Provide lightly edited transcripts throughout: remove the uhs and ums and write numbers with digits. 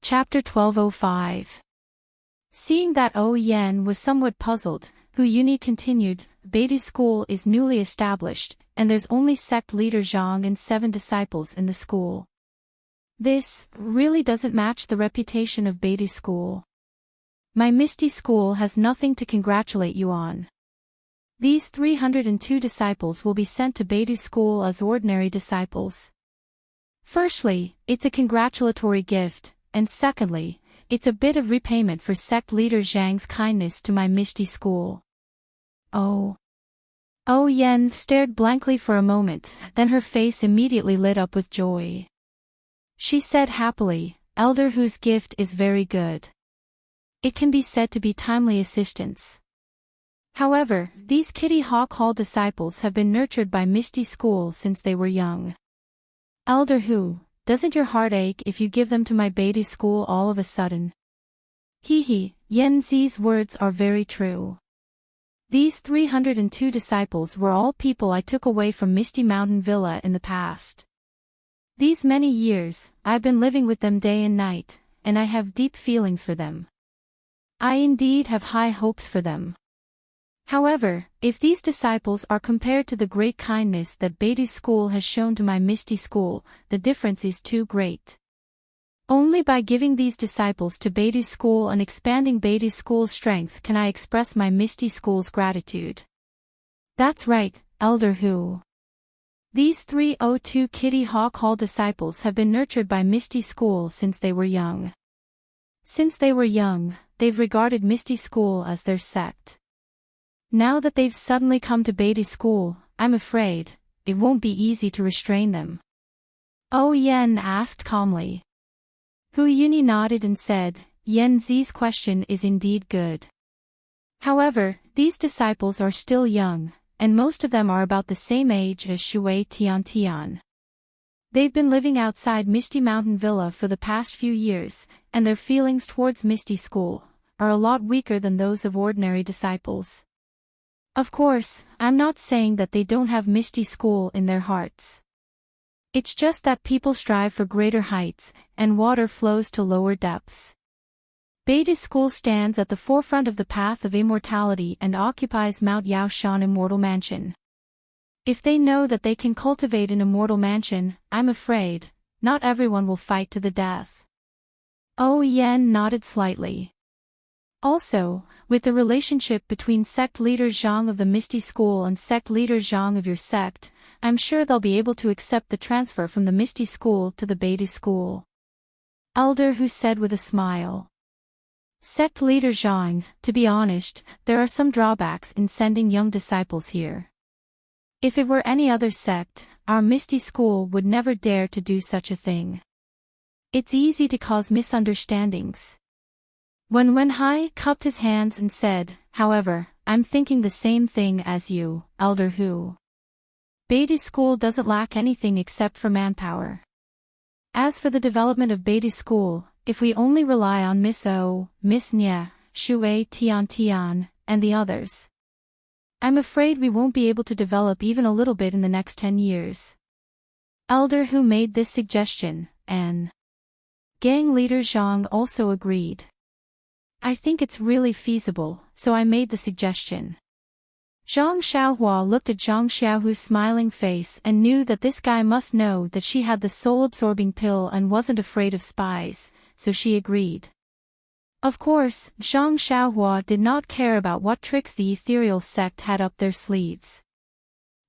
Chapter 1205. Seeing that Yen was somewhat puzzled, Hu Yuni continued, Beidou school is newly established, and there's only sect leader Zhang and 7 disciples in the school. This really doesn't match the reputation of Beidou school. My Misty school has nothing to congratulate you on. These 302 disciples will be sent to Beidou school as ordinary disciples. Firstly, it's a congratulatory gift, and secondly, it's a bit of repayment for sect leader Zhang's kindness to my Misty school. Oh. Yen stared blankly for a moment, then her face immediately lit up with joy. She said happily, Elder Hu's gift is very good. It can be said to be timely assistance. However, these Kitty Hawk Hall disciples have been nurtured by Misty school since they were young. Elder Hu, doesn't your heart ache if you give them to my Beidou school all of a sudden? Yen Zi's words are very true. These 302 disciples were all people I took away from Misty Mountain Villa in the past. These many years, I've been living with them day and night, and I have deep feelings for them. I indeed have high hopes for them. However, if these disciples are compared to the great kindness that Beidou school has shown to my Misty school, the difference is too great. Only by giving these disciples to Beidou school and expanding Beidou school's strength can I express my Misty school's gratitude. That's right, Elder Hu. These 302 Kitty Hawk Hall disciples have been nurtured by Misty school since they were young. Since they were young, they've regarded Misty school as their sect. Now that they've suddenly come to Beidou school, I'm afraid it won't be easy to restrain them. Yen asked calmly. Hu Yuni nodded and said, Yen Zi's question is indeed good. However, these disciples are still young, and most of them are about the same age as Shui Tian. They've been living outside Misty Mountain Villa for the past few years, and their feelings towards Misty school are a lot weaker than those of ordinary disciples. Of course, I'm not saying that they don't have Misty school in their hearts. It's just that people strive for greater heights, and water flows to lower depths. Beidou school stands at the forefront of the path of immortality and occupies Mount Yaoshan Immortal Mansion. If they know that they can cultivate an immortal mansion, I'm afraid not everyone will fight to the death. Yen nodded slightly. Also, with the relationship between sect leader Zhang of the Misty school and sect leader Zhang of your sect, I'm sure they'll be able to accept the transfer from the Misty school to the Beidou school. Elder Hu said with a smile. Sect leader Zhang, to be honest, there are some drawbacks in sending young disciples here. If it were any other sect, our Misty school would never dare to do such a thing. It's easy to cause misunderstandings. When Wenhai cupped his hands and said, however, I'm thinking the same thing as you, Elder Hu. Beidou school doesn't lack anything except for manpower. As for the development of Beidou school, if we only rely on Miss O, Miss Nye, Shui Tian, and the others, I'm afraid we won't be able to develop even a little bit in the next 10 years. Elder Hu made this suggestion, and gang leader Zhang also agreed. I think it's really feasible, so I made the suggestion. Zhang Xiaohua looked at Zhang Xiaohu's smiling face and knew that this guy must know that she had the soul-absorbing pill and wasn't afraid of spies, so she agreed. Of course, Zhang Xiaohua did not care about what tricks the ethereal sect had up their sleeves.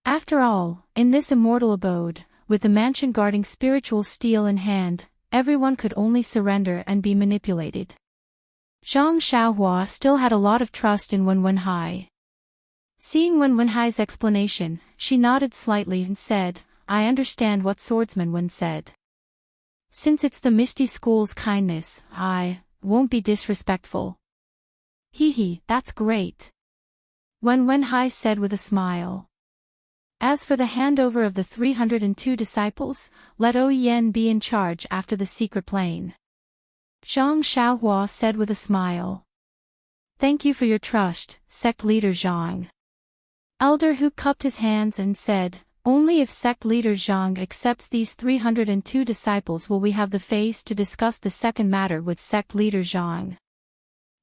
After all, in this immortal abode, with the mansion guarding spiritual steel in hand, everyone could only surrender and be manipulated. Zhang Xiaohua still had a lot of trust in Wenhai. Seeing Wenhai's explanation, she nodded slightly and said, I understand what Swordsman Wen said. Since it's the Misty school's kindness, I won't be disrespectful. That's great. Wenhai said with a smile. As for the handover of the 302 disciples, let Yen be in charge after the secret plane. Zhang Xiaohua said with a smile. Thank you for your trust, sect leader Zhang. Elder Hu cupped his hands and said, Only if sect leader Zhang accepts these 302 disciples will we have the face to discuss the second matter with sect leader Zhang.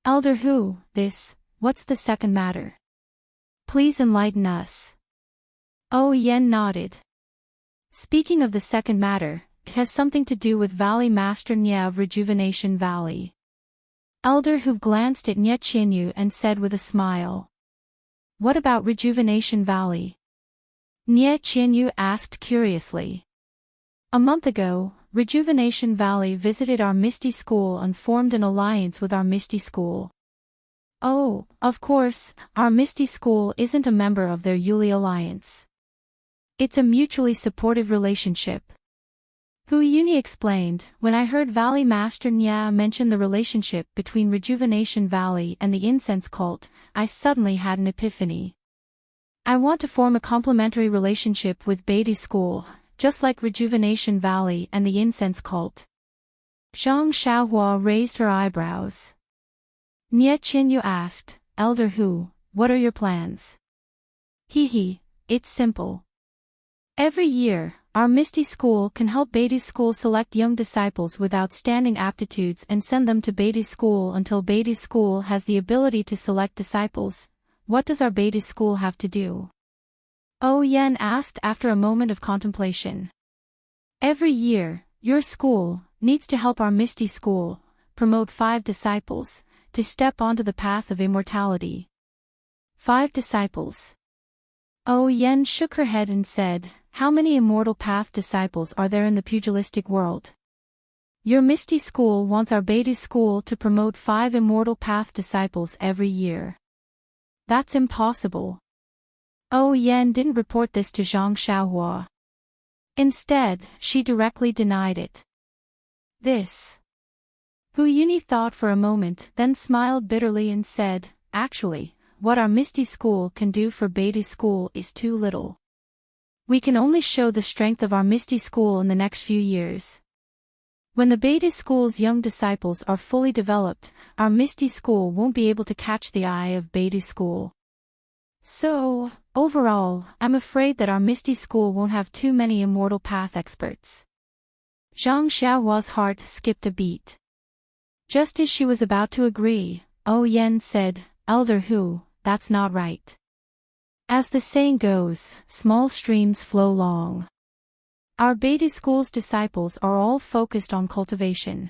Elder Hu, what's the second matter? Please enlighten us. Yan nodded. Speaking of the second matter, it has something to do with Valley Master Nya of Rejuvenation Valley. Elder Hu glanced at Nye Qianyu and said with a smile. What about Rejuvenation Valley? Nye Qianyu asked curiously. A month ago, Rejuvenation Valley visited our Misty School and formed an alliance with our Misty School. Oh, of course, our Misty School isn't a member of their Yuli Alliance. It's a mutually supportive relationship. Hu Yuni explained, when I heard Valley Master Nya mention the relationship between Rejuvenation Valley and the incense cult, I suddenly had an epiphany. I want to form a complementary relationship with Beatty School, just like Rejuvenation Valley and the incense cult. Zhang Xiaohua raised her eyebrows. Nye Qianyu asked, Elder Hu, what are your plans? It's simple. Every year, our Misty School can help Beatty School select young disciples with outstanding aptitudes and send them to Beatty School until Beatty School has the ability to select disciples. What does our Beatty School have to do? Yan asked after a moment of contemplation. Every year, your school needs to help our Misty School promote 5 disciples to step onto the path of immortality. 5 disciples. Yan shook her head and said, how many immortal path disciples are there in the pugilistic world? Your Misty School wants our Beatty School to promote 5 immortal path disciples every year. That's impossible. Yan didn't report this to Zhang Xiaohua. Instead, she directly denied it. Hu Yuni thought for a moment, then smiled bitterly and said, actually, what our Misty School can do for Beatty School is too little. We can only show the strength of our Misty School in the next few years. When the Beatty School's young disciples are fully developed, our Misty School won't be able to catch the eye of Beatty School. So, overall, I'm afraid that our Misty School won't have too many immortal path experts. Zhang Xiaohua's heart skipped a beat. Just as she was about to agree, Yan said, Elder Hu, that's not right. As the saying goes, small streams flow long. Our Beatty School's disciples are all focused on cultivation.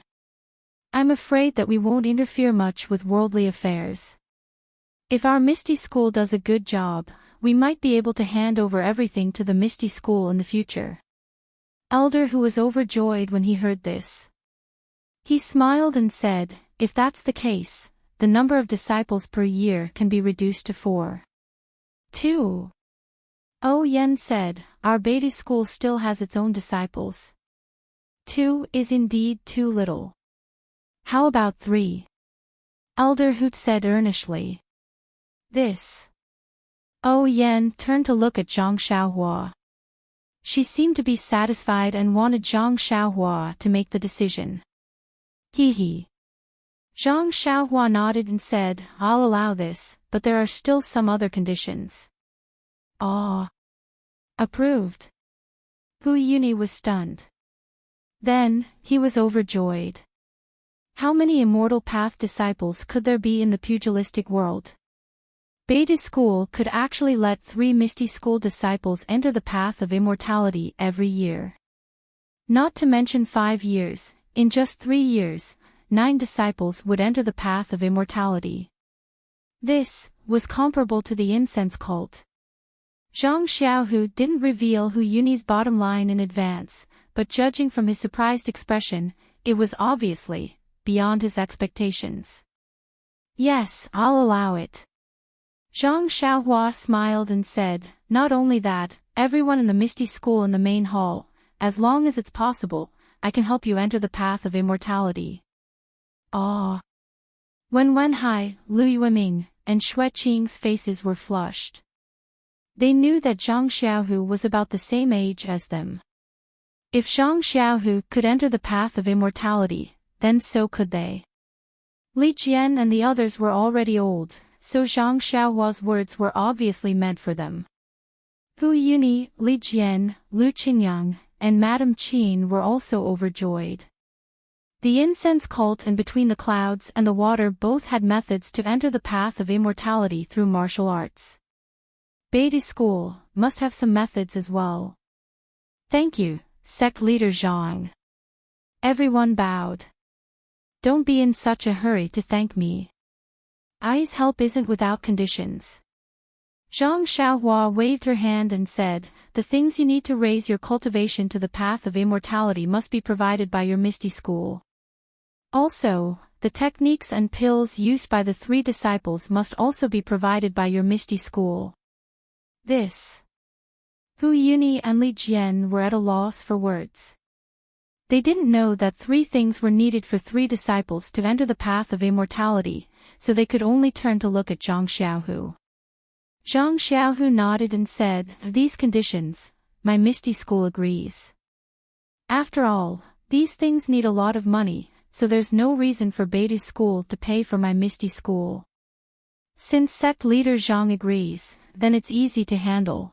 I'm afraid that we won't interfere much with worldly affairs. If our Misty School does a good job, we might be able to hand over everything to the Misty School in the future. Elder Hu was overjoyed when he heard this. He smiled and said, if that's the case, the number of disciples per year can be reduced to 4. 2. Yan said, our Beatty School still has its own disciples. 2 is indeed too little. How about 3? Elder Hu said earnestly. Yan turned to look at Zhang Xiaohua. She seemed to be satisfied and wanted Zhang Xiaohua to make the decision. Zhang Xiaohua nodded and said, I'll allow this, but there are still some other conditions. Approved. Hu Yuni was stunned. Then, he was overjoyed. How many immortal path disciples could there be in the pugilistic world? Beatty School could actually let 3 Misty School disciples enter the path of immortality every year. Not to mention 5 years, in just 3 years, 9 disciples would enter the path of immortality. This was comparable to the incense cult. Zhang Xiaohu didn't reveal Hu Yuni's bottom line in advance, but judging from his surprised expression, it was obviously beyond his expectations. Yes, I'll allow it. Zhang Xiaohua smiled and said, not only that, everyone in the Misty School in the main hall, as long as it's possible, I can help you enter the path of immortality. Wen Wenhai, Lu Yueming, and Xue Qing's faces were flushed. They knew that Zhang Xiaohu was about the same age as them. If Zhang Xiaohu could enter the path of immortality, then so could they. Li Jian and the others were already old, so Zhang Xiaohua's words were obviously meant for them. Hu Yuni, Li Jian, Lu Qingyang, and Madame Qin were also overjoyed. The incense cult and Between the Clouds and the Water both had methods to enter the path of immortality through martial arts. Beatty School must have some methods as well. Thank you, sect leader Zhang. Everyone bowed. Don't be in such a hurry to thank me. Ai's help isn't without conditions. Zhang Xiaohua waved her hand and said, the things you need to raise your cultivation to the path of immortality must be provided by your Misty School. Also, the techniques and pills used by the 3 disciples must also be provided by your Misty School. This. Hu Yuni and Li Jian were at a loss for words. They didn't know that 3 things were needed for 3 disciples to enter the path of immortality, so they could only turn to look at Zhang Xiaohu. Zhang Xiaohu nodded and said, these conditions, my Misty School agrees. After all, these things need a lot of money, so there's no reason for Beatty School to pay for my Misty School. Since sect leader Zhang agrees, then it's easy to handle.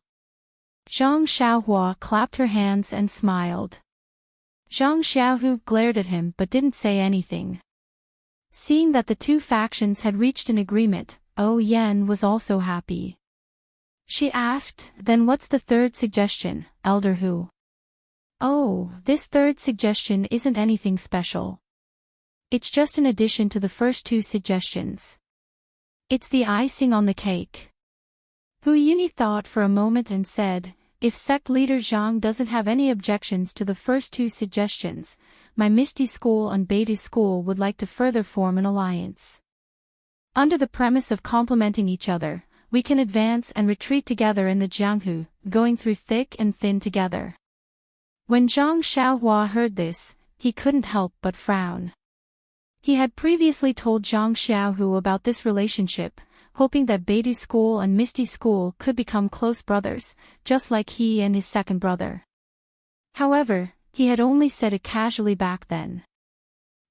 Zhang Xiaohua clapped her hands and smiled. Zhang Xiaohu glared at him but didn't say anything. Seeing that the 2 factions had reached an agreement, Yan was also happy. She asked, then what's the 3rd suggestion, Elder Hu? Oh, this 3rd suggestion isn't anything special. It's just an addition to the first 2 suggestions. It's the icing on the cake. Hu Yuni thought for a moment and said, if sect leader Zhang doesn't have any objections to the first 2 suggestions, my Misty School and Beatty School would like to further form an alliance. Under the premise of complementing each other, we can advance and retreat together in the Jianghu, going through thick and thin together. When Zhang Xiaohua heard this, he couldn't help but frown. He had previously told Zhang Xiaohu about this relationship, hoping that Beatty School and Misty School could become close brothers, just like he and his second brother. However, he had only said it casually back then.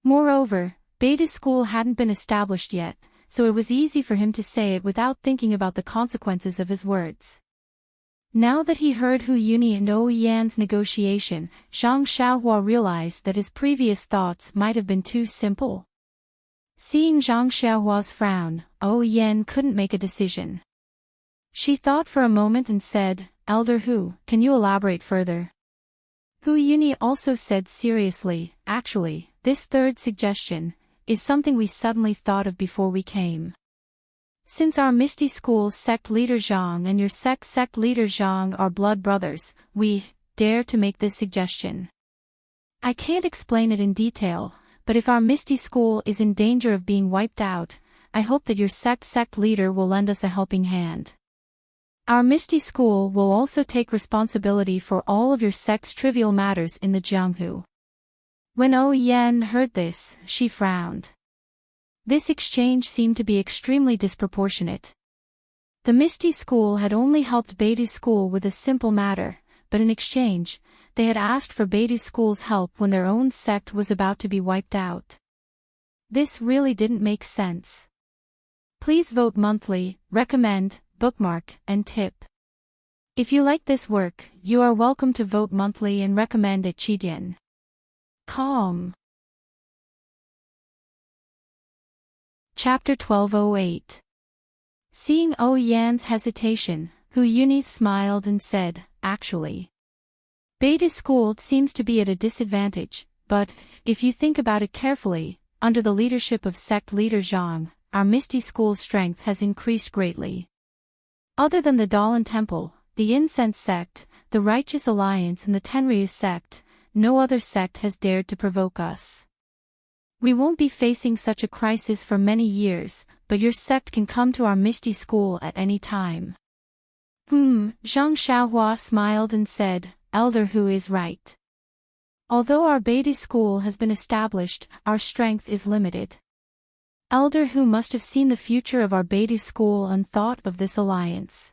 Moreover, Beatty School hadn't been established yet, so it was easy for him to say it without thinking about the consequences of his words. Now that he heard Hu Yuni and Yan's negotiation, Zhang Xiaohua realized that his previous thoughts might have been too simple. Seeing Zhang Xiaohua's frown, Yan couldn't make a decision. She thought for a moment and said, Elder Hu, can you elaborate further? Hu Yuni also said seriously, actually, this 3rd suggestion is something we suddenly thought of before we came. Since our Misty School's sect leader Zhang and your sect leader Zhang are blood brothers, we dare to make this suggestion. I can't explain it in detail, but if our Misty School is in danger of being wiped out, I hope that your sect leader will lend us a helping hand. Our Misty School will also take responsibility for all of your sect's trivial matters in the Jianghu. When Yan heard this, she frowned. This exchange seemed to be extremely disproportionate. The Misty School had only helped Beatty School with a simple matter, but in exchange, they had asked for Beatty School's help when their own sect was about to be wiped out. This really didn't make sense. Please vote monthly, recommend, bookmark, and tip. If you like this work, you are welcome to vote monthly and recommend at Chidian. Calm. Chapter 1208. Seeing Yan's hesitation, Hu Yuni smiled and said, actually, Beatty School seems to be at a disadvantage, but, if you think about it carefully, under the leadership of sect leader Zhang, our Misty School's strength has increased greatly. Other than the Dalan Temple, the Incense Sect, the Righteous Alliance and the Tenryu Sect, no other sect has dared to provoke us. We won't be facing such a crisis for many years, but your sect can come to our Misty School at any time. Zhang Xiaohua smiled and said, Elder Hu is right. Although our Beatty School has been established, our strength is limited. Elder Hu must have seen the future of our Beatty School and thought of this alliance.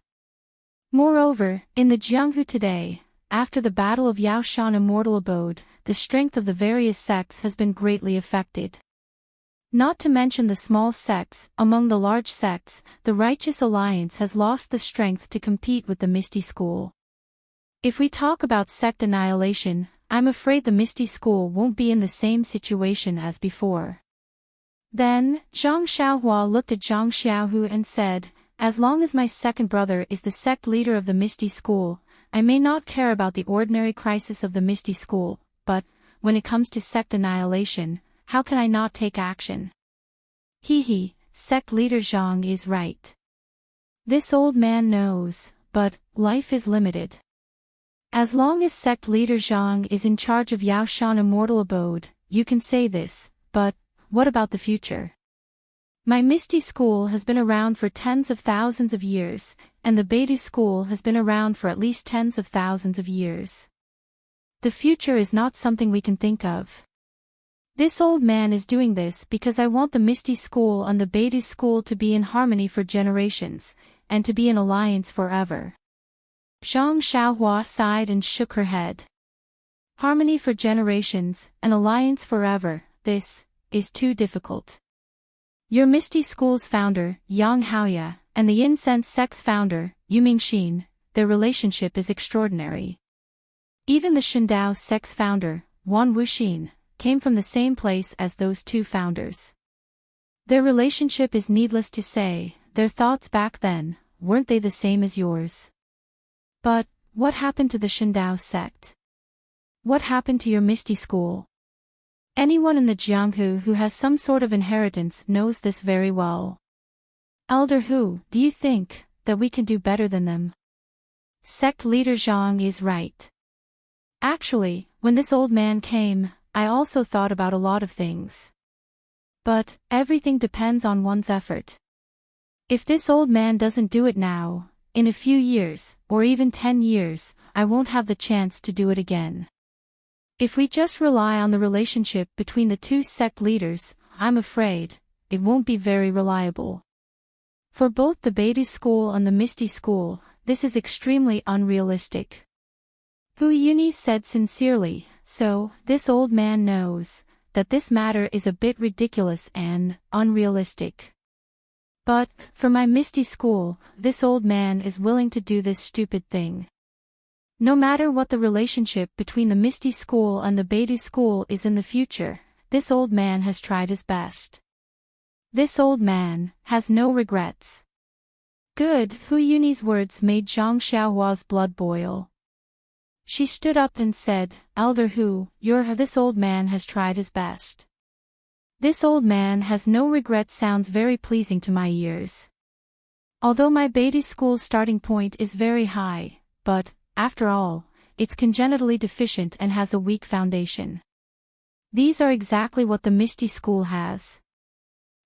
Moreover, in the Jianghu today, after the Battle of Yaoshan Immortal Abode, the strength of the various sects has been greatly affected. Not to mention the small sects. Among the large sects, the Righteous Alliance has lost the strength to compete with the Misty School. If we talk about sect annihilation, I'm afraid the Misty School won't be in the same situation as before. Then, Zhang Xiaohua looked at Zhang Xiaohu and said, as long as my second brother is the sect leader of the Misty School, I may not care about the ordinary crisis of the Misty School, but, when it comes to sect annihilation, how can I not take action? He, sect leader Zhang is right. This old man knows, but, life is limited. As long as sect leader Zhang is in charge of Yaoshan Immortal Abode, you can say this, but, what about the future? My Misty School has been around for tens of thousands of years, and the Beidou School has been around for at least tens of thousands of years. The future is not something we can think of. This old man is doing this because I want the Misty School and the Beidou School to be in harmony for generations, and to be in alliance forever. Zhang Xiaohua sighed and shook her head. Harmony for generations, an alliance forever, this is too difficult. Your Misty School's founder, Yang Haoya, and the Incense Sect's founder, Yu Mingxin, their relationship is extraordinary. Even the Shindao Sect's founder, Wan Wuxin, came from the same place as those two founders. Their relationship is needless to say, their thoughts back then, weren't they the same as yours? But, what happened to the Shindao sect? What happened to your Misty School? Anyone in the Jianghu who has some sort of inheritance knows this very well. Elder Hu, do you think that we can do better than them? Sect leader Zhang is right. Actually, when this old man came, I also thought about a lot of things. But, everything depends on one's effort. If this old man doesn't do it now, in a few years, or even 10 years, I won't have the chance to do it again. If we just rely on the relationship between the two sect leaders, I'm afraid, it won't be very reliable. For both the Beidou School and the Misty School, this is extremely unrealistic. Hu Yuni said sincerely, so, this old man knows that this matter is a bit ridiculous and unrealistic. But, for my Misty School, this old man is willing to do this stupid thing. No matter what the relationship between the Misty School and the Beidou School is in the future, this old man has tried his best. This old man has no regrets. Good, Hu Yuni's words made Zhang Xiaohua's blood boil. She stood up and said, Elder Hu, this old man has tried his best. This old man has no regrets sounds very pleasing to my ears. Although my Beidou School's starting point is very high, but, after all, it's congenitally deficient and has a weak foundation. These are exactly what the Misty School has.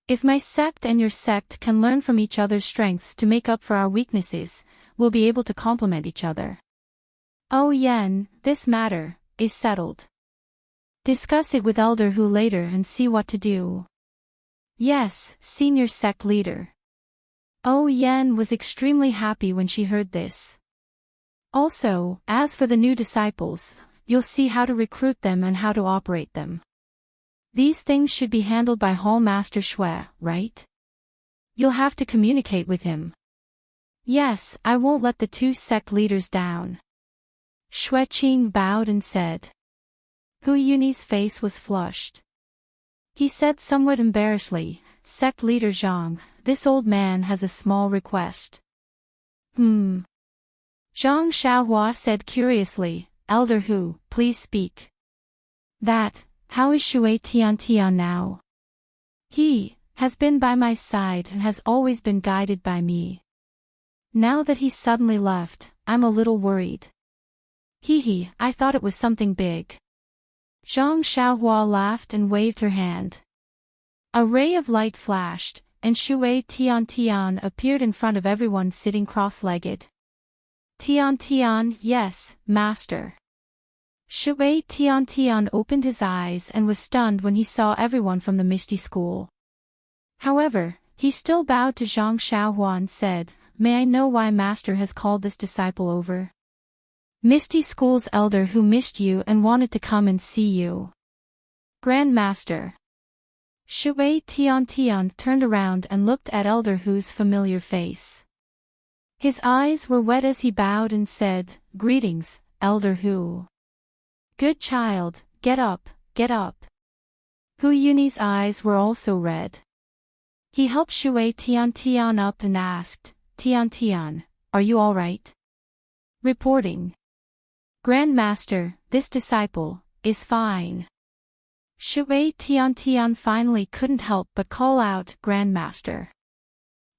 If my sect and your sect can learn from each other's strengths to make up for our weaknesses, we'll be able to complement each other. Oh Yen, this matter is settled. Discuss it with Elder Hu later and see what to do. Yes, senior sect leader. Oh Yen was extremely happy when she heard this. Also, as for the new disciples, you'll see how to recruit them and how to operate them. These things should be handled by Hall Master Shui, right? You'll have to communicate with him. Yes, I won't let the two sect leaders down. Shui Qing bowed and said. Hu Yuni's face was flushed. He said somewhat embarrassedly, Sect leader Zhang, this old man has a small request. Zhang Xiaohua said curiously, Elder Hu, please speak. How is Shui Tian now? He has been by my side and has always been guided by me. Now that he's suddenly left, I'm a little worried. I thought it was something big. Zhang Xiaohua laughed and waved her hand. A ray of light flashed, and Shui Tian appeared in front of everyone sitting cross-legged. Tian, yes, master. Shui Tian opened his eyes and was stunned when he saw everyone from the Misty School. However, he still bowed to Zhang Xiaohua and said, May I know why master has called this disciple over? Misty School's elder who missed you and wanted to come and see you. Grand Master. Shui Tian turned around and looked at Elder Hu's familiar face. His eyes were wet as he bowed and said, "Greetings, Elder Hu." "Good child, get up, get up." Hu Yuni's eyes were also red. He helped Shui Tian up and asked, "Tian, are you all right?" Reporting. "Grandmaster, this disciple is fine." Shui Tian finally couldn't help but call out, "Grandmaster."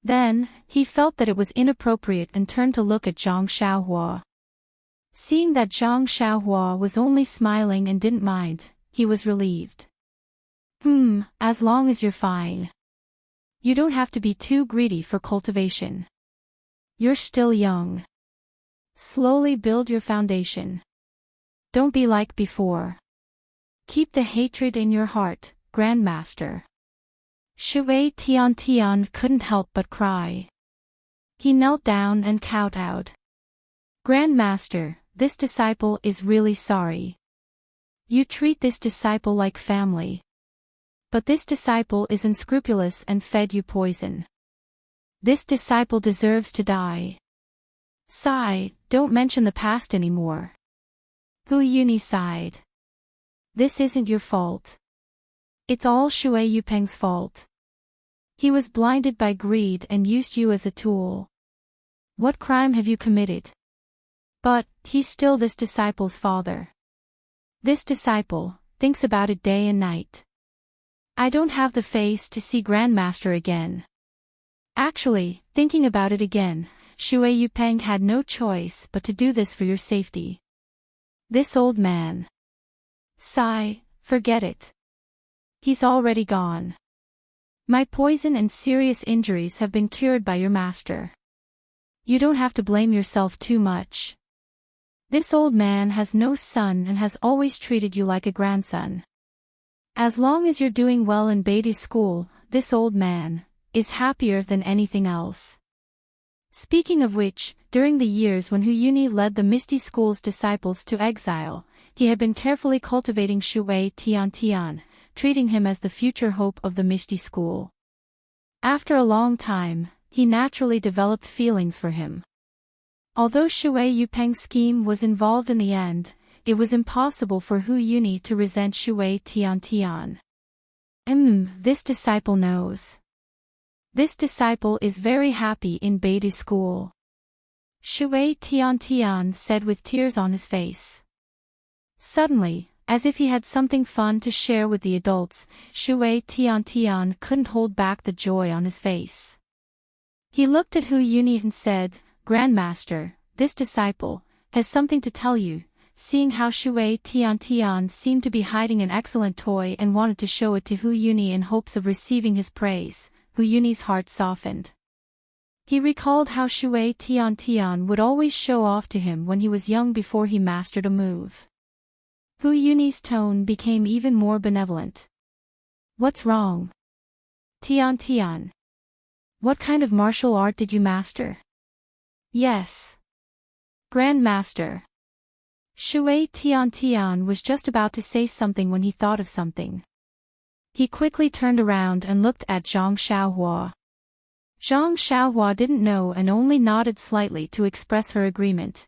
Then, he felt that it was inappropriate and turned to look at Zhang Xiaohua. Seeing that Zhang Xiaohua was only smiling and didn't mind, he was relieved. As long as you're fine. You don't have to be too greedy for cultivation. You're still young. Slowly build your foundation. Don't be like before. Keep the hatred in your heart, Grandmaster. Shui Tian couldn't help but cry. He knelt down and kowtowed. "Grandmaster, this disciple is really sorry. You treat this disciple like family. But this disciple is unscrupulous and fed you poison. This disciple deserves to die." "Sigh, don't mention the past anymore." Hu Yuni sighed. "This isn't your fault. It's all Shui Yupeng's fault. He was blinded by greed and used you as a tool. What crime have you committed? But, he's still this disciple's father. This disciple thinks about it day and night. I don't have the face to see Grandmaster again." Actually, thinking about it again, Shui Yupeng had no choice but to do this for your safety. This old man. Sigh, forget it. He's already gone. My poison and serious injuries have been cured by your master. You don't have to blame yourself too much. This old man has no son and has always treated you like a grandson. As long as you're doing well in Beatty school, this old man is happier than anything else. Speaking of which, during the years when Hu Yuni led the Misty School's disciples to exile, he had been carefully cultivating Shui Tian, treating him as the future hope of the Misty School. After a long time, he naturally developed feelings for him. Although Shui Yupeng's scheme was involved in the end, it was impossible for Hu Yuni to resent Shui Tian. This disciple knows. This disciple is very happy in Beatty school. Shui Tian said with tears on his face. Suddenly, as if he had something fun to share with the adults, Shui Tian couldn't hold back the joy on his face. He looked at Hu Yuni and said, "Grandmaster, this disciple has something to tell you." Seeing how Shui Tian seemed to be hiding an excellent toy and wanted to show it to Hu Yuni in hopes of receiving his praise, Hu Yuni's heart softened. He recalled how Shui Tian would always show off to him when he was young before he mastered a move. Hu Yuni's tone became even more benevolent. "What's wrong? Tian. What kind of martial art did you master?" "Yes. Grandmaster." Shui Tian was just about to say something when he thought of something. He quickly turned around and looked at Zhang Xiaohua. Zhang Xiaohua didn't know and only nodded slightly to express her agreement.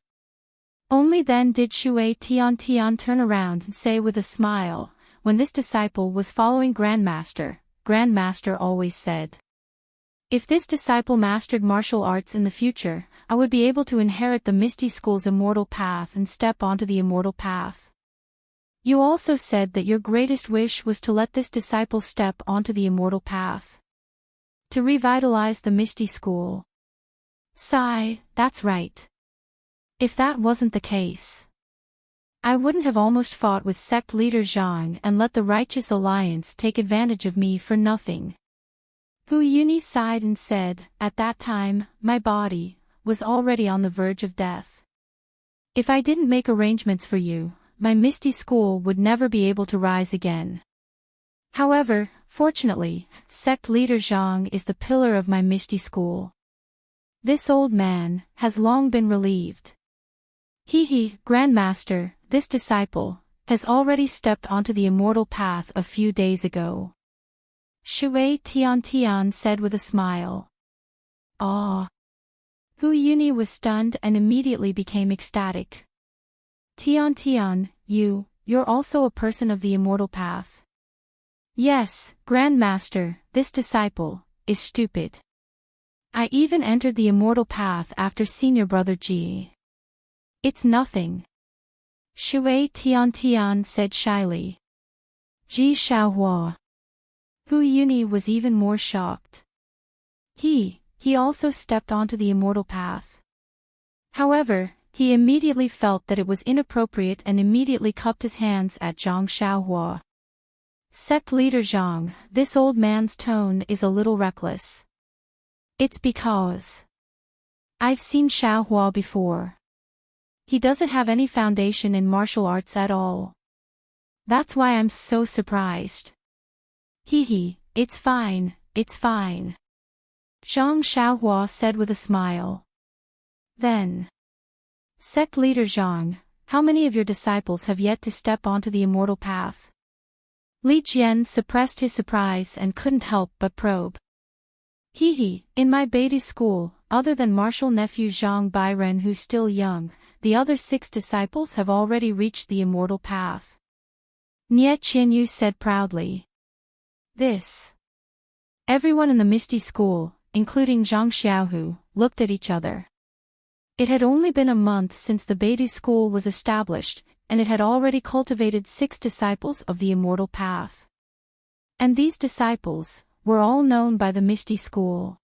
Only then did Shui Tian turn around and say with a smile, "When this disciple was following Grandmaster always said, if this disciple mastered martial arts in the future, I would be able to inherit the Misty School's immortal path and step onto the immortal path. You also said that your greatest wish was to let this disciple step onto the immortal path. To revitalize the Misty School." Sigh, that's right. If that wasn't the case, I wouldn't have almost fought with sect leader Zhang and let the Righteous Alliance take advantage of me for nothing. Hu Yuni sighed and said, "At that time, my body was already on the verge of death. If I didn't make arrangements for you, my Misty School would never be able to rise again. However, fortunately, sect leader Zhang is the pillar of my Misty School. This old man has long been relieved. Grandmaster, this disciple has already stepped onto the immortal path a few days ago." Shui Tian said with a smile. Ah. Hu Yuni was stunned and immediately became ecstatic. Tian, you're also a person of the immortal path. Yes, Grandmaster, this disciple is stupid. I even entered the immortal path after senior brother Ji. It's nothing. Shui Tian said shyly. Ji Xiaohua. Hu Yuni was even more shocked. He also stepped onto the immortal path. However, he immediately felt that it was inappropriate and immediately cupped his hands at Zhang Xiaohua. Sect leader Zhang, this old man's tone is a little reckless. It's because I've seen Xiaohua before. He doesn't have any foundation in martial arts at all. That's why I'm so surprised. It's fine, it's fine. Zhang Xiaohua said with a smile. Then, Sect leader Zhang, how many of your disciples have yet to step onto the immortal path? Li Jian suppressed his surprise and couldn't help but probe. In my Beatty school, other than martial nephew Zhang Bairen who's still young, the other 6 disciples have already reached the immortal path. Nie Qianyu said proudly. Everyone in the Misty School, including Zhang Xiaohu, looked at each other. It had only been a month since the Beatty School was established, and it had already cultivated 6 disciples of the immortal path. And these disciples were all known by the Misty School.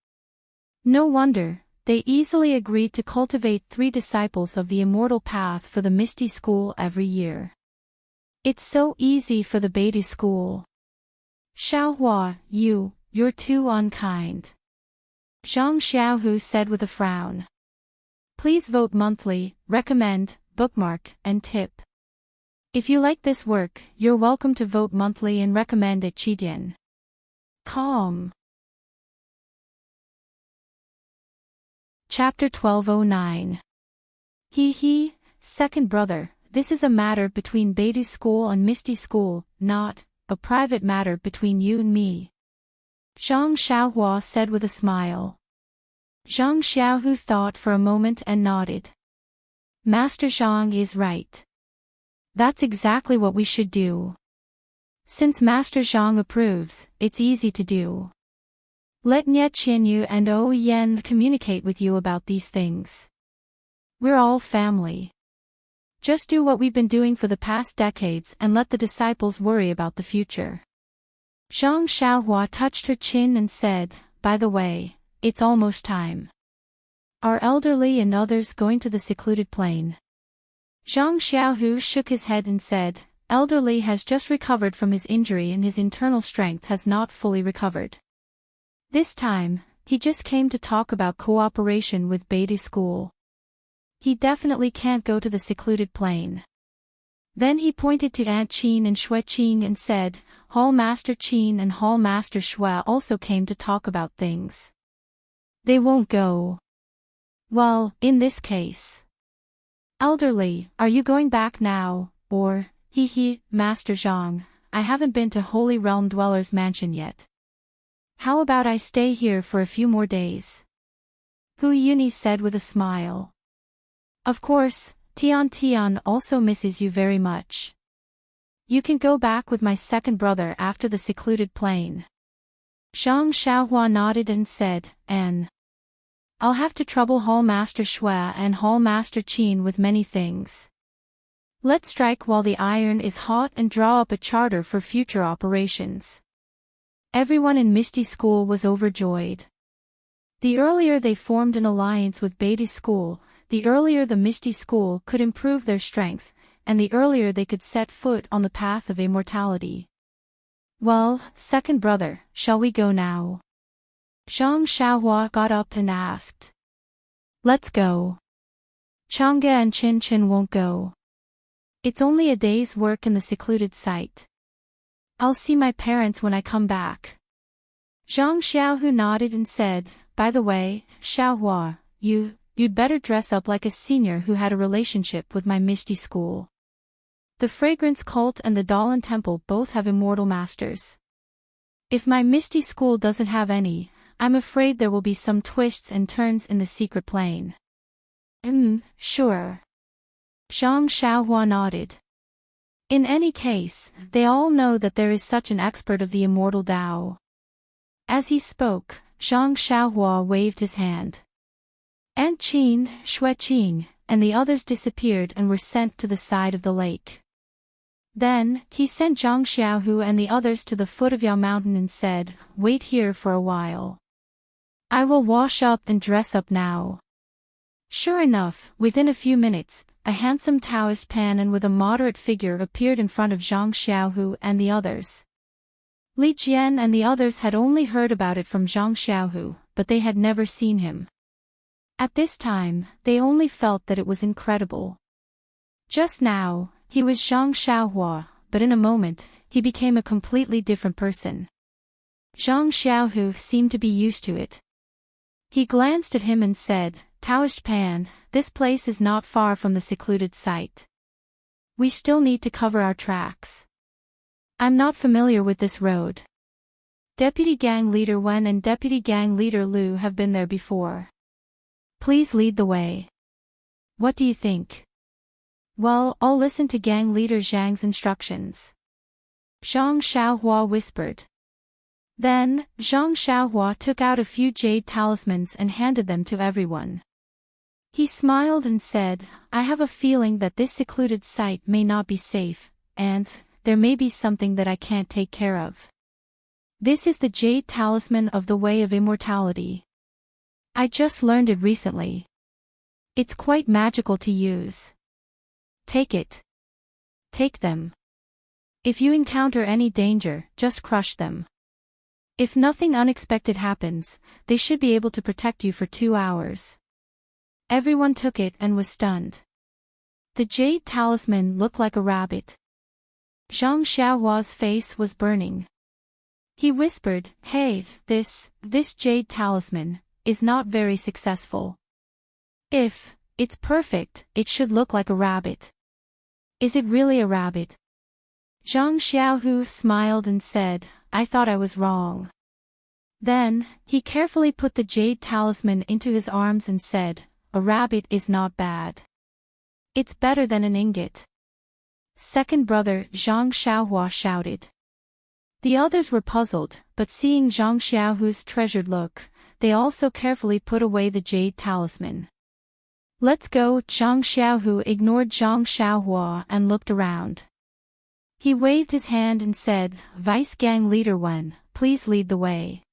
No wonder, they easily agreed to cultivate 3 disciples of the immortal path for the Misty School every year. It's so easy for the Beatty School. Xiaohua, you're too unkind. Zhang Xiaohu said with a frown. Please vote monthly, recommend, bookmark, and tip. If you like this work, you're welcome to vote monthly and recommend at Qidian. Calm. Chapter 1209. Second brother, this is a matter between Beatty School and Misty School, not a private matter between you and me. Zhang Xiaohua said with a smile. Zhang Xiaohu thought for a moment and nodded. Master Zhang is right. That's exactly what we should do. Since Master Zhang approves, it's easy to do. Let Nie Qianyu and O Yen communicate with you about these things. We're all family. Just do what we've been doing for the past decades and let the disciples worry about the future. Zhang Xiaohua touched her chin and said, by the way, it's almost time. Are elderly and others going to the secluded plain? Zhang Xiaohu shook his head and said, elderly has just recovered from his injury and his internal strength has not fully recovered. This time, he just came to talk about cooperation with Beatty School. He definitely can't go to the secluded plain. Then he pointed to Aunt Qin and Shui Qing and said, Hall Master Qin and Hall Master Shui also came to talk about things. They won't go. Well, in this case. Elderly, are you going back now, or, Master Zhang, I haven't been to Holy Realm Dweller's mansion yet. How about I stay here for a few more days? Hu Yuni said with a smile. Of course, Tian also misses you very much. You can go back with my second brother after the secluded plain. Zhang Xiaohua nodded and said, I'll have to trouble Hall Master Shui and Hall Master Qin with many things. Let's strike while the iron is hot and draw up a charter for future operations. Everyone in Misty School was overjoyed. The earlier they formed an alliance with Beatty School, the earlier the Misty School could improve their strength, and the earlier they could set foot on the path of immortality. Well, second brother, shall we go now? Zhang Xiaohua got up and asked. Let's go. Changge and Qin won't go. It's only a day's work in the secluded site. I'll see my parents when I come back. Zhang Xiaohu nodded and said, by the way, Xiaohua, you'd better dress up like a senior who had a relationship with my Misty School. The Fragrance Cult and the Dalan Temple both have immortal masters. If my misty school doesn't have any, I'm afraid there will be some twists and turns in the secret plane. Sure. Zhang Xiaohua nodded. In any case, they all know that there is such an expert of the immortal Tao. As he spoke, Zhang Xiaohua waved his hand. Aunt Qin, Xue Qing, and the others disappeared and were sent to the side of the lake. Then, he sent Zhang Xiaohu and the others to the foot of Yao Mountain and said, "Wait here for a while. I will wash up and dress up now." Sure enough, within a few minutes, a handsome Taoist pan and with a moderate figure appeared in front of Zhang Xiaohu and the others. Li Jian and the others had only heard about it from Zhang Xiaohu, but they had never seen him. At this time, they only felt that it was incredible. Just now, he was Zhang Xiaohua, but in a moment, he became a completely different person. Zhang Xiaohu seemed to be used to it. He glanced at him and said, "Taoist Pan, this place is not far from the secluded site. We still need to cover our tracks. I'm not familiar with this road. Deputy Gang Leader Wen and Deputy Gang Leader Lu have been there before. Please lead the way. What do you think?" "Well, I'll listen to Gang Leader Zhang's instructions," Zhang Xiaohua whispered. Then, Zhang Xiaohua took out a few jade talismans and handed them to everyone. He smiled and said, "I have a feeling that this secluded site may not be safe, and there may be something that I can't take care of. This is the jade talisman of the Way of Immortality. I just learned it recently. It's quite magical to use. Take it. Take them. If you encounter any danger, just crush them. If nothing unexpected happens, they should be able to protect you for 2 hours." Everyone took it and was stunned. The jade talisman looked like a rabbit. Zhang Xiaohua's face was burning. He whispered, "Hey, this jade talisman is not very successful. If it's perfect, it should look like a rabbit. Is it really a rabbit?" Zhang Xiaohu smiled and said, "I thought I was wrong." Then, he carefully put the jade talisman into his arms and said, "A rabbit is not bad. It's better than an ingot." Second brother Zhang Xiaohua shouted. The others were puzzled, but seeing Zhang Xiaohu's treasured look, they also carefully put away the jade talisman. "Let's go." Zhang Xiaohu ignored Zhang Xiaohua and looked around. He waved his hand and said, "Vice Gang Leader Wen, please lead the way."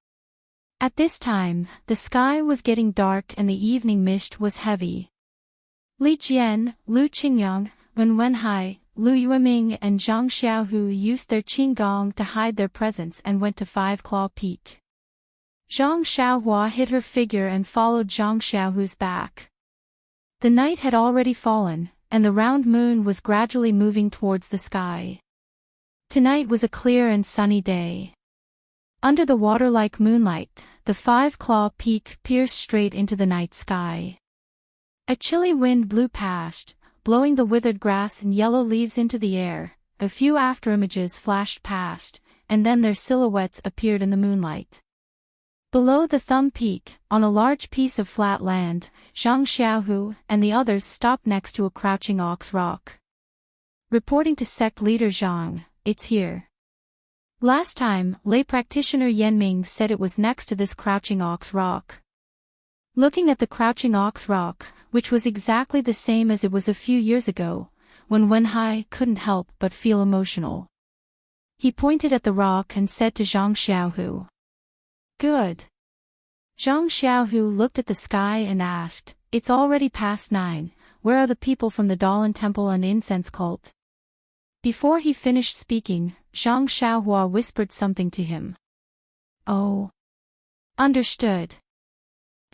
At this time, the sky was getting dark and the evening mist was heavy. Li Jian, Lu Qingyang, Wen Wenhai, Lu Yueming and Zhang Xiaohu used their qinggong to hide their presence and went to Five Claw Peak. Zhang Xiaohua hid her figure and followed Zhang Xiaohu's back. The night had already fallen, and the round moon was gradually moving towards the sky. Tonight was a clear and sunny day. Under the water-like moonlight, the Five Claw Peak pierced straight into the night sky. A chilly wind blew past, blowing the withered grass and yellow leaves into the air. A few afterimages flashed past, and then their silhouettes appeared in the moonlight. Below the Thumb Peak, on a large piece of flat land, Zhang Xiaohu and the others stopped next to a crouching ox rock. Reporting to Sect Leader Zhang, "It's here." Last time, lay practitioner Yanming said it was next to this crouching ox rock. Looking at the crouching ox rock, which was exactly the same as it was a few years ago, when Wenhai couldn't help but feel emotional. He pointed at the rock and said to Zhang Xiaohu, "Good." Zhang Xiaohu looked at the sky and asked, "It's already past 9, where are the people from the Dalan Temple and Incense Cult?" Before he finished speaking, Zhang Xiaohua whispered something to him. "Oh. Understood."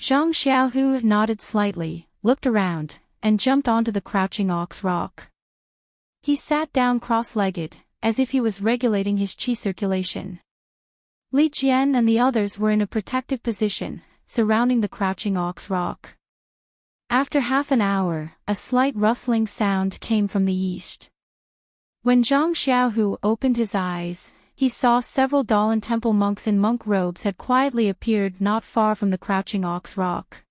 Zhang Xiaohu nodded slightly, looked around, and jumped onto the crouching ox rock. He sat down cross-legged, as if he was regulating his qi circulation. Li Jian and the others were in a protective position, surrounding the crouching ox rock. After half an hour, a slight rustling sound came from the east. When Zhang Xiaohu opened his eyes, he saw several Dalan Temple monks in monk robes had quietly appeared not far from the crouching ox rock.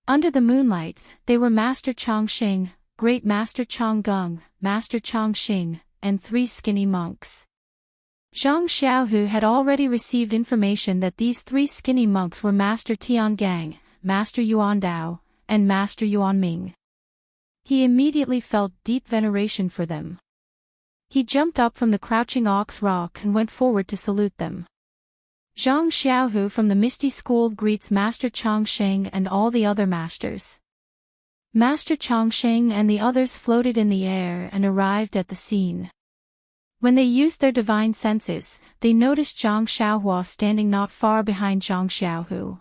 Under the moonlight, they were Master Chongqing, Great Master Chonggung, Master Chongxing, and 3 skinny monks. Zhang Xiaohu had already received information that these 3 skinny monks were Master Tiangang, Master Yuandao, and Master Yuanming. He immediately felt deep veneration for them. He jumped up from the crouching ox rock and went forward to salute them. Zhang Xiaohu from the Misty School greets Master Chongqing and all the other masters. Master Chongqing and the others floated in the air and arrived at the scene. When they used their divine senses, they noticed Zhang Xiaohua standing not far behind Zhang Xiaohu.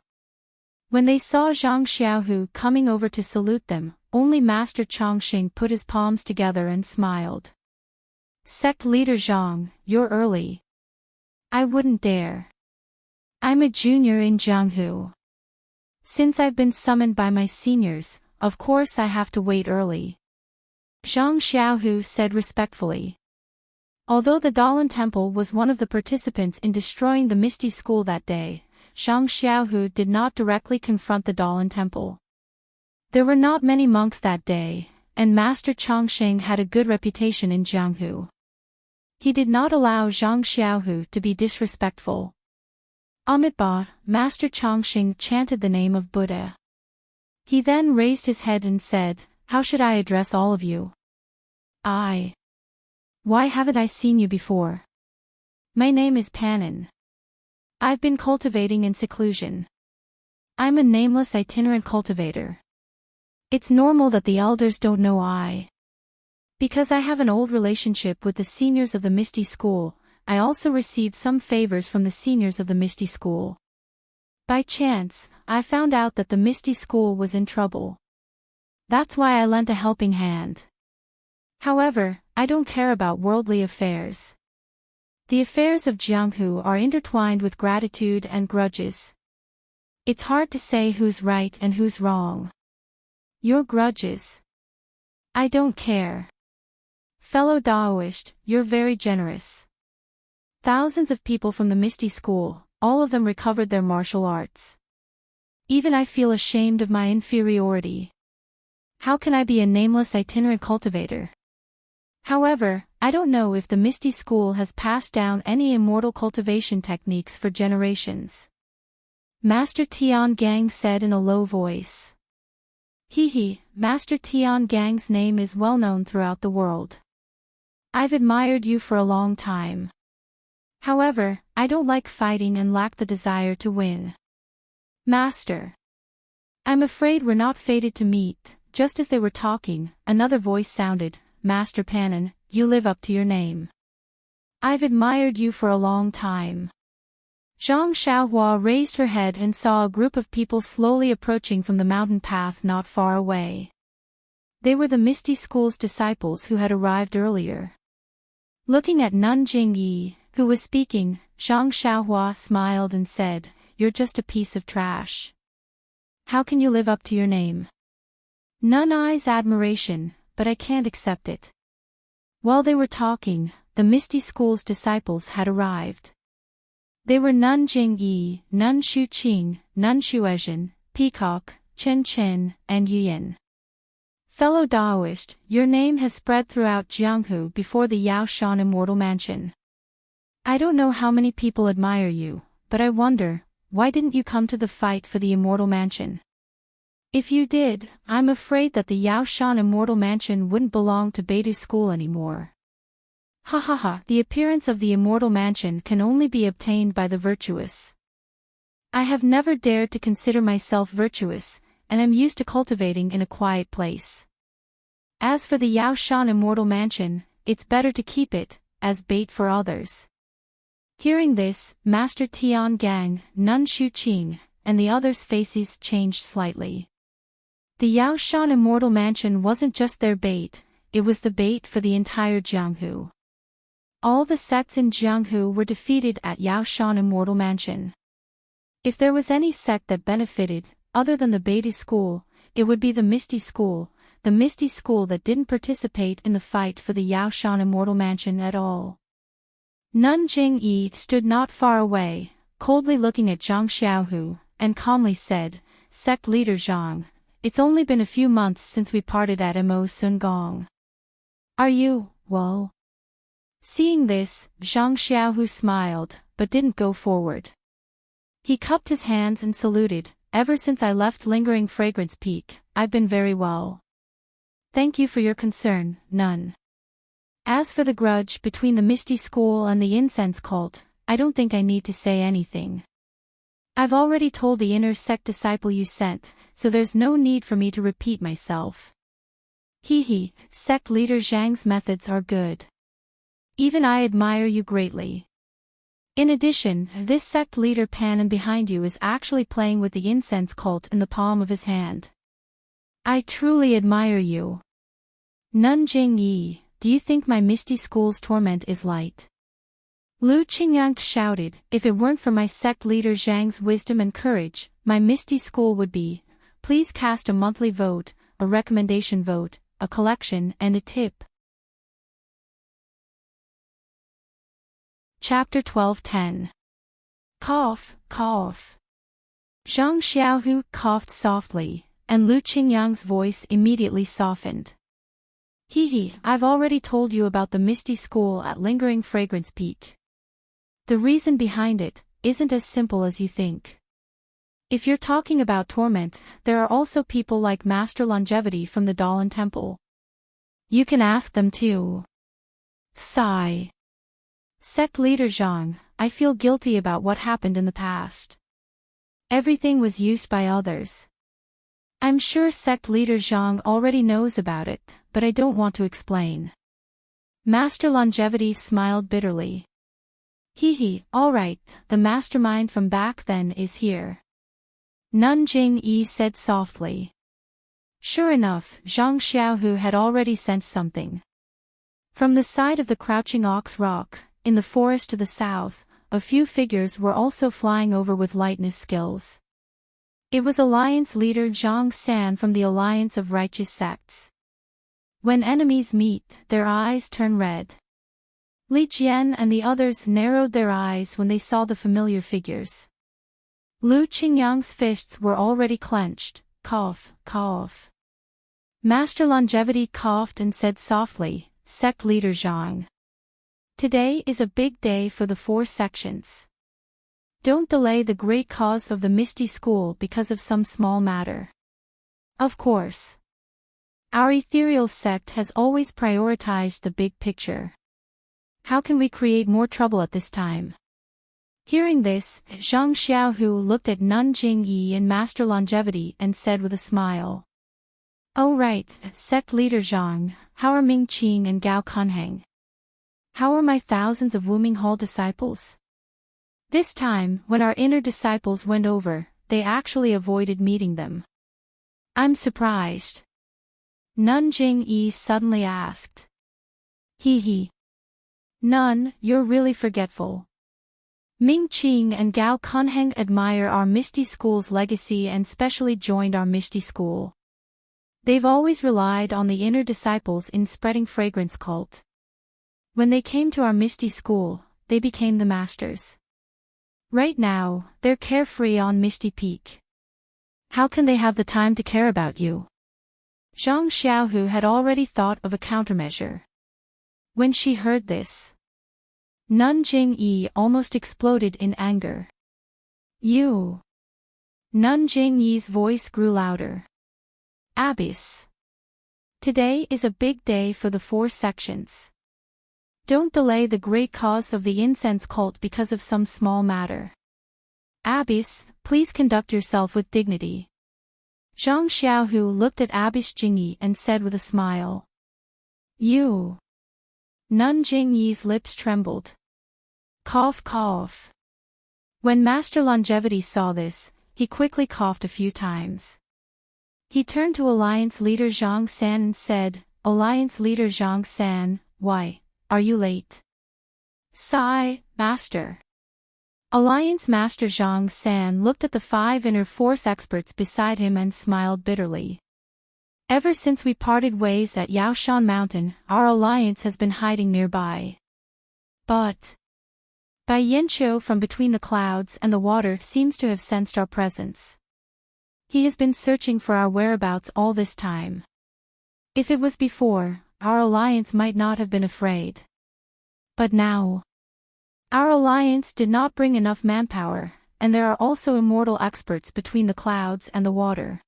When they saw Zhang Xiaohu coming over to salute them, only Master Chongqing put his palms together and smiled. Sect Leader Zhang, you're early. I wouldn't dare. I'm a junior in Jianghu. Since I've been summoned by my seniors, of course I have to wait early. Zhang Xiaohu said respectfully. Although the Dalan Temple was one of the participants in destroying the Misty School that day, Zhang Xiaohu did not directly confront the Dalan Temple. There were not many monks that day, and Master Chongqing had a good reputation in Jianghu. He did not allow Zhang Xiaohu to be disrespectful. Amitabha, Master Chongqing chanted the name of Buddha. He then raised his head and said, "How should I address all of you? Why haven't I seen you before? My name is Panin. I've been cultivating in seclusion. I'm a nameless itinerant cultivator. It's normal that the elders don't know I. Because I have an old relationship with the seniors of the Misty School, I also received some favors from the seniors of the Misty School. By chance, I found out that the Misty School was in trouble. That's why I lent a helping hand. However, I don't care about worldly affairs. The affairs of Jianghu are intertwined with gratitude and grudges. It's hard to say who's right and who's wrong. Your grudges. I don't care. Fellow Daoist, you're very generous. Thousands of people from the Misty School, all of them recovered their martial arts. Even I feel ashamed of my inferiority. How can I be a nameless itinerant cultivator? However, I don't know if the Misty School has passed down any immortal cultivation techniques for generations. Master Tiangang said in a low voice. Master Tiangang's name is well known throughout the world. I've admired you for a long time. However, I don't like fighting and lack the desire to win. Master. I'm afraid we're not fated to meet. Just as they were talking, another voice sounded, Master Panin, you live up to your name. I've admired you for a long time. Zhang Xiaohua raised her head and saw a group of people slowly approaching from the mountain path not far away. They were the Misty School's disciples who had arrived earlier. Looking at Nun Jingyi, who was speaking, Zhang Xiaohua smiled and said, "You're just a piece of trash. How can you live up to your name?" Nun eyes admiration, but I can't accept it. While they were talking, the Misty School's disciples had arrived. They were Nun Jingyi, Nun Shuqing, Nun Shuezhen, Peacock, Chen Chen, and Yiyan. Fellow Daoist, your name has spread throughout Jianghu before the Yaoshan Immortal Mansion. I don't know how many people admire you, but I wonder, why didn't you come to the fight for the Immortal Mansion? If you did, I'm afraid that the Yaoshan Immortal Mansion wouldn't belong to Beidou School anymore. The appearance of the Immortal Mansion can only be obtained by the virtuous. I have never dared to consider myself virtuous, and am used to cultivating in a quiet place. As for the Yaoshan Immortal Mansion, it's better to keep it, as bait for others. Hearing this, Master Tiangang, Nun Shuqing, and the others' faces changed slightly. The Yaoshan Immortal Mansion wasn't just their bait, it was the bait for the entire Jianghu. All the sects in Jianghu were defeated at Yaoshan Immortal Mansion. If there was any sect that benefited, other than the Beidou School, it would be the Misty School that didn't participate in the fight for the Yaoshan Immortal Mansion at all. Nun Jingyi stood not far away, coldly looking at Zhang Xiaohu, and calmly said, "Sect leader Zhang, it's only been a few months since we parted at Mo Sun Gong. Are you, well?" Seeing this, Zhang Xiaohu smiled, but didn't go forward. He cupped his hands and saluted, "Ever since I left Lingering Fragrance Peak, I've been very well. Thank you for your concern, Nun. As for the grudge between the Misty School and the Incense Cult, I don't think I need to say anything. I've already told the inner sect disciple you sent, so there's no need for me to repeat myself. Hee, sect leader Zhang's methods are good. Even I admire you greatly. In addition, this sect leader Panan behind you is actually playing with the incense cult in the palm of his hand. I truly admire you. Nun Jingyi, do you think my Misty School's torment is light?" Lu Qingyang shouted, "If it weren't for my sect leader Zhang's wisdom and courage, my Misty School would be. Please cast a monthly vote, a recommendation vote, a collection and a tip." Chapter 12:10. Cough, cough. Zhang Xiaohu coughed softly, and Lu Qingyang's voice immediately softened. Hee, I've already told you about the Misty School at Lingering Fragrance Peak. The reason behind it isn't as simple as you think. If you're talking about torment, there are also people like Master Longevity from the Dalan Temple. You can ask them too. Sigh. Sect leader Zhang, I feel guilty about what happened in the past. Everything was used by others. I'm sure sect leader Zhang already knows about it, but I don't want to explain. Master Longevity smiled bitterly. Hee, alright, the mastermind from back then is here. Nun Jingyi said softly. Sure enough, Zhang Xiaohu had already sensed something. From the side of the Crouching Ox Rock, in the forest to the south, a few figures were also flying over with lightness skills. It was Alliance leader Zhang San from the Alliance of Righteous Sects. When enemies meet, their eyes turn red. Li Jian and the others narrowed their eyes when they saw the familiar figures. Lu Qingyang's fists were already clenched. Cough, cough. Master Longevity coughed and said softly, Sect leader Zhang. Today is a big day for the 4 sections. Don't delay the great cause of the Misty School because of some small matter. Of course. Our ethereal sect has always prioritized the big picture. How can we create more trouble at this time? Hearing this, Zhang Xiaohu looked at Nun Jingyi and Master Longevity and said with a smile. Oh right, sect leader Zhang, how are Ming Qing and Gao Kunheng? How are my thousands of Wuming Hall disciples? This time, when our inner disciples went over, they actually avoided meeting them. I'm surprised. Nun Jingyi suddenly asked. Hee. Nun, you're really forgetful. Ming Qing and Gao Kunheng admire our Misty School's legacy and specially joined our Misty School. They've always relied on the inner disciples in spreading fragrance cult. When they came to our Misty School, they became the masters. Right now, they're carefree on Misty Peak. How can they have the time to care about you? Zhang Xiaohu had already thought of a countermeasure. When she heard this, Nun Jingyi almost exploded in anger. You! Nun Jingyi's voice grew louder. Abyss. Today is a big day for the 4 sections. Don't delay the great cause of the incense cult because of some small matter. Abyss, please conduct yourself with dignity. Zhang Xiaohu looked at Abyss Jingyi and said with a smile. You! Nun Jingyi's lips trembled. Cough, cough. When Master Longevity saw this, he quickly coughed a few times. He turned to Alliance leader Zhang San and said, Alliance leader Zhang San, why, are you late? Sigh, Master. Alliance Master Zhang San looked at the 5 inner force experts beside him and smiled bitterly. Ever since we parted ways at Yaoshan Mountain, our alliance has been hiding nearby. But Bai Yanqiu from between the clouds and the water seems to have sensed our presence. He has been searching for our whereabouts all this time. If it was before, our alliance might not have been afraid. But now, our alliance did not bring enough manpower, and there are also immortal experts between the clouds and the water.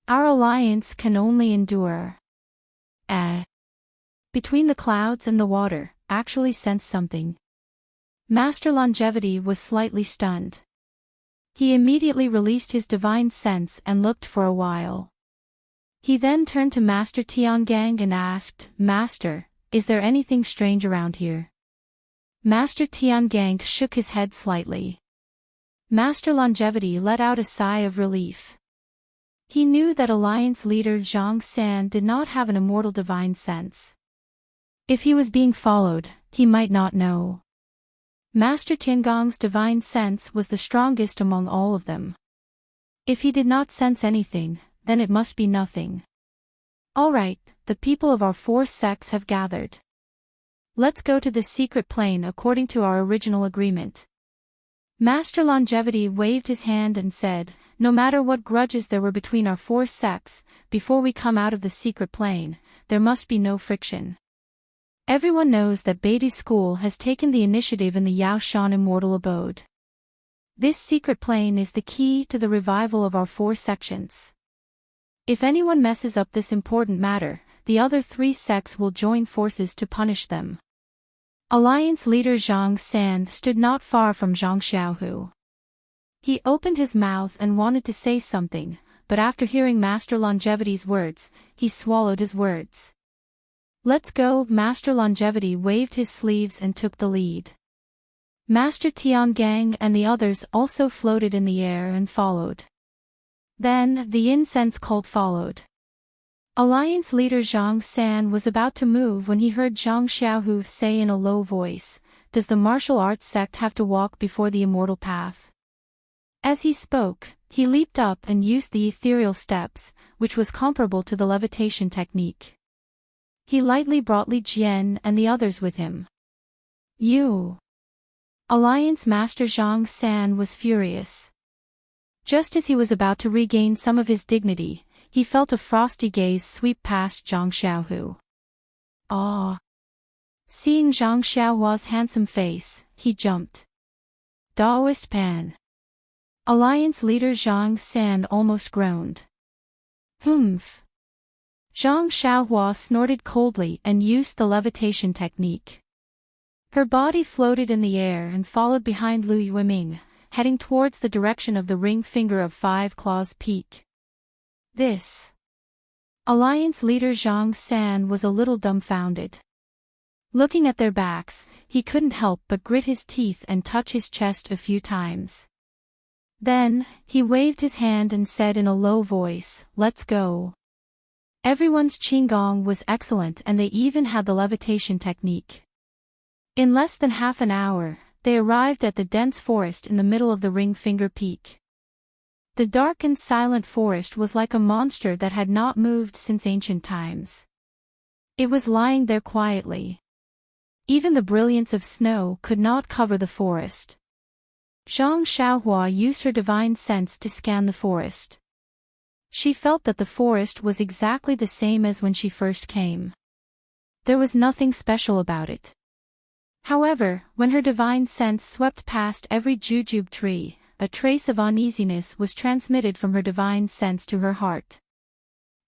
Our alliance can only endure. Between the clouds and the water, actually sensed something. Master Longevity was slightly stunned. He immediately released his divine sense and looked for a while. He then turned to Master Tiangang and asked, "Master, is there anything strange around here?" Master Tiangang shook his head slightly. Master Longevity let out a sigh of relief. He knew that Alliance leader Zhang San did not have an immortal divine sense. If he was being followed, he might not know. Master Tiangong's divine sense was the strongest among all of them. If he did not sense anything, then it must be nothing. All right, the people of our 4 sects have gathered. Let's go to the secret plane according to our original agreement. Master Longevity waved his hand and said, "No matter what grudges there were between our 4 sects, before we come out of the secret plane, there must be no friction. Everyone knows that Beatty School has taken the initiative in the Yaoshan Immortal Abode. This secret plane is the key to the revival of our 4 sections. If anyone messes up this important matter, the other 3 sects will join forces to punish them." Alliance leader Zhang San stood not far from Zhang Xiaohu. He opened his mouth and wanted to say something, but after hearing Master Longevity's words, he swallowed his words. "Let's go." Master Longevity waved his sleeves and took the lead. Master Tiangang and the others also floated in the air and followed. Then, the incense cult followed. Alliance leader Zhang San was about to move when he heard Zhang Xiaohu say in a low voice, "Does the martial arts sect have to walk before the immortal path?" As he spoke, he leaped up and used the ethereal steps, which was comparable to the levitation technique. He lightly brought Li Jian and the others with him. "You!" Alliance Master Zhang San was furious. Just as he was about to regain some of his dignity, he felt a frosty gaze sweep past Zhang Xiaohu. "Ah!" Seeing Zhang Xiaohua's handsome face, he jumped. "Daoist Pan!" Alliance leader Zhang San almost groaned. "Humph!" Zhang Xiaohua snorted coldly and used the levitation technique. Her body floated in the air and followed behind Lu Yueming, heading towards the direction of the ring finger of 5 Claws Peak. This. Alliance leader Zhang San was a little dumbfounded. Looking at their backs, he couldn't help but grit his teeth and touch his chest a few times. Then, he waved his hand and said in a low voice, "Let's go." Everyone's qigong was excellent and they even had the levitation technique. In less than half an hour, they arrived at the dense forest in the middle of the ring finger peak. The dark and silent forest was like a monster that had not moved since ancient times. It was lying there quietly. Even the brilliance of snow could not cover the forest. Zhang Xiaohua used her divine sense to scan the forest. She felt that the forest was exactly the same as when she first came. There was nothing special about it. However, when her divine sense swept past every jujube tree, a trace of uneasiness was transmitted from her divine sense to her heart.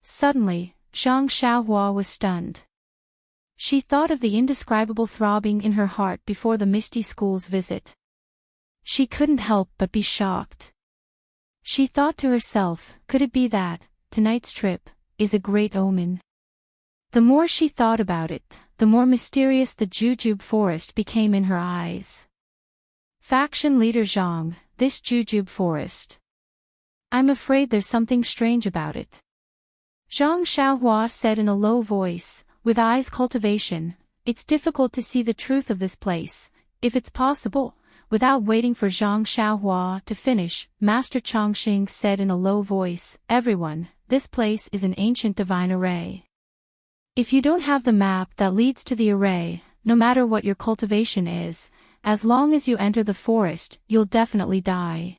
Suddenly, Zhang Xiaohua was stunned. She thought of the indescribable throbbing in her heart before the Misty School's visit. She couldn't help but be shocked. She thought to herself, could it be that, tonight's trip, is a great omen? The more she thought about it, the more mysterious the jujube forest became in her eyes. Faction leader Zhang, this jujube forest. I'm afraid there's something strange about it. Zhang Xiaohua said in a low voice, with eyes cultivation, it's difficult to see the truth of this place, if it's possible. Without waiting for Zhang Xiaohua to finish, Master Chongqing said in a low voice, everyone, this place is an ancient divine array. If you don't have the map that leads to the array, no matter what your cultivation is, as long as you enter the forest, you'll definitely die.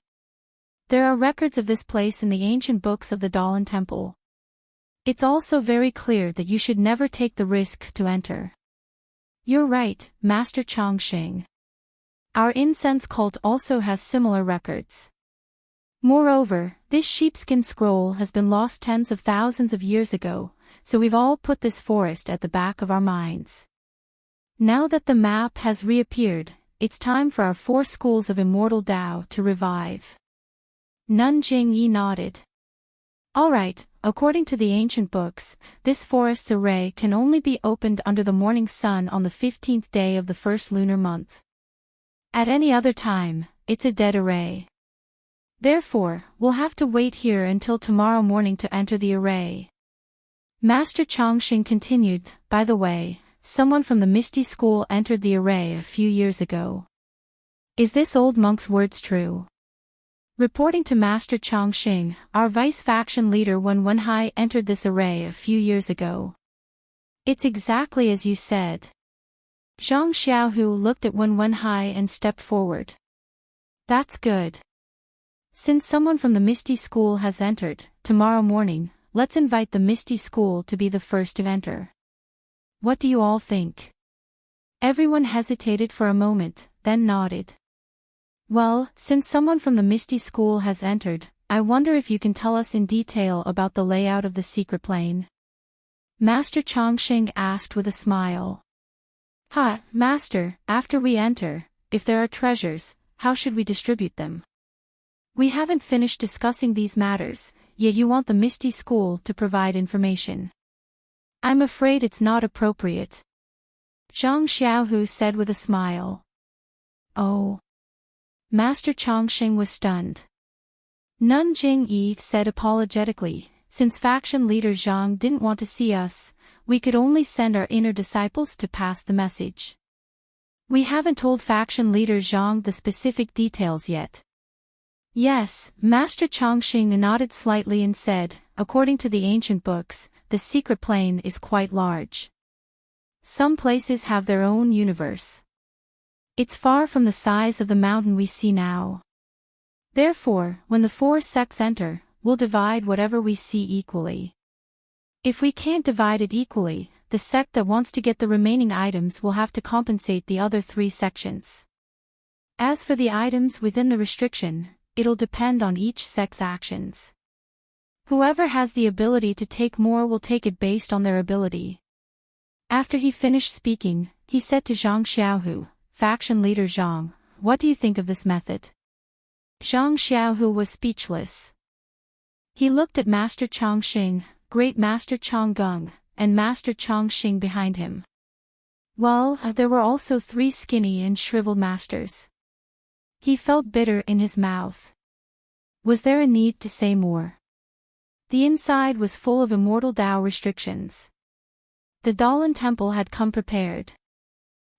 There are records of this place in the ancient books of the Dalan Temple. It's also very clear that you should never take the risk to enter. You're right, Master Chongqing. Our incense cult also has similar records. Moreover, this sheepskin scroll has been lost tens of thousands of years ago, so we've all put this forest at the back of our minds. Now that the map has reappeared, it's time for our 4 schools of immortal Tao to revive. Nun Jingyi nodded. Alright, according to the ancient books, this forest's array can only be opened under the morning sun on the 15th day of the first lunar month. At any other time, it's a dead array. Therefore, we'll have to wait here until tomorrow morning to enter the array. Master Chongqing continued, by the way, someone from the Misty School entered the array a few years ago. Is this old monk's words true? Reporting to Master Chongqing, our vice-faction leader Wen Wenhai entered this array a few years ago. It's exactly as you said. Zhang Xiaohu looked at Wen Wenhai and stepped forward. That's good. Since someone from the Misty School has entered, tomorrow morning, let's invite the Misty School to be the first to enter. What do you all think? Everyone hesitated for a moment, then nodded. Well, since someone from the Misty School has entered, I wonder if you can tell us in detail about the layout of the secret plane. Master Chongqing asked with a smile. Master, after we enter, if there are treasures, how should we distribute them? We haven't finished discussing these matters, yet you want the Misty School to provide information. I'm afraid it's not appropriate. Zhang Xiaohu said with a smile. Oh. Master Chongqing was stunned. Nun Jingyi said apologetically, since faction leader Zhang didn't want to see us, we could only send our inner disciples to pass the message. We haven't told faction leader Zhang the specific details yet. Yes, Master Chongqing nodded slightly and said, according to the ancient books, the secret plane is quite large. Some places have their own universe. It's far from the size of the mountain we see now. Therefore, when the 4 sects enter, we'll divide whatever we see equally. If we can't divide it equally, the sect that wants to get the remaining items will have to compensate the other 3 sections. As for the items within the restriction, it'll depend on each sect's actions. Whoever has the ability to take more will take it based on their ability. After he finished speaking, he said to Zhang Xiaohu, faction leader Zhang, what do you think of this method? Zhang Xiaohu was speechless. He looked at Master Chongqing, Great Master Chonggung, and Master Chongqing behind him. Well, there were also 3 skinny and shriveled masters. He felt bitter in his mouth. Was there a need to say more? The inside was full of immortal Tao restrictions. The Dalan Temple had come prepared.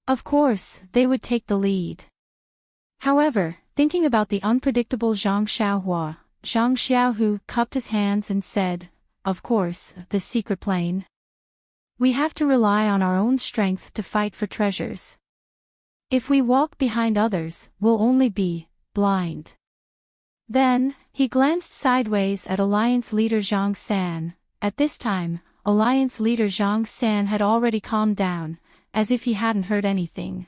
Of course, they would take the lead. However, thinking about the unpredictable Zhang Xiaohua, Zhang Xiaohu cupped his hands and said, of course, the secret plane. We have to rely on our own strength to fight for treasures. If we walk behind others, we'll only be blind. Then, he glanced sideways at Alliance leader Zhang San. At this time, Alliance leader Zhang San had already calmed down, as if he hadn't heard anything.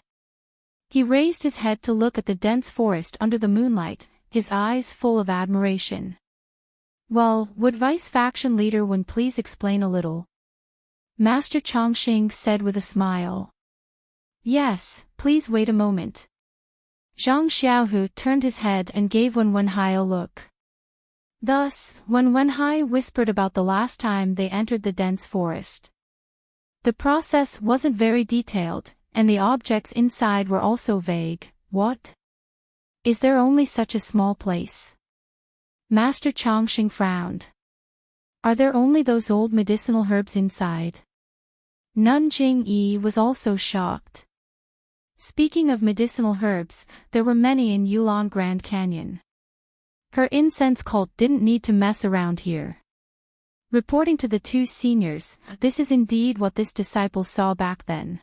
He raised his head to look at the dense forest under the moonlight, his eyes full of admiration. Well, would vice-faction leader Wen please explain a little? Master Chongqing said with a smile. Yes, please wait a moment. Zhang Xiaohu turned his head and gave Wen Wenhai a look. Thus, Wen Wenhai whispered about the last time they entered the dense forest. The process wasn't very detailed, and the objects inside were also vague. What? Is there only such a small place? Master Chongqing frowned. Are there only those old medicinal herbs inside? Nun Jingyi was also shocked. Speaking of medicinal herbs, there were many in Yulon Grand Canyon. Her incense cult didn't need to mess around here. Reporting to the 2 seniors, this is indeed what this disciple saw back then.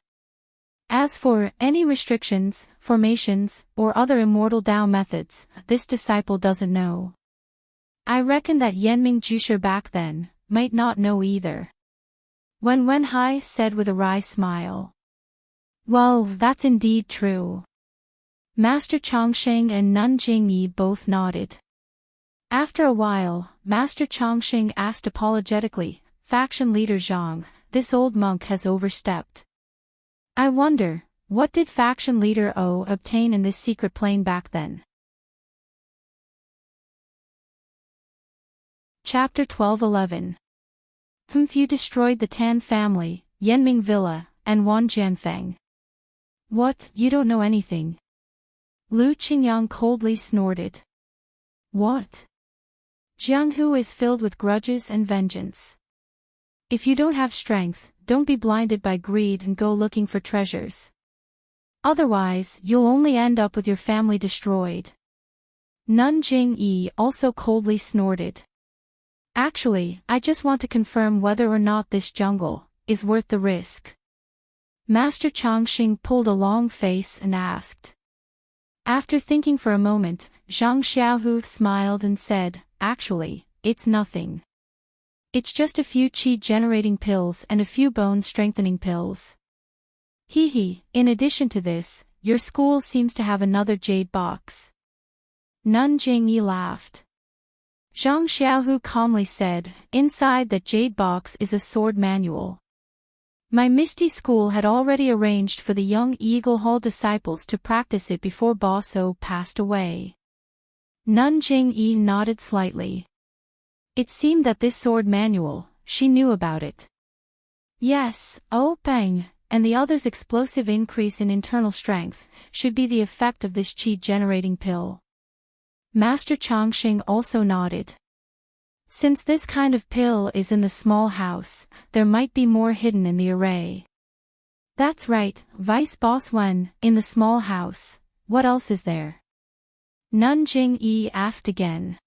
As for any restrictions, formations, or other immortal Dao methods, this disciple doesn't know. I reckon that Yenming Jusher back then might not know either. Wen Wenhai said with a wry smile. Well, that's indeed true. Master Chongsheng and Nun Jingyi both nodded. After a while, Master Chongsheng asked apologetically, Faction leader Zhang, this old monk has overstepped. I wonder, what did faction leader O obtain in this secret plane back then? Chapter 12:11. You destroyed the Tan family, Yenming Villa, and Wan Jianfeng. What, you don't know anything? Lu Qingyang coldly snorted. What? Jianghu is filled with grudges and vengeance. If you don't have strength, don't be blinded by greed and go looking for treasures. Otherwise, you'll only end up with your family destroyed. Nun Jingyi also coldly snorted. Actually, I just want to confirm whether or not this jungle is worth the risk. Master Chongqing pulled a long face and asked. After thinking for a moment, Zhang Xiaohu smiled and said, Actually, it's nothing. It's just a few qi-generating pills and a few bone-strengthening pills. Hee. In addition to this, your school seems to have another jade box. Nun Jingyi laughed. Zhang Xiaohu calmly said, Inside that jade box is a sword manual. My Misty School had already arranged for the young Eagle Hall disciples to practice it before Boss O passed away. Nun Jingyi nodded slightly. It seemed that this sword manual, she knew about it. Yes, Oh Bang, and the other's explosive increase in internal strength, should be the effect of this qi-generating pill. Master Chongqing also nodded. Since this kind of pill is in the small house, there might be more hidden in the array. That's right, Vice Boss Wen, in the small house, what else is there? Nun Jingyi asked again.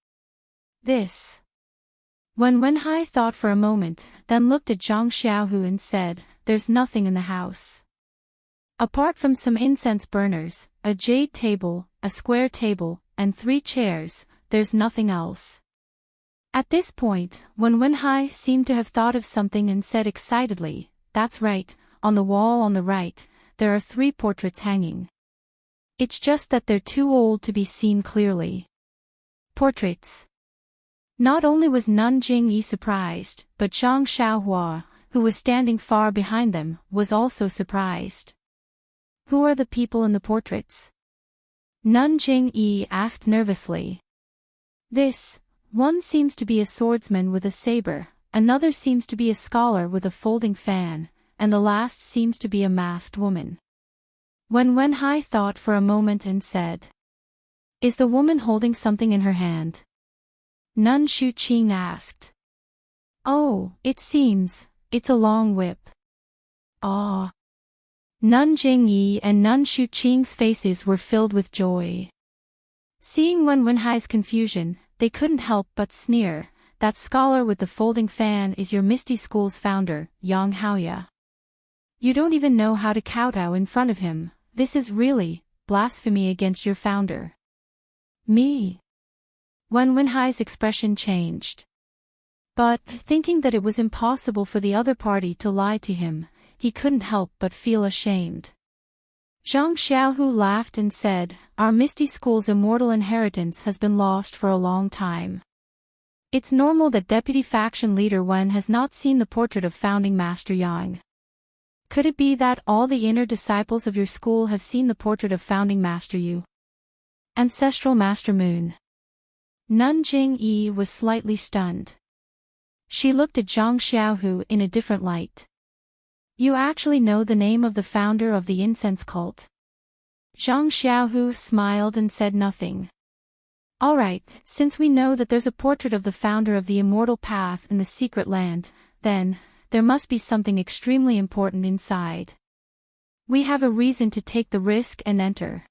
This. Wen Wenhai thought for a moment, then looked at Zhang Xiaohu and said, There's nothing in the house. Apart from some incense burners, a jade table, a square table, and 3 chairs, there's nothing else. At this point, Wen Wenhai seemed to have thought of something and said excitedly, That's right, on the wall on the right, there are 3 portraits hanging. It's just that they're too old to be seen clearly. Portraits. Not only was Nun Jingyi surprised, but Zhang Xiaohua, who was standing far behind them, was also surprised. Who are the people in the portraits? Nun Jingyi asked nervously. This. One seems to be a swordsman with a saber, another seems to be a scholar with a folding fan, and the last seems to be a masked woman. Wen Wenhai thought for a moment and said. Is the woman holding something in her hand? Nun Shuqing asked. Oh, it seems, it's a long whip. Ah. Nun Jingyi and Nun Shuqing's faces were filled with joy. Seeing Wen Wenhai's confusion, they couldn't help but sneer, that scholar with the folding fan is your Misty School's founder, Yang Haoya. You don't even know how to kowtow in front of him, this is really, blasphemy against your founder. Me? Wen Wenhai's expression changed. But, thinking that it was impossible for the other party to lie to him, he couldn't help but feel ashamed. Zhang Xiaohu laughed and said, Our Misty School's immortal inheritance has been lost for a long time. It's normal that Deputy Faction Leader Wen has not seen the portrait of Founding Master Yang. Could it be that all the inner disciples of your school have seen the portrait of Founding Master Yu? Ancestral Master Moon. Nun Jingyi was slightly stunned. She looked at Zhang Xiaohu in a different light. You actually know the name of the founder of the incense cult? Zhang Xiaohu smiled and said nothing. Alright, since we know that there's a portrait of the founder of the immortal path in the secret land, then, there must be something extremely important inside. We have a reason to take the risk and enter.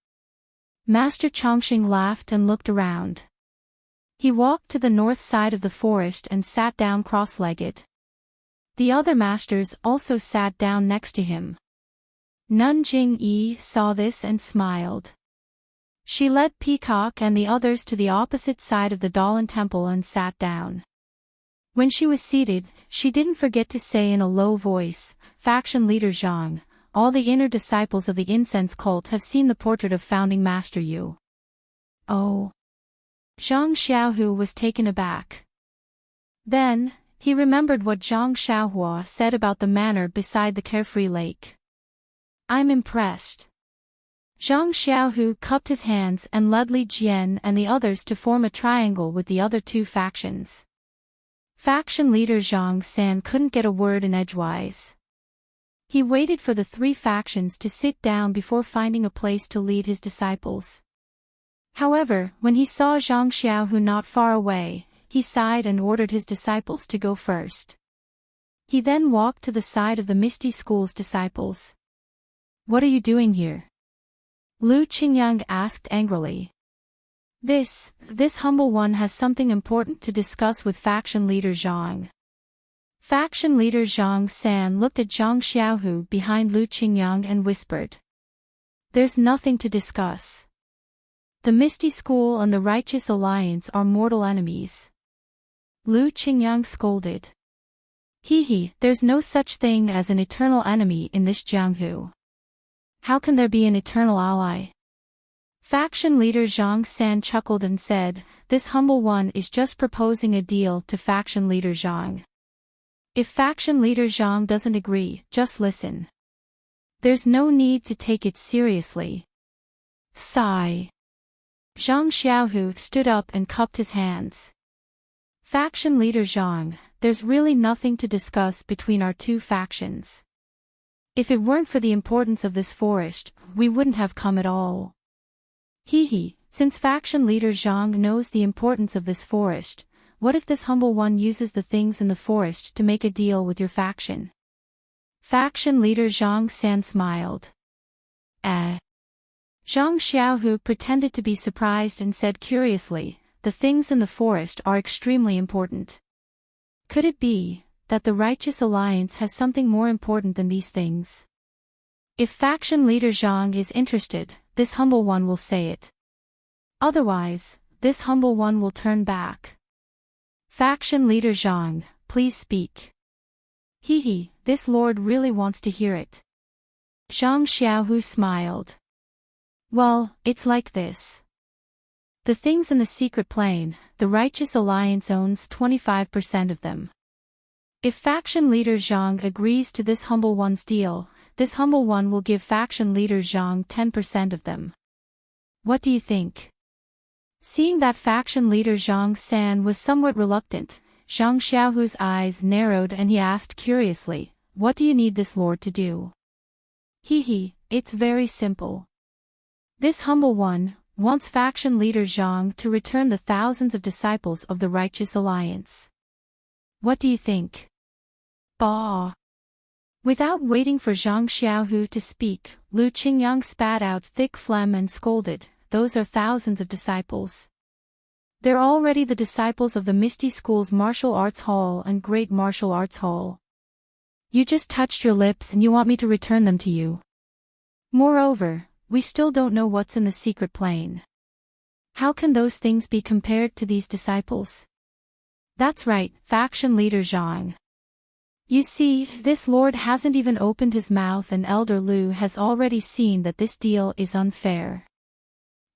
Master Chongqing laughed and looked around. He walked to the north side of the forest and sat down cross-legged. The other masters also sat down next to him. Nun Jing-yi saw this and smiled. She led Peacock and the others to the opposite side of the Dalan temple and sat down. When she was seated, she didn't forget to say in a low voice, "Faction leader Zhang, all the inner disciples of the incense cult have seen the portrait of founding master Yu." Oh. Zhang Xiaohu was taken aback. Then, he remembered what Zhang Xiaohua said about the manor beside the carefree lake. "I'm impressed." Zhang Xiaohu cupped his hands and led Li Jian and the others to form a triangle with the other two factions. Faction leader Zhang San couldn't get a word in edgewise. He waited for the three factions to sit down before finding a place to lead his disciples. However, when he saw Zhang Xiaohu not far away, he sighed and ordered his disciples to go first. He then walked to the side of the Misty School's disciples. "What are you doing here?" Lu Qingyang asked angrily. This humble one has something important to discuss with faction leader Zhang." Faction leader Zhang San looked at Zhang Xiaohu behind Lu Qingyang and whispered. "There's nothing to discuss. The Misty School and the Righteous Alliance are mortal enemies." Lu Qingyang scolded. There's no such thing as an eternal enemy in this Jianghu. How can there be an eternal ally? Faction leader Zhang San chuckled and said, "This humble one is just proposing a deal to faction leader Zhang. If faction leader Zhang doesn't agree, just listen. There's no need to take it seriously." Sigh. Zhang Xiaohu stood up and cupped his hands. "Faction leader Zhang, there's really nothing to discuss between our two factions. If it weren't for the importance of this forest, we wouldn't have come at all. Since faction leader Zhang knows the importance of this forest, what if this humble one uses the things in the forest to make a deal with your faction?" Faction leader Zhang San smiled. Zhang Xiaohu pretended to be surprised and said curiously, "The things in the forest are extremely important. Could it be that the Righteous Alliance has something more important than these things? If faction leader Zhang is interested, this humble one will say it. Otherwise, this humble one will turn back. Faction leader Zhang, please speak." This lord really wants to hear it." Zhang Xiaohu smiled. "Well, it's like this. The things in the secret plane, the Righteous Alliance owns 25% of them. If faction leader Zhang agrees to this humble one's deal, this humble one will give faction leader Zhang 10% of them. What do you think?" Seeing that faction leader Zhang San was somewhat reluctant, Zhang Xiaohu's eyes narrowed and he asked curiously, "What do you need this lord to do?" It's very simple. This humble one wants faction leader Zhang to return the thousands of disciples of the Righteous Alliance. What do you think?" Bah! Without waiting for Zhang Xiaohu to speak, Lu Qingyang spat out thick phlegm and scolded, "Those are thousands of disciples. They're already the disciples of the Misty School's Martial Arts Hall and Great Martial Arts Hall. You just touched your lips and you want me to return them to you. Moreover, we still don't know what's in the secret plane. How can those things be compared to these disciples?" "That's right, faction leader Zhang. You see, this lord hasn't even opened his mouth and Elder Lu has already seen that this deal is unfair.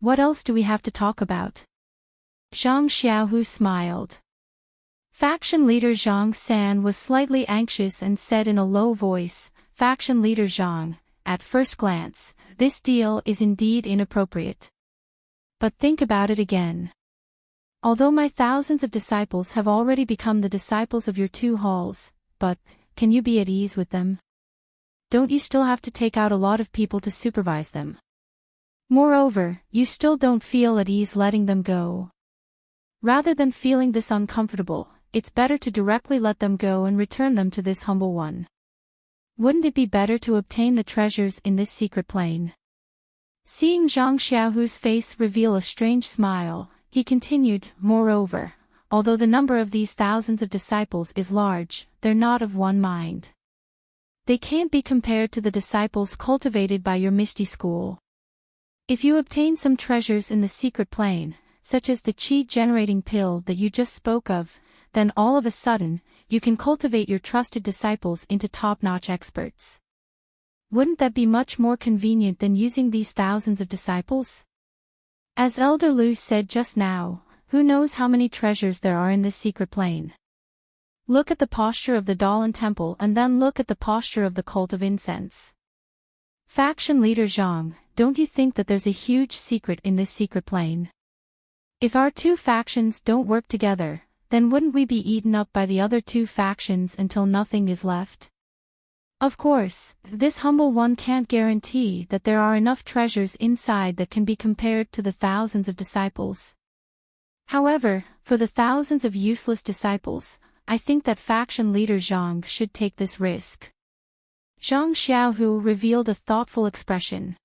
What else do we have to talk about?" Zhang Xiaohu smiled. Faction leader Zhang San was slightly anxious and said in a low voice, "Faction leader Zhang, at first glance, this deal is indeed inappropriate. But think about it again. Although my thousands of disciples have already become the disciples of your two halls, but, can you be at ease with them? Don't you still have to take out a lot of people to supervise them? Moreover, you still don't feel at ease letting them go. Rather than feeling this uncomfortable, it's better to directly let them go and return them to this humble one. Wouldn't it be better to obtain the treasures in this secret plane?" Seeing Zhang Xiaohu's face reveal a strange smile, he continued, "Moreover, although the number of these thousands of disciples is large, they're not of one mind. They can't be compared to the disciples cultivated by your Misty School. If you obtain some treasures in the secret plane, such as the chi-generating pill that you just spoke of, then all of a sudden, you can cultivate your trusted disciples into top-notch experts. Wouldn't that be much more convenient than using these thousands of disciples? As Elder Lu said just now, who knows how many treasures there are in this secret plane? Look at the posture of the Dalan Temple and then look at the posture of the cult of incense. Faction leader Zhang, don't you think that there's a huge secret in this secret plane? If our two factions don't work together, then wouldn't we be eaten up by the other two factions until nothing is left? Of course, this humble one can't guarantee that there are enough treasures inside that can be compared to the thousands of disciples. However, for the thousands of useless disciples, I think that faction leader Zhang should take this risk. Zhang Xiaohu revealed a thoughtful expression.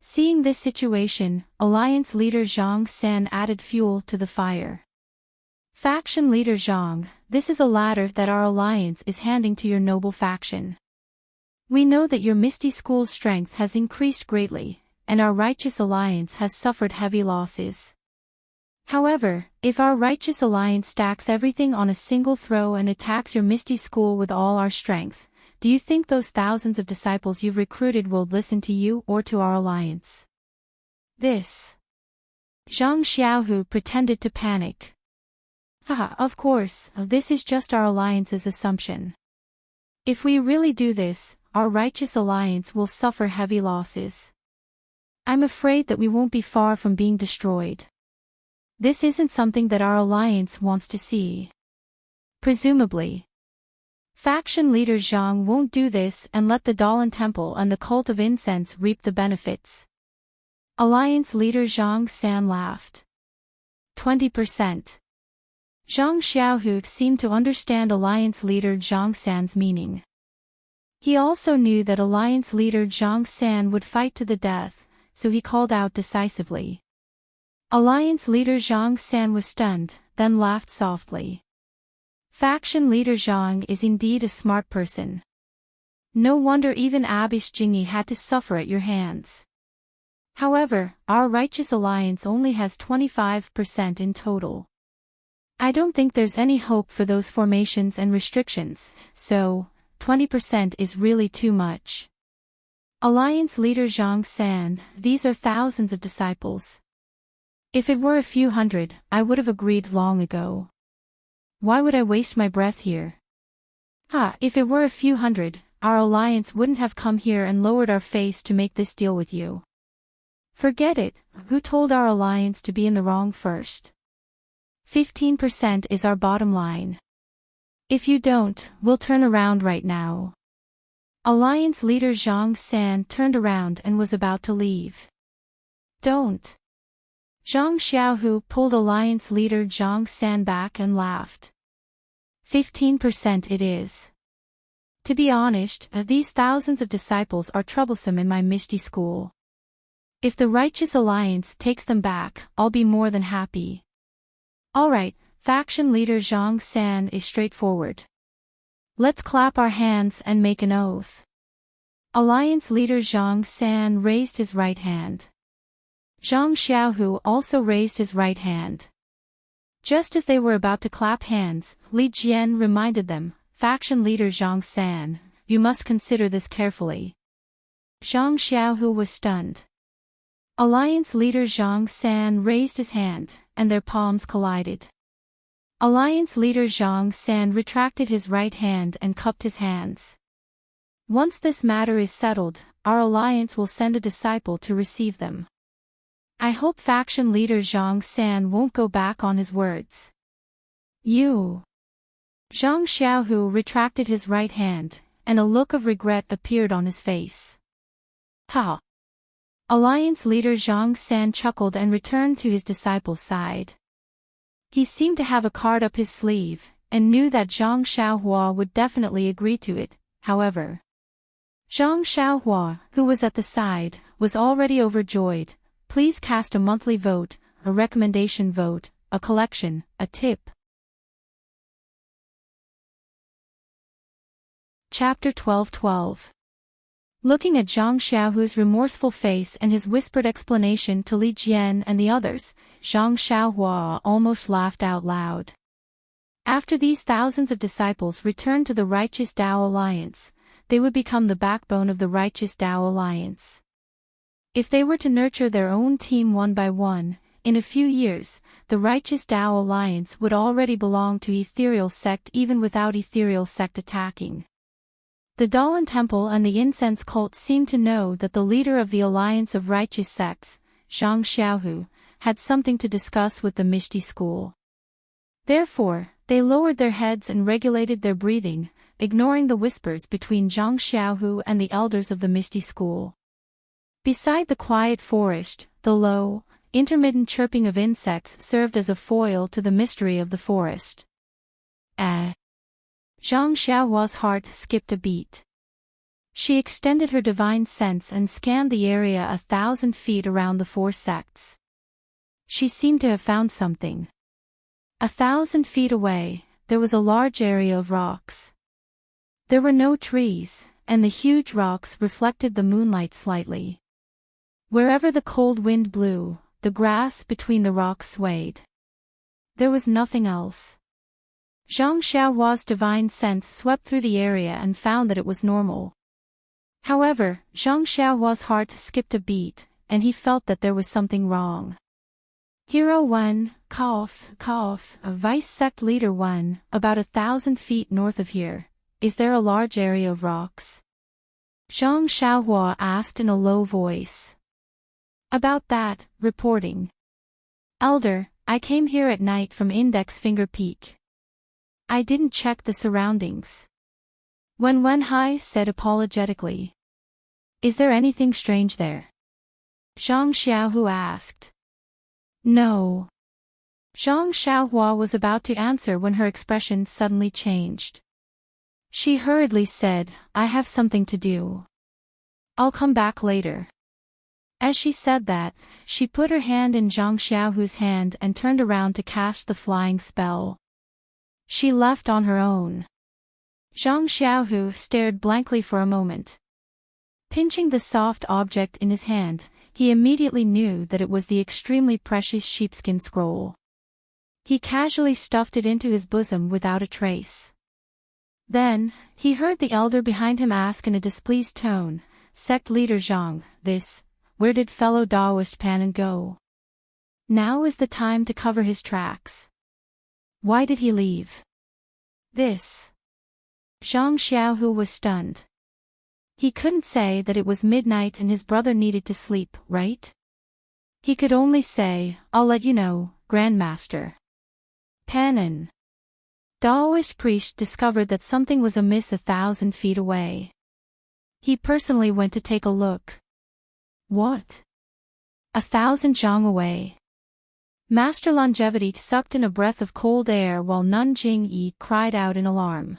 Seeing this situation, Alliance leader Zhang San added fuel to the fire. Faction leader Zhang, this is a ladder that our alliance is handing to your noble faction. We know that your Misty School's strength has increased greatly, and our righteous alliance has suffered heavy losses. However, if our righteous alliance stacks everything on a single throw and attacks your Misty School with all our strength, do you think those thousands of disciples you've recruited will listen to you or to our alliance? This. Zhang Xiaohu pretended to panic. Haha, of course, this is just our alliance's assumption. If we really do this, our righteous alliance will suffer heavy losses. I'm afraid that we won't be far from being destroyed. This isn't something that our alliance wants to see. Presumably. Faction leader Zhang won't do this and let the Dalan Temple and the cult of incense reap the benefits. Alliance leader Zhang San laughed. 20%. Zhang Xiaohu seemed to understand Alliance leader Zhang San's meaning. He also knew that Alliance leader Zhang San would fight to the death, so he called out decisively. Alliance leader Zhang San was stunned, then laughed softly. Faction leader Zhang is indeed a smart person. No wonder even Abish Jingyi had to suffer at your hands. However, our righteous alliance only has 25% in total. I don't think there's any hope for those formations and restrictions, so 20% is really too much. Alliance leader Zhang San, these are thousands of disciples. If it were a few hundred, I would have agreed long ago. Why would I waste my breath here? If it were a few hundred, our alliance wouldn't have come here and lowered our face to make this deal with you. Forget it, who told our alliance to be in the wrong first? 15% is our bottom line. If you don't, we'll turn around right now. Alliance leader Zhang San turned around and was about to leave. Don't. Zhang Xiaohu pulled Alliance leader Zhang San back and laughed. 15% it is. To be honest, these thousands of disciples are troublesome in my Misty School. If the Righteous Alliance takes them back, I'll be more than happy. Alright, faction leader Zhang San is straightforward. Let's clap our hands and make an oath. Alliance leader Zhang San raised his right hand. Zhang Xiaohu also raised his right hand. Just as they were about to clap hands, Li Jian reminded them, faction leader Zhang San, you must consider this carefully. Zhang Xiaohu was stunned. Alliance leader Zhang San raised his hand, and their palms collided. Alliance leader Zhang San retracted his right hand and cupped his hands. Once this matter is settled, our alliance will send a disciple to receive them. I hope faction leader Zhang San won't go back on his words. You. Zhang Xiaohu retracted his right hand, and a look of regret appeared on his face. Ha! Alliance leader Zhang San chuckled and returned to his disciple's side. He seemed to have a card up his sleeve, and knew that Zhang Xiaohua would definitely agree to it, however. Zhang Xiaohua, who was at the side, was already overjoyed. Please cast a monthly vote, a recommendation vote, a collection, a tip. Chapter 12:12. Looking at Zhang Xiaohu's remorseful face and his whispered explanation to Li Jian and the others, Zhang Xiaohua almost laughed out loud. After these thousands of disciples returned to the Righteous Tao Alliance, they would become the backbone of the Righteous Tao Alliance. If they were to nurture their own team one by one, in a few years, the Righteous Tao Alliance would already belong to Ethereal Sect even without Ethereal Sect attacking. The Dalan Temple and the incense cult seemed to know that the leader of the Alliance of Righteous Sects, Zhang Xiaohu, had something to discuss with the Mishti school. Therefore, they lowered their heads and regulated their breathing, ignoring the whispers between Zhang Xiaohu and the elders of the Mishti school. Beside the quiet forest, the low, intermittent chirping of insects served as a foil to the mystery of the forest. Zhang Xiaohua's heart skipped a beat. She extended her divine sense and scanned the area 1,000 feet around the 4 sects. She seemed to have found something. 1,000 feet away, there was a large area of rocks. There were no trees, and the huge rocks reflected the moonlight slightly. Wherever the cold wind blew, the grass between the rocks swayed. There was nothing else. Zhang Xiaohua's divine sense swept through the area and found that it was normal. However, Zhang Xiaohua's heart skipped a beat, and he felt that there was something wrong. Hero 1, Vice Sect Leader 1, about 1,000 feet north of here. Is there a large area of rocks? Zhang Xiaohua asked in a low voice. About that, reporting. Elder, I came here at night from Index Finger Peak. I didn't check the surroundings. Wenhai said apologetically. Is there anything strange there? Zhang Xiaohu asked. No. Zhang Xiaohua was about to answer when her expression suddenly changed. She hurriedly said, I have something to do. I'll come back later. As she said that, she put her hand in Zhang Xiaohu's hand and turned around to cast the flying spell. She left on her own. Zhang Xiaohu stared blankly for a moment. Pinching the soft object in his hand, he immediately knew that it was the extremely precious sheepskin scroll. He casually stuffed it into his bosom without a trace. Then, he heard the elder behind him ask in a displeased tone, Sect Leader Zhang, where did fellow Daoist Panin go? Now is the time to cover his tracks. Why did he leave? Zhang Xiaohu was stunned. He couldn't say that it was midnight and his brother needed to sleep, right? He could only say, I'll let you know, Grandmaster. Panin. Daoist priest discovered that something was amiss 1,000 feet away. He personally went to take a look. What? 1,000 zhang away. Master Longevity sucked in a breath of cold air while Nun Jingyi cried out in alarm.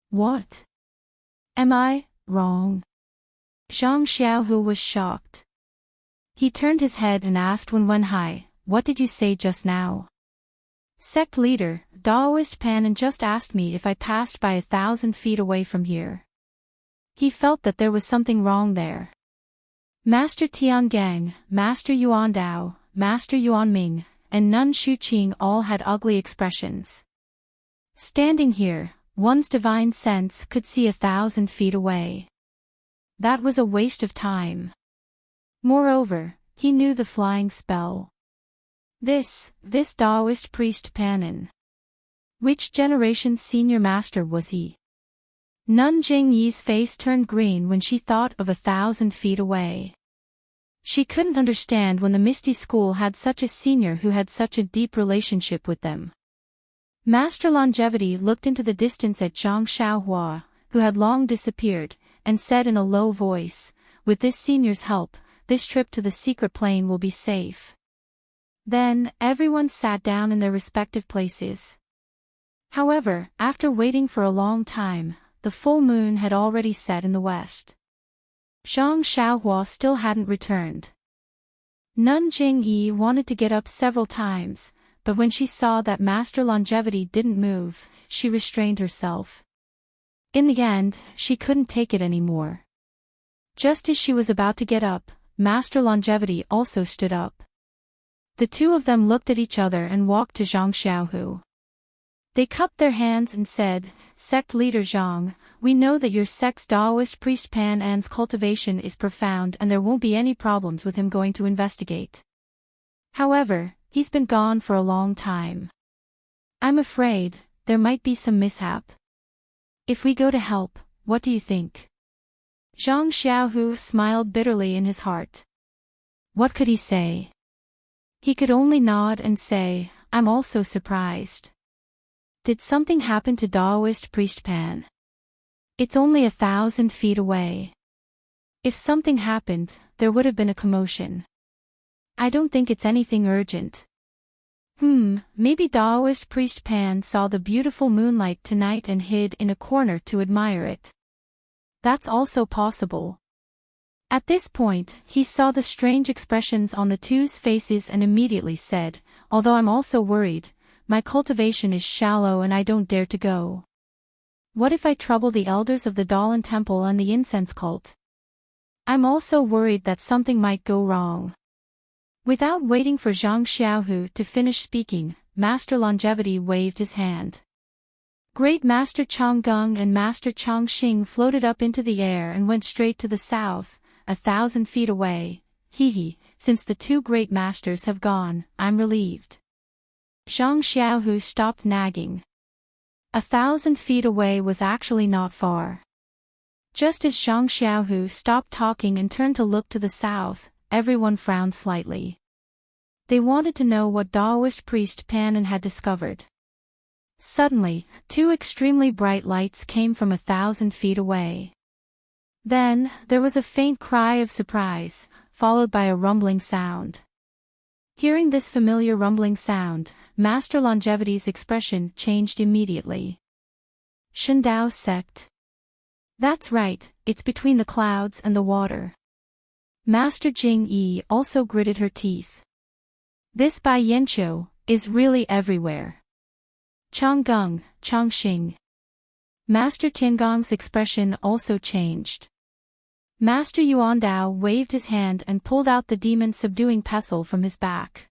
What? Am I wrong? Zhang Xiaohu was shocked. He turned his head and asked Wenhai, what did you say just now? Sect Leader, Daoist Panin just asked me if I passed by 1,000 feet away from here. He felt that there was something wrong there. Master Tiangang, Master Yuan Dao, Master Yuan Ming, and Nun Shuqing all had ugly expressions. Standing here, one's divine sense could see 1,000 feet away. That was a waste of time. Moreover, he knew the flying spell. This Daoist priest Panin. Which generation's senior master was he? Nun Jingyi's face turned green when she thought of 1,000 feet away. She couldn't understand when the Misty School had such a senior who had such a deep relationship with them. Master Longevity looked into the distance at Zhang Xiaohua, who had long disappeared, and said in a low voice, with this senior's help, this trip to the secret plane will be safe. Then, everyone sat down in their respective places. However, after waiting for a long time, the full moon had already set in the west. Zhang Xiaohua still hadn't returned. Nun Jingyi wanted to get up several times, but when she saw that Master Longevity didn't move, she restrained herself. In the end, she couldn't take it anymore. Just as she was about to get up, Master Longevity also stood up. The two of them looked at each other and walked to Zhang Xiaohu. They cupped their hands and said, "Sect leader Zhang, we know that your sect's Taoist priest Pan An's cultivation is profound and there won't be any problems with him going to investigate. However, he's been gone for a long time. I'm afraid there might be some mishap. If we go to help, what do you think?" Zhang Xiaohu smiled bitterly in his heart. What could he say? He could only nod and say, "I'm also surprised. Did something happen to Taoist priest Pan? It's only 1,000 feet away. If something happened, there would have been a commotion. I don't think it's anything urgent. Maybe Taoist priest Pan saw the beautiful moonlight tonight and hid in a corner to admire it. That's also possible." At this point, he saw the strange expressions on the two's faces and immediately said, "Although I'm also worried, my cultivation is shallow and I don't dare to go. What if I trouble the elders of the Dalan Temple and the incense cult? I'm also worried that something might go wrong." Without waiting for Zhang Xiaohu to finish speaking, Master Longevity waved his hand. Great Master Changgung and Master Changxing floated up into the air and went straight to the south, 1,000 feet away. Since the two great masters have gone, I'm relieved. Zhang Xiaohu stopped nagging. 1,000 feet away was actually not far. Just as Zhang Xiaohu stopped talking and turned to look to the south, everyone frowned slightly. They wanted to know what Taoist priest Pan had discovered. Suddenly, two extremely bright lights came from 1,000 feet away. Then, there was a faint cry of surprise, followed by a rumbling sound. Hearing this familiar rumbling sound, Master Longevity's expression changed immediately. Shandao sect. That's right, it's between the clouds and the water. Master Jing Yi also gritted her teeth. This Bai Yanqiu is really everywhere. Changgung, Changxing. Master Tiangong's expression also changed. Master Yuandao waved his hand and pulled out the demon-subduing pestle from his back.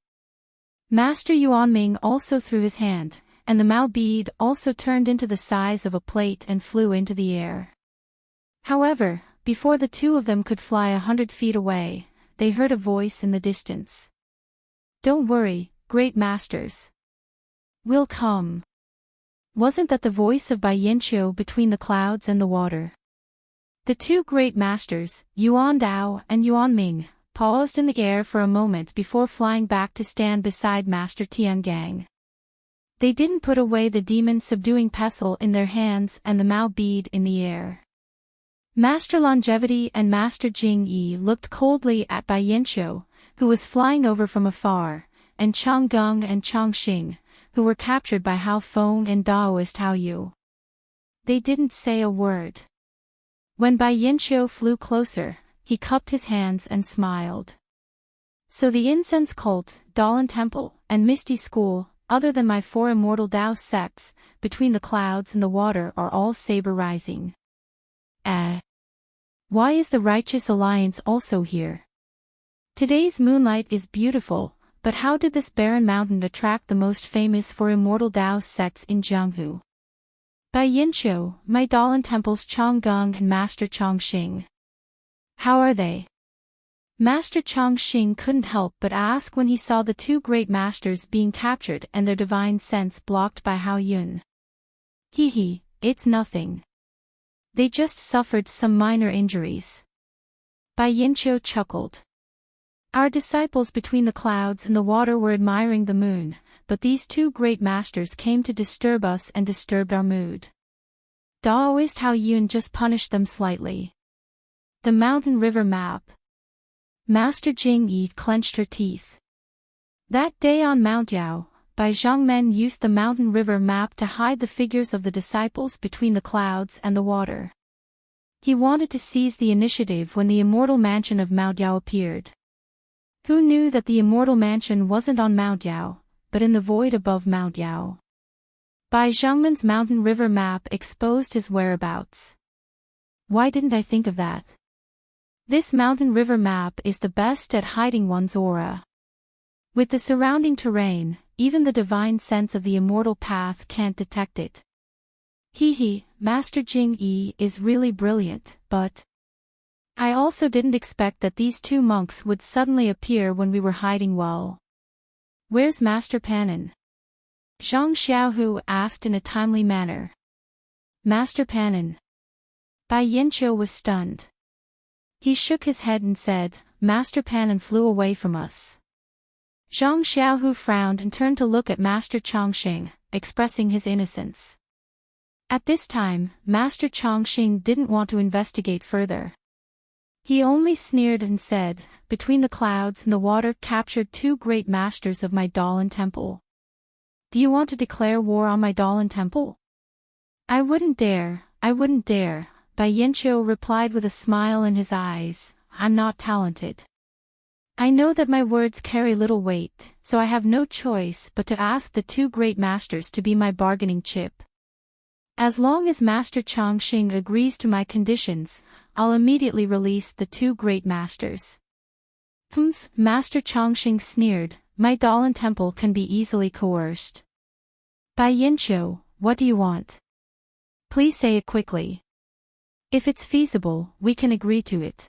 Master Yuanming also threw his hand, and the Mao bead also turned into the size of a plate and flew into the air. However, before the two of them could fly 100 feet away, they heard a voice in the distance. "Don't worry, great masters. We'll come." Wasn't that the voice of Bai Yanqiu between the clouds and the water? The two great masters, Yuan Dao and Yuan Ming, paused in the air for a moment before flying back to stand beside Master Tiangang. They didn't put away the demon-subduing pestle in their hands and the Mao bead in the air. Master Longevity and Master Jing Yi looked coldly at Bai Yanqiu, who was flying over from afar, and Changgung and Changxing, who were captured by Hao Feng and Daoist Hao Yu. They didn't say a word. When Bai Yanqiu flew closer, he cupped his hands and smiled. So the incense cult, Dalan Temple, and Misty School, other than my four immortal Dao sects, between the clouds and the water are all saber-rising. Why is the Righteous Alliance also here? Today's moonlight is beautiful, but how did this barren mountain attract the most famous four immortal Dao sects in Jianghu? Bai Yanqiu, my Dalan Temple's Changgung and Master Changxing. How are they? Master Changxing couldn't help but ask when he saw the two great masters being captured and their divine sense blocked by Hao Yun. It's nothing. They just suffered some minor injuries. Bai Yanqiu chuckled. Our disciples between the clouds and the water were admiring the moon, but these two great masters came to disturb us and disturbed our mood. Daoist Hao Yun just punished them slightly. The mountain river map. Master Jing Yi clenched her teeth. That day on Mount Yao, Bai Zhangmen used the mountain river map to hide the figures of the disciples between the clouds and the water. He wanted to seize the initiative when the immortal mansion of Mount Yao appeared. Who knew that the immortal mansion wasn't on Mount Yao, but in the void above Mount Yao? Bai Zhangman's mountain river map exposed his whereabouts. Why didn't I think of that? This mountain river map is the best at hiding one's aura. With the surrounding terrain, even the divine sense of the immortal path can't detect it. Master Jing Yi is really brilliant, but I also didn't expect that these two monks would suddenly appear when we were hiding well. Where's Master Panin? Zhang Xiaohu asked in a timely manner. Master Panin. Bai Yanqiu was stunned. He shook his head and said, Master Panin flew away from us. Zhang Xiaohu frowned and turned to look at Master Chongqing, expressing his innocence. At this time, Master Chongqing didn't want to investigate further. He only sneered and said, between the clouds and the water captured two great masters of my Dalan temple. Do you want to declare war on my Dalan temple? I wouldn't dare, Bai Yanqiu replied with a smile in his eyes. I'm not talented. I know that my words carry little weight, so I have no choice but to ask the two great masters to be my bargaining chip. As long as Master Chongqing agrees to my conditions, I'll immediately release the two great masters. Master Chongqing sneered, my Dalan temple can be easily coerced. Bai Yanqiu, what do you want? Please say it quickly. If it's feasible, we can agree to it.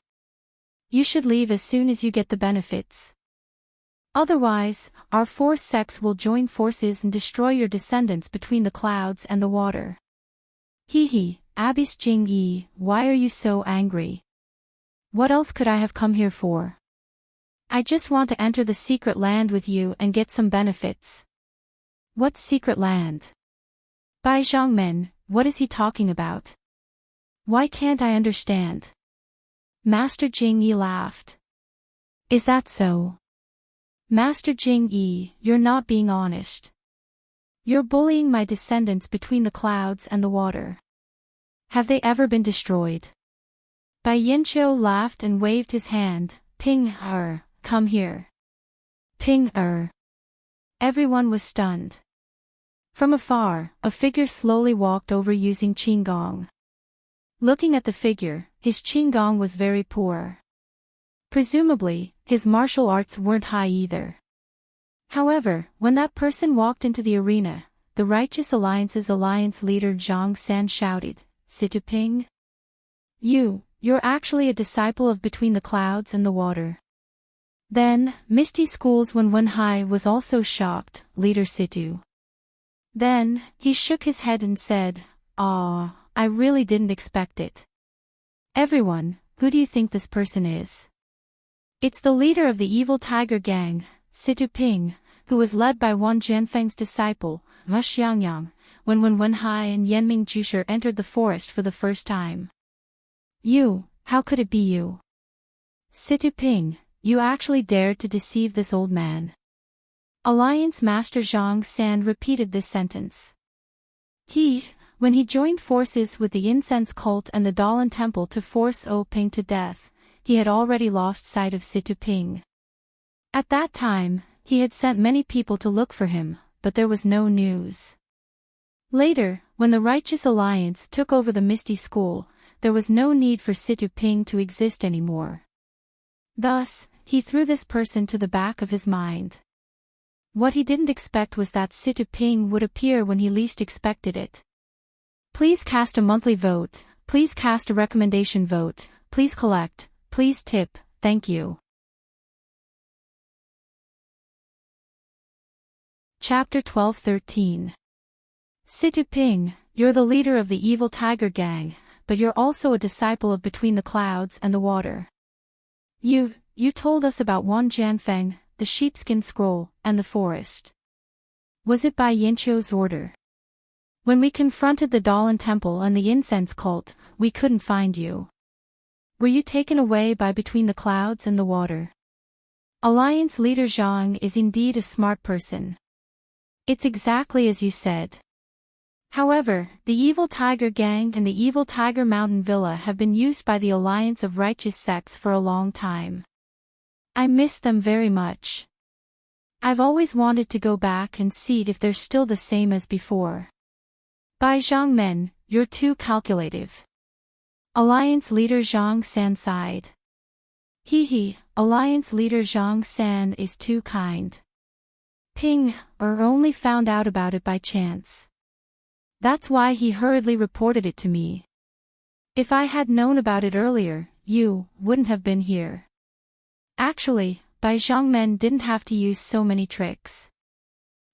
You should leave as soon as you get the benefits. Otherwise, our 4 sects will join forces and destroy your descendants between the clouds and the water. Abbess Jing Yi, why are you so angry? What else could I have come here for? I just want to enter the secret land with you and get some benefits. What secret land? Bai Zhangmen, what is he talking about? Why can't I understand? Master Jing Yi laughed. Is that so? Master Jing Yi, you're not being honest. You're bullying my descendants between the clouds and the water. Have they ever been destroyed? Bai Yanqiu laughed and waved his hand. Ping-er, come here. Ping-er. Everyone was stunned. From afar, a figure slowly walked over using qinggong. Looking at the figure, his qinggong was very poor. Presumably, his martial arts weren't high either. However, when that person walked into the arena, the Righteous Alliance's alliance leader Zhang San shouted, Situping? You're actually a disciple of Between the Clouds and the Water. Then, Misty School's Wenwenhai was also shocked, Leader Situ. Then, he shook his head and said, I really didn't expect it. Everyone, who do you think this person is? It's the leader of the evil tiger gang, Situping, who was led by Wan Jianfeng's disciple, Ma Xiangyang, when Wenwenhai and Yanming Jusher entered the forest for the first time. How could it be you? Situping, you actually dared to deceive this old man. Alliance Master Zhang San repeated this sentence. When he joined forces with the incense cult and the Dalan temple to force Ping to death, he had already lost sight of Situping. At that time, he had sent many people to look for him, but there was no news. Later, when the Righteous Alliance took over the Misty School, there was no need for Situping to exist anymore. Thus, he threw this person to the back of his mind. What he didn't expect was that Situping would appear when he least expected it. Please cast a monthly vote, please cast a recommendation vote, please collect, please tip, thank you. Chapter 12-13. Situping, you're the leader of the evil tiger gang, but you're also a disciple of Between the Clouds and the Water. You told us about Wan Jianfeng, the sheepskin scroll, and the forest. Was it by Yanqiu's order? When we confronted the Dalan temple and the incense cult, we couldn't find you. Were you taken away by Between the Clouds and the Water? Alliance leader Zhang is indeed a smart person. It's exactly as you said. However, the Evil Tiger Gang and the Evil Tiger Mountain Villa have been used by the Alliance of Righteous Sects for a long time. I miss them very much. I've always wanted to go back and see if they're still the same as before. By Zhang Men, you're too calculative. Alliance leader Zhang San sighed. Hee, Alliance leader Zhang San is too kind. Ping, or only found out about it by chance. That's why he hurriedly reported it to me. If I had known about it earlier, you wouldn't have been here. Actually, Bai Zhangmen didn't have to use so many tricks.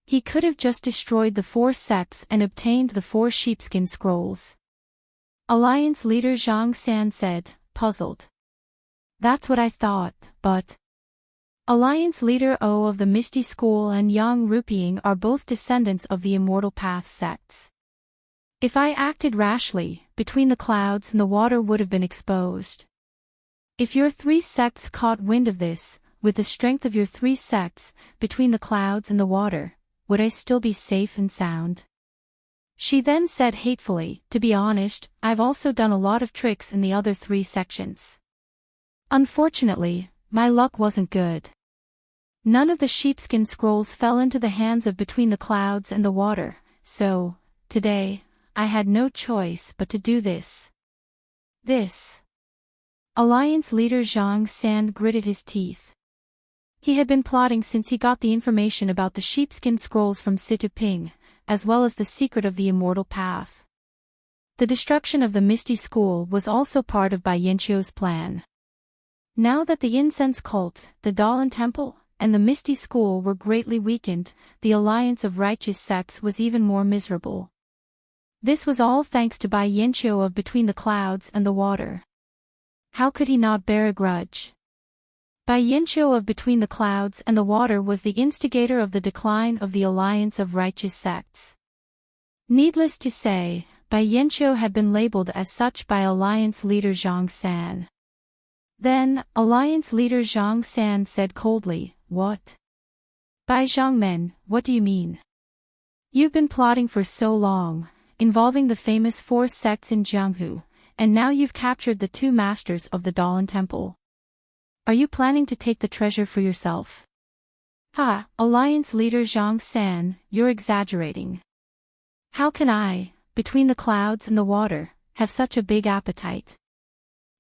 He could have just destroyed the 4 sects and obtained the 4 sheepskin scrolls. Alliance leader Zhang San said, puzzled. That's what I thought, but... Alliance leader O of the Misty School and Yang Rupiying are both descendants of the Immortal Path sects. If I acted rashly, Between the Clouds and the Water would have been exposed. If your 3 sects caught wind of this, with the strength of your 3 sects, Between the Clouds and the Water, would I still be safe and sound? She then said hatefully, to be honest, I've also done a lot of tricks in the other 3 sections. Unfortunately, my luck wasn't good. None of the sheepskin scrolls fell into the hands of Between the Clouds and the Water, so, today, I had no choice but to do this. This. Alliance leader Zhang San gritted his teeth. He had been plotting since he got the information about the sheepskin scrolls from Situ Ping, as well as the secret of the Immortal Path. The destruction of the Misty School was also part of Bai Yanqiu's plan. Now that the incense cult, the Dalan Temple, and the Misty School were greatly weakened, the alliance of righteous sects was even more miserable. This was all thanks to Bai Yanqiu of Between the Clouds and the Water. How could he not bear a grudge? Bai Yanqiu of Between the Clouds and the Water was the instigator of the decline of the alliance of righteous sects. Needless to say, Bai Yanqiu had been labeled as such by alliance leader Zhang San. Then, alliance leader Zhang San said coldly, what? Bai Zhangmen, what do you mean? You've been plotting for so long, involving the famous 4 sects in Jianghu, and now you've captured the 2 masters of the Dalan Temple. Are you planning to take the treasure for yourself? Ha, alliance leader Zhang San, you're exaggerating. How can I, Between the Clouds and the Water, have such a big appetite?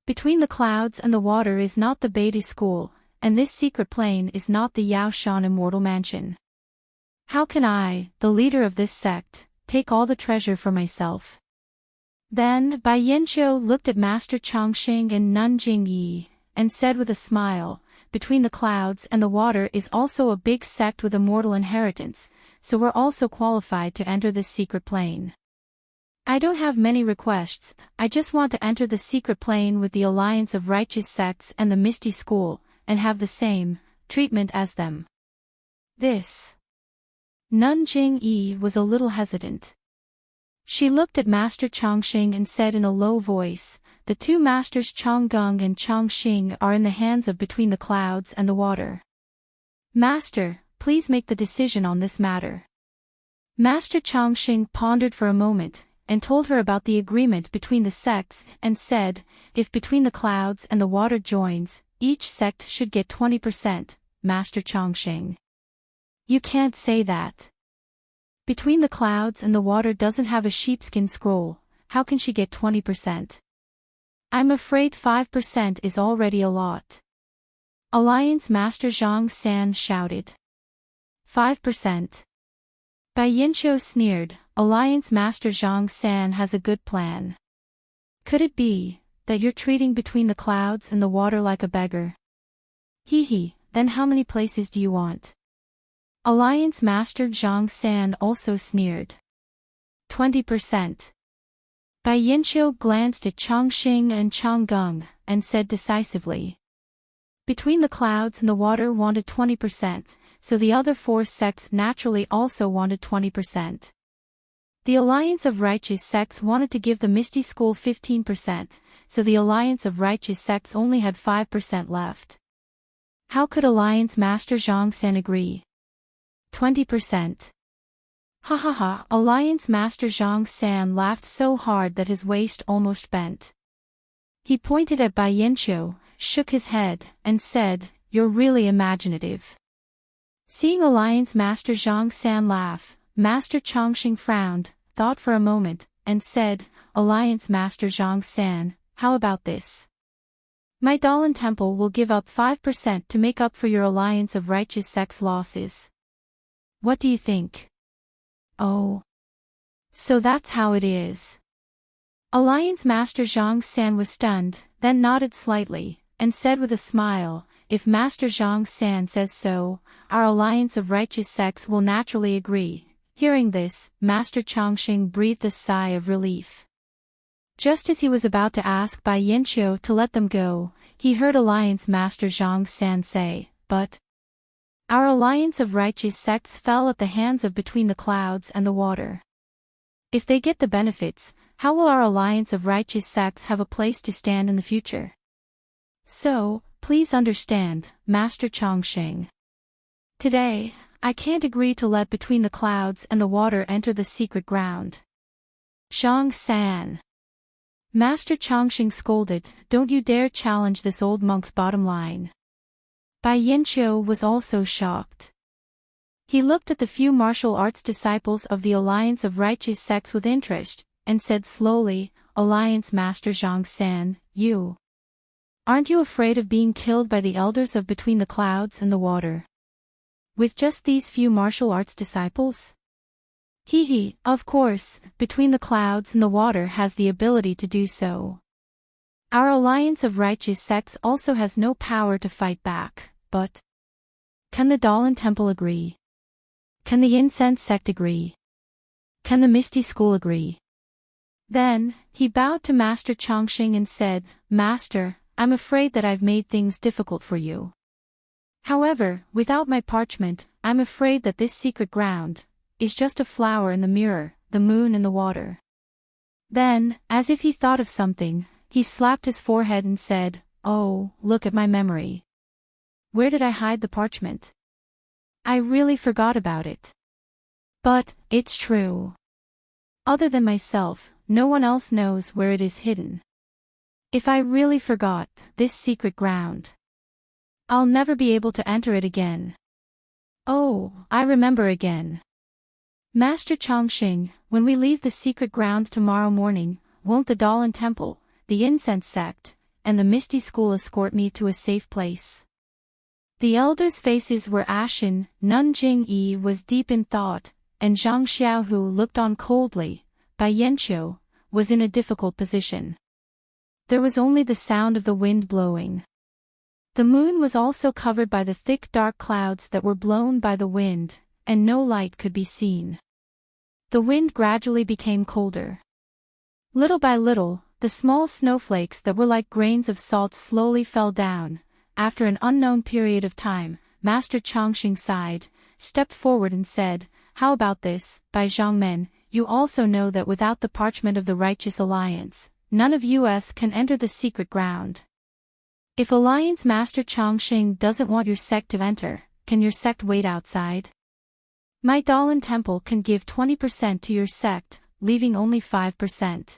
Between the Clouds and the Water is not the Beide School, and this secret plane is not the Yao Shan Immortal Mansion. How can I, the leader of this sect, take all the treasure for myself? Then Bai Yanqiu looked at Master Chongqing and Nanjing Yi, and said with a smile, Between the Clouds and the Water is also a big sect with immortal inheritance, so we're also qualified to enter this secret plane. I don't have many requests, I just want to enter the secret plane with the alliance of righteous sects and the Misty School, and have the same treatment as them. This. Nanjing Yi was a little hesitant. She looked at Master Chongqing and said in a low voice, the 2 masters Chonggung and Chongqing are in the hands of Between the Clouds and the Water. Master, please make the decision on this matter. Master Chongqing pondered for a moment, and told her about the agreement between the sects, and said, if Between the Clouds and the Water joins, each sect should get 20%, Master Chongqing. You can't say that. Between the Clouds and the Water doesn't have a sheepskin scroll, how can she get 20%? I'm afraid 5% is already a lot. Alliance Master Zhang San shouted. 5%. Bai Yanqiu sneered, Alliance Master Zhang San has a good plan. Could it be that you're treating Between the Clouds and the Water like a beggar? Hee, then how many places do you want? Alliance Master Zhang San also sneered. 20%. Bai Yanqiu glanced at Chongqing and Chonggung, and said decisively. Between the Clouds and the Water wanted 20%, so the other 4 sects naturally also wanted 20%. The Alliance of Righteous Sects wanted to give the Misty School 15%, so the Alliance of Righteous Sects only had 5% left. How could Alliance Master Zhang San agree? 20%. Ha, Alliance Master Zhang San laughed so hard that his waist almost bent. He pointed at Bai Yanqiu, shook his head, and said, you're really imaginative. Seeing Alliance Master Zhang San laugh, Master Chongqing frowned, thought for a moment, and said, Alliance Master Zhang San, how about this? My Dahlin Temple will give up 5% to make up for your Alliance of Righteous Sect's losses. What do you think? Oh. So that's how it is. Alliance Master Zhang San was stunned, then nodded slightly, and said with a smile, if Master Zhang San says so, our Alliance of Righteous Sects will naturally agree. Hearing this, Master Chongqing breathed a sigh of relief. Just as he was about to ask Bai Yanqiu to let them go, he heard Alliance Master Zhang San say, but our Alliance of Righteous Sects fell at the hands of Between the Clouds and the Water. If they get the benefits, how will our Alliance of Righteous Sects have a place to stand in the future? So, please understand, Master Chongqing. Today, I can't agree to let Between the Clouds and the Water enter the secret ground. Zhang San. Master Chongqing scolded, don't you dare challenge this old monk's bottom line. Bai Yanqiu was also shocked. He looked at the few martial arts disciples of the Alliance of Righteous Sects with interest, and said slowly, Alliance Master Zhang San, you. Aren't you afraid of being killed by the elders of Between the Clouds and the Water? With just these few martial arts disciples? Of course, Between the Clouds and the Water has the ability to do so. Our Alliance of Righteous Sects also has no power to fight back, but can the Dahlin Temple agree? Can the Incense Sect agree? Can the Misty School agree? Then, he bowed to Master Chongqing and said, Master, I'm afraid that I've made things difficult for you. However, without my parchment, I'm afraid that this secret ground is just a flower in the mirror, the moon and the water. Then, as if he thought of something, he slapped his forehead and said, oh, look at my memory. Where did I hide the parchment? I really forgot about it. But, it's true. Other than myself, no one else knows where it is hidden. If I really forgot this secret ground, I'll never be able to enter it again. Oh, I remember again. Master Chongqing, when we leave the secret ground tomorrow morning, won't the Dahlin Temple, the Incense Sect, and the Misty School escort me to a safe place? The elders' faces were ashen, Nun Jingyi was deep in thought, and Zhang Xiaohu looked on coldly. Bai Yanqiu was in a difficult position. There was only the sound of the wind blowing. The moon was also covered by the thick dark clouds that were blown by the wind, and no light could be seen. The wind gradually became colder. Little by little, the small snowflakes that were like grains of salt slowly fell down. After an unknown period of time, Master Chongqing sighed, stepped forward and said, how about this, Bai Zhangmen, you also know that without the parchment of the Righteous Alliance, none of us can enter the secret ground. If Alliance Master Chongqing doesn't want your sect to enter, can your sect wait outside? My Dahlin Temple can give 20% to your sect, leaving only 5%.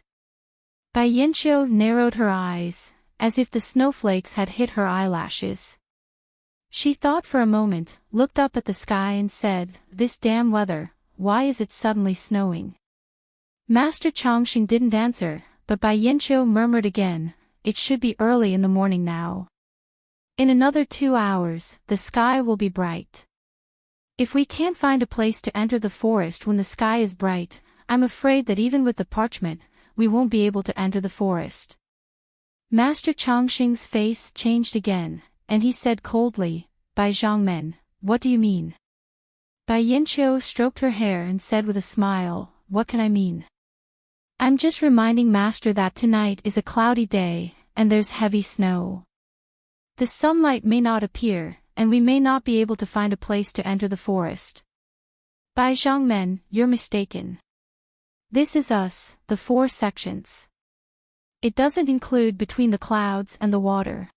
Bai Yanqiu narrowed her eyes, as if the snowflakes had hit her eyelashes. She thought for a moment, looked up at the sky and said, this damn weather, why is it suddenly snowing? Master Chongqing didn't answer, but Bai Yanqiu murmured again, it should be early in the morning now. In another 2 hours, the sky will be bright. If we can't find a place to enter the forest when the sky is bright, I'm afraid that even with the parchment, we won't be able to enter the forest. Master Chongqing's face changed again, and he said coldly, Bai Zhangmen, what do you mean? Bai Yanqiu stroked her hair and said with a smile, what can I mean? I'm just reminding Master that tonight is a cloudy day, and there's heavy snow. The sunlight may not appear, and we may not be able to find a place to enter the forest. Bai Zhangmen, you're mistaken. This is us, the 4 sections. It doesn't include Between the Clouds and the Water.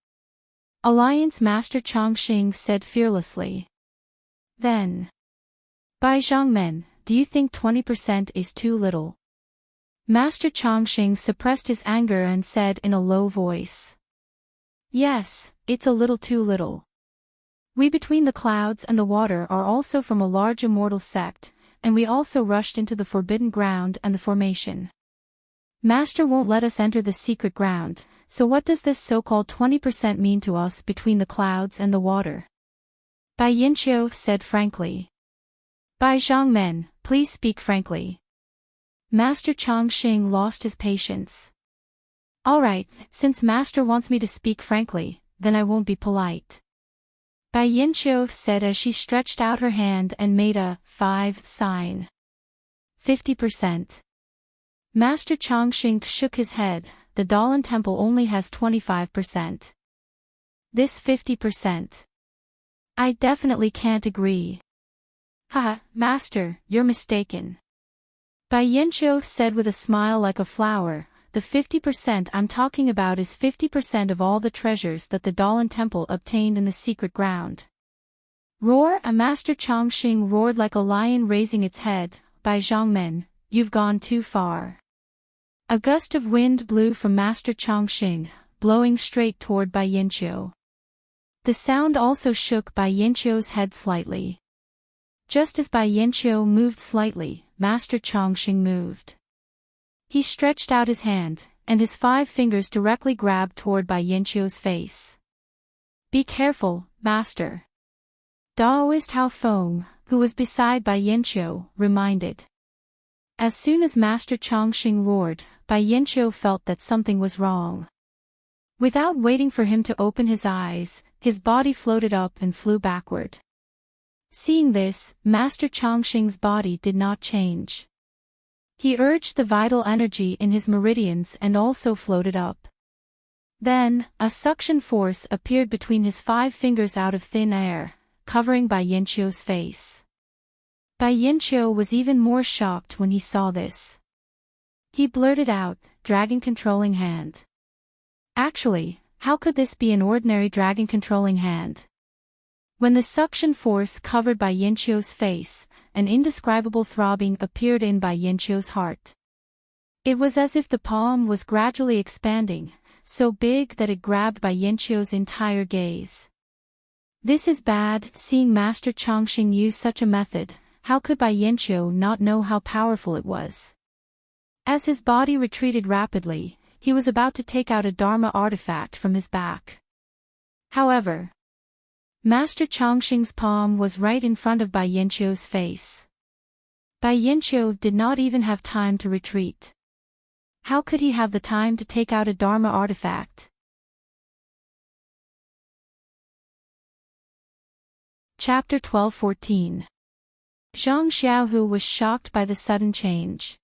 Alliance Master Chongqing said fearlessly. Then, Bai Zhangmen, do you think 20% is too little? Master Chongqing suppressed his anger and said in a low voice. Yes, it's a little too little. We Between the Clouds and the Water are also from a large immortal sect, and we also rushed into the forbidden ground and the formation. Master won't let us enter the secret ground, so what does this so-called 20% mean to us between the clouds and the water? Bai Yinqiu said frankly. Bai Zhongmen, please speak frankly. Master Chongqing lost his patience. Alright, since Master wants me to speak frankly, then I won't be polite. Bai Yinqiu said as she stretched out her hand and made a 5 sign. 50%. Master Chongqing shook his head. The Dalan Temple only has 25%. This 50%. I definitely can't agree. Haha, Master, you're mistaken. Bai Yinqiu said with a smile like a flower, the 50% I'm talking about is 50% of all the treasures that the Dalan Temple obtained in the secret ground. Roar! A Master Chongqing roared like a lion raising its head. Bai Zhongmen, you've gone too far. A gust of wind blew from Master Chongqing, blowing straight toward Bai Yinqiu. The sound also shook Bai Yinqiu's head slightly. Just as Bai Yinqiu moved slightly, Master Chongqing moved. He stretched out his hand, and his 5 fingers directly grabbed toward Bai Yinqiu's face. Be careful, Master. Daoist Hao Feng, who was beside Bai Yinqiu, reminded. As soon as Master Chongqing roared, Bai Yinqiu felt that something was wrong. Without waiting for him to open his eyes, his body floated up and flew backward. Seeing this, Master Chongqing's body did not change. He urged the vital energy in his meridians and also floated up. Then, a suction force appeared between his 5 fingers out of thin air, covering Bai Yinqiu's face. Bai Yinqiu was even more shocked when he saw this. He blurted out, Dragon Controlling Hand. Actually, how could this be an ordinary dragon controlling hand? When the suction force covered Bai Yinqiu's face, an indescribable throbbing appeared in Bai Yinqiu's heart. It was as if the palm was gradually expanding, so big that it grabbed Bai Yinqiu's entire gaze. This is bad. Seeing Master Chongqing use such a method, how could Bai Yinqiu not know how powerful it was? As his body retreated rapidly, he was about to take out a Dharma artifact from his back. However, Master Chongqing's palm was right in front of Bai Yinqiu's face. Bai Yinqiu did not even have time to retreat. How could he have the time to take out a Dharma artifact? Chapter 12-14. Zhang Xiaohu was shocked by the sudden change.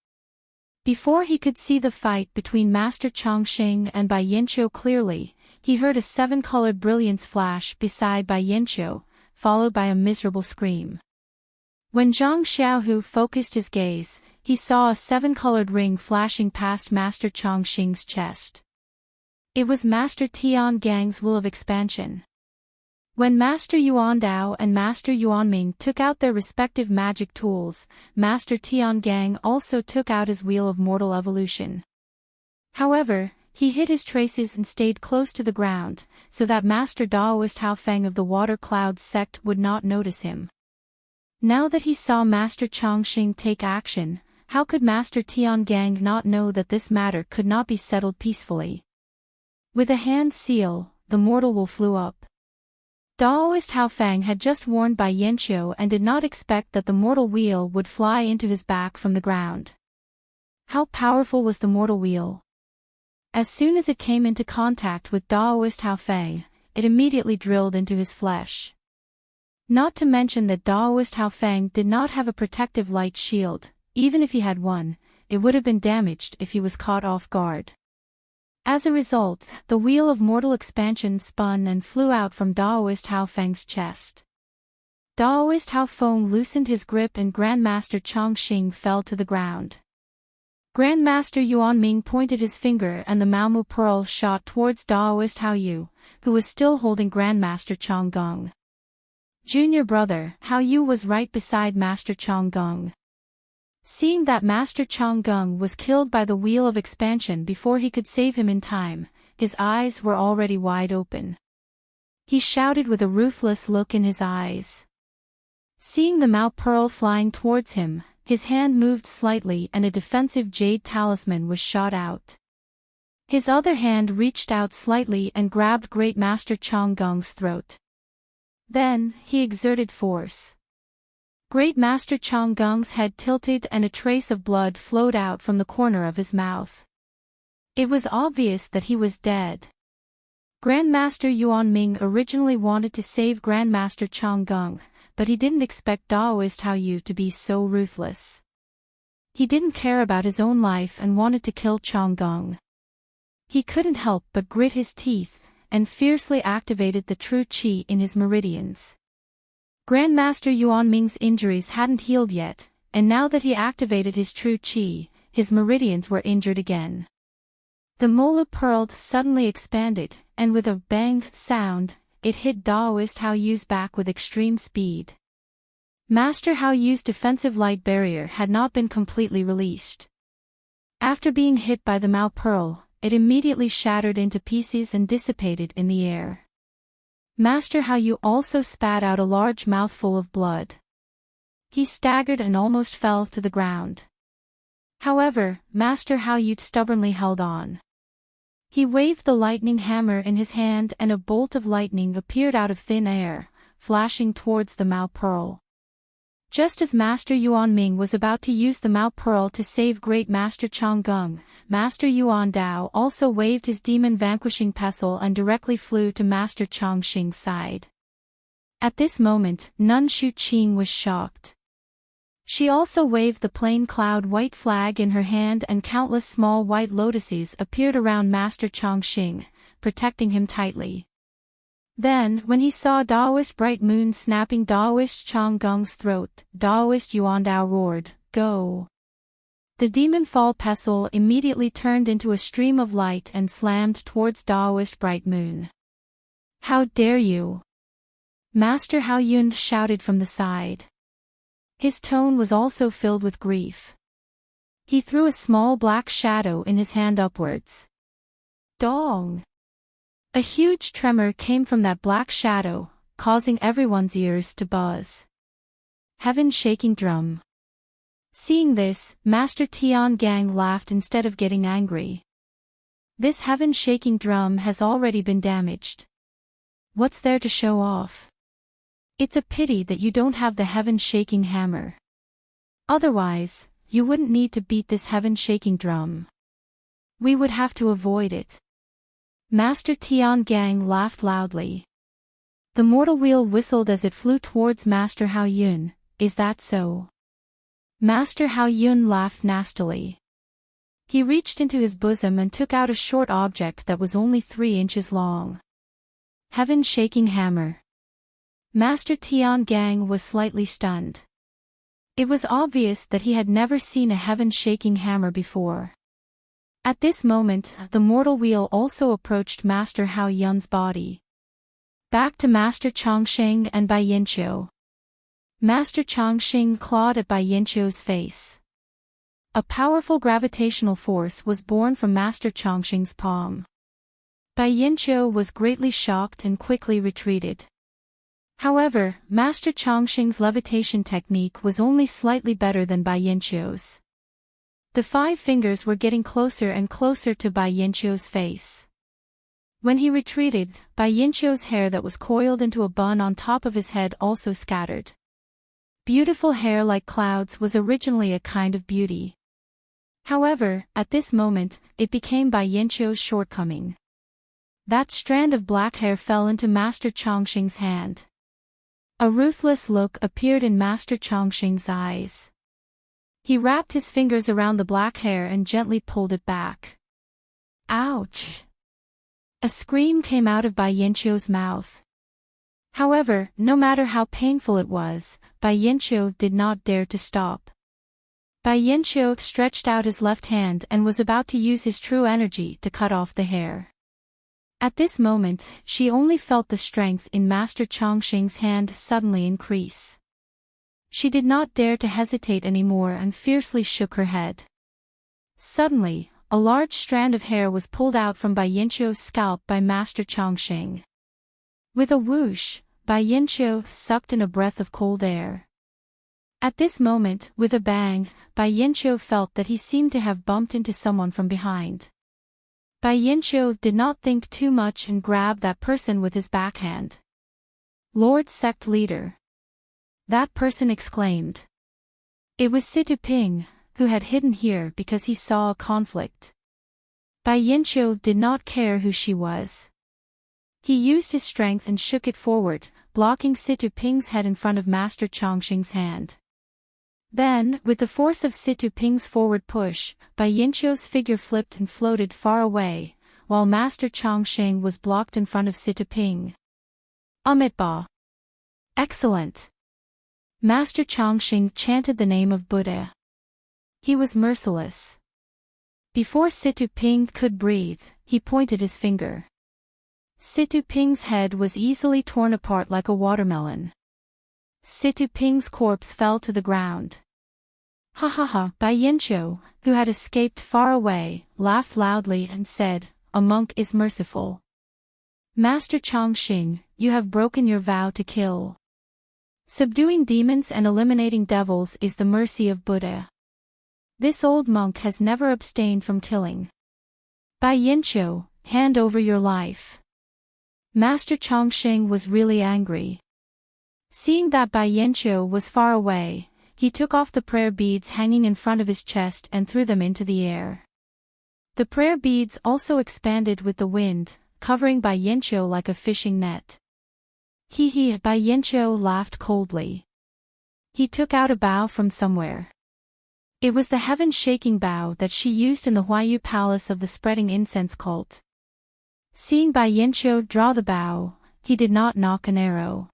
Before he could see the fight between Master Chongqing and Bai Yinqiu clearly, he heard a 7-colored brilliance flash beside Bai Yinqiu, followed by a miserable scream. When Zhang Xiaohu focused his gaze, he saw a 7-colored ring flashing past Master Chongqing's chest. It was Master Tian Gang's will of expansion. When Master Yuan Dao and Master Yuan Ming took out their respective magic tools, Master Tian Gang also took out his wheel of mortal evolution. However, he hid his traces and stayed close to the ground, so that Master Daoist Hao Feng of the Water Cloud sect would not notice him. Now that he saw Master Chongqing take action, how could Master Tian Gang not know that this matter could not be settled peacefully? With a hand seal, the mortal will flew up. Daoist Hao Feng had just warned Bai Yinqiu and did not expect that the mortal wheel would fly into his back from the ground. How powerful was the mortal wheel? As soon as it came into contact with Daoist Hao Feng, it immediately drilled into his flesh. Not to mention that Daoist Hao Feng did not have a protective light shield. Even if he had one, it would have been damaged if he was caught off guard. As a result, the wheel of mortal expansion spun and flew out from Daoist Hao Feng's chest. Daoist Hao Feng loosened his grip and Grandmaster Chongqing fell to the ground. Grandmaster Yuan Ming pointed his finger and the Maomu Pearl shot towards Daoist Hao Yu, who was still holding Grandmaster Chonggung. Junior brother, Hao Yu was right beside Master Chonggung. Seeing that Master Chonggung was killed by the wheel of expansion before he could save him in time, his eyes were already wide open. He shouted with a ruthless look in his eyes. Seeing the Mao Pearl flying towards him, his hand moved slightly and a defensive jade talisman was shot out. His other hand reached out slightly and grabbed Great Master Chong Gung's throat. Then, he exerted force. Great Master Chong Gung's head tilted and a trace of blood flowed out from the corner of his mouth. It was obvious that he was dead. Grandmaster Yuan Ming originally wanted to save Grandmaster Chong Gung, but he didn't expect Daoist Hao Yu to be so ruthless. He didn't care about his own life and wanted to kill Chong Gung. He couldn't help but grit his teeth, and fiercely activated the true qi in his meridians. Grandmaster Yuan Ming's injuries hadn't healed yet, and now that he activated his true qi, his meridians were injured again. The Mola Pearl suddenly expanded, and with a bang sound, it hit Daoist Hao Yu's back with extreme speed. Master Hao Yu's defensive light barrier had not been completely released. After being hit by the Mao Pearl, it immediately shattered into pieces and dissipated in the air. Master Hao Yu also spat out a large mouthful of blood. He staggered and almost fell to the ground. However, Master Hao Yu stubbornly held on. He waved the lightning hammer in his hand and a bolt of lightning appeared out of thin air, flashing towards the Mao Pearl. Just as Master Yuan Ming was about to use the Mao Pearl to save Great Master Chong Gung, Master Yuan Dao also waved his demon vanquishing pestle and directly flew to Master Chong Xing's side. At this moment, Nun Shu Qing was shocked. She also waved the plain cloud white flag in her hand and countless small white lotuses appeared around Master Chong Xing, protecting him tightly. Then, when he saw Daoist Bright Moon snapping Daoist Chong Gung's throat, Daoist Yuan Dao roared, "Go!" The demon fall pestle immediately turned into a stream of light and slammed towards Daoist Bright Moon. "How dare you!" Master Hao Yun shouted from the side. His tone was also filled with grief. He threw a small black shadow in his hand upwards. Dong! A huge tremor came from that black shadow, causing everyone's ears to buzz. Heaven-shaking drum. Seeing this, Master Tian Gang laughed instead of getting angry. This heaven-shaking drum has already been damaged. What's there to show off? It's a pity that you don't have the heaven-shaking hammer. Otherwise, you wouldn't need to beat this heaven-shaking drum. We would have to avoid it. Master Tian Gang laughed loudly. The mortal wheel whistled as it flew towards Master Hao Yun. Is that so? Master Hao Yun laughed nastily. He reached into his bosom and took out a short object that was only 3 inches long. Heaven-shaking hammer. Master Tian Gang was slightly stunned. It was obvious that he had never seen a heaven-shaking hammer before. At this moment, the mortal wheel also approached Master Hao Yun's body. Back to Master Chongqing and Bai Yinqiu. Master Chongqing clawed at Bai Yinqiu's face. A powerful gravitational force was born from Master Chongqing's palm. Bai Yinqiu was greatly shocked and quickly retreated. However, Master Chongqing's levitation technique was only slightly better than Bai Yinqiu's. The 5 fingers were getting closer and closer to Bai Yinqiu's face. When he retreated, Bai Yinqiu's hair that was coiled into a bun on top of his head also scattered. Beautiful hair like clouds was originally a kind of beauty. However, at this moment, it became Bai Yinqiu's shortcoming. That strand of black hair fell into Master Chongqing's hand. A ruthless look appeared in Master Chongqing's eyes. He wrapped his fingers around the black hair and gently pulled it back. Ouch! A scream came out of Bai Yinqiu's mouth. However, no matter how painful it was, Bai Yinqiu did not dare to stop. Bai Yinqiu stretched out his left hand and was about to use his true energy to cut off the hair. At this moment, she only felt the strength in Master Chongqing's hand suddenly increase. She did not dare to hesitate anymore and fiercely shook her head. Suddenly, a large strand of hair was pulled out from Bai Yinqiu's scalp by Master Chongqing. With a whoosh, Bai Yinqiu sucked in a breath of cold air. At this moment, with a bang, Bai Yinqiu felt that he seemed to have bumped into someone from behind. Bai Yinqiu did not think too much and grabbed that person with his backhand. Lord Sect Leader. That person exclaimed. It was Situ Ping, who had hidden here because he saw a conflict. Bai Yinqiu did not care who she was. He used his strength and shook it forward, blocking Situ Ping's head in front of Master Chongqing's hand. Then, with the force of Situ Ping's forward push, Bai Yinqiu's figure flipped and floated far away, while Master Chongqing was blocked in front of Situ Ping. Amitabha. Excellent. Master Chongqing chanted the name of Buddha. He was merciless. Before Situ Ping could breathe, he pointed his finger. Situ Ping's head was easily torn apart like a watermelon. Situ Ping's corpse fell to the ground. Ha ha ha! Bai Yinqiu, who had escaped far away, laughed loudly and said, A monk is merciful. Master Chongqing, you have broken your vow to kill. Subduing demons and eliminating devils is the mercy of Buddha. This old monk has never abstained from killing. Bai Yinqiu, hand over your life. Master Chongqing was really angry. Seeing that Bai Yinqiu was far away, he took off the prayer beads hanging in front of his chest and threw them into the air. The prayer beads also expanded with the wind, covering Bai Yinqiu like a fishing net. Hee hee! Bai Yinqiu laughed coldly. He took out a bow from somewhere. It was the heaven-shaking bow that she used in the Huayu Palace of the Spreading Incense cult. Seeing Bai Yinqiu draw the bow, he did not knock an arrow.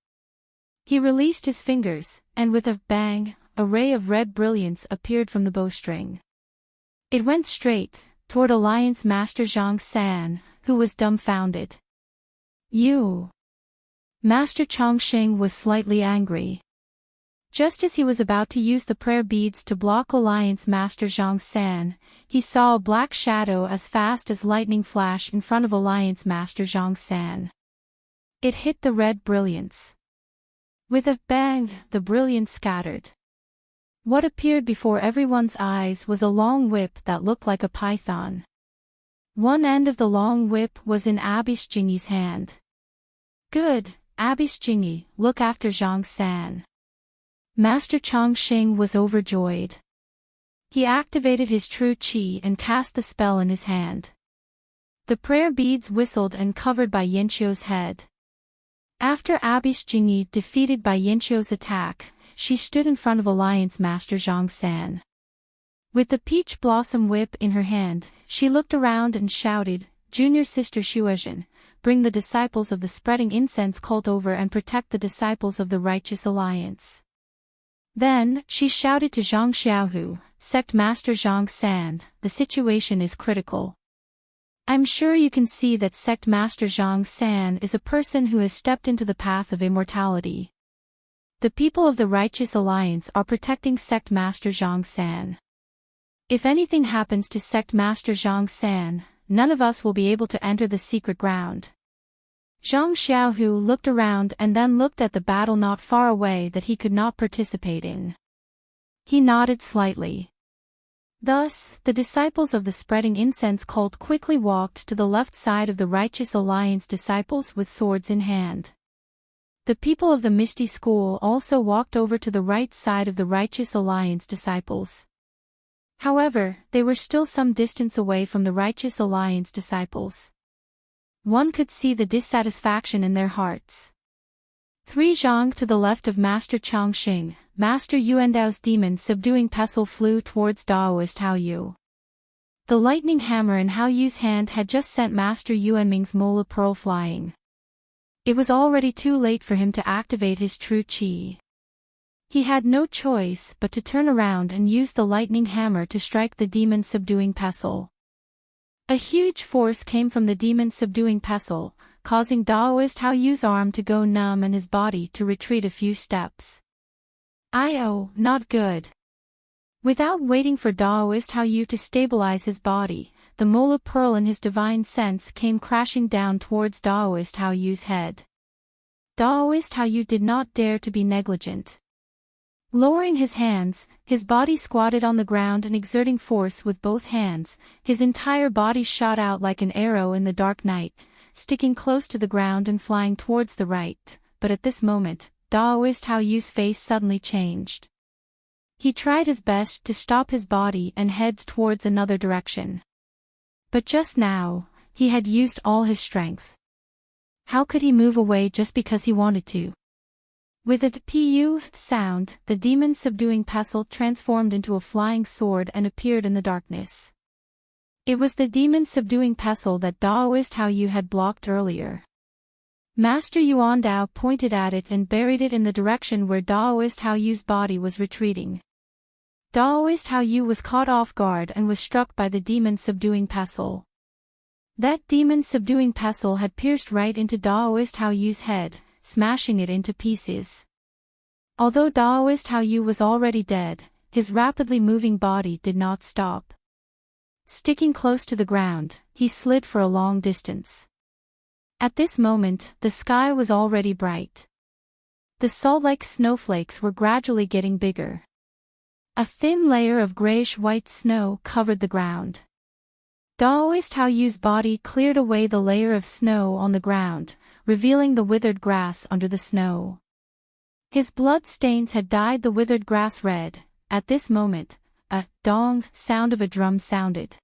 He released his fingers, and with a bang, a ray of red brilliance appeared from the bowstring. It went straight toward Alliance Master Zhang San, who was dumbfounded. You! Master Chongqing was slightly angry. Just as he was about to use the prayer beads to block Alliance Master Zhang San, he saw a black shadow as fast as lightning flash in front of Alliance Master Zhang San. It hit the red brilliance. With a bang, the brilliance scattered. What appeared before everyone's eyes was a long whip that looked like a python. One end of the long whip was in Abish Jingyi's hand. Good, Abish Jingyi, look after Zhang San. Master Chongqing was overjoyed. He activated his true qi and cast the spell in his hand. The prayer beads whistled and covered Bai Yinqiu's head. After Abish Jingyi defeated Bai Yinqiu's attack, she stood in front of Alliance Master Zhang San. With the peach blossom whip in her hand, she looked around and shouted, Junior Sister Shuozhen, bring the disciples of the Spreading Incense cult over and protect the disciples of the Righteous Alliance. Then, she shouted to Zhang Xiaohu, Sect Master Zhang San, the situation is critical. I'm sure you can see that Sect Master Zhang San is a person who has stepped into the path of immortality. The people of the Righteous Alliance are protecting Sect Master Zhang San. If anything happens to Sect Master Zhang San, none of us will be able to enter the secret ground. Zhang Xiaohu looked around and then looked at the battle not far away that he could not participate in. He nodded slightly. Thus, the disciples of the Spreading Incense cult quickly walked to the left side of the Righteous Alliance disciples with swords in hand. The people of the Misty School also walked over to the right side of the Righteous Alliance disciples. However, they were still some distance away from the Righteous Alliance disciples. One could see the dissatisfaction in their hearts. 3 Zhang to the left of Master Chongqing, Master Yuandao's demon subduing pestle flew towards Daoist Hao Yu. The lightning hammer in Hao Yu's hand had just sent Master Yuanming's mola pearl flying. It was already too late for him to activate his true qi. He had no choice but to turn around and use the lightning hammer to strike the demon subduing pestle. A huge force came from the demon subduing pestle, causing Daoist Hao Yu's arm to go numb and his body to retreat a few steps. Not good. Without waiting for Daoist Hao Yu to stabilize his body, the mola pearl in his divine sense came crashing down towards Daoist Hao Yu's head. Daoist Hao Yu did not dare to be negligent. Lowering his hands, his body squatted on the ground and exerting force with both hands, his entire body shot out like an arrow in the dark night, sticking close to the ground and flying towards the right, but at this moment, Daoist Hao Yu's face suddenly changed. He tried his best to stop his body and head towards another direction. But just now, he had used all his strength. How could he move away just because he wanted to? With a pu sound, the demon subduing pestle transformed into a flying sword and appeared in the darkness. It was the demon subduing pestle that Daoist Hao Yu had blocked earlier. Master Yuan Dao pointed at it and buried it in the direction where Daoist Hao Yu's body was retreating. Daoist Hao Yu was caught off guard and was struck by the demon subduing pestle. That demon subduing pestle had pierced right into Daoist Hao Yu's head, smashing it into pieces. Although Daoist Hao Yu was already dead, his rapidly moving body did not stop. Sticking close to the ground, he slid for a long distance. At this moment, the sky was already bright. The salt-like snowflakes were gradually getting bigger. A thin layer of grayish-white snow covered the ground. Daoist Hao Yu's body cleared away the layer of snow on the ground, revealing the withered grass under the snow. His blood stains had dyed the withered grass red. At this moment, a dong sound of a drum sounded.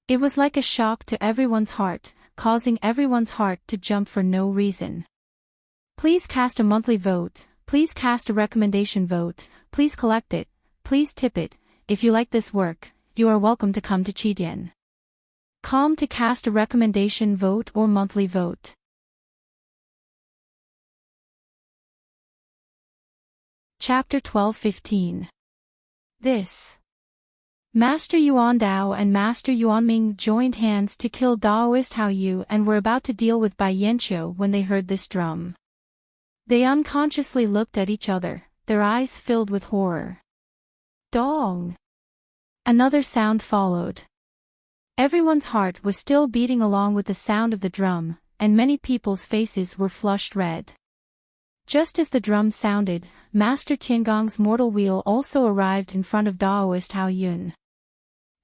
It was like a shock to everyone's heart, causing everyone's heart to jump for no reason. Please cast a monthly vote, please cast a recommendation vote, please collect it, please tip it. If you like this work, you are welcome to come to Chitian. Come to cast a recommendation vote or monthly vote. Chapter 12-15. This. Master Yuan Dao and Master Yuanming joined hands to kill Daoist Hao Yu and were about to deal with Bai Yanqiu when they heard this drum. They unconsciously looked at each other, their eyes filled with horror. Dong! Another sound followed. Everyone's heart was still beating along with the sound of the drum, and many people's faces were flushed red. Just as the drum sounded, Master Tiangong's mortal wheel also arrived in front of Daoist Hao Yun.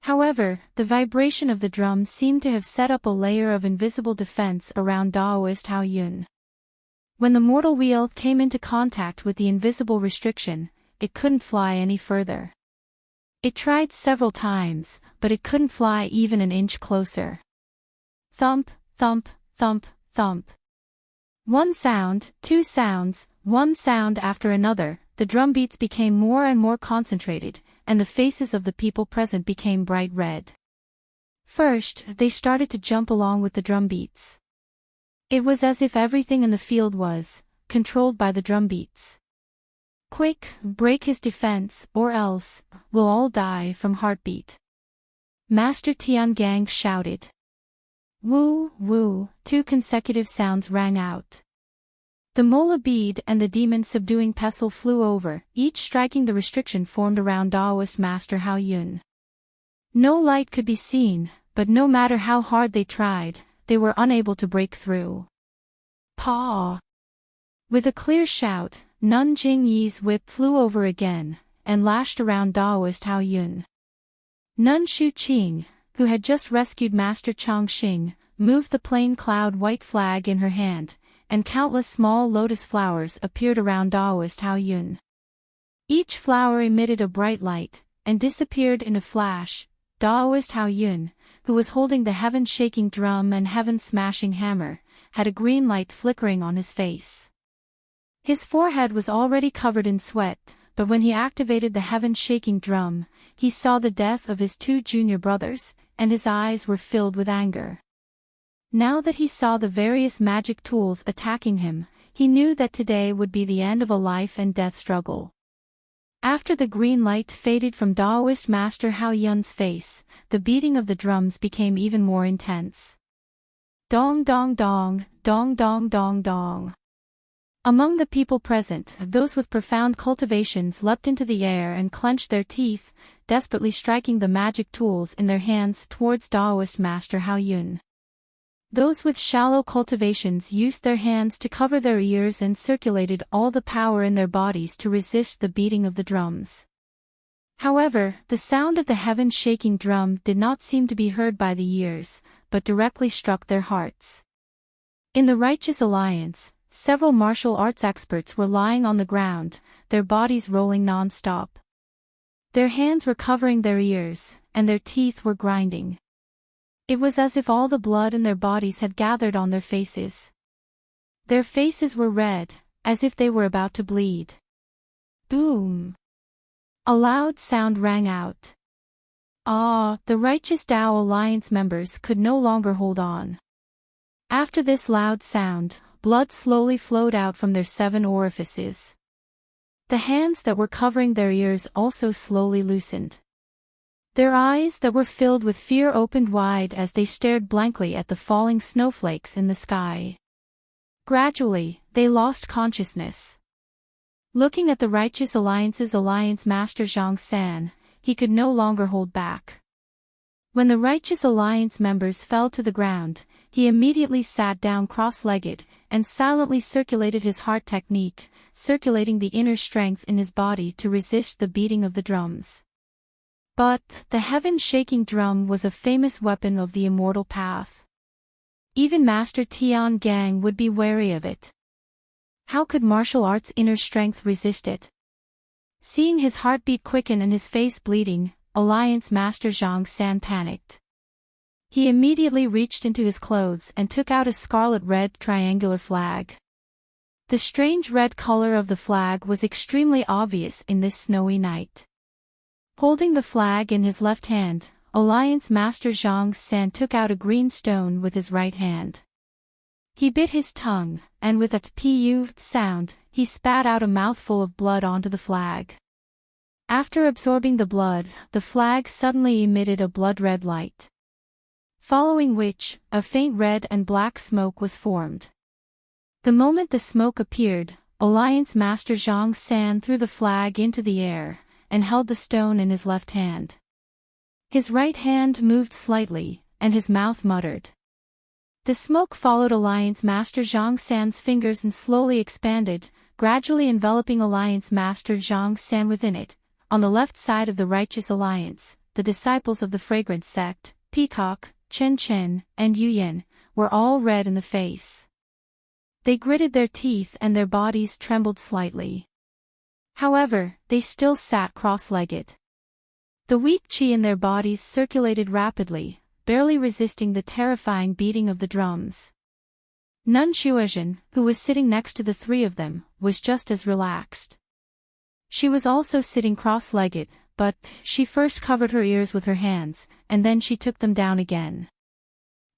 However, the vibration of the drum seemed to have set up a layer of invisible defense around Daoist Hao Yun. When the mortal wheel came into contact with the invisible restriction, it couldn't fly any further. It tried several times, but it couldn't fly even an inch closer. Thump, thump, thump, thump. One sound, two sounds, one sound after another, the drum beats became more and more concentrated, and the faces of the people present became bright red. First, they started to jump along with the drum beats. It was as if everything in the field was controlled by the drum beats. Quick, break his defense, or else we'll all die from heartbeat. Master Tiangang shouted. Woo, woo, two consecutive sounds rang out. The mola bead and the demon subduing pestle flew over, each striking the restriction formed around Daoist Master Hao Yun. No light could be seen, but no matter how hard they tried, they were unable to break through. Paw! With a clear shout, Nun Jingyi's whip flew over again, and lashed around Daoist Hao Yun. Nun Shuqing, who had just rescued Master Chongqing, moved the plain cloud white flag in her hand, and countless small lotus flowers appeared around Daoist Hao Yun. Each flower emitted a bright light, and disappeared in a flash. Daoist Hao Yun, who was holding the heaven-shaking drum and heaven-smashing hammer, had a green light flickering on his face. His forehead was already covered in sweat, but when he activated the heaven-shaking drum, he saw the death of his two junior brothers, and his eyes were filled with anger. Now that he saw the various magic tools attacking him, he knew that today would be the end of a life-and-death struggle. After the green light faded from Daoist Master Hao Yun's face, the beating of the drums became even more intense. Dong dong dong, dong dong dong dong. Among the people present, those with profound cultivations leapt into the air and clenched their teeth, desperately striking the magic tools in their hands towards Daoist Master Hao Yun. Those with shallow cultivations used their hands to cover their ears and circulated all the power in their bodies to resist the beating of the drums. However, the sound of the heaven-shaking drum did not seem to be heard by the ears, but directly struck their hearts. In the Righteous Alliance, several martial arts experts were lying on the ground, their bodies rolling non-stop. Their hands were covering their ears, and their teeth were grinding. It was as if all the blood in their bodies had gathered on their faces. Their faces were red, as if they were about to bleed. Boom! A loud sound rang out. The Righteous Tao Alliance members could no longer hold on. After this loud sound, blood slowly flowed out from their 7 orifices. The hands that were covering their ears also slowly loosened. Their eyes that were filled with fear opened wide as they stared blankly at the falling snowflakes in the sky. Gradually, they lost consciousness. Looking at the Righteous Alliance's Alliance Master Zhang San, he could no longer hold back. When the Righteous Alliance members fell to the ground, he immediately sat down cross-legged, and silently circulated his heart technique, circulating the inner strength in his body to resist the beating of the drums. But, the heaven-shaking drum was a famous weapon of the immortal path. Even Master Tian Gang would be wary of it. How could martial arts' inner strength resist it? Seeing his heartbeat quicken and his face bleeding, Alliance Master Zhang San panicked. He immediately reached into his clothes and took out a scarlet-red triangular flag. The strange red color of the flag was extremely obvious in this snowy night. Holding the flag in his left hand, Alliance Master Zhang San took out a green stone with his right hand. He bit his tongue, and with a pu sound, he spat out a mouthful of blood onto the flag. After absorbing the blood, the flag suddenly emitted a blood-red light. Following which, a faint red and black smoke was formed. The moment the smoke appeared, Alliance Master Zhang San threw the flag into the air, and held the stone in his left hand. His right hand moved slightly, and his mouth muttered. The smoke followed Alliance Master Zhang San's fingers and slowly expanded, gradually enveloping Alliance Master Zhang San within it. On the left side of the Righteous Alliance, the disciples of the Fragrant Sect, Peacock, Chen Chen, and Yu Yin, were all red in the face. They gritted their teeth and their bodies trembled slightly. However, they still sat cross-legged. The weak qi in their bodies circulated rapidly, barely resisting the terrifying beating of the drums. Nun Shuozhen, who was sitting next to the 3 of them, was just as relaxed. She was also sitting cross-legged, but she first covered her ears with her hands, and then she took them down again.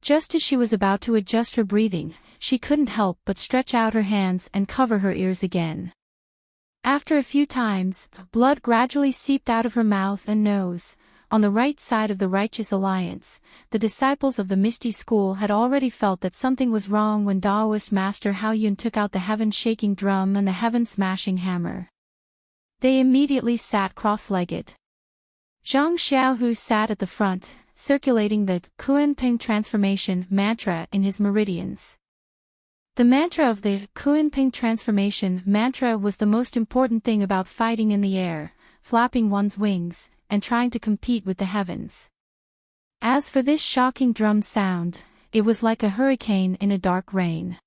Just as she was about to adjust her breathing, she couldn't help but stretch out her hands and cover her ears again. After a few times, blood gradually seeped out of her mouth and nose. On the right side of the Righteous Alliance, the disciples of the Misty School had already felt that something was wrong when Taoist Master Hao Yun took out the heaven-shaking drum and the heaven-smashing hammer. They immediately sat cross-legged. Zhang Xiaohu sat at the front, circulating the Kunping transformation mantra in his meridians. The mantra of the Kunping transformation mantra was the most important thing about fighting in the air, flapping one's wings, and trying to compete with the heavens. As for this shocking drum sound, it was like a hurricane in a dark rain.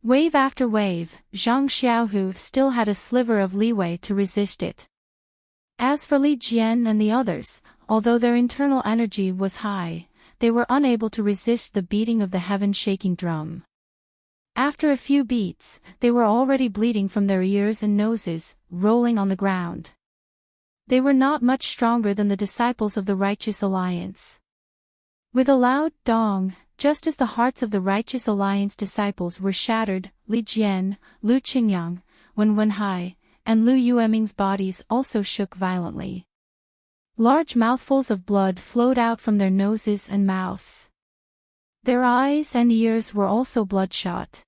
Wave after wave, Zhang Xiaohu still had a sliver of leeway to resist it. As for Li Jian and the others, although their internal energy was high, they were unable to resist the beating of the heaven-shaking drum. After a few beats, they were already bleeding from their ears and noses, rolling on the ground. They were not much stronger than the disciples of the Righteous Alliance. With a loud dong, just as the hearts of the Righteous Alliance disciples were shattered, Li Jian, Lu Qingyang, Wen Wenhai, and Lu Yueming's bodies also shook violently. Large mouthfuls of blood flowed out from their noses and mouths. Their eyes and ears were also bloodshot.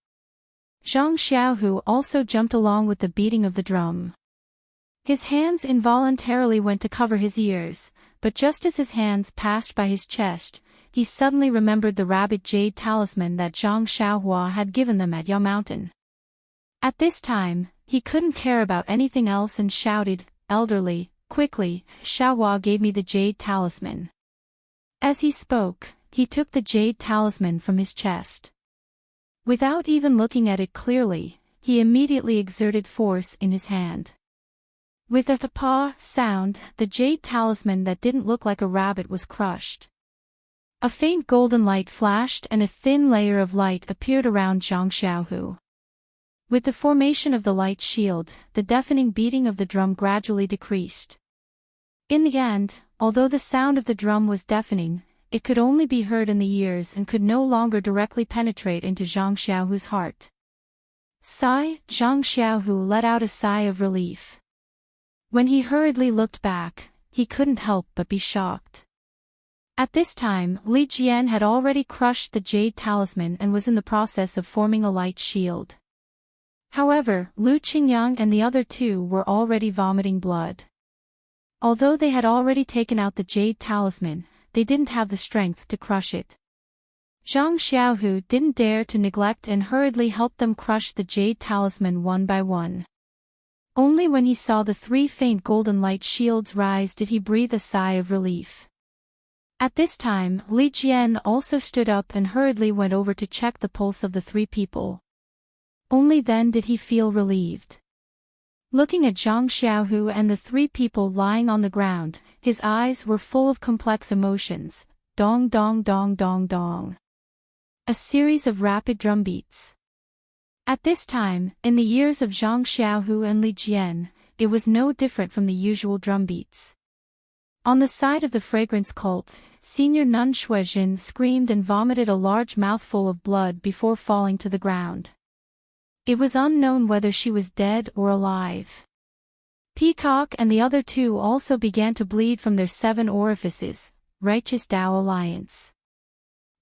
Zhang Xiaohu also jumped along with the beating of the drum. His hands involuntarily went to cover his ears, but just as his hands passed by his chest, he suddenly remembered the rabbit jade talisman that Zhang Xiaohua had given them at Ya Mountain. At this time, he couldn't care about anything else and shouted, "Elderly, quickly, Xiaohua gave me the jade talisman." As he spoke, he took the jade talisman from his chest. Without even looking at it clearly, he immediately exerted force in his hand. With a "thpa" sound, the jade talisman that didn't look like a rabbit was crushed. A faint golden light flashed and a thin layer of light appeared around Zhang Xiaohu. With the formation of the light shield, the deafening beating of the drum gradually decreased. In the end, although the sound of the drum was deafening, it could only be heard in the ears and could no longer directly penetrate into Zhang Xiaohu's heart. Sigh, Zhang Xiaohu let out a sigh of relief. When he hurriedly looked back, he couldn't help but be shocked. At this time, Li Jian had already crushed the jade talisman and was in the process of forming a light shield. However, Lu Qingyang and the other two were already vomiting blood. Although they had already taken out the jade talisman, they didn't have the strength to crush it. Zhang Xiaohu didn't dare to neglect and hurriedly helped them crush the jade talisman one by one. Only when he saw the three faint golden light shields rise did he breathe a sigh of relief. At this time, Li Jian also stood up and hurriedly went over to check the pulse of the three people. Only then did he feel relieved. Looking at Zhang Xiaohu and the three people lying on the ground, his eyes were full of complex emotions. Dong dong dong dong dong. A series of rapid drum beats. At this time, in the ears of Zhang Xiaohu and Li Jian, it was no different from the usual drum beats. On the side of the fragrance cult, Senior Nun Shuijin screamed and vomited a large mouthful of blood before falling to the ground. It was unknown whether she was dead or alive. Peacock and the other two also began to bleed from their 7 orifices. Righteous Tao Alliance.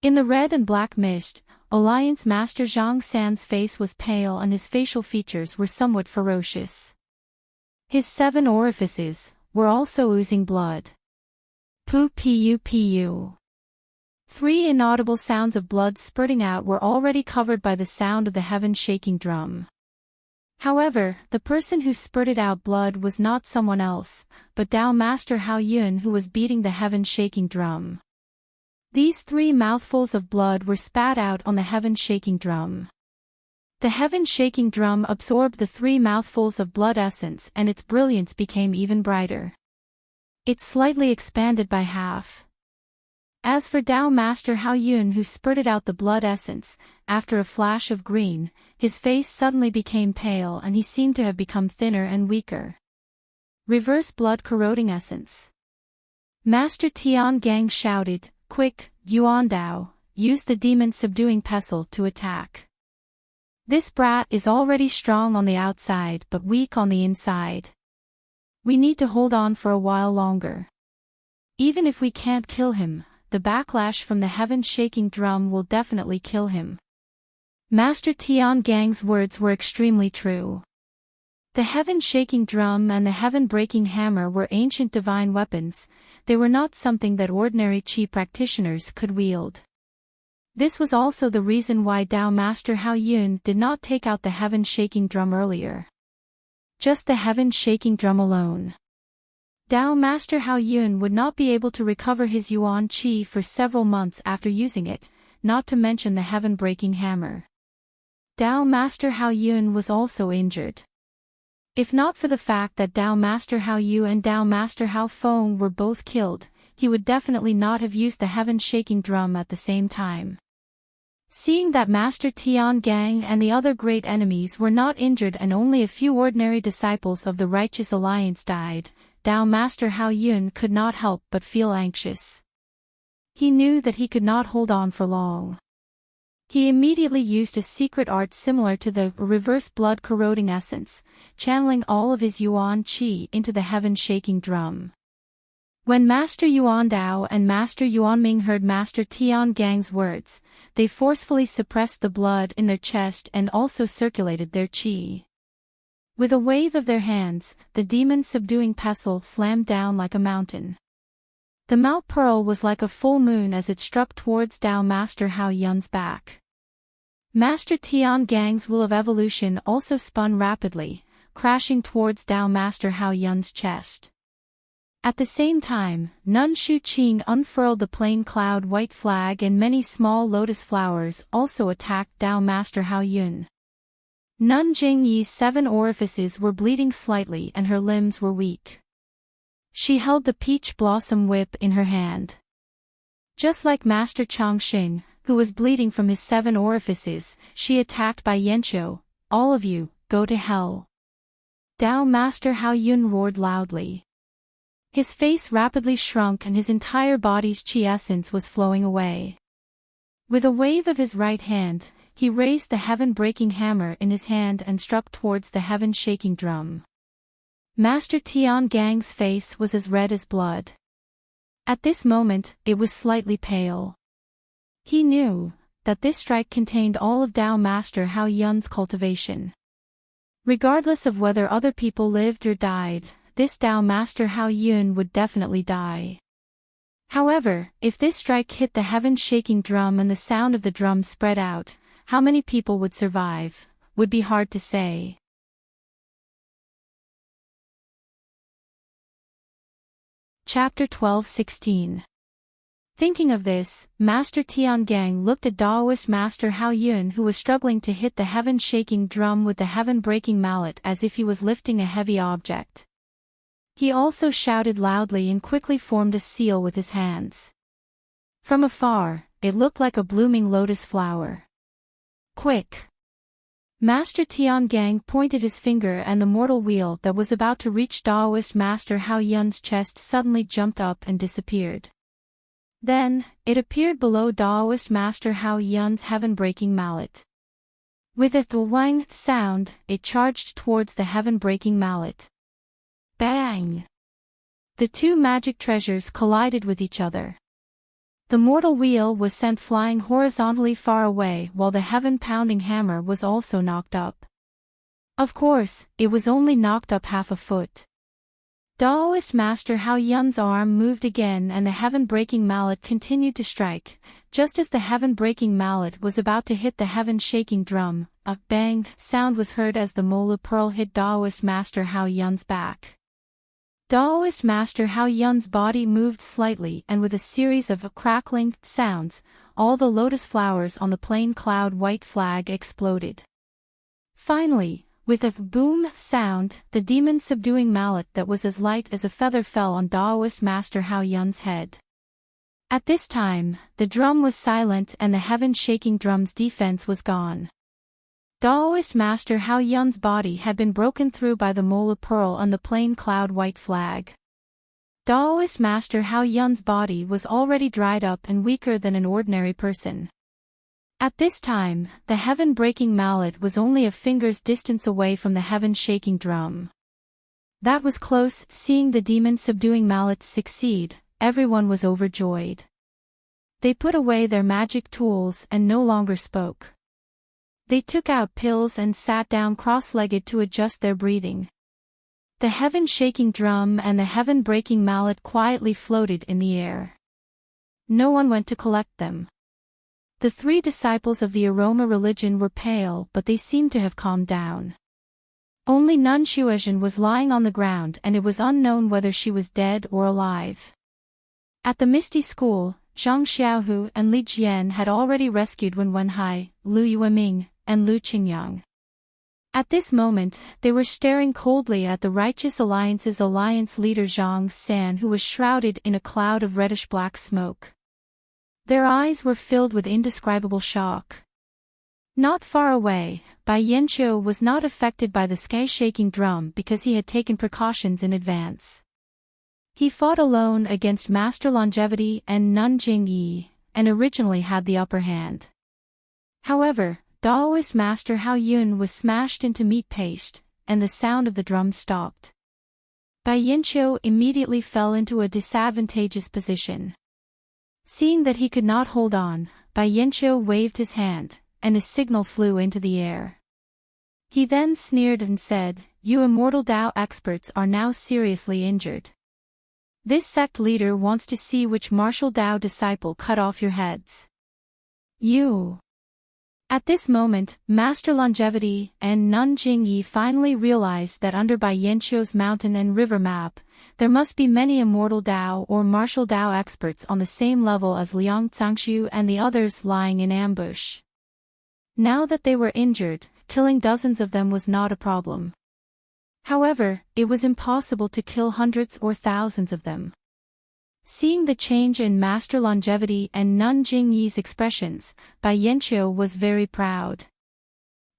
In the red and black mist, Alliance Master Zhang San's face was pale and his facial features were somewhat ferocious. His 7 orifices were also oozing blood. Pu pu pu. 3 inaudible sounds of blood spurting out were already covered by the sound of the heaven-shaking drum. However, the person who spurted out blood was not someone else, but Tao Master Hao Yun, who was beating the heaven-shaking drum. These 3 mouthfuls of blood were spat out on the heaven-shaking drum. The heaven-shaking drum absorbed the 3 mouthfuls of blood essence and its brilliance became even brighter. It slightly expanded by half. As for Tao Master Hao Yun, who spurted out the blood essence, after a flash of green, his face suddenly became pale and he seemed to have become thinner and weaker. Reverse blood corroding essence. Master Tian Gang shouted, "Quick, Yuan Dao, use the demon subduing pestle to attack. This brat is already strong on the outside but weak on the inside. We need to hold on for a while longer. Even if we can't kill him, the backlash from the heaven-shaking drum will definitely kill him." Master Tian Gang's words were extremely true. The heaven-shaking drum and the heaven-breaking hammer were ancient divine weapons. They were not something that ordinary Qi practitioners could wield. This was also the reason why Tao Master Hao Yun did not take out the heaven-shaking drum earlier. Just the heaven-shaking drum alone. Tao Master Hao Yun would not be able to recover his Yuan Qi for several months after using it, not to mention the heaven-breaking hammer. Tao Master Hao Yun was also injured. If not for the fact that Tao Master Hao Yu and Tao Master Hao Feng were both killed, he would definitely not have used the heaven-shaking drum at the same time. Seeing that Master Tian Gang and the other great enemies were not injured and only a few ordinary disciples of the Righteous Alliance died, Tao Master Hao Yun could not help but feel anxious. He knew that he could not hold on for long. He immediately used a secret art similar to the reverse blood corroding essence, channeling all of his Yuan Qi into the heaven-shaking drum. When Master Yuan Dao and Master Yuan Ming heard Master Tian Gang's words, they forcefully suppressed the blood in their chest and also circulated their qi. With a wave of their hands, the demon subduing pestle slammed down like a mountain. The Mao Pearl was like a full moon as it struck towards Dao Master Hao Yun's back. Master Tian Gang's will of evolution also spun rapidly, crashing towards Dao Master Hao Yun's chest. At the same time, Nun Shu Qing unfurled the plain cloud white flag and many small lotus flowers also attacked Dao Master Hao Yun. Nun Jingyi's 7 orifices were bleeding slightly and her limbs were weak. She held the peach blossom whip in her hand. Just like Master Changxing, who was bleeding from his 7 orifices, she attacked Bai Yanqiu. All of you, go to hell. Dao Master Hao Yun roared loudly. His face rapidly shrunk and his entire body's chi essence was flowing away. With a wave of his right hand, he raised the heaven-breaking hammer in his hand and struck towards the heaven-shaking drum. Master Tian Gang's face was as red as blood. At this moment, it was slightly pale. He knew that this strike contained all of Dao Master Hao Yun's cultivation. Regardless of whether other people lived or died, this Dao Master Hao Yun would definitely die. However, if this strike hit the heaven-shaking drum and the sound of the drum spread out, how many people would survive, would be hard to say. Chapter 12:16. Thinking of this, Master Tiangang looked at Daoist Master Hao Yun, who was struggling to hit the heaven-shaking drum with the heaven-breaking mallet as if he was lifting a heavy object. He also shouted loudly and quickly formed a seal with his hands. From afar, it looked like a blooming lotus flower. Quick! Master Tiangang pointed his finger and the mortal wheel that was about to reach Daoist Master Hao Yun's chest suddenly jumped up and disappeared. Then, it appeared below Daoist Master Hao Yun's heaven-breaking mallet. With a thwang sound, it charged towards the heaven-breaking mallet. Bang! The 2 magic treasures collided with each other. The mortal wheel was sent flying horizontally far away while the heaven-pounding hammer was also knocked up. Of course, it was only knocked up half a foot. Daoist Master Hao Yun's arm moved again and the heaven-breaking mallet continued to strike. Just as the heaven-breaking mallet was about to hit the heaven-shaking drum, a bang sound was heard as the Mola Pearl hit Daoist Master Hao Yun's back. Daoist Master Hao Yun's body moved slightly and with a series of crackling sounds, all the lotus flowers on the plain cloud white flag exploded. Finally, with a boom sound, the demon-subduing mallet that was as light as a feather fell on Daoist Master Hao Yun's head. At this time, the drum was silent and the heaven-shaking drum's defense was gone. Daoist Master Hao Yun's body had been broken through by the Mola Pearl and the plain cloud white flag. Daoist Master Hao Yun's body was already dried up and weaker than an ordinary person. At this time, the heaven-breaking mallet was only a finger's distance away from the heaven-shaking drum. That was close. Seeing the demon-subduing mallet succeed, everyone was overjoyed. They put away their magic tools and no longer spoke. They took out pills and sat down cross-legged to adjust their breathing. The heaven-shaking drum and the heaven-breaking mallet quietly floated in the air. No one went to collect them. The 3 disciples of the aroma religion were pale, but they seemed to have calmed down. Only Nun Shuozhen was lying on the ground and it was unknown whether she was dead or alive. At the Misty School, Zhang Xiaohu and Li Jian had already rescued Wen Wenhai, Lu Yueming, and Lu Qingyang. At this moment, they were staring coldly at the Righteous Alliance's alliance leader Zhang San, who was shrouded in a cloud of reddish-black smoke. Their eyes were filled with indescribable shock. Not far away, Bai Yanqiu was not affected by the sky-shaking drum because he had taken precautions in advance. He fought alone against Master Longevity and Nun Jingyi, and originally had the upper hand. However, Daoist Master Hao Yun was smashed into meat paste, and the sound of the drum stopped. Bai Yanqiu immediately fell into a disadvantageous position. Seeing that he could not hold on, Bai Yanqiu waved his hand, and a signal flew into the air. He then sneered and said, "You immortal Dao experts are now seriously injured. This sect leader wants to see which martial Dao disciple cut off your heads. You. At this moment, Master Longevity and Nun Jingyi finally realized that under Bai Yanqiu's mountain and river map, there must be many immortal Dao or martial Dao experts on the same level as Liang Zhangxiu and the others lying in ambush. Now that they were injured, killing dozens of them was not a problem. However, it was impossible to kill hundreds or thousands of them. Seeing the change in Master Longevity and Nun Jingyi's expressions, Bai Yanqiu was very proud.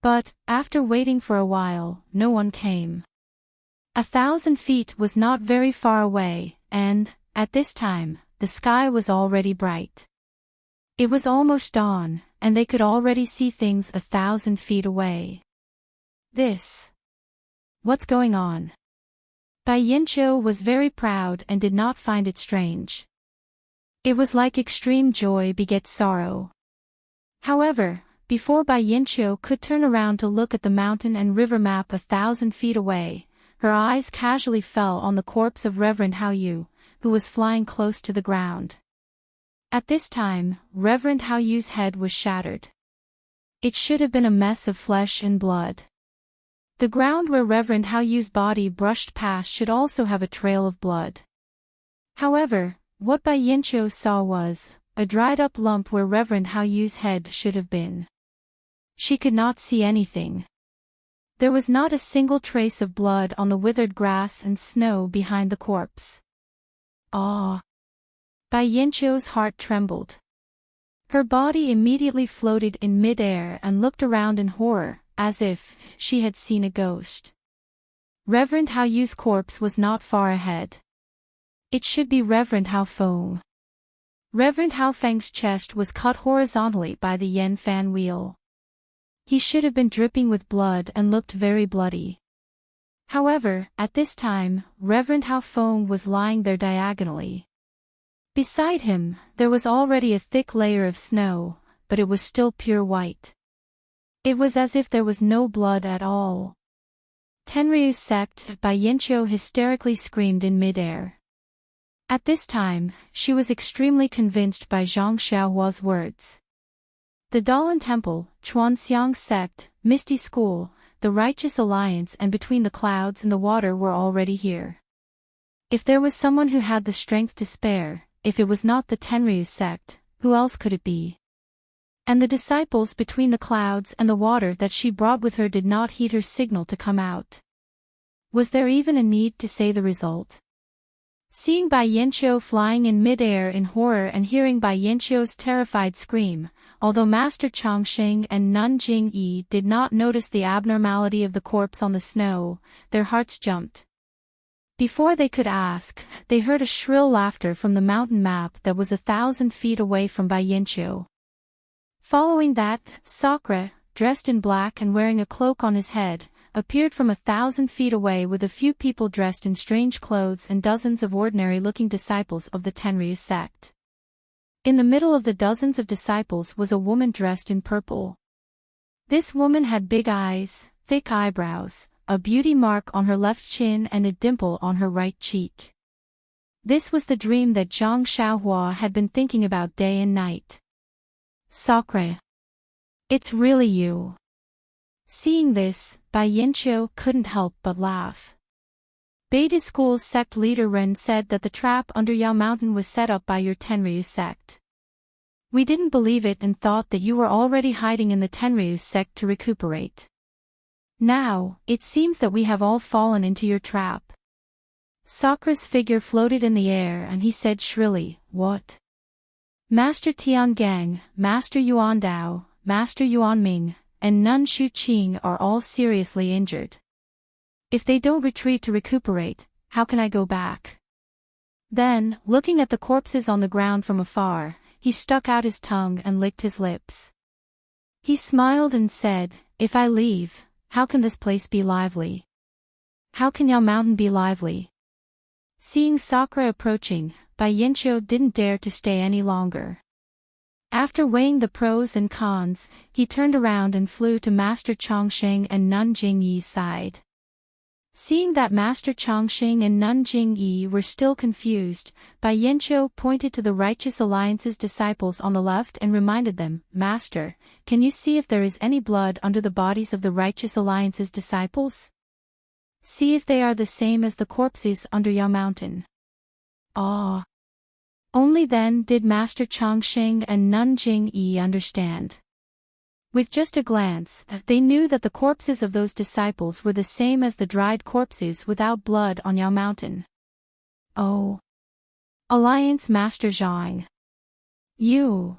But, after waiting for a while, no one came. 1,000 feet was not very far away, and, at this time, the sky was already bright. It was almost dawn, and they could already see things 1,000 feet away. What's going on? Bai Yanqiu was very proud and did not find it strange. It was like extreme joy begets sorrow. However, before Bai Yanqiu could turn around to look at the mountain and river map 1,000 feet away, her eyes casually fell on the corpse of Reverend Hao Yu, who was flying close to the ground. At this time, Reverend Hao Yu's head was shattered. It should have been a mess of flesh and blood. The ground where Reverend Hao Yu's body brushed past should also have a trail of blood. However, what Bai Yanqiu saw was a dried-up lump where Reverend Hao Yu's head should have been. She could not see anything. There was not a single trace of blood on the withered grass and snow behind the corpse. Ah! Bai Yanqiu's heart trembled. Her body immediately floated in mid-air and looked around in horror, as if she had seen a ghost. Reverend Hao Yu's corpse was not far ahead. It should be Reverend Hao Feng. Reverend Hao Feng's chest was cut horizontally by the Yen fan wheel. He should have been dripping with blood and looked very bloody. However, at this time, Reverend Hao Feng was lying there diagonally. Beside him, there was already a thick layer of snow, but it was still pure white. It was as if there was no blood at all. Tenryu's sect, Bai Yanqiu hysterically screamed in midair. At this time, she was extremely convinced by Zhang Xiaohua's words. The Dalan Temple, Chuanxiang sect, Misty School, the Righteous Alliance and Between the Clouds and the Water were already here. If there was someone who had the strength to spare, if it was not the Tenryu sect, who else could it be? And the disciples between the clouds and the water that she brought with her did not heed her signal to come out. Was there even a need to say the result? Seeing Bai Yanqiu flying in mid-air in horror and hearing Bai Yanqiu's terrified scream, although Master Chongqing and Nun Jingyi did not notice the abnormality of the corpse on the snow, their hearts jumped. Before they could ask, they heard a shrill laughter from the mountain map that was 1,000 feet away from Bai Yanqiu. Following that, Sakura, dressed in black and wearing a cloak on his head, appeared from 1,000 feet away with a few people dressed in strange clothes and dozens of ordinary-looking disciples of the Tenryu sect. In the middle of the dozens of disciples was a woman dressed in purple. This woman had big eyes, thick eyebrows, a beauty mark on her left chin and a dimple on her right cheek. This was the dream that Zhang Xiaohua had been thinking about day and night. Sakura. It's really you. Seeing this, Bai Yanqiu couldn't help but laugh. Beta School's sect leader Ren said that the trap under Yao Mountain was set up by your Tenryu sect. We didn't believe it and thought that you were already hiding in the Tenryu sect to recuperate. Now, it seems that we have all fallen into your trap. Sakura's figure floated in the air and he said shrilly, "What?" Master Tiangang, Master Yuan Dao, Master Yuan Ming, and Nun Shu Qing are all seriously injured. If they don't retreat to recuperate, how can I go back? Then, looking at the corpses on the ground from afar, he stuck out his tongue and licked his lips. He smiled and said, "If I leave, how can this place be lively? How can Yao Mountain be lively?" Seeing Sakura approaching, Bai Yanqiu didn't dare to stay any longer. After weighing the pros and cons, he turned around and flew to Master Chongqing and Nun Jingyi's side. Seeing that Master Chongqing and Nun Jingyi were still confused, Bai Yanqiu pointed to the Righteous Alliance's disciples on the left and reminded them, "Master, can you see if there is any blood under the bodies of the Righteous Alliance's disciples? See if they are the same as the corpses under Yao Mountain." Ah! Only then did Master Chongqing and Nun Jingyi understand. With just a glance, they knew that the corpses of those disciples were the same as the dried corpses without blood on Yao Mountain. Oh! Alliance Master Zhang. You!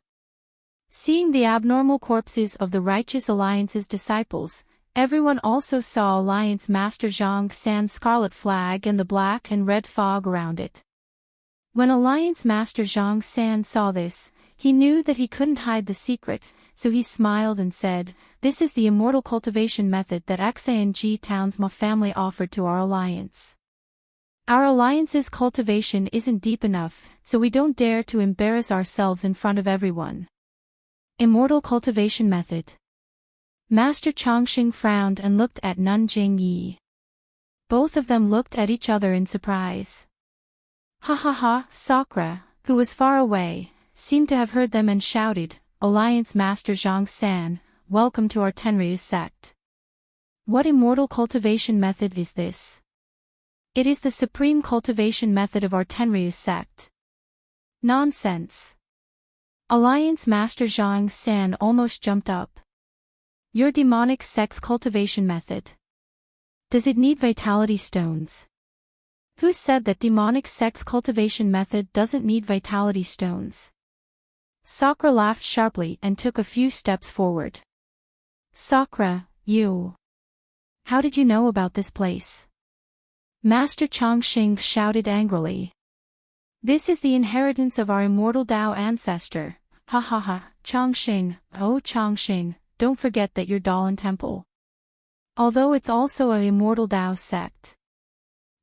Seeing the abnormal corpses of the Righteous Alliance's disciples, everyone also saw Alliance Master Zhang San's scarlet flag and the black and red fog around it. When Alliance Master Zhang San saw this, he knew that he couldn't hide the secret, so he smiled and said, "This is the immortal cultivation method that Xanji Town's Ma family offered to our alliance. Our alliance's cultivation isn't deep enough, so we don't dare to embarrass ourselves in front of everyone." Immortal cultivation method. Master Chongqing frowned and looked at Nun Jingyi. Both of them looked at each other in surprise. Ha ha ha! Sakura, who was far away, seemed to have heard them and shouted, "Alliance Master Zhang San, welcome to our Tenryu sect. What immortal cultivation method is this? It is the supreme cultivation method of our Tenryu sect." Nonsense! Alliance Master Zhang San almost jumped up. Your demonic sect's cultivation method. Does it need vitality stones? Who said that demonic sect's cultivation method doesn't need vitality stones? Sakura laughed sharply and took a few steps forward. Sakura, you! How did you know about this place? Master Chongqing shouted angrily. This is the inheritance of our immortal Dao ancestor. Ha ha ha, Chongqing, oh Chongqing, don't forget that you're Dalan Temple. Although it's also a immortal Dao sect.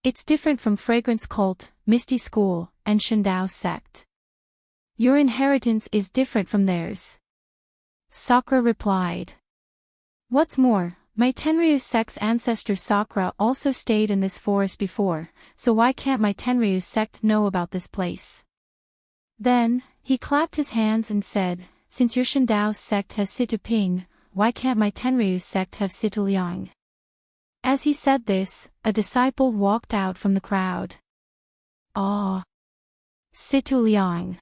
It's different from Fragrance Cult, Misty School, and Shandao sect. Your inheritance is different from theirs. Sakura replied. What's more, my Tenryu sect's ancestor Sakura also stayed in this forest before, so why can't my Tenryu sect know about this place? Then, he clapped his hands and said, since your Shandao sect has Situ Ping, why can't my Tenryu sect have Situ Liang? As he said this, a disciple walked out from the crowd. Ah! Situ Liang.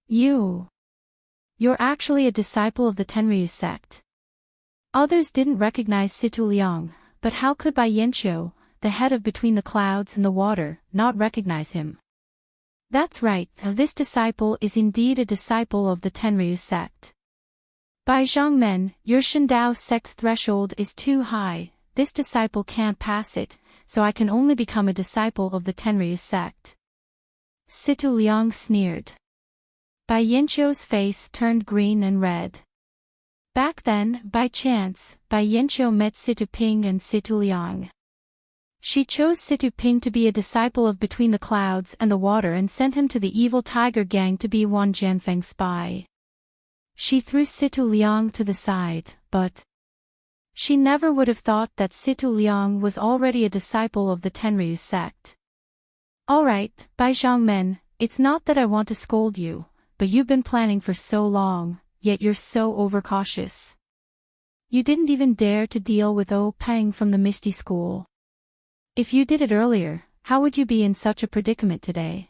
You're actually a disciple of the Tenryu sect. Others didn't recognize Situ Liang, but how could Bai Yanqiu, the head of Between the Clouds and the Water, not recognize him? That's right, this disciple is indeed a disciple of the Tenryu sect. Bai Zhangmen, your Shandao sect's threshold is too high. This disciple can't pass it, so I can only become a disciple of the Tenryu sect. Situ Liang sneered. Bai Yanqiu's face turned green and red. Back then, by chance, Bai Yanqiu met Situ Ping and Situ Liang. She chose Situ Ping to be a disciple of Between the Clouds and the Water and sent him to the evil tiger gang to be Wan Jianfeng's spy. She threw Situ Liang to the side, but she never would have thought that Situ Liang was already a disciple of the Tenryu sect. Alright, Bai Zhangmen, it's not that I want to scold you, but you've been planning for so long, yet you're so overcautious. You didn't even dare to deal with O Peng from the Misty School. If you did it earlier, how would you be in such a predicament today?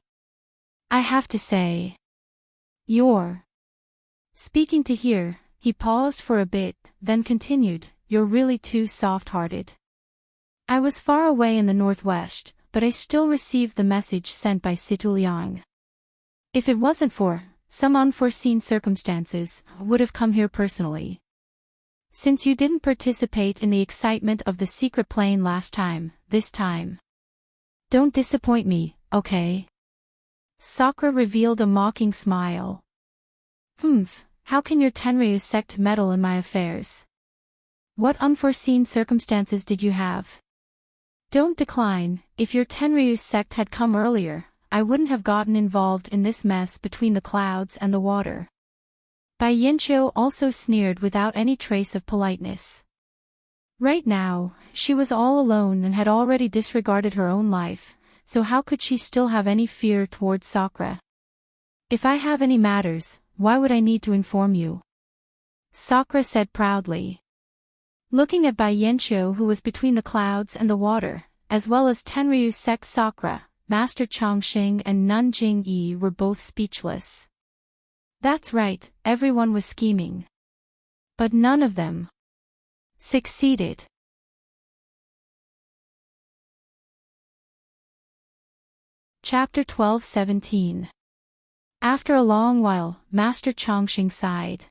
I have to say, you're speaking to here, he paused for a bit, then continued, you're really too soft-hearted. I was far away in the northwest, but I still received the message sent by Situ Liang. If it wasn't for some unforeseen circumstances, I would have come here personally. Since you didn't participate in the excitement of the secret plane last time, this time, don't disappoint me, okay? Sakura revealed a mocking smile. How can your Tenryu sect meddle in my affairs? What unforeseen circumstances did you have? Don't decline, if your Tenryu sect had come earlier, I wouldn't have gotten involved in this mess Between the Clouds and the Water. Bai Yanqiu also sneered without any trace of politeness. Right now, she was all alone and had already disregarded her own life, so how could she still have any fear towards Sakura? If I have any matters, why would I need to inform you? Sakura said proudly. Looking at Bai Yanqiu, who was between the clouds and the water, as well as Tenryu's sect Sakura, Master Chongqing and Nun Jingyi were both speechless. That's right, everyone was scheming. But none of them succeeded. Chapter 12-17. After a long while, Master Chongqing sighed.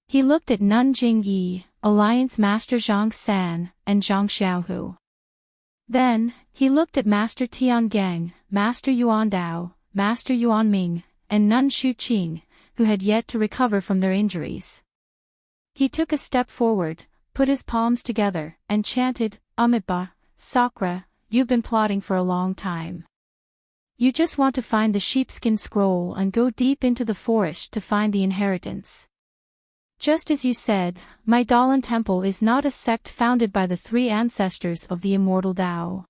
He looked at Nun Jingyi, Alliance Master Zhang San, and Zhang Xiaohu. Then, he looked at Master Tiangang, Master Yuan Dao, Master Yuan Ming, and Nun Shuqing, who had yet to recover from their injuries. He took a step forward, put his palms together, and chanted, Amitabha, Sakura, you've been plotting for a long time. You just want to find the sheepskin scroll and go deep into the forest to find the inheritance. Just as you said, my Dalan Temple is not a sect founded by the three ancestors of the immortal Tao.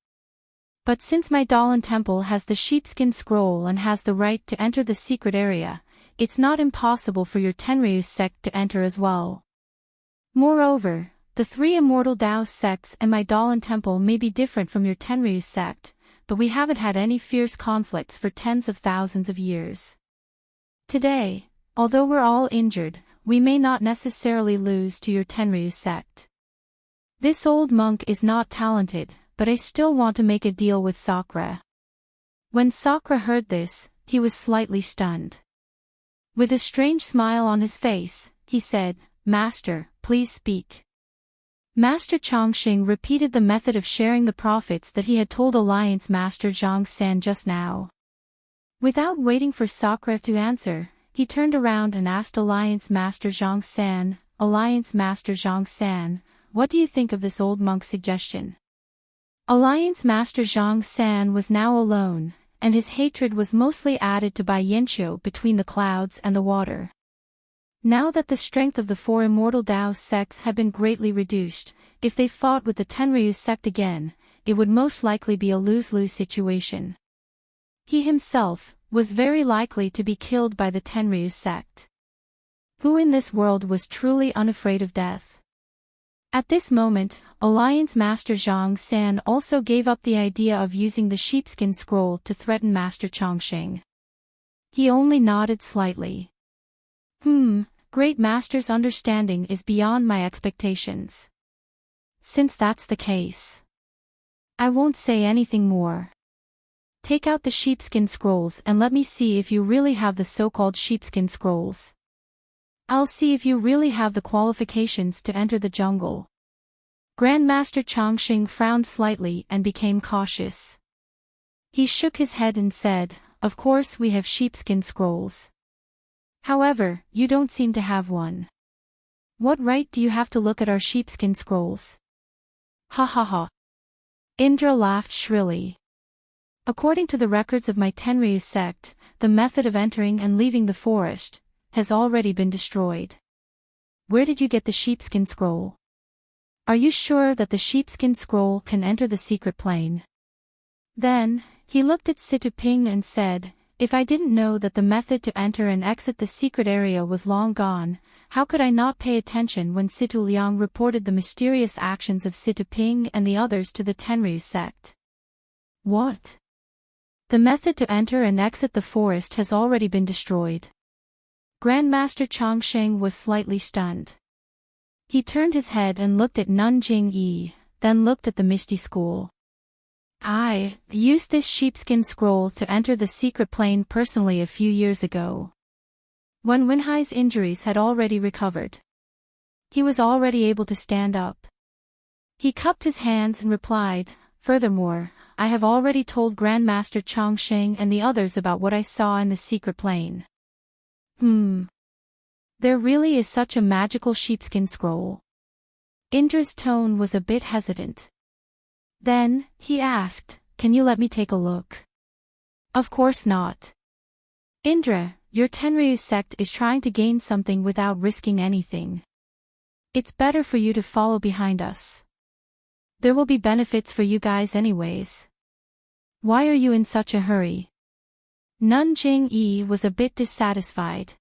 But since my Dalan Temple has the sheepskin scroll and has the right to enter the secret area, it's not impossible for your Tenryu sect to enter as well. Moreover, the three immortal Tao sects and my Dalan Temple may be different from your Tenryu sect, but we haven't had any fierce conflicts for tens of thousands of years. Today, although we're all injured, we may not necessarily lose to your Tenryu sect. This old monk is not talented, but I still want to make a deal with Sakura. When Sakura heard this, he was slightly stunned. With a strange smile on his face, he said, Master, please speak. Master Chongqing repeated the method of sharing the profits that he had told Alliance Master Zhang San just now. Without waiting for Sakura to answer, he turned around and asked Alliance Master Zhang San, Alliance Master Zhang San, what do you think of this old monk's suggestion? Alliance Master Zhang San was now alone, and his hatred was mostly added to Bai Yanqiu between the clouds and the water. Now that the strength of the four immortal Tao sects had been greatly reduced, if they fought with the Tenryu sect again, it would most likely be a lose-lose situation. He himself was very likely to be killed by the Tenryu sect. Who in this world was truly unafraid of death? At this moment, Alliance Master Zhang San also gave up the idea of using the sheepskin scroll to threaten Master Chongqing. He only nodded slightly. Great Master's understanding is beyond my expectations. Since that's the case, I won't say anything more. Take out the sheepskin scrolls and let me see if you really have the so-called sheepskin scrolls. I'll see if you really have the qualifications to enter the jungle. Grandmaster Chongqing frowned slightly and became cautious. He shook his head and said, Of course we have sheepskin scrolls. However, you don't seem to have one. What right do you have to look at our sheepskin scrolls? Ha ha ha. Indra laughed shrilly. According to the records of my Tenryu sect, the method of entering and leaving the forest has already been destroyed. Where did you get the sheepskin scroll? Are you sure that the sheepskin scroll can enter the secret plane? Then, he looked at Situ Ping and said, If I didn't know that the method to enter and exit the secret area was long gone, how could I not pay attention when Situ Liang reported the mysterious actions of Situ Ping and the others to the Tenryu sect? What? The method to enter and exit the forest has already been destroyed. Grandmaster Chongqing was slightly stunned. He turned his head and looked at Nun Jingyi, then looked at the Misty School. I used this sheepskin scroll to enter the secret plane personally a few years ago. When Wenhai's injuries had already recovered. He was already able to stand up. He cupped his hands and replied, Furthermore, I have already told Grandmaster Chongqing and the others about what I saw in the secret plane. There really is such a magical sheepskin scroll. Indra's tone was a bit hesitant. Then, he asked, Can you let me take a look? Of course not. Indra, your Tenryu sect is trying to gain something without risking anything. It's better for you to follow behind us. There will be benefits for you guys anyways. Why are you in such a hurry? Nun Jing-yi was a bit dissatisfied.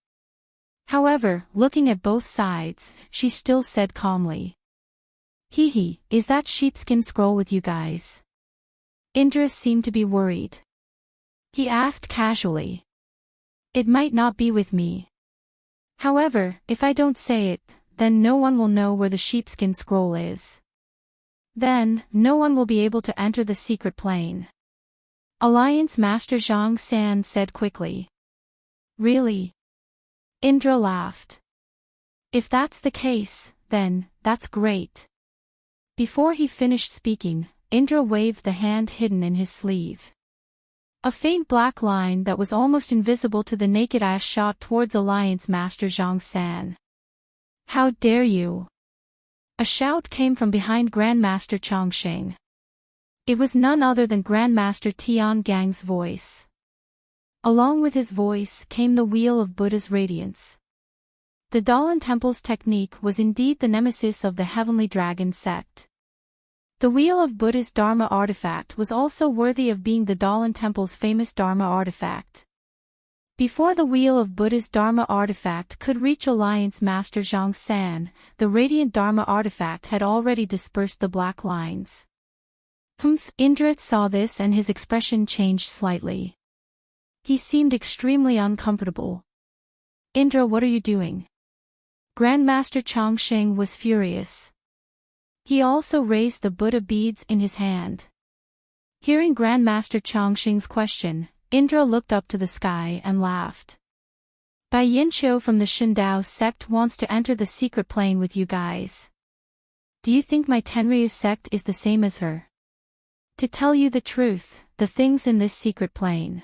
However, looking at both sides, she still said calmly. Hee, is that sheepskin scroll with you guys? Indra seemed to be worried. He asked casually. It might not be with me. However, if I don't say it, then no one will know where the sheepskin scroll is. Then, no one will be able to enter the secret plane. Alliance Master Zhang San said quickly. Really? Indra laughed. If that's the case, then, that's great. Before he finished speaking, Indra waved the hand hidden in his sleeve. A faint black line that was almost invisible to the naked eye shot towards Alliance Master Zhang San. How dare you! A shout came from behind Grandmaster Chongqing. It was none other than Grandmaster Tian Gang's voice. Along with his voice came the Wheel of Buddha's radiance. The Dalan Temple's technique was indeed the nemesis of the Heavenly Dragon sect. The Wheel of Buddha's Dharma artifact was also worthy of being the Dalan Temple's famous Dharma artifact. Before the Wheel of Buddha's Dharma artifact could reach Alliance Master Zhang San, the Radiant Dharma artifact had already dispersed the black lines. Indra saw this and his expression changed slightly. He seemed extremely uncomfortable. Indra, what are you doing? Grandmaster Chongqing was furious. He also raised the Buddha beads in his hand. Hearing Grandmaster Chongqing's question, Indra looked up to the sky and laughed. Bai Yinqiu from the Shindao sect wants to enter the secret plane with you guys. Do you think my Tenryu sect is the same as her? To tell you the truth, the things in this secret plane.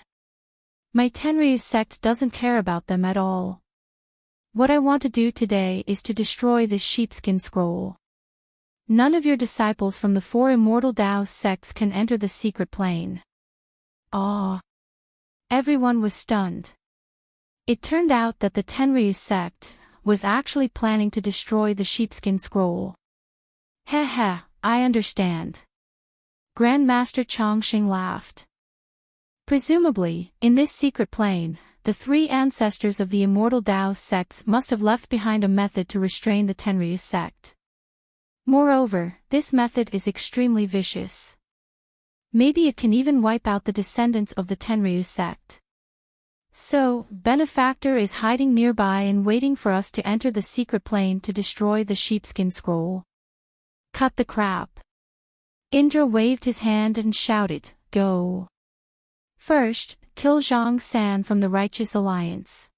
My Tenryu sect doesn't care about them at all. What I want to do today is to destroy this sheepskin scroll. None of your disciples from the 4 immortal Dao sects can enter the secret plane. Ah! Everyone was stunned. It turned out that the Tenryu sect was actually planning to destroy the sheepskin scroll. Heh, I understand. Grandmaster Chongqing laughed. Presumably, in this secret plane, the 3 ancestors of the immortal Dao sects must have left behind a method to restrain the Tenryu sect. Moreover, this method is extremely vicious. Maybe it can even wipe out the descendants of the Tenryu sect. So, Benefactor is hiding nearby and waiting for us to enter the secret plane to destroy the sheepskin scroll. Cut the crap. Indra waved his hand and shouted, Go! First, kill Zhang San from the Righteous Alliance.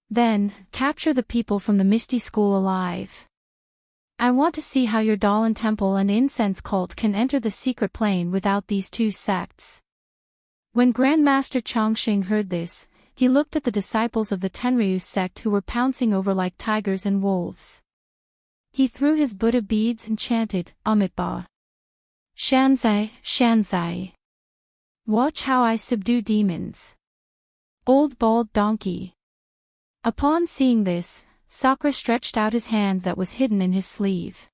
Then, capture the people from the Misty School alive. I want to see how your Dalan Temple and incense cult can enter the secret plane without these 2 sects. When Grandmaster Chongqing heard this, he looked at the disciples of the Tenryu sect who were pouncing over like tigers and wolves. He threw his Buddha beads and chanted, Amitba. Shanzai, Shanzai. Watch how I subdue demons. Old bald donkey. Upon seeing this, Sakura stretched out his hand that was hidden in his sleeve.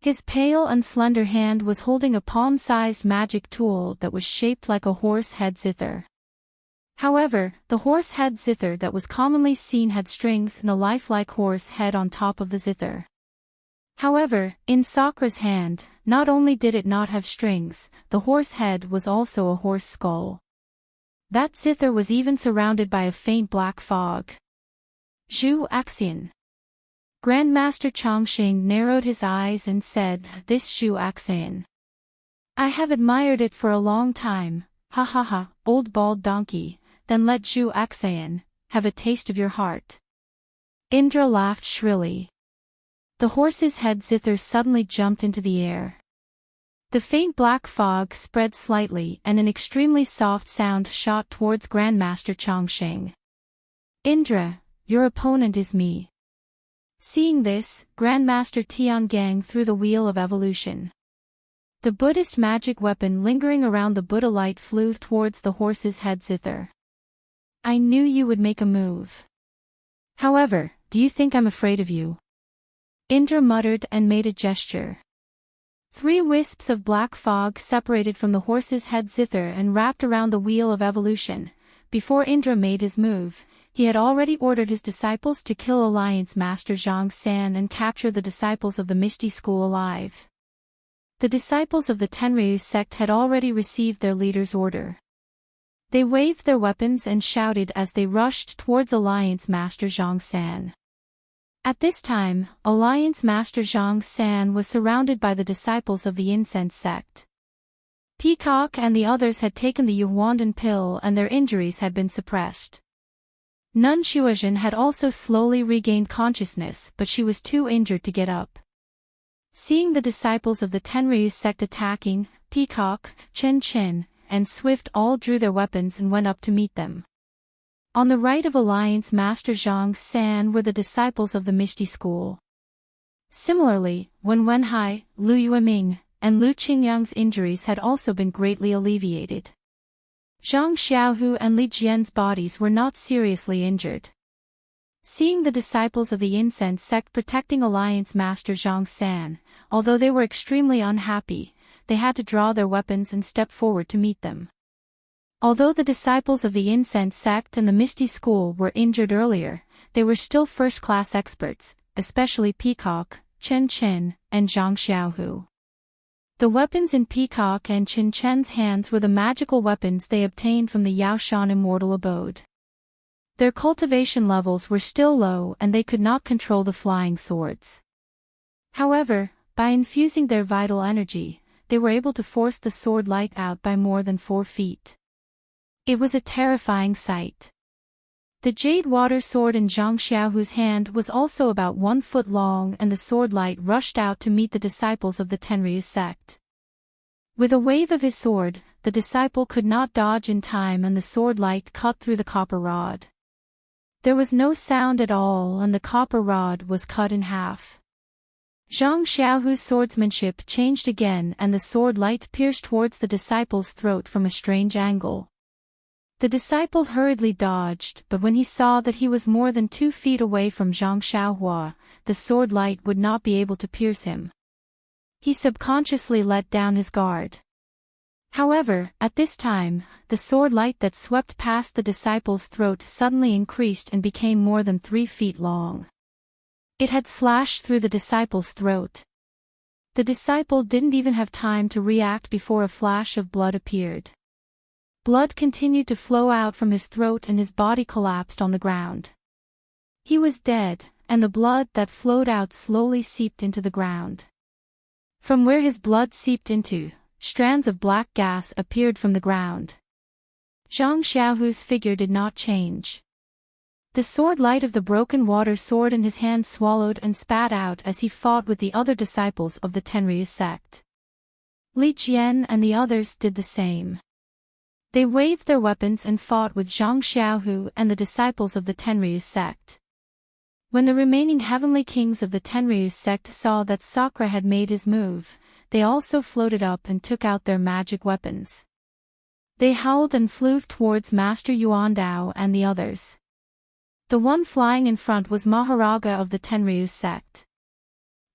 His pale and slender hand was holding a palm-sized magic tool that was shaped like a horse head zither. However, the horse head zither that was commonly seen had strings and a lifelike horse head on top of the zither. However, in Sakura's hand, not only did it not have strings, the horse head was also a horse skull. That zither was even surrounded by a faint black fog. Zhu Axian. Grandmaster Chongqing narrowed his eyes and said, This Zhu Axian. I have admired it for a long time, ha, old bald donkey, then let Zhu Axian have a taste of your heart. Indra laughed shrilly. The horse's head zither suddenly jumped into the air. The faint black fog spread slightly and an extremely soft sound shot towards Grandmaster Chongqing. Indra, your opponent is me. Seeing this, Grandmaster Tiangang threw the Wheel of Evolution. The Buddhist magic weapon lingering around the Buddha light flew towards the horse's head zither. I knew you would make a move. However, do you think I'm afraid of you? Indra muttered and made a gesture. 3 wisps of black fog separated from the horse's head zither and wrapped around the wheel of evolution. Before Indra made his move, he had already ordered his disciples to kill Alliance Master Zhang San and capture the disciples of the Misty School alive. The disciples of the Tenryu sect had already received their leader's order. They waved their weapons and shouted as they rushed towards Alliance Master Zhang San. At this time, Alliance Master Zhang San was surrounded by the disciples of the Incense sect. Peacock and the others had taken the Yuhuandan pill and their injuries had been suppressed. Nun Shuozhen had also slowly regained consciousness, but she was too injured to get up. Seeing the disciples of the Tenryu sect attacking, Peacock, Chen, and Swift all drew their weapons and went up to meet them. On the right of Alliance Master Zhang San were the disciples of the Misty School. Similarly, Wen Wenhai, Lu Yueming, and Lu Qingyang's injuries had also been greatly alleviated. Zhang Xiaohu and Li Jian's bodies were not seriously injured. Seeing the disciples of the Incense sect protecting Alliance Master Zhang San, although they were extremely unhappy, they had to draw their weapons and step forward to meet them. Although the disciples of the Incense sect and the Misty School were injured earlier, they were still first-class experts, especially Peacock, Chen, and Zhang Xiaohu. The weapons in Peacock and Chen's hands were the magical weapons they obtained from the Yaoshan Immortal Abode. Their cultivation levels were still low and they could not control the flying swords. However, by infusing their vital energy, they were able to force the sword light out by more than 4 feet. It was a terrifying sight. The jade water sword in Zhang Xiaohu's hand was also about 1 foot long and the sword light rushed out to meet the disciples of the Tenryu sect. With a wave of his sword, the disciple could not dodge in time and the sword light cut through the copper rod. There was no sound at all and the copper rod was cut in half. Zhang Xiaohu's swordsmanship changed again and the sword light pierced towards the disciple's throat from a strange angle. The disciple hurriedly dodged, but when he saw that he was more than 2 feet away from Zhang Xiaohua, the sword light would not be able to pierce him. He subconsciously let down his guard. However, at this time, the sword light that swept past the disciple's throat suddenly increased and became more than 3 feet long. It had slashed through the disciple's throat. The disciple didn't even have time to react before a flash of blood appeared. Blood continued to flow out from his throat and his body collapsed on the ground. He was dead, and the blood that flowed out slowly seeped into the ground. From where his blood seeped into, strands of black gas appeared from the ground. Zhang Xiaohu's figure did not change. The sword light of the broken water sword in his hand swallowed and spat out as he fought with the other disciples of the Tenryu sect. Li Jian and the others did the same. They waved their weapons and fought with Zhang Xiaohu and the disciples of the Tenryu sect. When the remaining heavenly kings of the Tenryu sect saw that Sakura had made his move, they also floated up and took out their magic weapons. They howled and flew towards Master Yuandao and the others. The one flying in front was Maharaga of the Tenryu sect.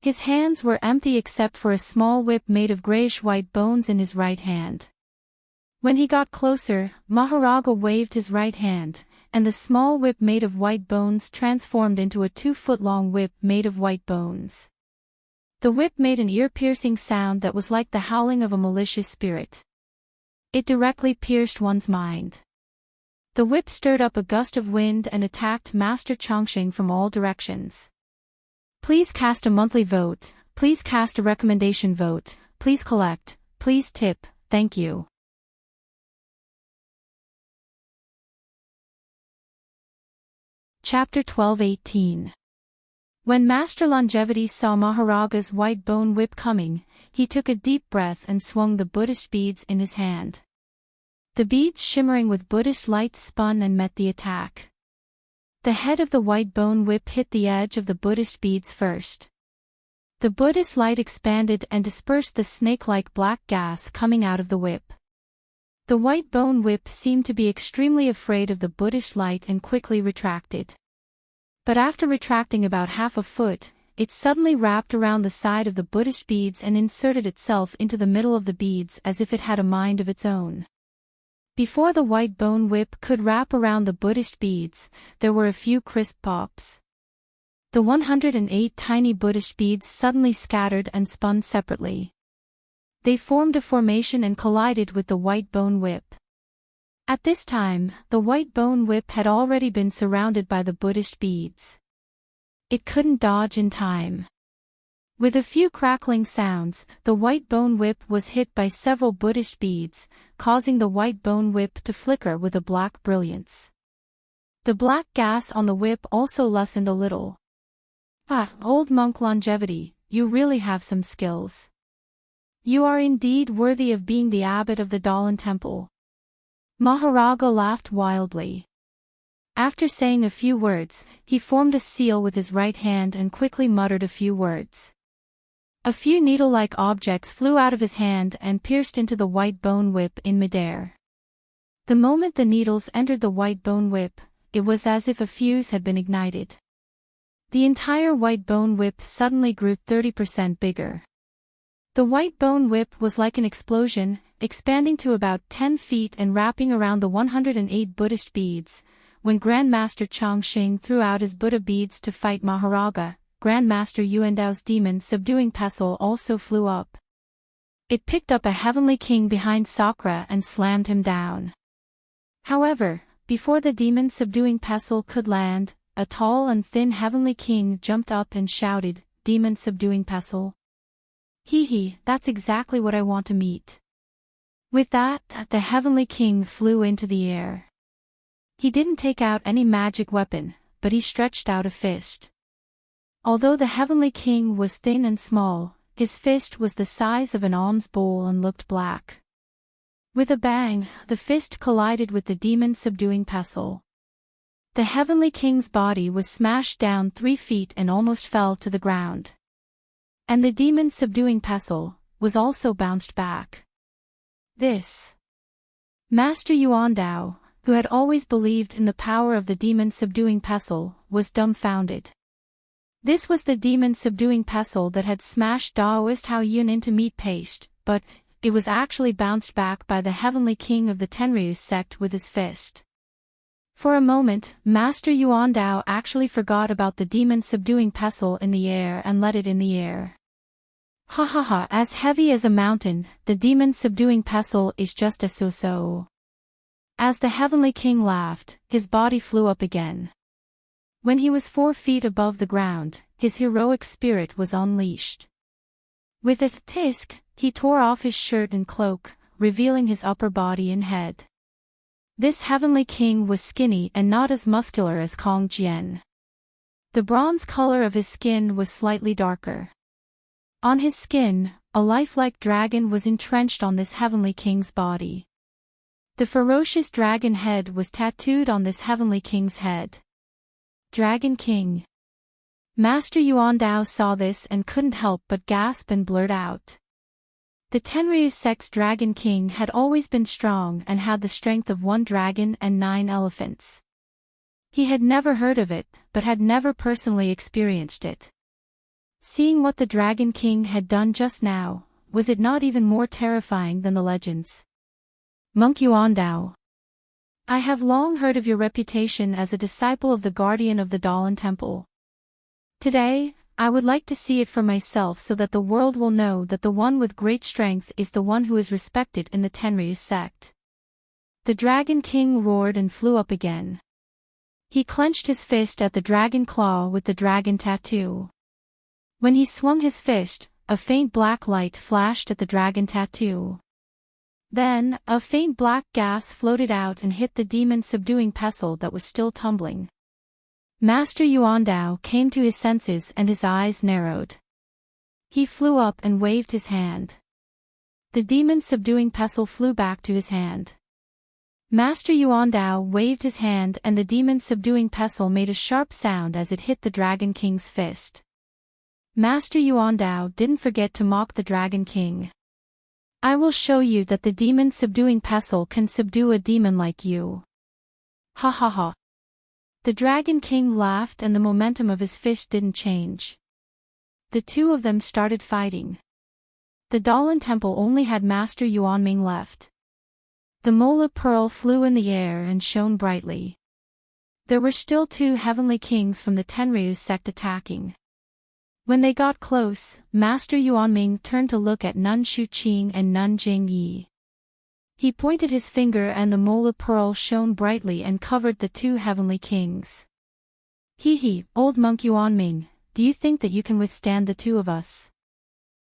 His hands were empty except for a small whip made of grayish-white bones in his right hand. When he got closer, Maharaga waved his right hand, and the small whip made of white bones transformed into a 2-foot-long whip made of white bones. The whip made an ear-piercing sound that was like the howling of a malicious spirit. It directly pierced one's mind. The whip stirred up a gust of wind and attacked Master Chongqing from all directions. Please cast a monthly vote, please cast a recommendation vote, please collect, please tip, thank you. Chapter 12:18. When Master Longevity saw Maharaga's white bone whip coming, he took a deep breath and swung the Buddhist beads in his hand. The beads shimmering with Buddhist light spun and met the attack. The head of the white bone whip hit the edge of the Buddhist beads first. The Buddhist light expanded and dispersed the snake-like black gas coming out of the whip. The white bone whip seemed to be extremely afraid of the Buddhist light and quickly retracted. But after retracting about half a foot, it suddenly wrapped around the side of the Buddhist beads and inserted itself into the middle of the beads as if it had a mind of its own. Before the white bone whip could wrap around the Buddhist beads, there were a few crisp pops. The 108 tiny Buddhist beads suddenly scattered and spun separately. They formed a formation and collided with the white bone whip. At this time, the white bone whip had already been surrounded by the Buddhist beads. It couldn't dodge in time. With a few crackling sounds, the white bone whip was hit by several Buddhist beads, causing the white bone whip to flicker with a black brilliance. The black gas on the whip also lessened a little. Ah, old monk longevity, you really have some skills. You are indeed worthy of being the abbot of the Dalan temple. Maharaja laughed wildly. After saying a few words, he formed a seal with his right hand and quickly muttered a few words. A few needle-like objects flew out of his hand and pierced into the white bone whip in midair. The moment the needles entered the white bone whip, it was as if a fuse had been ignited. The entire white bone whip suddenly grew 30% bigger. The white bone whip was like an explosion, expanding to about 10 feet and wrapping around the 108 Buddhist beads. When Grandmaster Chongqing threw out his Buddha beads to fight Maharaja, Grandmaster Yuandao's demon subduing pestle also flew up. It picked up a heavenly king behind Sakra and slammed him down. However, before the demon subduing pestle could land, a tall and thin heavenly king jumped up and shouted, "Demon subduing pestle? Hee, that's exactly what I want to meet." With that, the heavenly king flew into the air. He didn't take out any magic weapon, but he stretched out a fist. Although the heavenly king was thin and small, his fist was the size of an alms bowl and looked black. With a bang, the fist collided with the demon subduing pestle. The heavenly king's body was smashed down 3 feet and almost fell to the ground. And the demon subduing pestle was also bounced back. This Master Yuandao, who had always believed in the power of the demon subduing pestle, was dumbfounded. This was the demon subduing pestle that had smashed Daoist Hao Yun into meat paste, but it was actually bounced back by the heavenly king of the Tenryu sect with his fist. For a moment, Master Yuandao actually forgot about the demon subduing pestle in the air and let it in the air. Ha, as heavy as a mountain, the demon subduing pestle is just a so-so. As the heavenly king laughed, his body flew up again. When he was 4 feet above the ground, his heroic spirit was unleashed. With a tisk, he tore off his shirt and cloak, revealing his upper body and head. This heavenly king was skinny and not as muscular as Kong Jian. The bronze color of his skin was slightly darker. On his skin, a lifelike dragon was entrenched on this heavenly king's body. The ferocious dragon head was tattooed on this heavenly king's head. Dragon King. Master Yuandao saw this and couldn't help but gasp and blurt out. The Tenryu sect's Dragon King had always been strong and had the strength of 1 dragon and 9 elephants. He had never heard of it, but had never personally experienced it. Seeing what the Dragon King had done just now, was it not even more terrifying than the legends? Monk Yuandao. I have long heard of your reputation as a disciple of the guardian of the Dalan temple. Today, I would like to see it for myself so that the world will know that the one with great strength is the one who is respected in the Tenryu sect. The Dragon King roared and flew up again. He clenched his fist at the dragon claw with the dragon tattoo. When he swung his fist, a faint black light flashed at the dragon tattoo. Then, a faint black gas floated out and hit the demon subduing pestle that was still tumbling. Master Yuandao came to his senses and his eyes narrowed. He flew up and waved his hand. The demon subduing pestle flew back to his hand. Master Yuandao waved his hand and the demon subduing pestle made a sharp sound as it hit the Dragon King's fist. Master Yuandao didn't forget to mock the Dragon King. I will show you that the demon subduing pestle can subdue a demon like you. Ha. The Dragon King laughed and the momentum of his fist didn't change. The two of them started fighting. The Dalan Temple only had Master Yuanming left. The Mola Pearl flew in the air and shone brightly. There were still 2 heavenly kings from the Tenryu sect attacking. When they got close, Master Yuanming turned to look at Nun Shuqing and Nun Jingyi. He pointed his finger and the Mola Pearl shone brightly and covered the 2 heavenly kings. Hee, old monk Yuanming, do you think that you can withstand the 2 of us?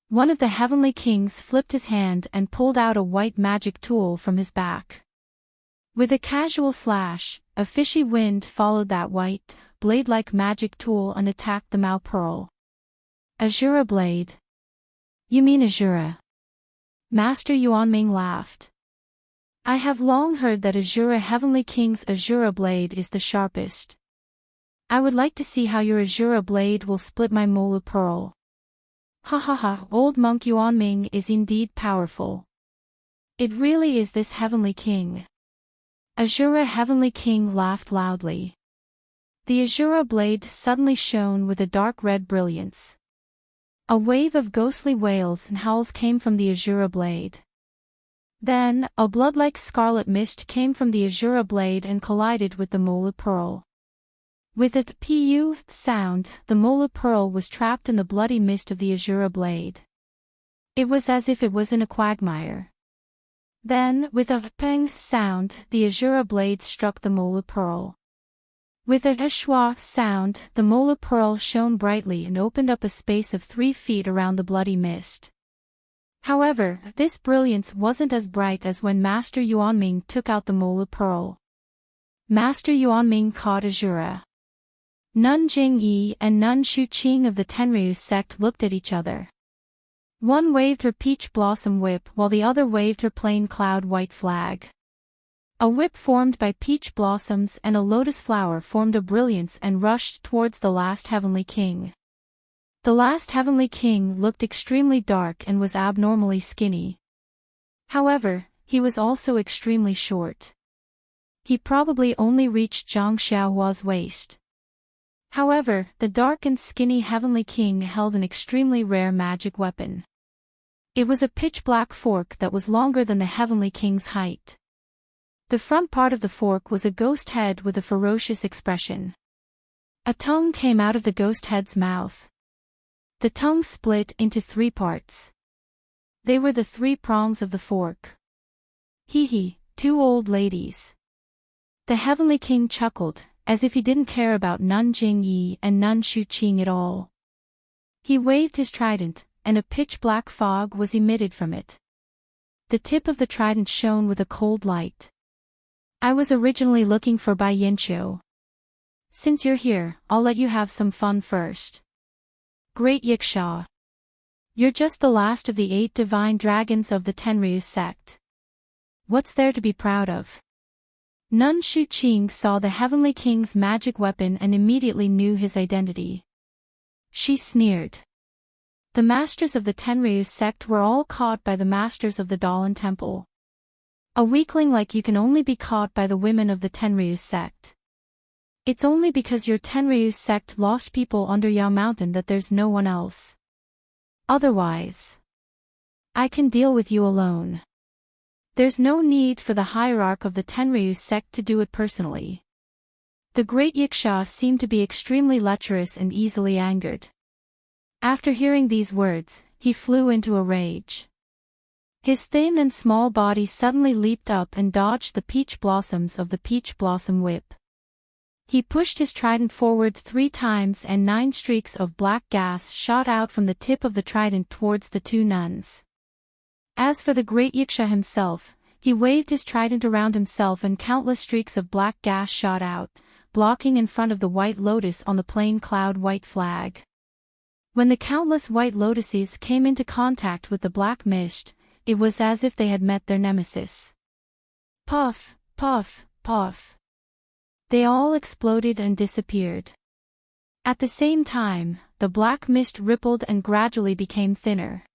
One of the heavenly kings flipped his hand and pulled out a white magic tool from his back. With a casual slash, a fishy wind followed that white, blade-like magic tool and attacked the Mao Pearl. Azura blade. You mean Azura? Master Yuanming laughed. I have long heard that Azura Heavenly King's Azura blade is the sharpest. I would like to see how your Azura blade will split my Mola Pearl. Ha, old monk Yuanming is indeed powerful. It really is this Heavenly King. Azura Heavenly King laughed loudly. The Azura blade suddenly shone with a dark red brilliance. A wave of ghostly wails and howls came from the Azura blade. Then, a blood-like scarlet mist came from the Azura blade and collided with the Mola Pearl. With a pu sound, the Mola Pearl was trapped in the bloody mist of the Azura blade. It was as if it was in a quagmire. Then, with a pang sound, the Azura blade struck the Mola Pearl. With a schwa sound, the Mola Pearl shone brightly and opened up a space of 3 feet around the bloody mist. However, this brilliance wasn't as bright as when Master Yuanming took out the Mola Pearl. Master Yuanming caught Azura. Nun Jingyi and Nun Shuqing of the Tenryu sect looked at each other. One waved her peach blossom whip while the other waved her plain cloud white flag. A whip formed by peach blossoms and a lotus flower formed a brilliance and rushed towards the last heavenly king. The last heavenly king looked extremely dark and was abnormally skinny. However, he was also extremely short. He probably only reached Zhang Xiaohua's waist. However, the dark and skinny heavenly king held an extremely rare magic weapon. It was a pitch-black fork that was longer than the heavenly king's height. The front part of the fork was a ghost head with a ferocious expression. A tongue came out of the ghost head's mouth. The tongue split into 3 parts. They were the 3 prongs of the fork. Hee, 2 old ladies. The heavenly king chuckled, as if he didn't care about Nun Jingyi and Nun Shuqing at all. He waved his trident, and a pitch-black fog was emitted from it. The tip of the trident shone with a cold light. I was originally looking for Bai Yinqiu. Since you're here, I'll let you have some fun first. Great Yiksha. You're just the last of the 8 divine dragons of the Tenryu sect. What's there to be proud of? Nun Shuqing saw the heavenly king's magic weapon and immediately knew his identity. She sneered. The masters of the Tenryu sect were all caught by the masters of the Dalan Temple. A weakling like you can only be caught by the women of the Tenryu sect. It's only because your Tenryu sect lost people under Yao Mountain that there's no one else. Otherwise, I can deal with you alone. There's no need for the hierarch of the Tenryu sect to do it personally. The great Yiksha seemed to be extremely lecherous and easily angered. After hearing these words, he flew into a rage. His thin and small body suddenly leaped up and dodged the peach blossoms of the peach blossom whip. He pushed his trident forward 3 times and 9 streaks of black gas shot out from the tip of the trident towards the 2 nuns. As for the great Yiksha himself, he waved his trident around himself and countless streaks of black gas shot out, blocking in front of the white lotus on the plain cloud white flag. When the countless white lotuses came into contact with the black mist, it was as if they had met their nemesis. Puff, puff, puff. They all exploded and disappeared. At the same time, the black mist rippled and gradually became thinner.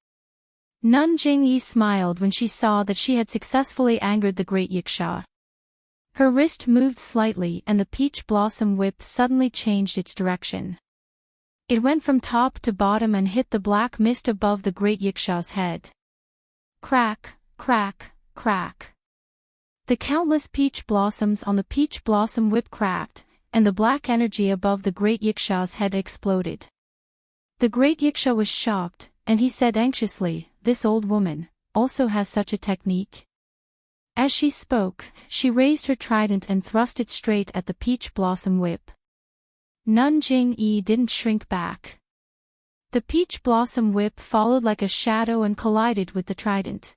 Nun Jingyi smiled when she saw that she had successfully angered the great Yiksha. Her wrist moved slightly and the peach blossom whip suddenly changed its direction. It went from top to bottom and hit the black mist above the great Yiksha's head. Crack, crack, crack. The countless peach blossoms on the peach blossom whip cracked, and the black energy above the great Yiksha's head exploded. The great Yiksha was shocked, and he said anxiously, "This old woman also has such a technique?" As she spoke, she raised her trident and thrust it straight at the peach blossom whip. Nun Jing-yi didn't shrink back. The peach blossom whip followed like a shadow and collided with the trident.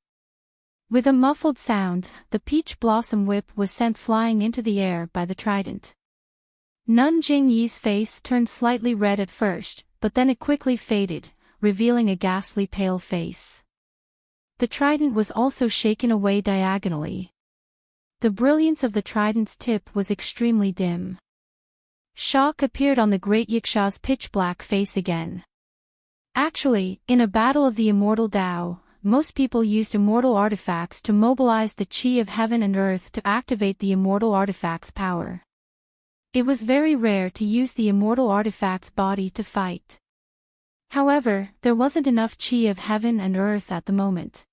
With a muffled sound, the peach blossom whip was sent flying into the air by the trident. Nun Jing-yi's face turned slightly red at first, but then it quickly faded, revealing a ghastly pale face. The trident was also shaken away diagonally. The brilliance of the trident's tip was extremely dim. Shock appeared on the great Yiksha's pitch-black face again. Actually, in a battle of the immortal Tao, most people used immortal artifacts to mobilize the chi of heaven and earth to activate the immortal artifact's power. It was very rare to use the immortal artifact's body to fight. However, there wasn't enough chi of heaven and earth at the moment.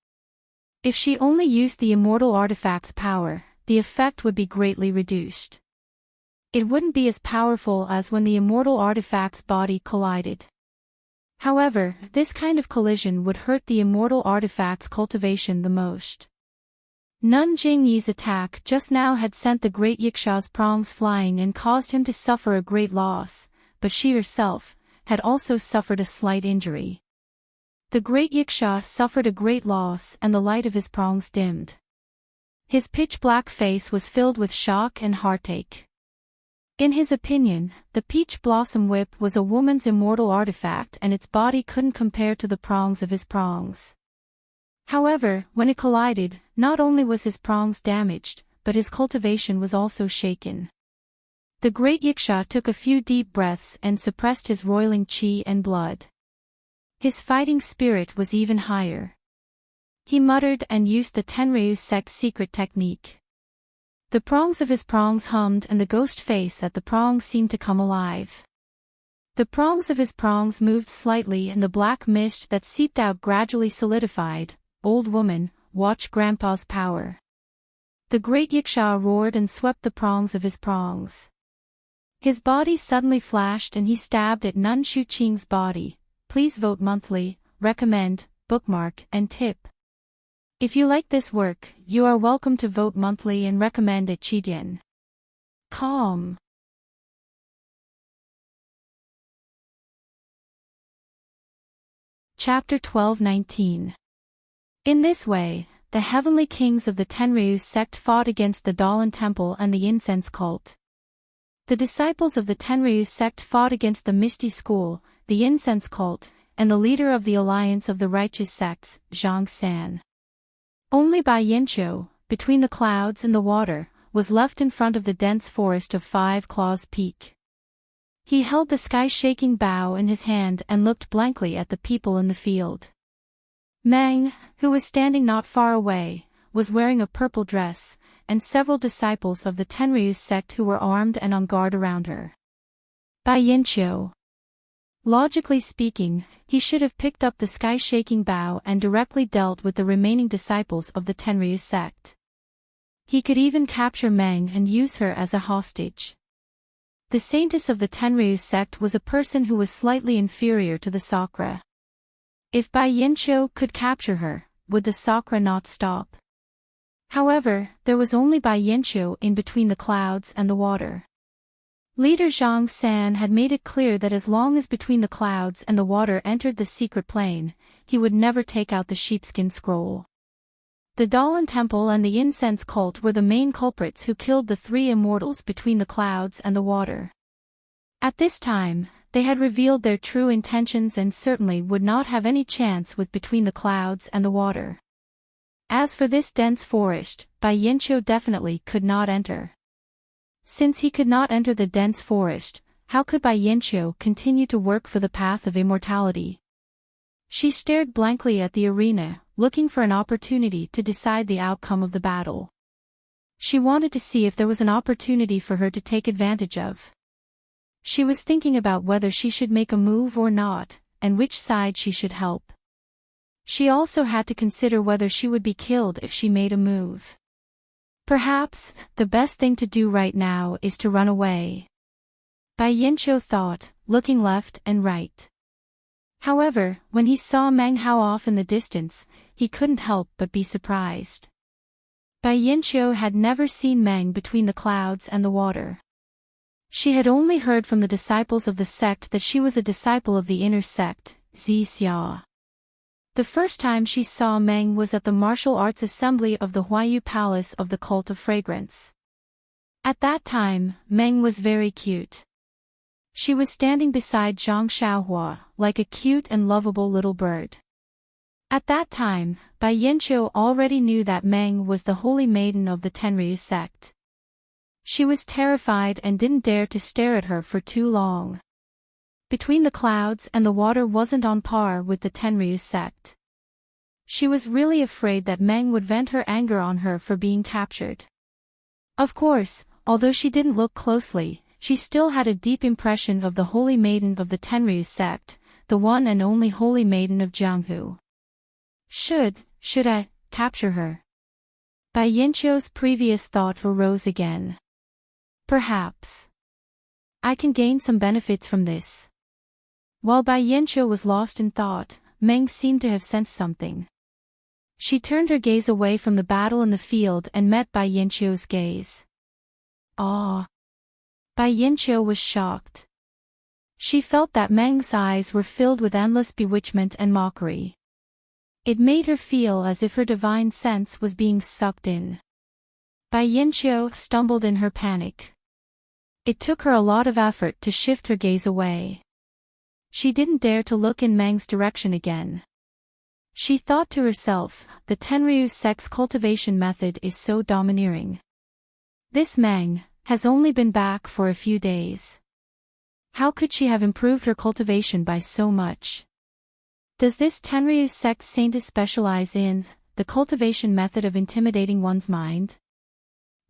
If she only used the immortal artifact's power, the effect would be greatly reduced. It wouldn't be as powerful as when the immortal artifact's body collided. However, this kind of collision would hurt the immortal artifact's cultivation the most. Nun Jing-yi's attack just now had sent the great Yiksha's prongs flying and caused him to suffer a great loss, but she herself had also suffered a slight injury. The great Yiksha suffered a great loss and the light of his prongs dimmed. His pitch-black face was filled with shock and heartache. In his opinion, the peach blossom whip was a woman's immortal artifact and its body couldn't compare to the prongs of his prongs. However, when it collided, not only was his prongs damaged, but his cultivation was also shaken. The great Yiksha took a few deep breaths and suppressed his roiling chi and blood. His fighting spirit was even higher. He muttered and used the Tenryu sect's secret technique. The prongs of his prongs hummed and the ghost face at the prongs seemed to come alive. The prongs of his prongs moved slightly and the black mist that seeped out gradually solidified. Old woman, watch Grandpa's power. The great Yiksha roared and swept the prongs of his prongs. His body suddenly flashed and he stabbed at Nun Shuqing's body. Please vote monthly, recommend, bookmark, and tip. If you like this work, you are welcome to vote monthly and recommend at Chidian. Calm. Chapter 12-19. In this way, the heavenly kings of the Tenryu sect fought against the Dalan Temple and the incense cult. The disciples of the Tenryu sect fought against the Misty School, the incense cult, and the leader of the alliance of the righteous sects, Zhang San. Only Bai Yinqiu, between the clouds and the water, was left in front of the dense forest of Five Claws Peak. He held the sky-shaking bow in his hand and looked blankly at the people in the field. Meng, who was standing not far away, was wearing a purple dress, and several disciples of the Tenryu sect who were armed and on guard around her. Bai Yinqiu. Logically speaking, he should have picked up the sky-shaking bow and directly dealt with the remaining disciples of the Tenryu sect. He could even capture Meng and use her as a hostage. The saintess of the Tenryu sect was a person who was slightly inferior to the Sakra. If Bai Yinqiu could capture her, would the Sakra not stop? However, there was only Bai Yinqiu in between the clouds and the water. Leader Zhang San had made it clear that as long as between the clouds and the water entered the secret plane, he would never take out the sheepskin scroll. The Dalan Temple and the incense cult were the main culprits who killed the three immortals between the clouds and the water. At this time, they had revealed their true intentions and certainly would not have any chance with between the clouds and the water. As for this dense forest, Bai Yinqiu definitely could not enter. Since he could not enter the dense forest, how could Bai Yinqiu continue to work for the path of immortality? She stared blankly at the arena, looking for an opportunity to decide the outcome of the battle. She wanted to see if there was an opportunity for her to take advantage of. She was thinking about whether she should make a move or not, and which side she should help. She also had to consider whether she would be killed if she made a move. Perhaps, the best thing to do right now is to run away. Bai Yanqiu thought, looking left and right. However, when he saw Meng Hao off in the distance, he couldn't help but be surprised. Bai Yanqiu had never seen Meng between the clouds and the water. She had only heard from the disciples of the sect that she was a disciple of the inner sect, Xia. The first time she saw Meng was at the martial arts assembly of the Huayu Palace of the Cult of Fragrance. At that time, Meng was very cute. She was standing beside Zhang Xiaohua, like a cute and lovable little bird. At that time, Bai Yanqiu already knew that Meng was the holy maiden of the Tenryu sect. She was terrified and didn't dare to stare at her for too long. Between the clouds and the water wasn't on par with the Tenryu sect. She was really afraid that Meng would vent her anger on her for being captured. Of course, although she didn't look closely, she still had a deep impression of the holy maiden of the Tenryu sect, the one and only holy maiden of Jianghu. Should I capture her? Bai Yanqiu's previous thought arose again. Perhaps I can gain some benefits from this. While Bai Yanqiu was lost in thought, Meng seemed to have sensed something. She turned her gaze away from the battle in the field and met Bai Yanqiu's gaze. Ah! Bai Yanqiu was shocked. She felt that Meng's eyes were filled with endless bewitchment and mockery. It made her feel as if her divine sense was being sucked in. Bai Yanqiu stumbled in her panic. It took her a lot of effort to shift her gaze away. She didn't dare to look in Meng's direction again. She thought to herself, the Tenryu sect's cultivation method is so domineering. This Meng has only been back for a few days. How could she have improved her cultivation by so much? Does this Tenryu sect saint specialize in the cultivation method of intimidating one's mind?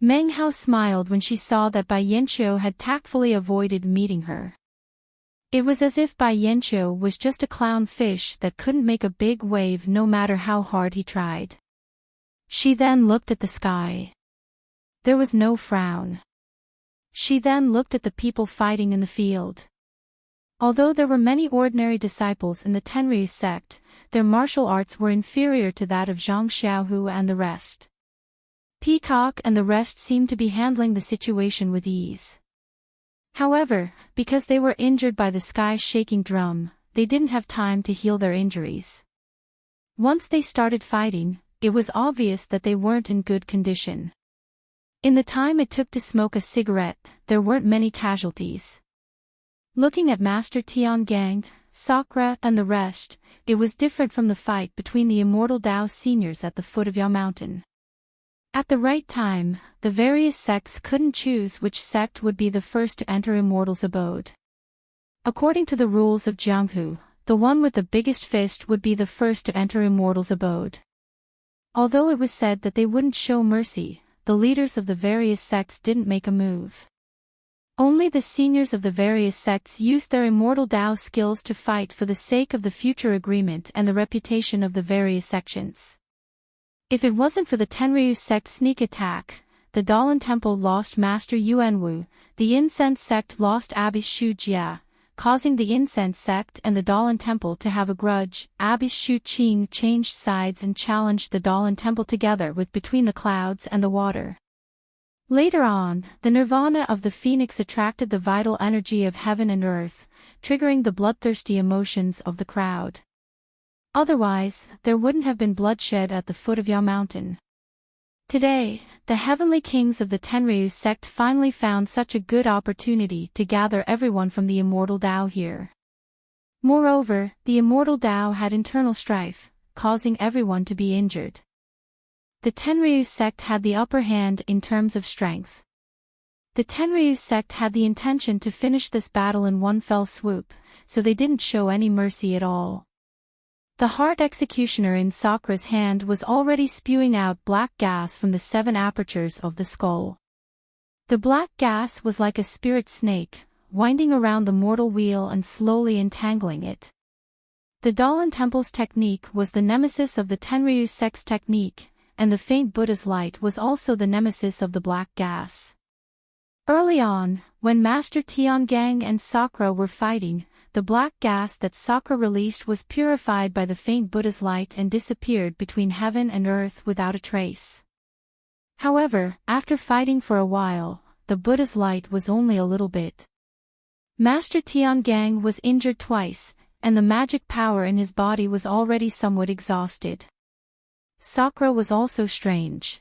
Meng Hao smiled when she saw that Bai Yanqiu had tactfully avoided meeting her. It was as if Bai Yanqiu was just a clown fish that couldn't make a big wave no matter how hard he tried. She then looked at the sky. There was no frown. She then looked at the people fighting in the field. Although there were many ordinary disciples in the Tenryu sect, their martial arts were inferior to that of Zhang Xiaohu and the rest. Peacock and the rest seemed to be handling the situation with ease. However, because they were injured by the sky-shaking drum, they didn't have time to heal their injuries. Once they started fighting, it was obvious that they weren't in good condition. In the time it took to smoke a cigarette, there weren't many casualties. Looking at Master Tiangang, Sakura and the rest, it was different from the fight between the Immortal Dao seniors at the foot of Yao Mountain. At the right time, the various sects couldn't choose which sect would be the first to enter Immortal's abode. According to the rules of Jianghu, the one with the biggest fist would be the first to enter Immortal's abode. Although it was said that they wouldn't show mercy, the leaders of the various sects didn't make a move. Only the seniors of the various sects used their Immortal Dao skills to fight for the sake of the future agreement and the reputation of the various sections. If it wasn't for the Tenryu sect sneak attack, the Dalan Temple lost Master Yuanwu, the Incense sect lost Abbot Shu Jia, causing the Incense sect and the Dalan Temple to have a grudge. Abbot Shu Qing changed sides and challenged the Dalan Temple together with Between the Clouds and the Water. Later on, the nirvana of the phoenix attracted the vital energy of heaven and earth, triggering the bloodthirsty emotions of the crowd. Otherwise, there wouldn't have been bloodshed at the foot of Yao Mountain. Today, the heavenly kings of the Tenryu sect finally found such a good opportunity to gather everyone from the Immortal Dao here. Moreover, the Immortal Dao had internal strife, causing everyone to be injured. The Tenryu sect had the upper hand in terms of strength. The Tenryu sect had the intention to finish this battle in one fell swoop, so they didn't show any mercy at all. The heart executioner in Sakura's hand was already spewing out black gas from the 7 apertures of the skull. The black gas was like a spirit snake, winding around the mortal wheel and slowly entangling it. The Dalan Temple's technique was the nemesis of the Tenryu's sex technique, and the faint Buddha's light was also the nemesis of the black gas. Early on, when Master Tiangang and Sakura were fighting, the black gas that Sakura released was purified by the faint Buddha's light and disappeared between heaven and earth without a trace. However, after fighting for a while, the Buddha's light was only a little bit. Master Tiangang was injured twice, and the magic power in his body was already somewhat exhausted. Sakura was also strange.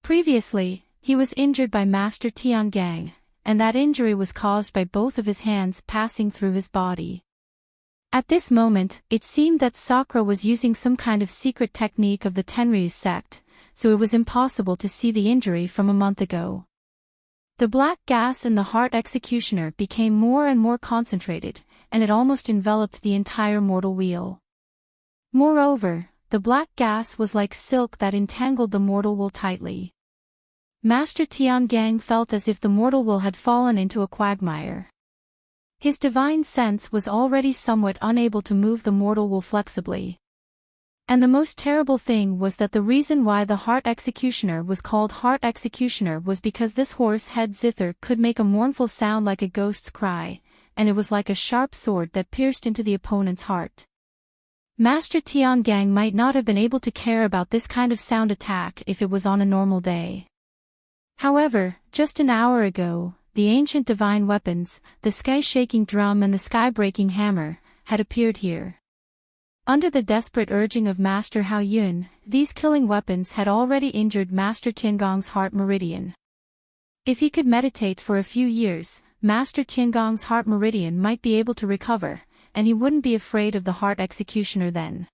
Previously, he was injured by Master Tiangang, and that injury was caused by both of his hands passing through his body. At this moment, it seemed that Sakura was using some kind of secret technique of the Tenryu sect, so it was impossible to see the injury from a month ago. The black gas in the Heart Executioner became more and more concentrated, and it almost enveloped the entire mortal wheel. Moreover, the black gas was like silk that entangled the mortal will tightly. Master Tiangang felt as if the mortal will had fallen into a quagmire. His divine sense was already somewhat unable to move the mortal will flexibly. And the most terrible thing was that the reason why the Heart Executioner was called Heart Executioner was because this horse-head zither could make a mournful sound like a ghost's cry, and it was like a sharp sword that pierced into the opponent's heart. Master Tiangang might not have been able to care about this kind of sound attack if it was on a normal day. However, just an hour ago, the ancient divine weapons, the sky-shaking drum and the sky-breaking hammer, had appeared here. Under the desperate urging of Master Hao Yun, these killing weapons had already injured Master Tiangong's heart meridian. If he could meditate for a few years, Master Tiangong's heart meridian might be able to recover, and he wouldn't be afraid of the Heart Executioner then.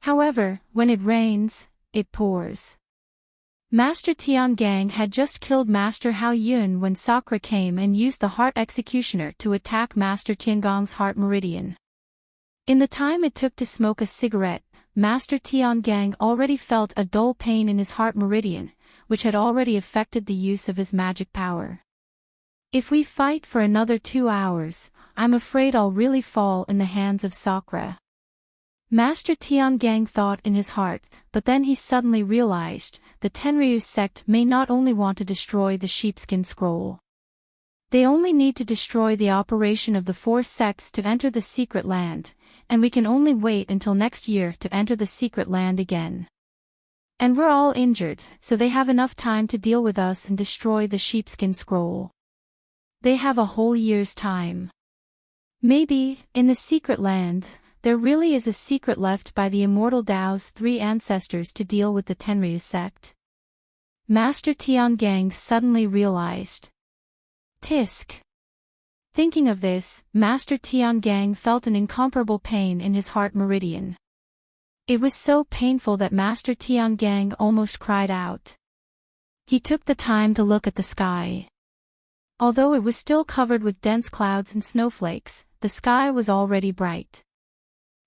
However, when it rains, it pours. Master Tiangang had just killed Master Hao Yun when Sakura came and used the Heart Executioner to attack Master Tiangong's heart meridian. In the time it took to smoke a cigarette, Master Tiangang already felt a dull pain in his heart meridian, which had already affected the use of his magic power. If we fight for another 2 hours, I'm afraid I'll really fall in the hands of Sakura. Master Tiangang thought in his heart, but then he suddenly realized, the Tenryu sect may not only want to destroy the sheepskin scroll. They only need to destroy the operation of the 4 sects to enter the secret land, and we can only wait until next year to enter the secret land again. And we're all injured, so they have enough time to deal with us and destroy the sheepskin scroll. They have a whole year's time. Maybe, in the secret land, there really is a secret left by the immortal Tao's 3 ancestors to deal with the Tenryu sect. Master Tiangang suddenly realized. Tisk. Thinking of this, Master Tiangang felt an incomparable pain in his heart meridian. It was so painful that Master Tiangang almost cried out. He took the time to look at the sky. Although it was still covered with dense clouds and snowflakes, the sky was already bright.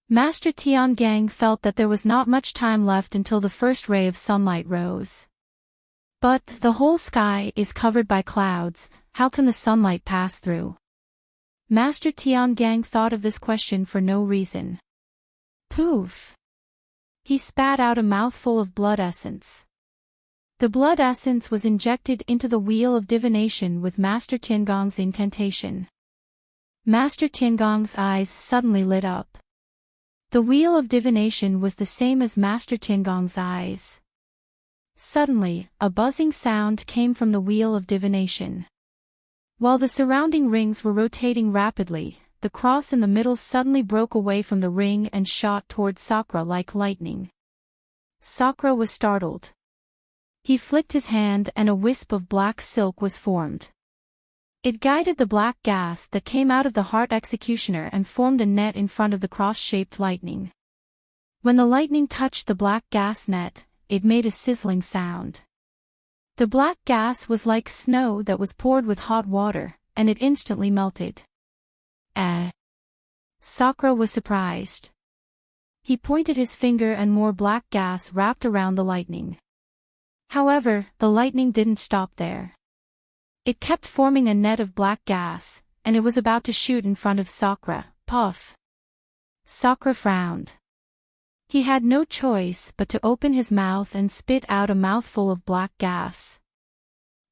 Master Tiangang felt that there was not much time left until the first ray of sunlight rose. But the whole sky is covered by clouds, how can the sunlight pass through? Master Tiangang thought of this question for no reason. Poof! He spat out a mouthful of blood essence. The blood essence was injected into the wheel of divination with Master Tiangong's incantation. Master Tiangong's eyes suddenly lit up. The wheel of divination was the same as Master Tiangong's eyes. Suddenly, a buzzing sound came from the wheel of divination. While the surrounding rings were rotating rapidly, the cross in the middle suddenly broke away from the ring and shot toward Sakura like lightning. Sakura was startled. He flicked his hand and a wisp of black silk was formed. It guided the black gas that came out of the Heart Executioner and formed a net in front of the cross-shaped lightning. When the lightning touched the black gas net, it made a sizzling sound. The black gas was like snow that was poured with hot water, and it instantly melted. Sakura was surprised. He pointed his finger and more black gas wrapped around the lightning. However, the lightning didn't stop there. It kept forming a net of black gas, and it was about to shoot in front of Sakura. Puff! Sakura frowned. He had no choice but to open his mouth and spit out a mouthful of black gas.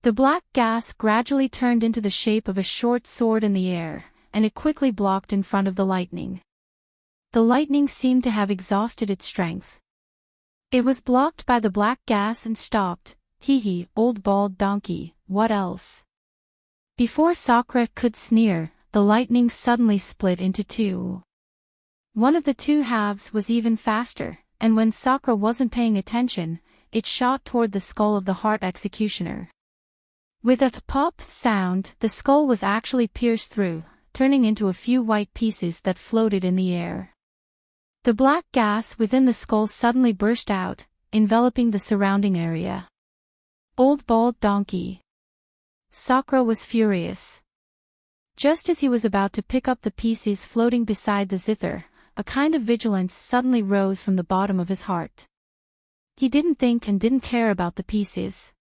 The black gas gradually turned into the shape of a short sword in the air, and it quickly blocked in front of the lightning. The lightning seemed to have exhausted its strength. It was blocked by the black gas and stopped. Hee hee, old bald donkey, what else? Before Sakura could sneer, the lightning suddenly split into two. One of the two halves was even faster, and when Sakura wasn't paying attention, it shot toward the skull of the heart executioner. With a pop sound, the skull was actually pierced through, turning into a few white pieces that floated in the air. The black gas within the skull suddenly burst out, enveloping the surrounding area. Old bald donkey. Sakura was furious. Just as he was about to pick up the pieces floating beside the zither, a kind of vigilance suddenly rose from the bottom of his heart. He didn't think and didn't care about the pieces.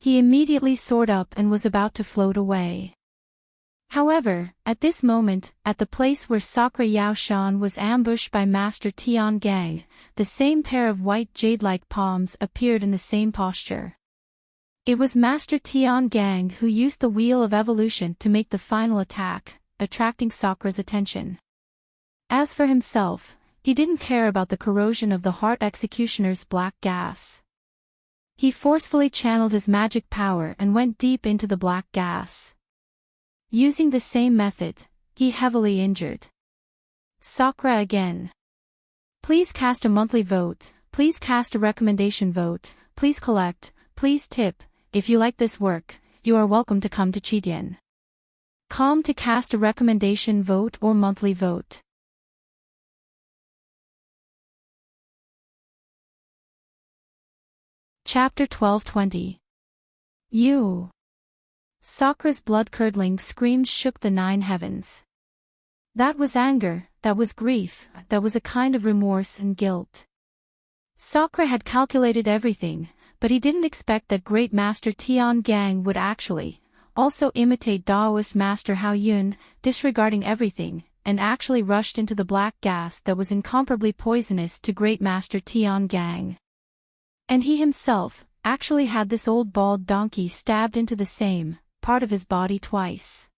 He immediately soared up and was about to float away. However, at this moment, at the place where Sakura Yaoshan was ambushed by Master Tian Gang, the same pair of white jade-like palms appeared in the same posture. It was Master Tian Gang who used the Wheel of Evolution to make the final attack, attracting Sakura's attention. As for himself, he didn't care about the corrosion of the heart executioner's black gas. He forcefully channeled his magic power and went deep into the black gas. Using the same method, he heavily injured Sakura again. Please cast a monthly vote, please cast a recommendation vote, please collect, please tip. If you like this work, you are welcome to come to Chidian.com to cast a recommendation vote or monthly vote. Chapter 1220. You. Sakura's blood-curdling screams shook the 9 heavens. That was anger, that was grief, that was a kind of remorse and guilt. Sakura had calculated everything, but he didn't expect that Great Master Tian Gang would actually also imitate Daoist Master Hao Yun, disregarding everything, and actually rushed into the black gas that was incomparably poisonous to Great Master Tian Gang. And he himself actually had this old bald donkey stabbed into the same part of his body twice.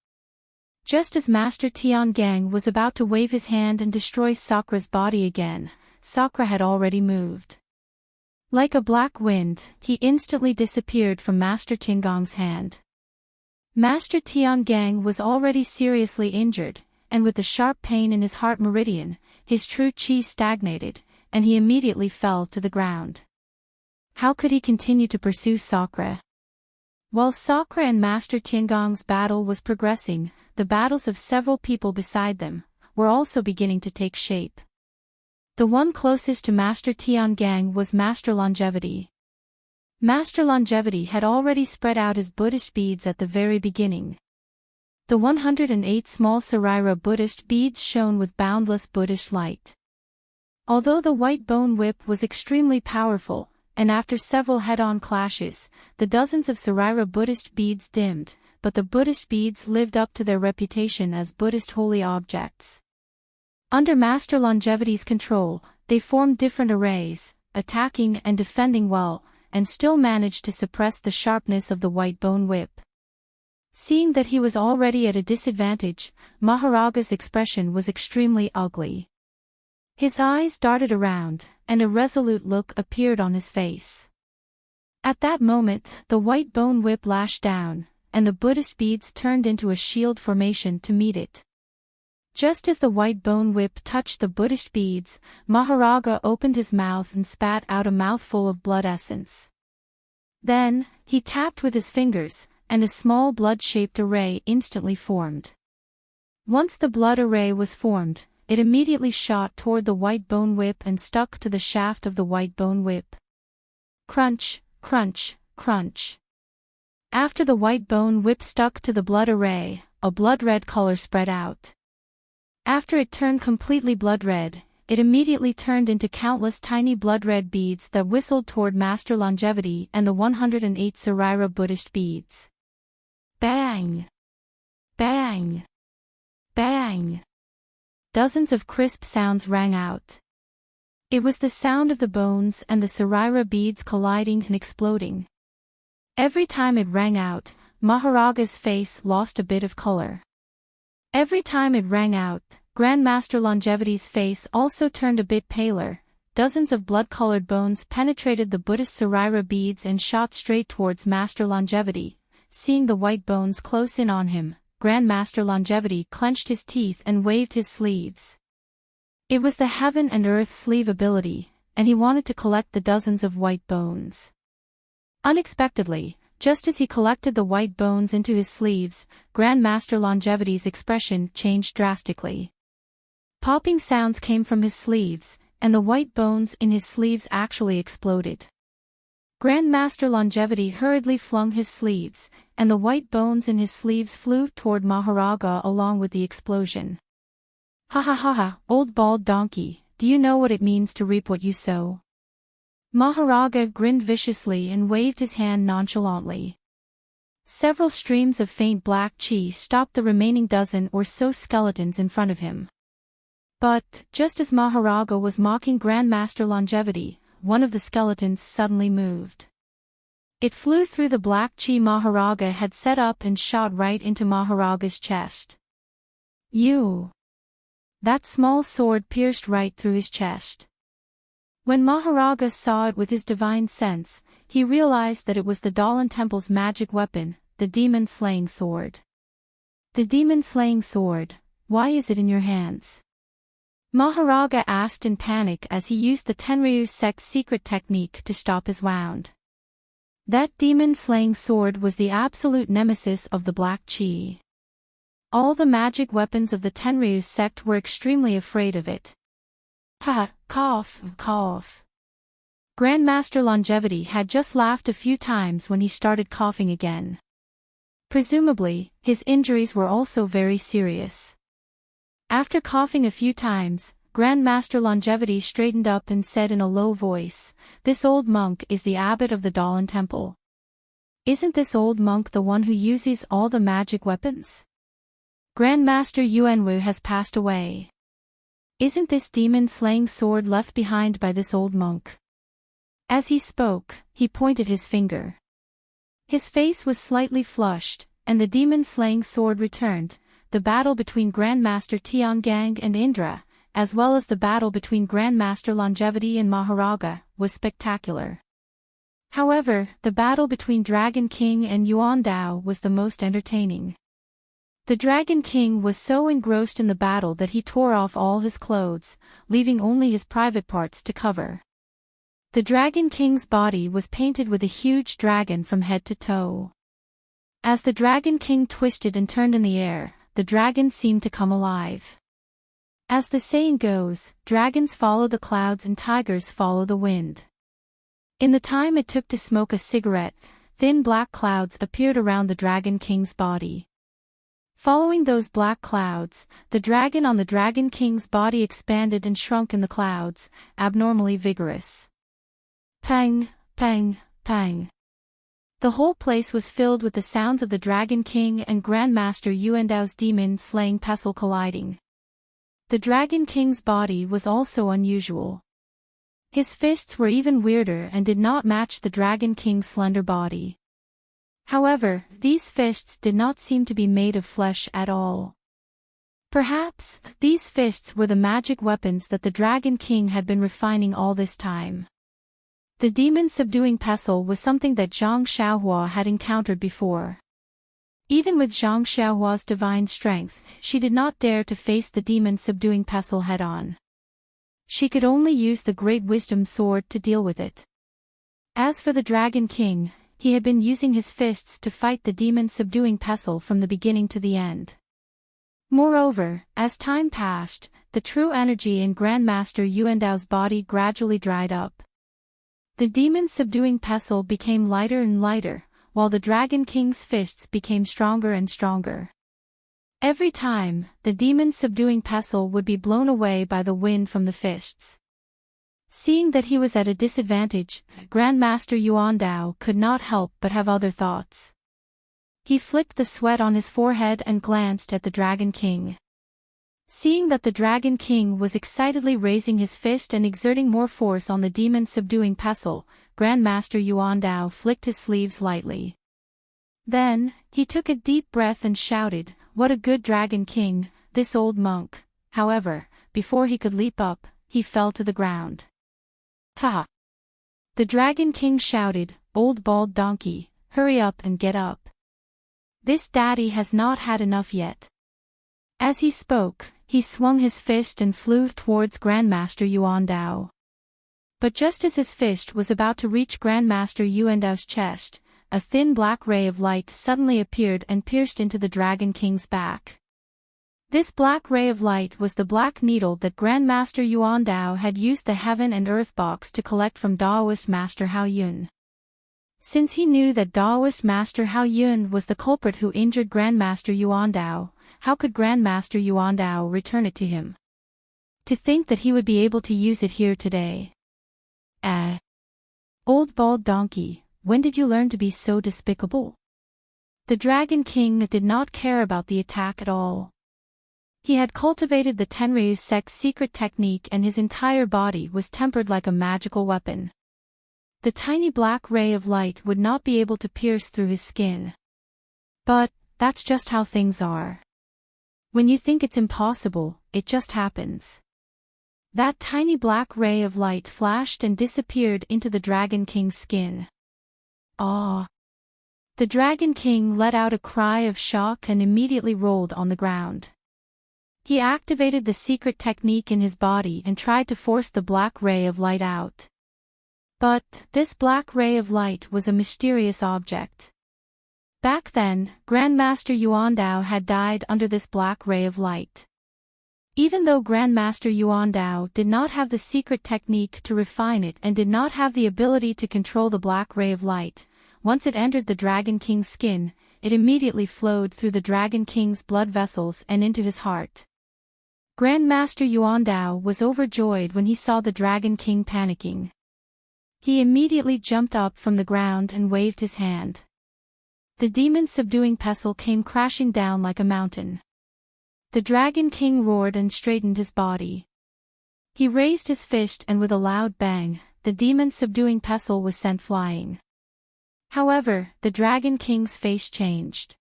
Just as Master Tian Gang was about to wave his hand and destroy Sakura's body again, Sakura had already moved. Like a black wind, he instantly disappeared from Master Tiangong's hand. Master Tian Gang was already seriously injured, and with the sharp pain in his heart meridian, his true chi stagnated, and he immediately fell to the ground. How could he continue to pursue Sakura? While Sakura and Master Tiangong's battle was progressing, the battles of several people beside them were also beginning to take shape. The one closest to Master Tian Gang was Master Longevity. Master Longevity had already spread out his Buddhist beads at the very beginning. The 108 small Saraira Buddhist beads shone with boundless Buddhist light. Although the white bone whip was extremely powerful, and after several head-on clashes, the dozens of Saraira Buddhist beads dimmed, but the Buddhist beads lived up to their reputation as Buddhist holy objects. Under Master Longevity's control, they formed different arrays, attacking and defending well, and still managed to suppress the sharpness of the white bone whip. Seeing that he was already at a disadvantage, Maharaga's expression was extremely ugly. His eyes darted around, and a resolute look appeared on his face. At that moment, the white bone whip lashed down, and the Buddhist beads turned into a shield formation to meet it. Just as the white bone whip touched the Buddhist beads, Maharaga opened his mouth and spat out a mouthful of blood essence. Then, he tapped with his fingers, and a small blood-shaped array instantly formed. Once the blood array was formed, it immediately shot toward the white bone whip and stuck to the shaft of the white bone whip. Crunch, crunch, crunch. After the white bone whip stuck to the blood array, a blood-red color spread out. After it turned completely blood-red, it immediately turned into countless tiny blood-red beads that whistled toward Master Longevity and the 108 Saraira Buddhist beads. Bang! Bang! Bang! Dozens of crisp sounds rang out. It was the sound of the bones and the Sarira beads colliding and exploding. Every time it rang out, Maharaga's face lost a bit of color. Every time it rang out, Grandmaster Longevity's face also turned a bit paler. Dozens of blood-colored bones penetrated the Buddhist Sarira beads and shot straight towards Master Longevity. Seeing the white bones close in on him, Grandmaster Longevity clenched his teeth and waved his sleeves. It was the Heaven and Earth sleeve ability, and he wanted to collect the dozens of white bones. Unexpectedly, just as he collected the white bones into his sleeves, Grandmaster Longevity's expression changed drastically. Popping sounds came from his sleeves, and the white bones in his sleeves actually exploded. Grandmaster Longevity hurriedly flung his sleeves, and the white bones in his sleeves flew toward Maharaga along with the explosion. Ha ha ha ha, old bald donkey, do you know what it means to reap what you sow? Maharaga grinned viciously and waved his hand nonchalantly. Several streams of faint black chi stopped the remaining dozen or so skeletons in front of him. But, just as Maharaga was mocking Grandmaster Longevity, one of the skeletons suddenly moved. It flew through the black chi Maharaga had set up and shot right into Maharaga's chest. You! That small sword pierced right through his chest. When Maharaga saw it with his divine sense, he realized that it was the Dalan Temple's magic weapon, the demon-slaying sword. The demon-slaying sword, why is it in your hands? Maharaga asked in panic as he used the Tenryu sect's secret technique to stop his wound. That demon-slaying sword was the absolute nemesis of the Black Chi. All the magic weapons of the Tenryu sect were extremely afraid of it. Ha! Cough, cough. Grandmaster Longevity had just laughed a few times when he started coughing again. Presumably, his injuries were also very serious. After coughing a few times, Grandmaster Longevity straightened up and said in a low voice, "This old monk is the abbot of the Dalan Temple. Isn't this old monk the one who uses all the magic weapons? Grandmaster Yuanwu has passed away. Isn't this demon-slaying sword left behind by this old monk?" As he spoke, he pointed his finger. His face was slightly flushed, and the demon-slaying sword returned. The battle between Grandmaster Tiangang and Indra, as well as the battle between Grandmaster Longevity and Maharaga, was spectacular. However, the battle between Dragon King and Yuan Dao was the most entertaining. The Dragon King was so engrossed in the battle that he tore off all his clothes, leaving only his private parts to cover. The Dragon King's body was painted with a huge dragon from head to toe. As the Dragon King twisted and turned in the air, the dragon seemed to come alive. As the saying goes, dragons follow the clouds and tigers follow the wind. In the time it took to smoke a cigarette, thin black clouds appeared around the Dragon King's body. Following those black clouds, the dragon on the Dragon King's body expanded and shrunk in the clouds, abnormally vigorous. Pang, pang, pang. The whole place was filled with the sounds of the Dragon King and Grandmaster Yuandao's demon-slaying pestle colliding. The Dragon King's body was also unusual. His fists were even weirder and did not match the Dragon King's slender body. However, these fists did not seem to be made of flesh at all. Perhaps, these fists were the magic weapons that the Dragon King had been refining all this time. The demon-subduing pestle was something that Zhang Xiaohua had encountered before. Even with Zhang Xiaohua's divine strength, she did not dare to face the demon-subduing pestle head-on. She could only use the Great Wisdom Sword to deal with it. As for the Dragon King, he had been using his fists to fight the demon-subduing pestle from the beginning to the end. Moreover, as time passed, the true energy in Grandmaster Yuandao's body gradually dried up. The demon-subduing pestle became lighter and lighter, while the Dragon King's fists became stronger and stronger. Every time, the demon-subduing pestle would be blown away by the wind from the fists. Seeing that he was at a disadvantage, Grandmaster Yuandao could not help but have other thoughts. He flicked the sweat on his forehead and glanced at the Dragon King. Seeing that the Dragon King was excitedly raising his fist and exerting more force on the demon-subduing pestle, Grandmaster Yuandao flicked his sleeves lightly. Then, he took a deep breath and shouted, "What a good Dragon King, this old monk." However, before he could leap up, he fell to the ground. "Ha!" The Dragon King shouted, "Old bald donkey, hurry up and get up. This daddy has not had enough yet." As he spoke, he swung his fist and flew towards Grandmaster Yuandao. But just as his fist was about to reach Grandmaster Yuandao's chest, a thin black ray of light suddenly appeared and pierced into the Dragon King's back. This black ray of light was the black needle that Grandmaster Yuandao had used the Heaven and Earth box to collect from Daoist Master Hao Yun. Since he knew that Daoist Master Hao Yun was the culprit who injured Grandmaster Yuandao, how could Grandmaster Yuandao return it to him? To think that he would be able to use it here today. Old bald donkey, when did you learn to be so despicable? The Dragon King did not care about the attack at all. He had cultivated the Tenryu sect's secret technique and his entire body was tempered like a magical weapon. The tiny black ray of light would not be able to pierce through his skin. But, that's just how things are. When you think it's impossible, it just happens. That tiny black ray of light flashed and disappeared into the Dragon King's skin. Ah! The Dragon King let out a cry of shock and immediately rolled on the ground. He activated the secret technique in his body and tried to force the black ray of light out. But, this black ray of light was a mysterious object. Back then, Grandmaster Yuandao had died under this black ray of light. Even though Grandmaster Yuandao did not have the secret technique to refine it and did not have the ability to control the black ray of light, once it entered the Dragon King's skin, it immediately flowed through the Dragon King's blood vessels and into his heart. Grandmaster Yuandao was overjoyed when he saw the Dragon King panicking. He immediately jumped up from the ground and waved his hand. The demon-subduing pestle came crashing down like a mountain. The Dragon King roared and straightened his body. He raised his fist and with a loud bang, the demon-subduing pestle was sent flying. However, the Dragon King's face changed.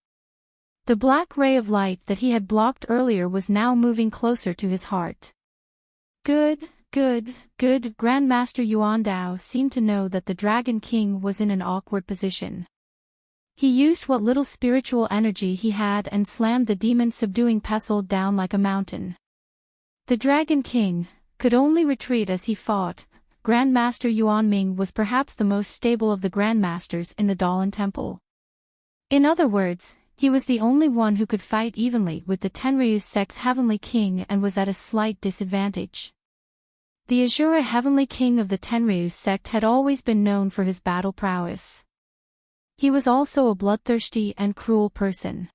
The black ray of light that he had blocked earlier was now moving closer to his heart. Good. Grandmaster Yuandao seemed to know that the Dragon King was in an awkward position. He used what little spiritual energy he had and slammed the demon-subduing pestle down like a mountain. The Dragon King could only retreat as he fought. Grandmaster Yuanming was perhaps the most stable of the Grandmasters in the Dalan Temple. In other words, he was the only one who could fight evenly with the Tenryu sect's Heavenly King and was at a slight disadvantage. The Azura Heavenly King of the Tenryu sect had always been known for his battle prowess. He was also a bloodthirsty and cruel person.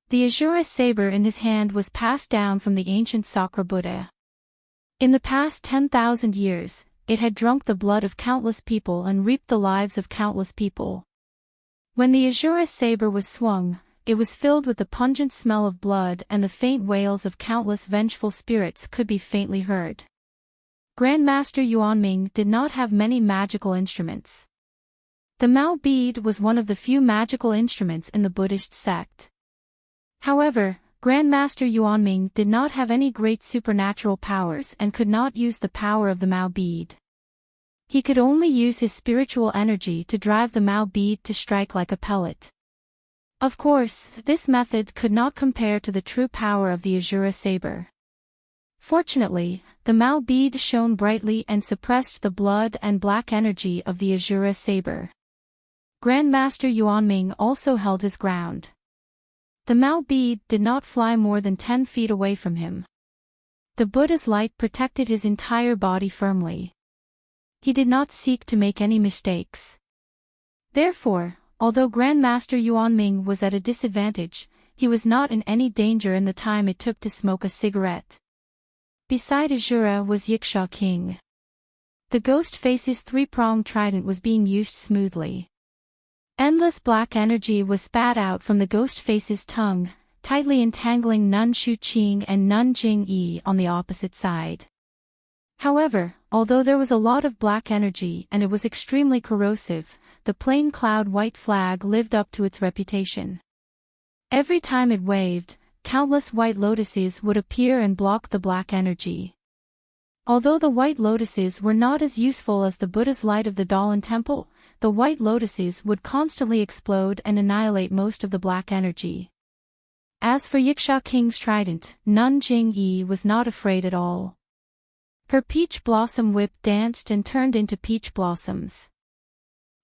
The Azura saber in his hand was passed down from the ancient Sakra Buddha. In the past 10,000 years, it had drunk the blood of countless people and reaped the lives of countless people. When the Azura saber was swung, it was filled with the pungent smell of blood and the faint wails of countless vengeful spirits could be faintly heard. Grandmaster Yuanming did not have many magical instruments. The Mao bead was one of the few magical instruments in the Buddhist sect. However, Grandmaster Yuanming did not have any great supernatural powers and could not use the power of the Mao bead. He could only use his spiritual energy to drive the Mao bead to strike like a pellet. Of course, this method could not compare to the true power of the Azura saber. Fortunately, the Mao bead shone brightly and suppressed the blood and black energy of the Azura saber. Grandmaster Yuanming also held his ground. The Mao bead did not fly more than 10 feet away from him. The Buddha's light protected his entire body firmly. He did not seek to make any mistakes. Therefore, although Grandmaster Yuanming was at a disadvantage, he was not in any danger in the time it took to smoke a cigarette. Beside Azura was Yiksha King. The ghost face's three-pronged trident was being used smoothly. Endless black energy was spat out from the ghost face's tongue, tightly entangling Nun Shuqing and Nun Jingyi on the opposite side. However, although there was a lot of black energy and it was extremely corrosive, the plain cloud white flag lived up to its reputation. Every time it waved, countless white lotuses would appear and block the black energy. Although the white lotuses were not as useful as the Buddha's light of the Dalan temple, the white lotuses would constantly explode and annihilate most of the black energy. As for Yiksha King's trident, Nun Jingyi was not afraid at all. Her peach blossom whip danced and turned into peach blossoms.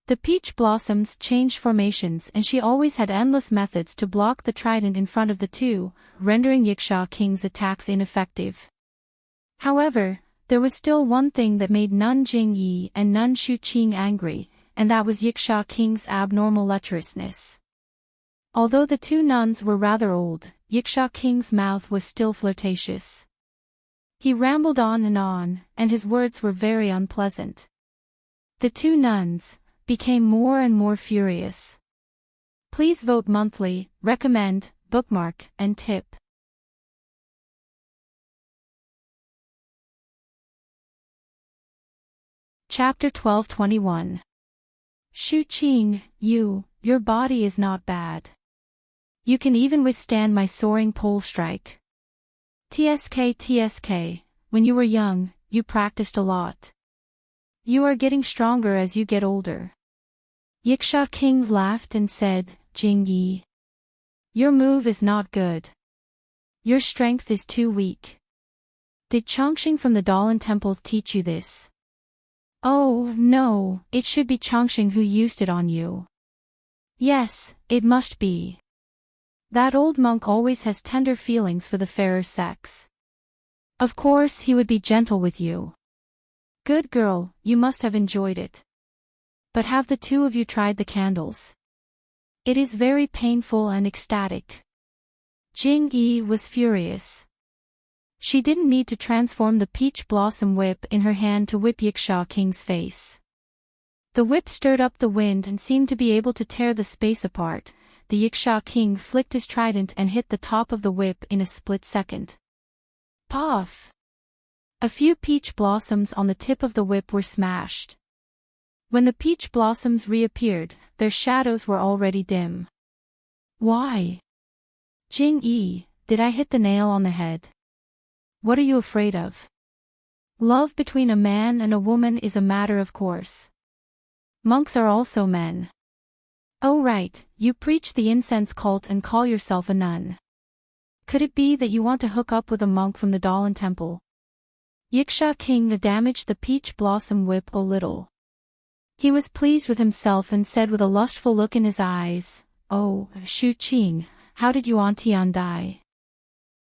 The peach blossoms changed formations and she always had endless methods to block the trident in front of the two, rendering Yiksha King's attacks ineffective. However, there was still one thing that made Nun Jingyi and Nun Shuqing angry, and that was Yiksha King's abnormal lecherousness. Although the two nuns were rather old, Yiksha King's mouth was still flirtatious. He rambled on, and his words were very unpleasant. The two nuns became more and more furious. Please vote monthly, recommend, bookmark, and tip. Chapter 12:21. Shuqing, your body is not bad. You can even withstand my soaring pole strike. TSK, when you were young, you practiced a lot. You are getting stronger as you get older. Yiksha King laughed and said, Jingyi, your move is not good. Your strength is too weak. Did Chongqing from the Dalan temple teach you this? Oh, no, it should be Chongqing who used it on you. Yes, it must be. That old monk always has tender feelings for the fairer sex. Of course he would be gentle with you. Good girl, you must have enjoyed it. But have the two of you tried the candles? It is very painful and ecstatic. Jingyi was furious. She didn't need to transform the peach blossom whip in her hand to whip Yiksha King's face. The whip stirred up the wind and seemed to be able to tear the space apart. The Yiksha King flicked his trident and hit the top of the whip in a split second. Puff! A few peach blossoms on the tip of the whip were smashed. When the peach blossoms reappeared, their shadows were already dim. Why? Jingyi, did I hit the nail on the head? What are you afraid of? Love between a man and a woman is a matter of course. Monks are also men. Oh right, you preach the incense cult and call yourself a nun. Could it be that you want to hook up with a monk from the Dalan temple? Yiksha King damaged the peach blossom whip a little. He was pleased with himself and said with a lustful look in his eyes, Oh, Shuqing, how did you Yuan die?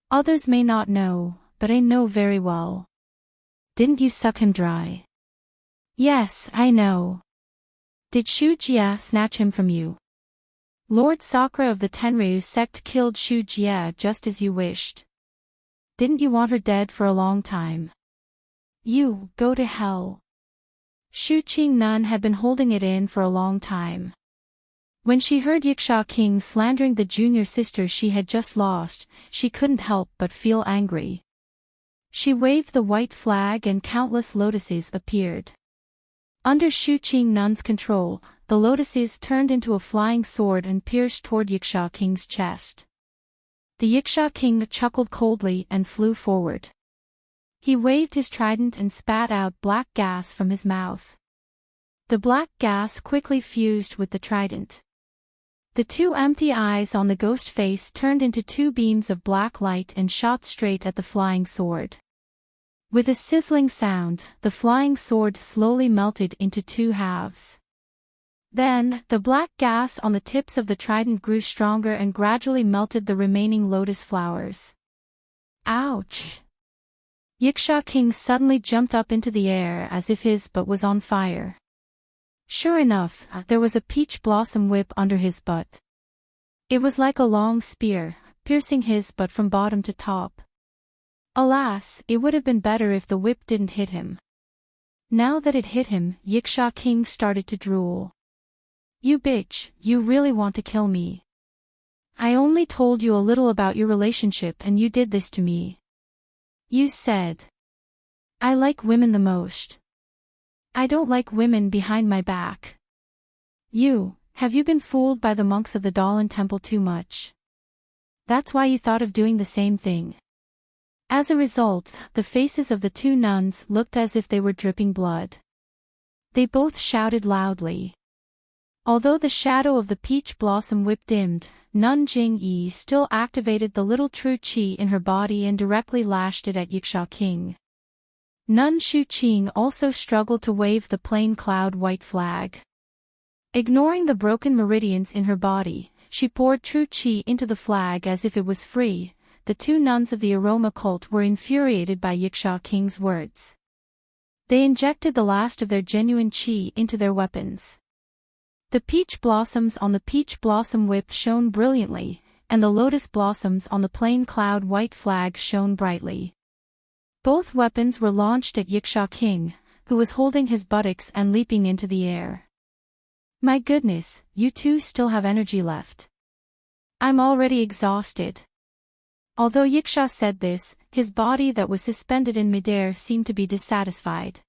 Others may not know, but I know very well. Didn't you suck him dry? Yes, I know. Did Shu Jia snatch him from you? Lord Sakura of the Tenryu sect killed Shu Jia just as you wished. Didn't you want her dead for a long time? You, go to hell. Shuqing Nun had been holding it in for a long time. When she heard Yiksha King slandering the junior sister she had just lost, she couldn't help but feel angry. She waved the white flag and countless lotuses appeared. Under Shuqing Nun's control, the lotuses turned into a flying sword and pierced toward Yiksha King's chest. The Yiksha King chuckled coldly and flew forward. He waved his trident and spat out black gas from his mouth. The black gas quickly fused with the trident. The two empty eyes on the ghost face turned into two beams of black light and shot straight at the flying sword. With a sizzling sound, the flying sword slowly melted into two halves. Then, the black gas on the tips of the trident grew stronger and gradually melted the remaining lotus flowers. Ouch! Yiksha King suddenly jumped up into the air as if his butt was on fire. Sure enough, there was a peach blossom whip under his butt. It was like a long spear, piercing his butt from bottom to top. Alas, it would have been better if the whip didn't hit him. Now that it hit him, Yiksha King started to drool. You bitch, you really want to kill me. I only told you a little about your relationship and you did this to me. You said, I like women the most. I don't like women behind my back. Have you been fooled by the monks of the Dalan Temple too much? That's why you thought of doing the same thing. As a result, the faces of the two nuns looked as if they were dripping blood. They both shouted loudly. Although the shadow of the peach blossom whip dimmed, Nun Jing-yi still activated the little true qi in her body and directly lashed it at Yiksha King. Nun Shu-ching also struggled to wave the plain cloud white flag. Ignoring the broken meridians in her body, she poured true qi into the flag as if it was free. The two nuns of the aroma cult were infuriated by Yiksha King's words. They injected the last of their genuine qi into their weapons. The peach blossoms on the peach blossom whip shone brilliantly, and the lotus blossoms on the plain cloud white flag shone brightly. Both weapons were launched at Yiksha King, who was holding his buttocks and leaping into the air. My goodness, you two still have energy left. I'm already exhausted. Although Yiksha said this, his body that was suspended in midair seemed to be dissatisfied.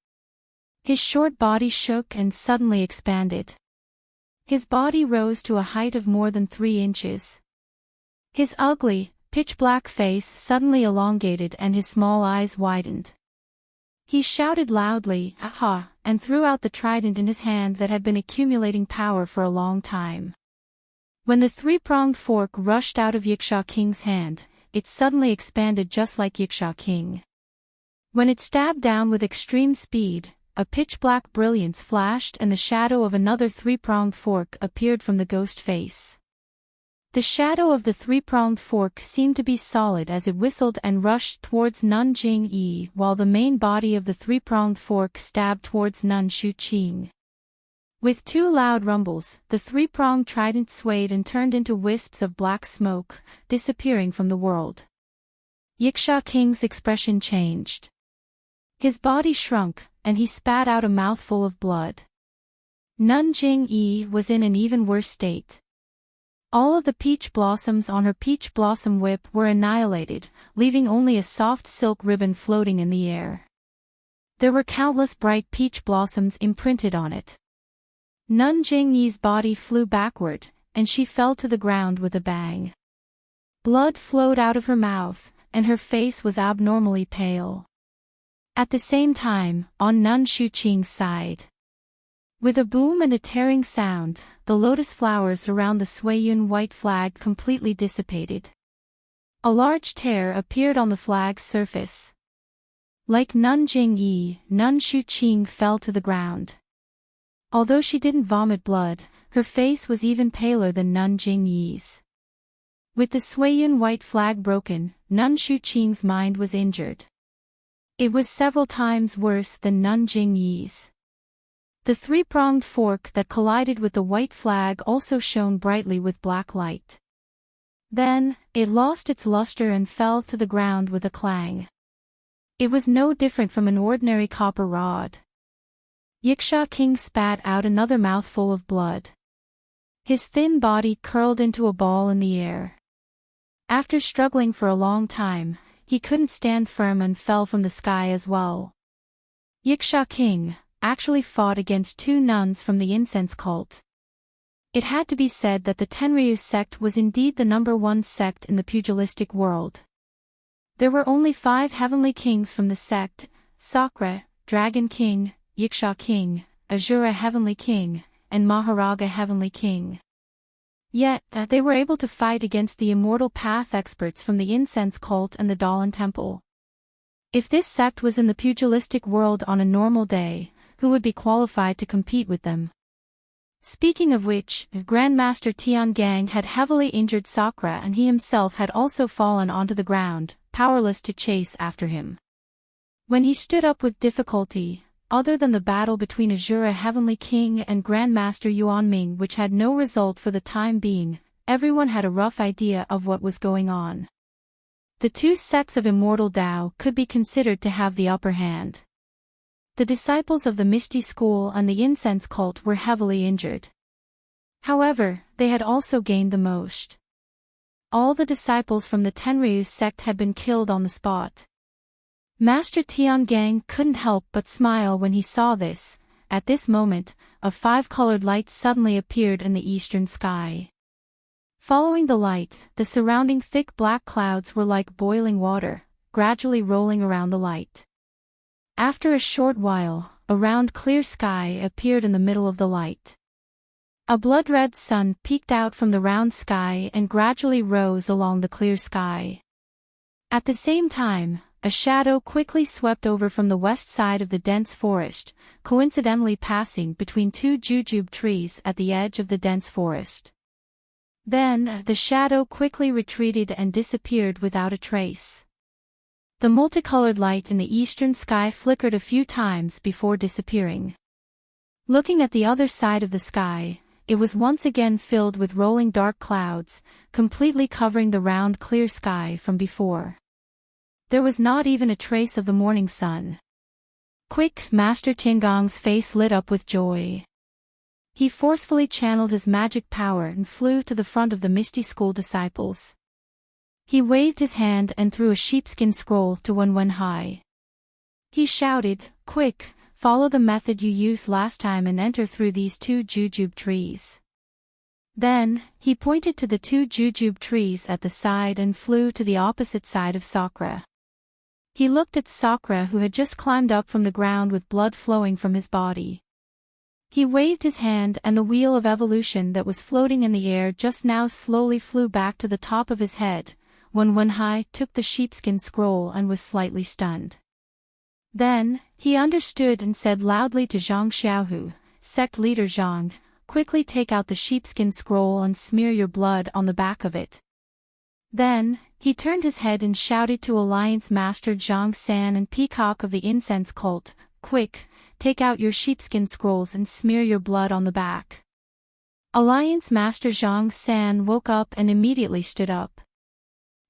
His short body shook and suddenly expanded. His body rose to a height of more than 3 inches. His ugly, pitch-black face suddenly elongated and his small eyes widened. He shouted loudly, "Aha!" and threw out the trident in his hand that had been accumulating power for a long time. When the three-pronged fork rushed out of Yiksha King's hand, it suddenly expanded just like Yiksha King. When it stabbed down with extreme speed, a pitch-black brilliance flashed and the shadow of another three-pronged fork appeared from the ghost face. The shadow of the three-pronged fork seemed to be solid as it whistled and rushed towards Nun Jing-yi while the main body of the three-pronged fork stabbed towards Nun Shu-ching. With 2 loud rumbles, the three-pronged trident swayed and turned into wisps of black smoke, disappearing from the world. Yiksha King's expression changed. His body shrunk, and he spat out a mouthful of blood. Nun Jing-yi was in an even worse state. All of the peach blossoms on her peach blossom whip were annihilated, leaving only a soft silk ribbon floating in the air. There were countless bright peach blossoms imprinted on it. Nun Jing-yi's body flew backward, and she fell to the ground with a bang. Blood flowed out of her mouth, and her face was abnormally pale. At the same time, on Nun Shu-ching's side. With a boom and a tearing sound, the lotus flowers around the Suiyun white flag completely dissipated. A large tear appeared on the flag's surface. Like Nun Jing-yi, Nun Shu-ching fell to the ground. Although she didn't vomit blood, her face was even paler than Nun Jing-yi's. With the Suiyun white flag broken, Nun Shu-ching's mind was injured. It was several times worse than Nun Jing-yi's. The three-pronged fork that collided with the white flag also shone brightly with black light. Then, it lost its luster and fell to the ground with a clang. It was no different from an ordinary copper rod. Yiksha King spat out another mouthful of blood. His thin body curled into a ball in the air. After struggling for a long time, he couldn't stand firm and fell from the sky as well. Yiksha King actually fought against 2 nuns from the incense cult. It had to be said that the Tenryu sect was indeed the #1 sect in the pugilistic world. There were only 5 heavenly kings from the sect: Sakura, Dragon King, Yiksha King, Azura Heavenly King, and Maharaga Heavenly King. Yet, they were able to fight against the immortal path experts from the incense cult and the Dalan Temple. If this sect was in the pugilistic world on a normal day, who would be qualified to compete with them? Speaking of which, Grandmaster Tiangang had heavily injured Sakura and he himself had also fallen onto the ground, powerless to chase after him. When he stood up with difficulty, other than the battle between Azura Heavenly King and Grandmaster Yuanming which had no result for the time being, everyone had a rough idea of what was going on. The 2 sects of Immortal Tao could be considered to have the upper hand. The disciples of the Misty School and the Incense Cult were heavily injured. However, they had also gained the most. All the disciples from the Tenryu sect had been killed on the spot. Master Tiangang couldn't help but smile when he saw this. At this moment, a five-colored light suddenly appeared in the eastern sky. Following the light, the surrounding thick black clouds were like boiling water, gradually rolling around the light. After a short while, a round clear sky appeared in the middle of the light. A blood-red sun peeked out from the round sky and gradually rose along the clear sky. At the same time, a shadow quickly swept over from the west side of the dense forest, coincidentally passing between two jujube trees at the edge of the dense forest. Then, the shadow quickly retreated and disappeared without a trace. The multicolored light in the eastern sky flickered a few times before disappearing. Looking at the other side of the sky, it was once again filled with rolling dark clouds, completely covering the round clear sky from before. There was not even a trace of the morning sun. Quick! Master Tiangong's face lit up with joy. He forcefully channeled his magic power and flew to the front of the Misty School disciples. He waved his hand and threw a sheepskin scroll to Wenwenhai. He shouted, "Quick, follow the method you used last time and enter through these two jujube trees." Then, he pointed to the two jujube trees at the side and flew to the opposite side of Sakura. He looked at Sakura, who had just climbed up from the ground with blood flowing from his body. He waved his hand and the wheel of evolution that was floating in the air just now slowly flew back to the top of his head. Wenwenhai took the sheepskin scroll and was slightly stunned. Then, he understood and said loudly to Zhang Xiaohu, "Sect leader Zhang, quickly take out the sheepskin scroll and smear your blood on the back of it." Then, he turned his head and shouted to Alliance Master Zhang San and Peacock of the Incense Cult, "Quick, take out your sheepskin scrolls and smear your blood on the back." Alliance Master Zhang San woke up and immediately stood up.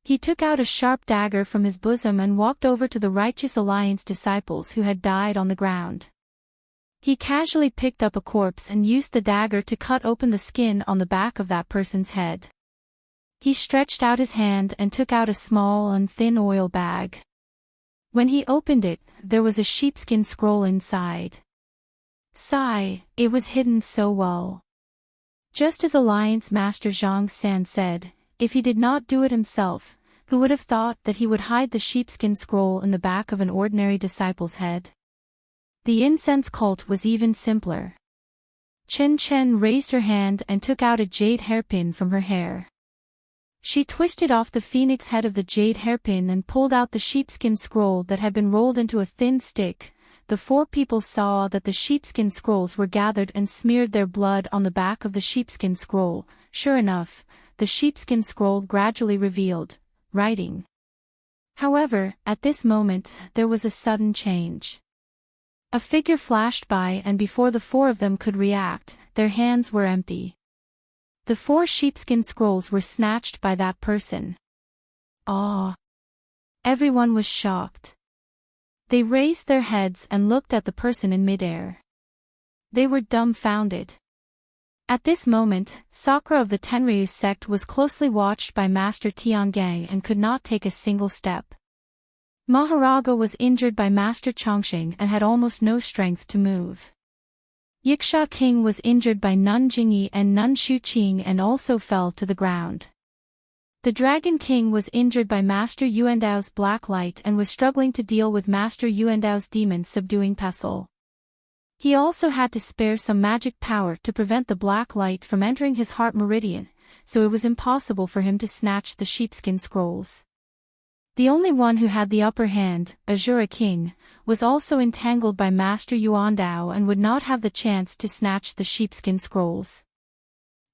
He took out a sharp dagger from his bosom and walked over to the Righteous Alliance disciples who had died on the ground. He casually picked up a corpse and used the dagger to cut open the skin on the back of that person's head. He stretched out his hand and took out a small and thin oil bag. When he opened it, there was a sheepskin scroll inside. Sigh, it was hidden so well. Just as Alliance Master Zhang San said, if he did not do it himself, who would have thought that he would hide the sheepskin scroll in the back of an ordinary disciple's head? The incense cult was even simpler. Chen Chen raised her hand and took out a jade hairpin from her hair. She twisted off the phoenix head of the jade hairpin and pulled out the sheepskin scroll that had been rolled into a thin stick. The four people saw that the sheepskin scrolls were gathered and smeared their blood on the back of the sheepskin scroll. Sure enough, the sheepskin scroll gradually revealed writing. However, at this moment, there was a sudden change. A figure flashed by, and before the four of them could react, their hands were empty. The four sheepskin scrolls were snatched by that person. Ah! Everyone was shocked. They raised their heads and looked at the person in midair. They were dumbfounded. At this moment, Sakura of the Tenryu sect was closely watched by Master Tiangang and could not take a single step. Maharaga was injured by Master Chongqing and had almost no strength to move. Yiksha King was injured by Nun Jingyi and Nun Shuqing and also fell to the ground. The Dragon King was injured by Master Yuandao's black light and was struggling to deal with Master Yuandao's demon subduing pestle. He also had to spare some magic power to prevent the black light from entering his heart meridian, so it was impossible for him to snatch the sheepskin scrolls. The only one who had the upper hand, Azura King, was also entangled by Master Yuandao and would not have the chance to snatch the sheepskin scrolls.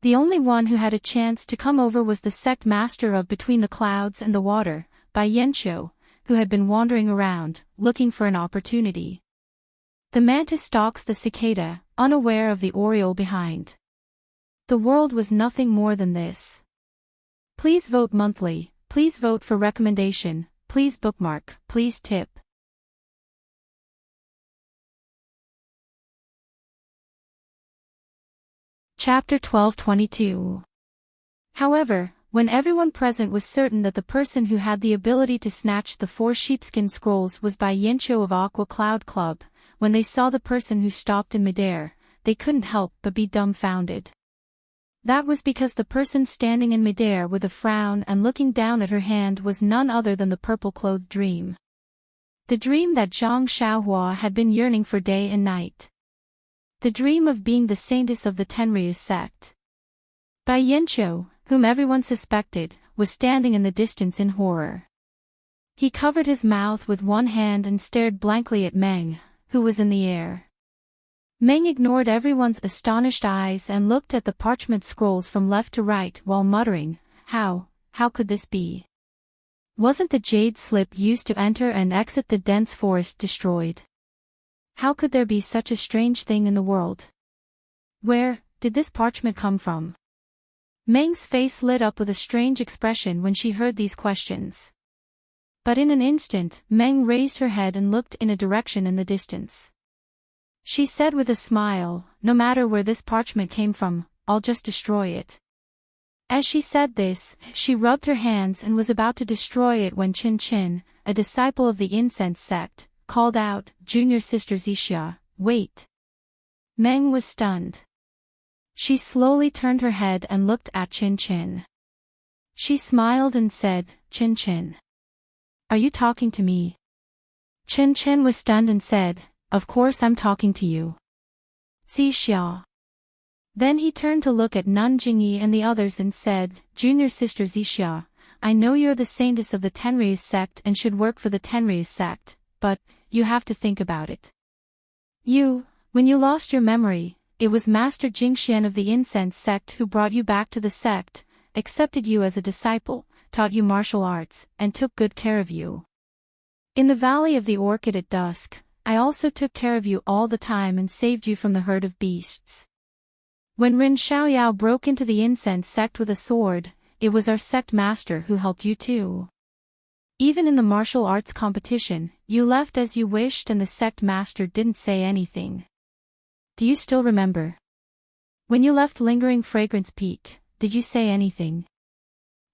The only one who had a chance to come over was the sect master of Between the Clouds and the Water, Bai Yanqiu, who had been wandering around, looking for an opportunity. The mantis stalks the cicada, unaware of the oriole behind. The world was nothing more than this. Please vote monthly, please vote for recommendation, please bookmark, please tip. Chapter 12:22. However, when everyone present was certain that the person who had the ability to snatch the 4 sheepskin scrolls was Bai Yincho of Aqua Cloud Club, when they saw the person who stopped in midair, they couldn't help but be dumbfounded. That was because the person standing in midair with a frown and looking down at her hand was none other than the purple-clothed Dream. The dream that Zhang Xiaohua had been yearning for day and night. The dream of being the saintess of the Tenryu sect. Bai Yincho, whom everyone suspected, was standing in the distance in horror. He covered his mouth with one hand and stared blankly at Meng, who was in the air. Meng ignored everyone's astonished eyes and looked at the parchment scrolls from left to right while muttering, How could this be? Wasn't the jade slip used to enter and exit the dense forest destroyed? How could there be such a strange thing in the world? Where did this parchment come from? Meng's face lit up with a strange expression when she heard these questions. But in an instant, Meng raised her head and looked in a direction in the distance. She said with a smile, No matter where this parchment came from, I'll just destroy it. As she said this, she rubbed her hands and was about to destroy it when Chin Chin, a disciple of the incense sect, called out, Junior Sister Zixia, wait. Meng was stunned. She slowly turned her head and looked at Chin Chin. She smiled and said, Chin Chin. Are you talking to me? Chin Chin was stunned and said, Of course I'm talking to you. Zixia. Then he turned to look at Nun Jingyi and the others and said, Junior Sister Zixia, I know you're the saintess of the Tenryu sect and should work for the Tenryu sect, but you have to think about it. When you lost your memory, it was Master Jingxian of the incense sect who brought you back to the sect, accepted you as a disciple, taught you martial arts, and took good care of you. In the Valley of the Orchid at dusk, I also took care of you all the time and saved you from the herd of beasts. When Rin Xiaoyao broke into the incense sect with a sword, it was our sect master who helped you too. Even in the martial arts competition, you left as you wished and the sect master didn't say anything. Do you still remember? When you left Lingering Fragrance Peak, did you say anything?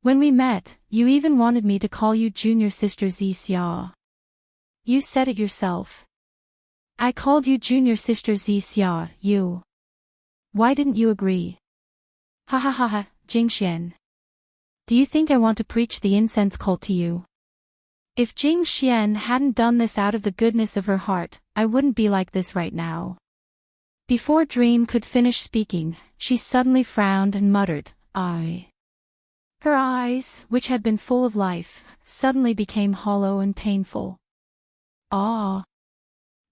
When we met, you even wanted me to call you Junior Sister Zixia. You said it yourself. I called you Junior Sister Zixia, you. Why didn't you agree? Ha ha ha ha, Jingxian. Do you think I want to preach the incense cult to you? If Jingxian hadn't done this out of the goodness of her heart, I wouldn't be like this right now. Before Dream could finish speaking, she suddenly frowned and muttered, I. Her eyes, which had been full of life, suddenly became hollow and painful. Ah!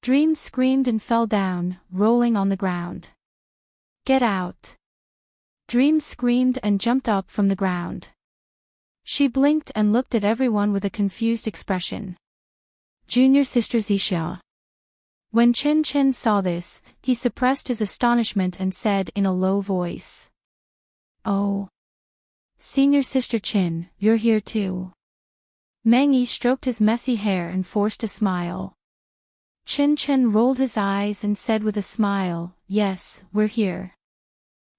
Dream screamed and fell down, rolling on the ground. Get out! Dream screamed and jumped up from the ground. She blinked and looked at everyone with a confused expression. Junior Sister Zixia. When Chen Chen saw this, he suppressed his astonishment and said in a low voice. Oh. Senior Sister Chin, you're here too. Meng Yi stroked his messy hair and forced a smile. Chen Chen rolled his eyes and said with a smile, Yes, we're here.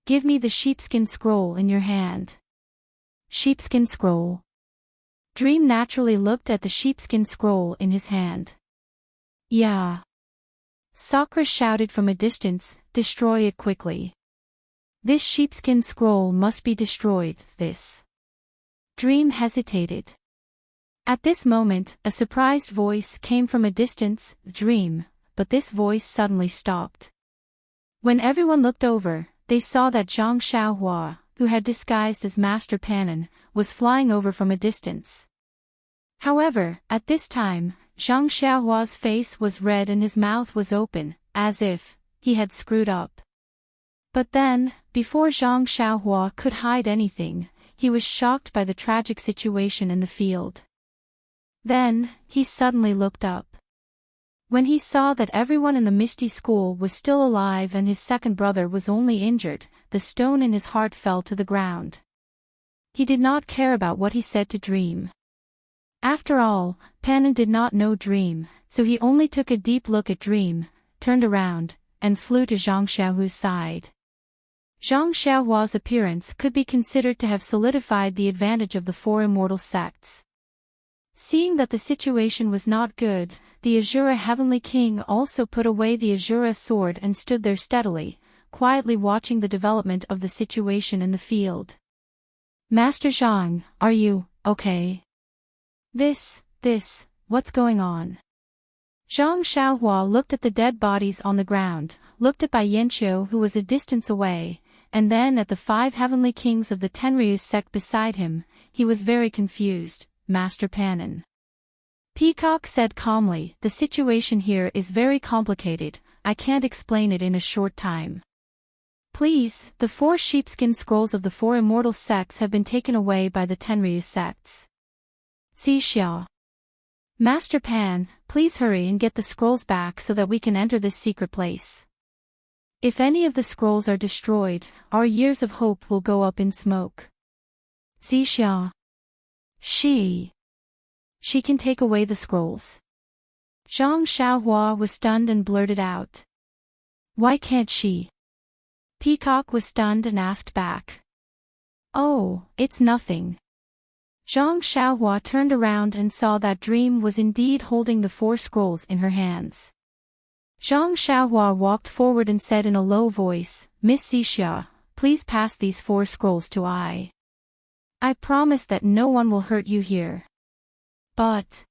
Give me the sheepskin scroll in your hand. Sheepskin scroll. Dream naturally looked at the sheepskin scroll in his hand. Yeah. Sakura shouted from a distance, destroy it quickly. This sheepskin scroll must be destroyed, this. Dream hesitated. At this moment, a surprised voice came from a distance, Dream, but this voice suddenly stopped. When everyone looked over, they saw that Zhang Xiaohua, who had disguised as Master Panin, was flying over from a distance. However, at this time, Zhang Xiaohua's face was red and his mouth was open, as if he had screwed up. But then, before Zhang Xiaohua could hide anything, he was shocked by the tragic situation in the field. Then, he suddenly looked up. When he saw that everyone in the Misty School was still alive and his second brother was only injured, the stone in his heart fell to the ground. He did not care about what he said to Dream. After all, Panin did not know Dream, so he only took a deep look at Dream, turned around, and flew to Zhang Xiaohu's side. Zhang Xiaohua's appearance could be considered to have solidified the advantage of the four immortal sects. Seeing that the situation was not good, the Azura Heavenly King also put away the Azura sword and stood there steadily, quietly watching the development of the situation in the field. Master Zhang, are you okay? What's going on? Zhang Xiaohua looked at the dead bodies on the ground, looked at Bai Yanqiu who was a distance away, and then at the 5 heavenly kings of the Tenryus sect beside him. He was very confused. Master Panin. Peacock said calmly, the situation here is very complicated, I can't explain it in a short time. Please, the 4 sheepskin scrolls of the 4 immortal sects have been taken away by the Tenryus sects. Xia. Master Pan, please hurry and get the scrolls back so that we can enter this secret place. If any of the scrolls are destroyed, our years of hope will go up in smoke. Xia. She can take away the scrolls. Zhang Xiaohua was stunned and blurted out. Why can't she? Peacock was stunned and asked back. Oh, it's nothing. Zhang Xiaohua turned around and saw that Dream was indeed holding the 4 scrolls in her hands. Zhang Xiaohua walked forward and said in a low voice, Miss Xia, please pass these 4 scrolls to I promise that no one will hurt you here. But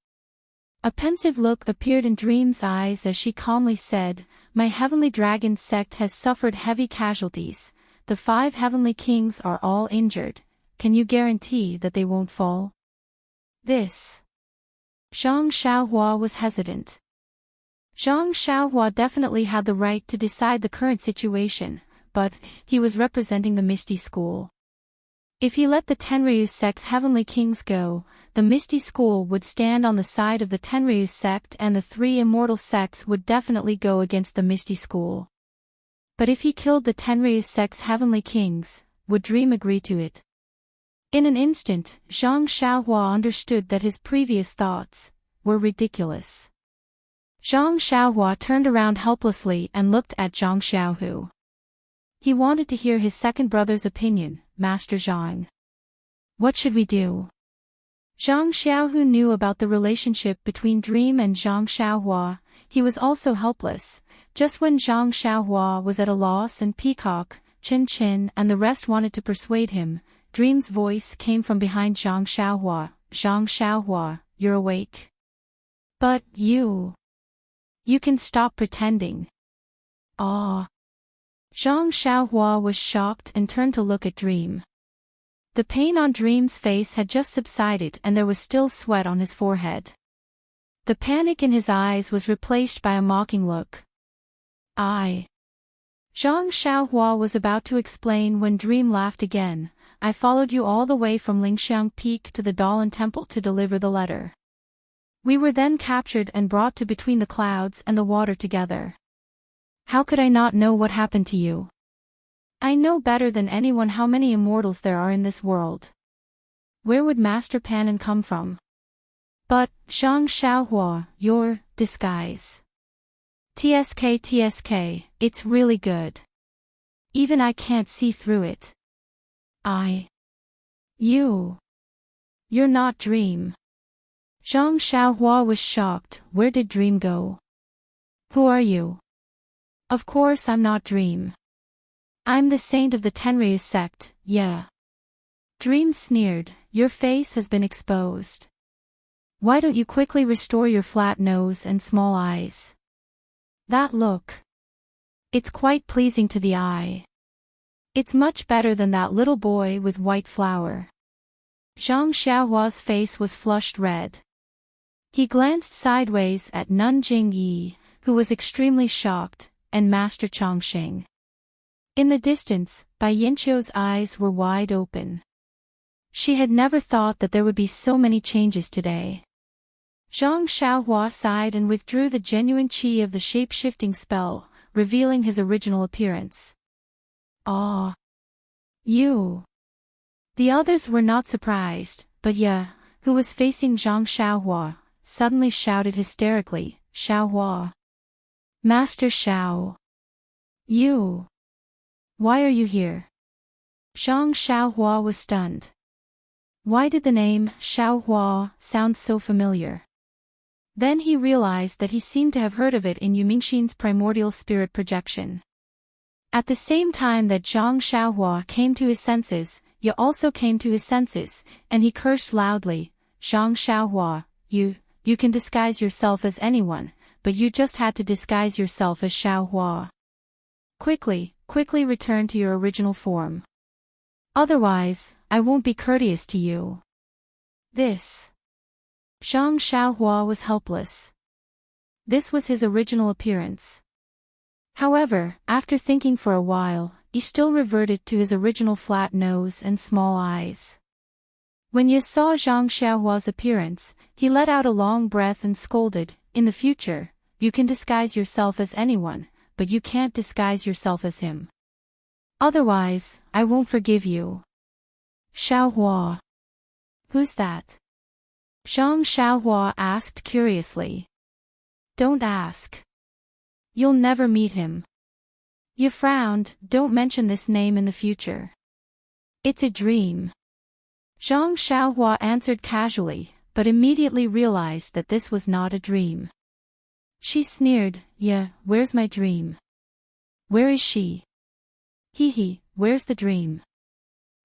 a pensive look appeared in Dream's eyes as she calmly said, my heavenly dragon sect has suffered heavy casualties, the 5 heavenly kings are all injured. Can you guarantee that they won't fall? Zhang Xiaohua was hesitant. Zhang Xiaohua definitely had the right to decide the current situation, but he was representing the Misty School. If he let the Tenryus sect's heavenly kings go, the Misty School would stand on the side of the Tenryus sect and the 3 immortal sects would definitely go against the Misty School. But if he killed the Tenryus sect's heavenly kings, would Dream agree to it? In an instant, Zhang Xiaohua understood that his previous thoughts were ridiculous. Zhang Xiaohua turned around helplessly and looked at Zhang Xiaohu. He wanted to hear his second brother's opinion. Master Zhang. What should we do? Zhang Xiaohu knew about the relationship between Dream and Zhang Xiaohua. He was also helpless. Just when Zhang Xiaohua was at a loss and Peacock, Chin Chin and the rest wanted to persuade him, Dream's voice came from behind Zhang Xiaohua. Zhang Xiaohua, you're awake. But you can stop pretending. Ah. Zhang Xiaohua was shocked and turned to look at Dream. The pain on Dream's face had just subsided and there was still sweat on his forehead. The panic in his eyes was replaced by a mocking look. Zhang Xiaohua was about to explain when Dream laughed again. I followed you all the way from Lingxiang Peak to the Dalan Temple to deliver the letter. We were then captured and brought to between the clouds and the water together. How could I not know what happened to you? I know better than anyone how many immortals there are in this world. Where would Master Panin come from? But, Zhang Xiaohua, your disguise. TSK, it's really good. Even I can't see through it. You're not Dream. Zhang Xiaohua was shocked. Where did Dream go? Who are you? Of course I'm not Dream. I'm the saint of the Tenryus sect, yeah. Dream sneered, your face has been exposed. Why don't you quickly restore your flat nose and small eyes? That look. It's quite pleasing to the eye. It's much better than that little boy with white flower. Zhang Xiaohua's face was flushed red. He glanced sideways at Nun Jingyi, who was extremely shocked, and Master Chongqing. In the distance, Bai Yanqiu's eyes were wide open. She had never thought that there would be so many changes today. Zhang Xiaohua sighed and withdrew the genuine qi of the shape-shifting spell, revealing his original appearance. You. The others were not surprised, but Ye, who was facing Zhang Xiaohua, suddenly shouted hysterically, Xiaohua. Master Xiao. You. Why are you here? Zhang Xiaohua was stunned. Why did the name Xiaohua sound so familiar? Then he realized that he seemed to have heard of it in Yu Mingxin's primordial spirit projection. At the same time that Zhang Xiaohua came to his senses, Ye also came to his senses, and he cursed loudly, Zhang Xiaohua, you can disguise yourself as anyone, but you just had to disguise yourself as Xiaohua. Quickly return to your original form. Otherwise, I won't be courteous to you. This. Zhang Xiaohua was helpless. This was his original appearance. However, after thinking for a while, he still reverted to his original flat nose and small eyes. When Ye saw Zhang Xiaohua's appearance, he let out a long breath and scolded, in the future, you can disguise yourself as anyone, but you can't disguise yourself as him. Otherwise, I won't forgive you. Xiaohua. Who's that? Zhang Xiaohua asked curiously. Don't ask. You'll never meet him. Ye frowned, don't mention this name in the future. It's a dream. Zhang Xiaohua answered casually, but immediately realized that this was not a dream. She sneered, yeah, where's my dream? Where is she? Where's the dream?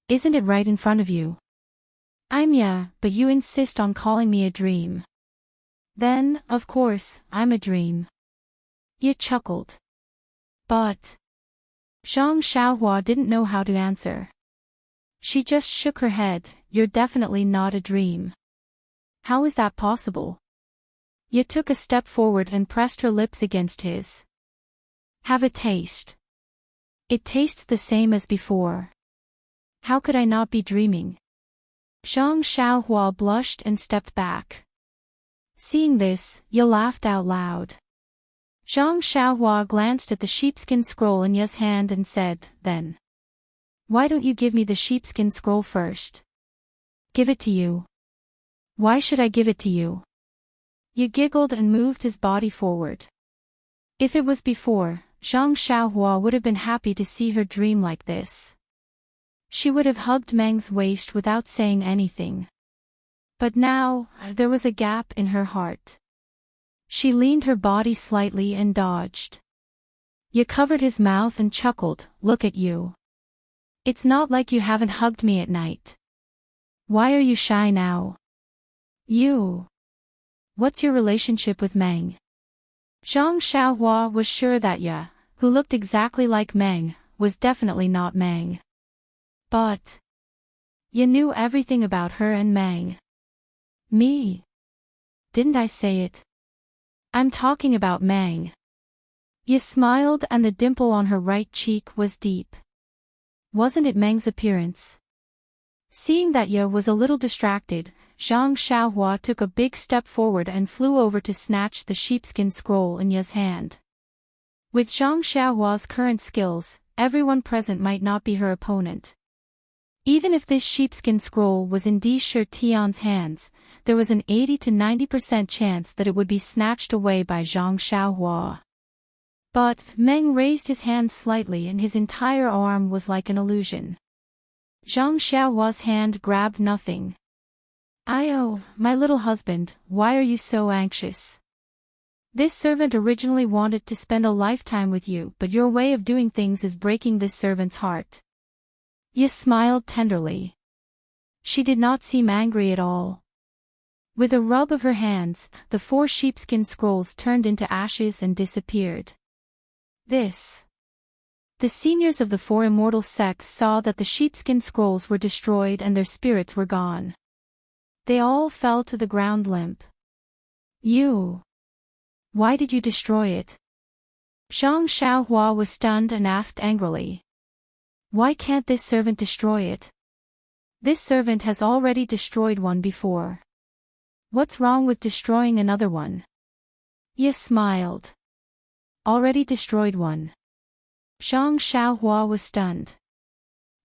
Isn't it right in front of you? Yeah, but you insist on calling me a dream. Then, of course, I'm a dream. Ye chuckled. But. Zhang Xiaohua didn't know how to answer. She just shook her head, you're definitely not a dream. How is that possible? Ye took a step forward and pressed her lips against his. Have a taste. It tastes the same as before. How could I not be dreaming? Zhang Xiaohua blushed and stepped back. Seeing this, Ye laughed out loud. Zhang Xiaohua glanced at the sheepskin scroll in Ye's hand and said, then. Why don't you give me the sheepskin scroll first? Give it to you. Why should I give it to you? Ye giggled and moved his body forward. If it was before, Zhang Xiaohua would have been happy to see her dream like this. She would have hugged Meng's waist without saying anything. But now, there was a gap in her heart. She leaned her body slightly and dodged. Ye covered his mouth and chuckled, look at you. It's not like you haven't hugged me at night. Why are you shy now? You. What's your relationship with Meng? Zhang Xiaohua was sure that Ye, who looked exactly like Meng, was definitely not Meng. But. Ye knew everything about her and Meng. Me? Didn't I say it? I'm talking about Meng. Ye smiled and the dimple on her right cheek was deep. Wasn't it Meng's appearance? Seeing that Ye was a little distracted, Zhang Xiaohua took a big step forward and flew over to snatch the sheepskin scroll in Ye's hand. With Zhang Xiaohua's current skills, everyone present might not be her opponent. Even if this sheepskin scroll was in Di Shi Tian's hands, there was an 80 to 90% chance that it would be snatched away by Zhang Xiaohua. But Meng raised his hand slightly and his entire arm was like an illusion. Zhang Xiaohua's hand grabbed nothing. Oh, my little husband, why are you so anxious? This servant originally wanted to spend a lifetime with you, but your way of doing things is breaking this servant's heart. Ye smiled tenderly. She did not seem angry at all. With a rub of her hands, the 4 sheepskin scrolls turned into ashes and disappeared. This. The seniors of the 4 immortal sects saw that the sheepskin scrolls were destroyed and their spirits were gone. They all fell to the ground limp. You. Why did you destroy it? Zhang Xiaohua was stunned and asked angrily. Why can't this servant destroy it? This servant has already destroyed one before. What's wrong with destroying another one? Ye smiled. Already destroyed one. Zhang Xiaohua was stunned.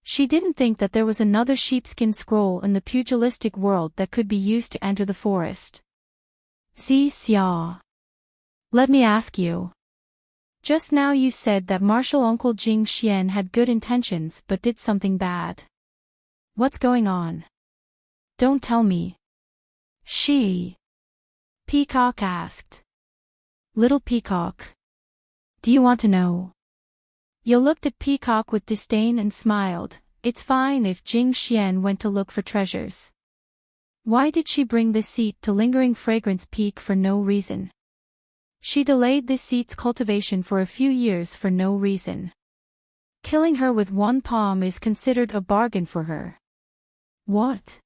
She didn't think that there was another sheepskin scroll in the pugilistic world that could be used to enter the forest. Xi Xia. Let me ask you. Just now you said that martial uncle Jing Xian had good intentions but did something bad. What's going on? Don't tell me. Peacock asked. Little Peacock. Do you want to know? You looked at Peacock with disdain and smiled. It's fine if Jing Xian went to look for treasures. Why did she bring this seat to Lingering Fragrance Peak for no reason? She delayed this seat's cultivation for a few years for no reason. Killing her with one palm is considered a bargain for her. What?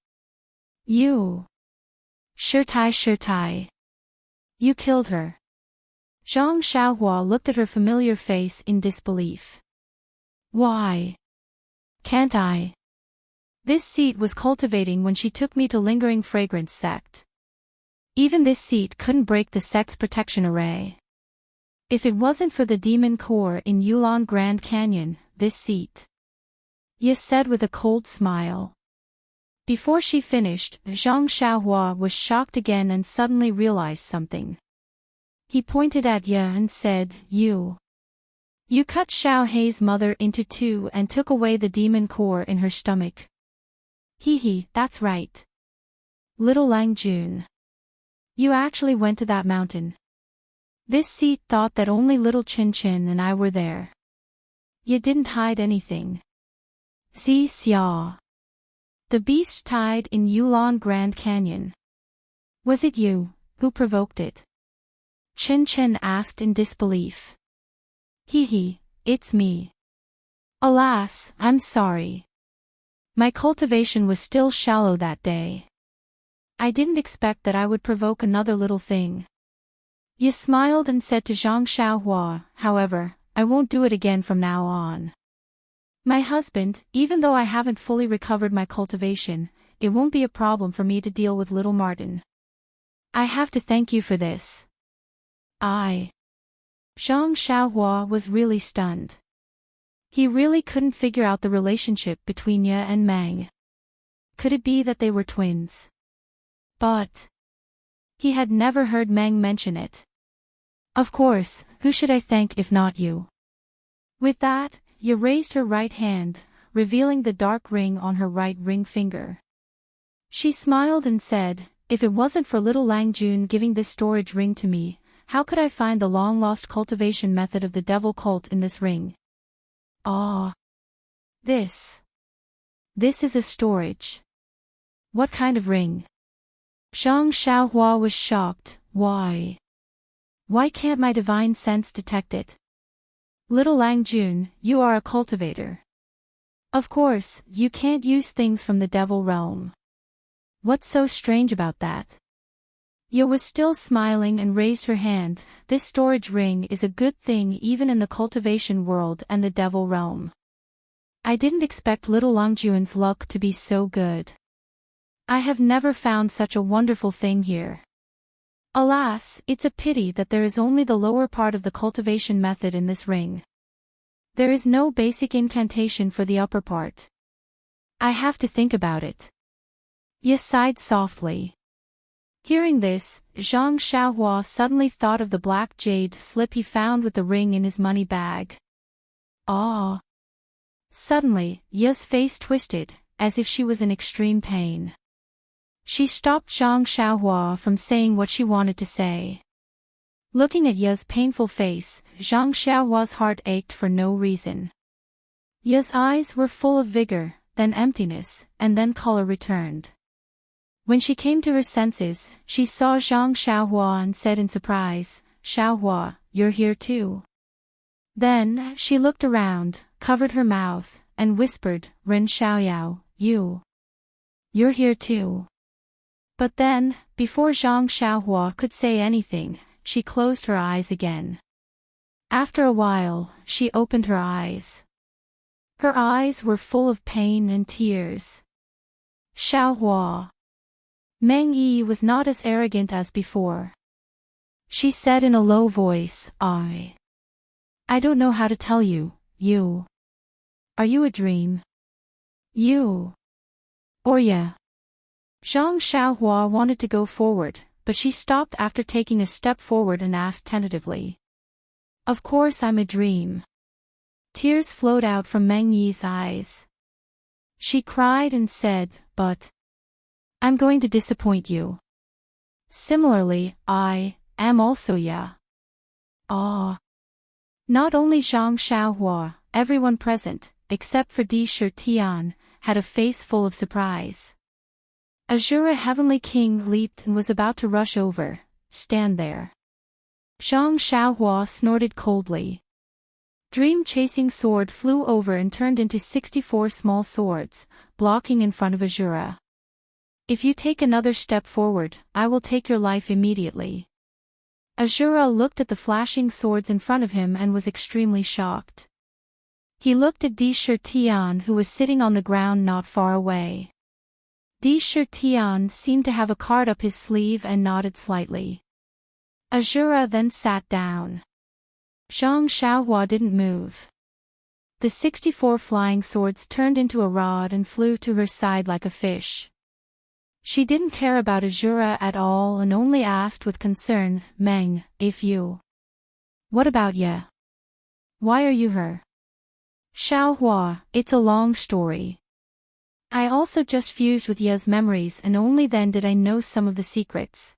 You? Sure tai. You killed her. Zhang Xiaohua looked at her familiar face in disbelief. Why? Can't I? This seat was cultivating when she took me to Lingering Fragrance Sect. Even this seat couldn't break the sect's protection array. If it wasn't for the demon core in Yulon Grand Canyon, this seat. Ye said with a cold smile. Before she finished, Zhang Xiaohua was shocked again and suddenly realized something. He pointed at Ye and said, You cut Xiao Hei's mother into two and took away the demon core in her stomach. That's right. Little Lang Jun. You actually went to that mountain. This seat thought that only little Chin Chin and I were there. You didn't hide anything. Xia. The beast tied in Yulon Grand Canyon. Was it you who provoked it? Chin Chin asked in disbelief. It's me. Alas, I'm sorry. My cultivation was still shallow that day. I didn't expect that I would provoke another little thing. Ye smiled and said to Zhang Xiaohua, however, I won't do it again from now on. My husband, even though I haven't fully recovered my cultivation, it won't be a problem for me to deal with little Martin. I have to thank you for this. Zhang Xiaohua was really stunned. He really couldn't figure out the relationship between Ye and Meng. Could it be that they were twins? But he had never heard Meng mention it. Of course, who should I thank if not you? With that, Ye raised her right hand, revealing the dark ring on her right ring finger. She smiled and said, if it wasn't for little Lang Jun giving this storage ring to me, how could I find the long-lost cultivation method of the devil cult in this ring? This is a storage. What kind of ring? Zhang Xiaohua was shocked. Why can't my divine sense detect it? Little Lang Jun, you are a cultivator. Of course, you can't use things from the devil realm. What's so strange about that? Ye was still smiling and raised her hand. This storage ring is a good thing even in the cultivation world and the devil realm. I didn't expect little Lang Jun's luck to be so good. I have never found such a wonderful thing here. Alas, it's a pity that there is only the lower part of the cultivation method in this ring. There is no basic incantation for the upper part. I have to think about it. Ye sighed softly. Hearing this, Zhang Xiaohua suddenly thought of the black jade slip he found with the ring in his money bag. Suddenly, Ye's face twisted, as if she was in extreme pain. She stopped Zhang Xiaohua from saying what she wanted to say. Looking at Ye's painful face, Zhang Xiaohua's heart ached for no reason. Ye's eyes were full of vigor, then emptiness, and then color returned. When she came to her senses, she saw Zhang Xiaohua and said in surprise, Xiaohua, you're here too. Then, she looked around, covered her mouth, and whispered, Ren Xiaoyao, you're here too. But then, before Zhang Xiaohua could say anything, she closed her eyes again. After a while, she opened her eyes. Her eyes were full of pain and tears. Xiaohua. Meng Yi was not as arrogant as before. She said in a low voice, I don't know how to tell you, Are you a dream? Or yeah. Zhang Xiaohua wanted to go forward, but she stopped after taking a step forward and asked tentatively. Of course I'm a dream. Tears flowed out from Meng Yi's eyes. She cried and said, but I'm going to disappoint you. Similarly, I am also ya. Ah. Not only Zhang Xiaohua, everyone present, except for Di Shitian, had a face full of surprise. Azura Heavenly King leaped and was about to rush over. Stand there. Zhang Xiaohua snorted coldly. Dream Chasing Sword flew over and turned into 64 small swords, blocking in front of Azura. If you take another step forward, I will take your life immediately. Azura looked at the flashing swords in front of him and was extremely shocked. He looked at Di Shitian, who was sitting on the ground not far away. Di Shitian seemed to have a card up his sleeve and nodded slightly. Azura then sat down. Zhang Xiaohua didn't move. The 64 flying swords turned into a rod and flew to her side like a fish. She didn't care about Azura at all and only asked with concern, Meng, if you. What about ya? Why are you her? Xiaohua, it's a long story. I also just fused with Ya's memories and only then did I know some of the secrets.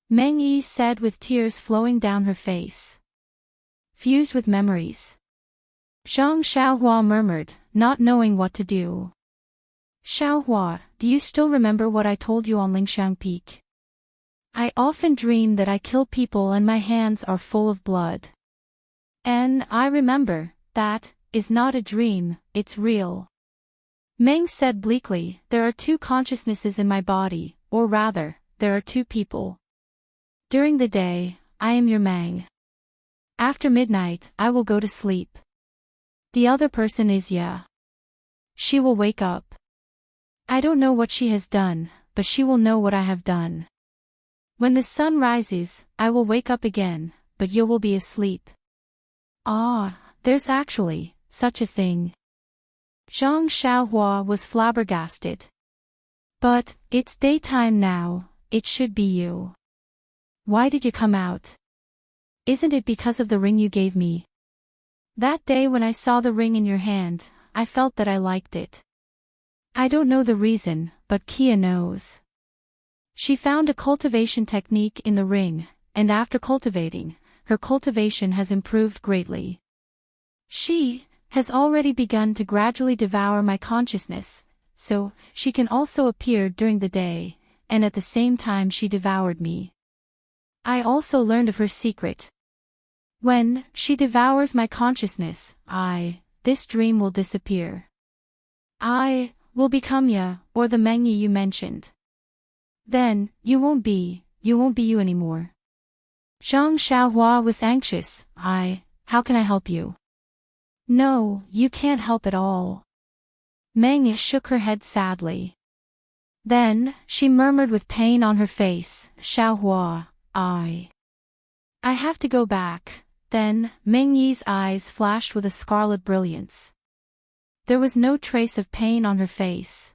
Meng Yi said with tears flowing down her face. Fused with memories. Zhang Xiaohua murmured, not knowing what to do. Xiaohua, do you still remember what I told you on Lingxiang Peak? I often dream that I kill people and my hands are full of blood. And I remember, that is not a dream, it's real. Meng said bleakly, there are two consciousnesses in my body, or rather, there are two people. During the day, I am your Meng. After midnight, I will go to sleep. The other person is Ya. She will wake up. I don't know what she has done, but she will know what I have done. When the sun rises, I will wake up again, but you will be asleep. Ah, there's actually such a thing. Zhang Xiaohua was flabbergasted. But it's daytime now, it should be you. Why did you come out? Isn't it because of the ring you gave me? That day when I saw the ring in your hand, I felt that I liked it. I don't know the reason, but Kia knows. She found a cultivation technique in the ring, and after cultivating, her cultivation has improved greatly. She has already begun to gradually devour my consciousness, so she can also appear during the day, and at the same time she devoured me. I also learned of her secret. When she devours my consciousness, this dream will disappear. I will become Ya, or the Meng Yi you mentioned. Then, you won't be you anymore. Zhang Xiaohua was anxious. How can I help you? No, you can't help at all. Meng Yi shook her head sadly. Then, she murmured with pain on her face, Xiaohua, I have to go back. Then, Meng Yi's eyes flashed with a scarlet brilliance. There was no trace of pain on her face.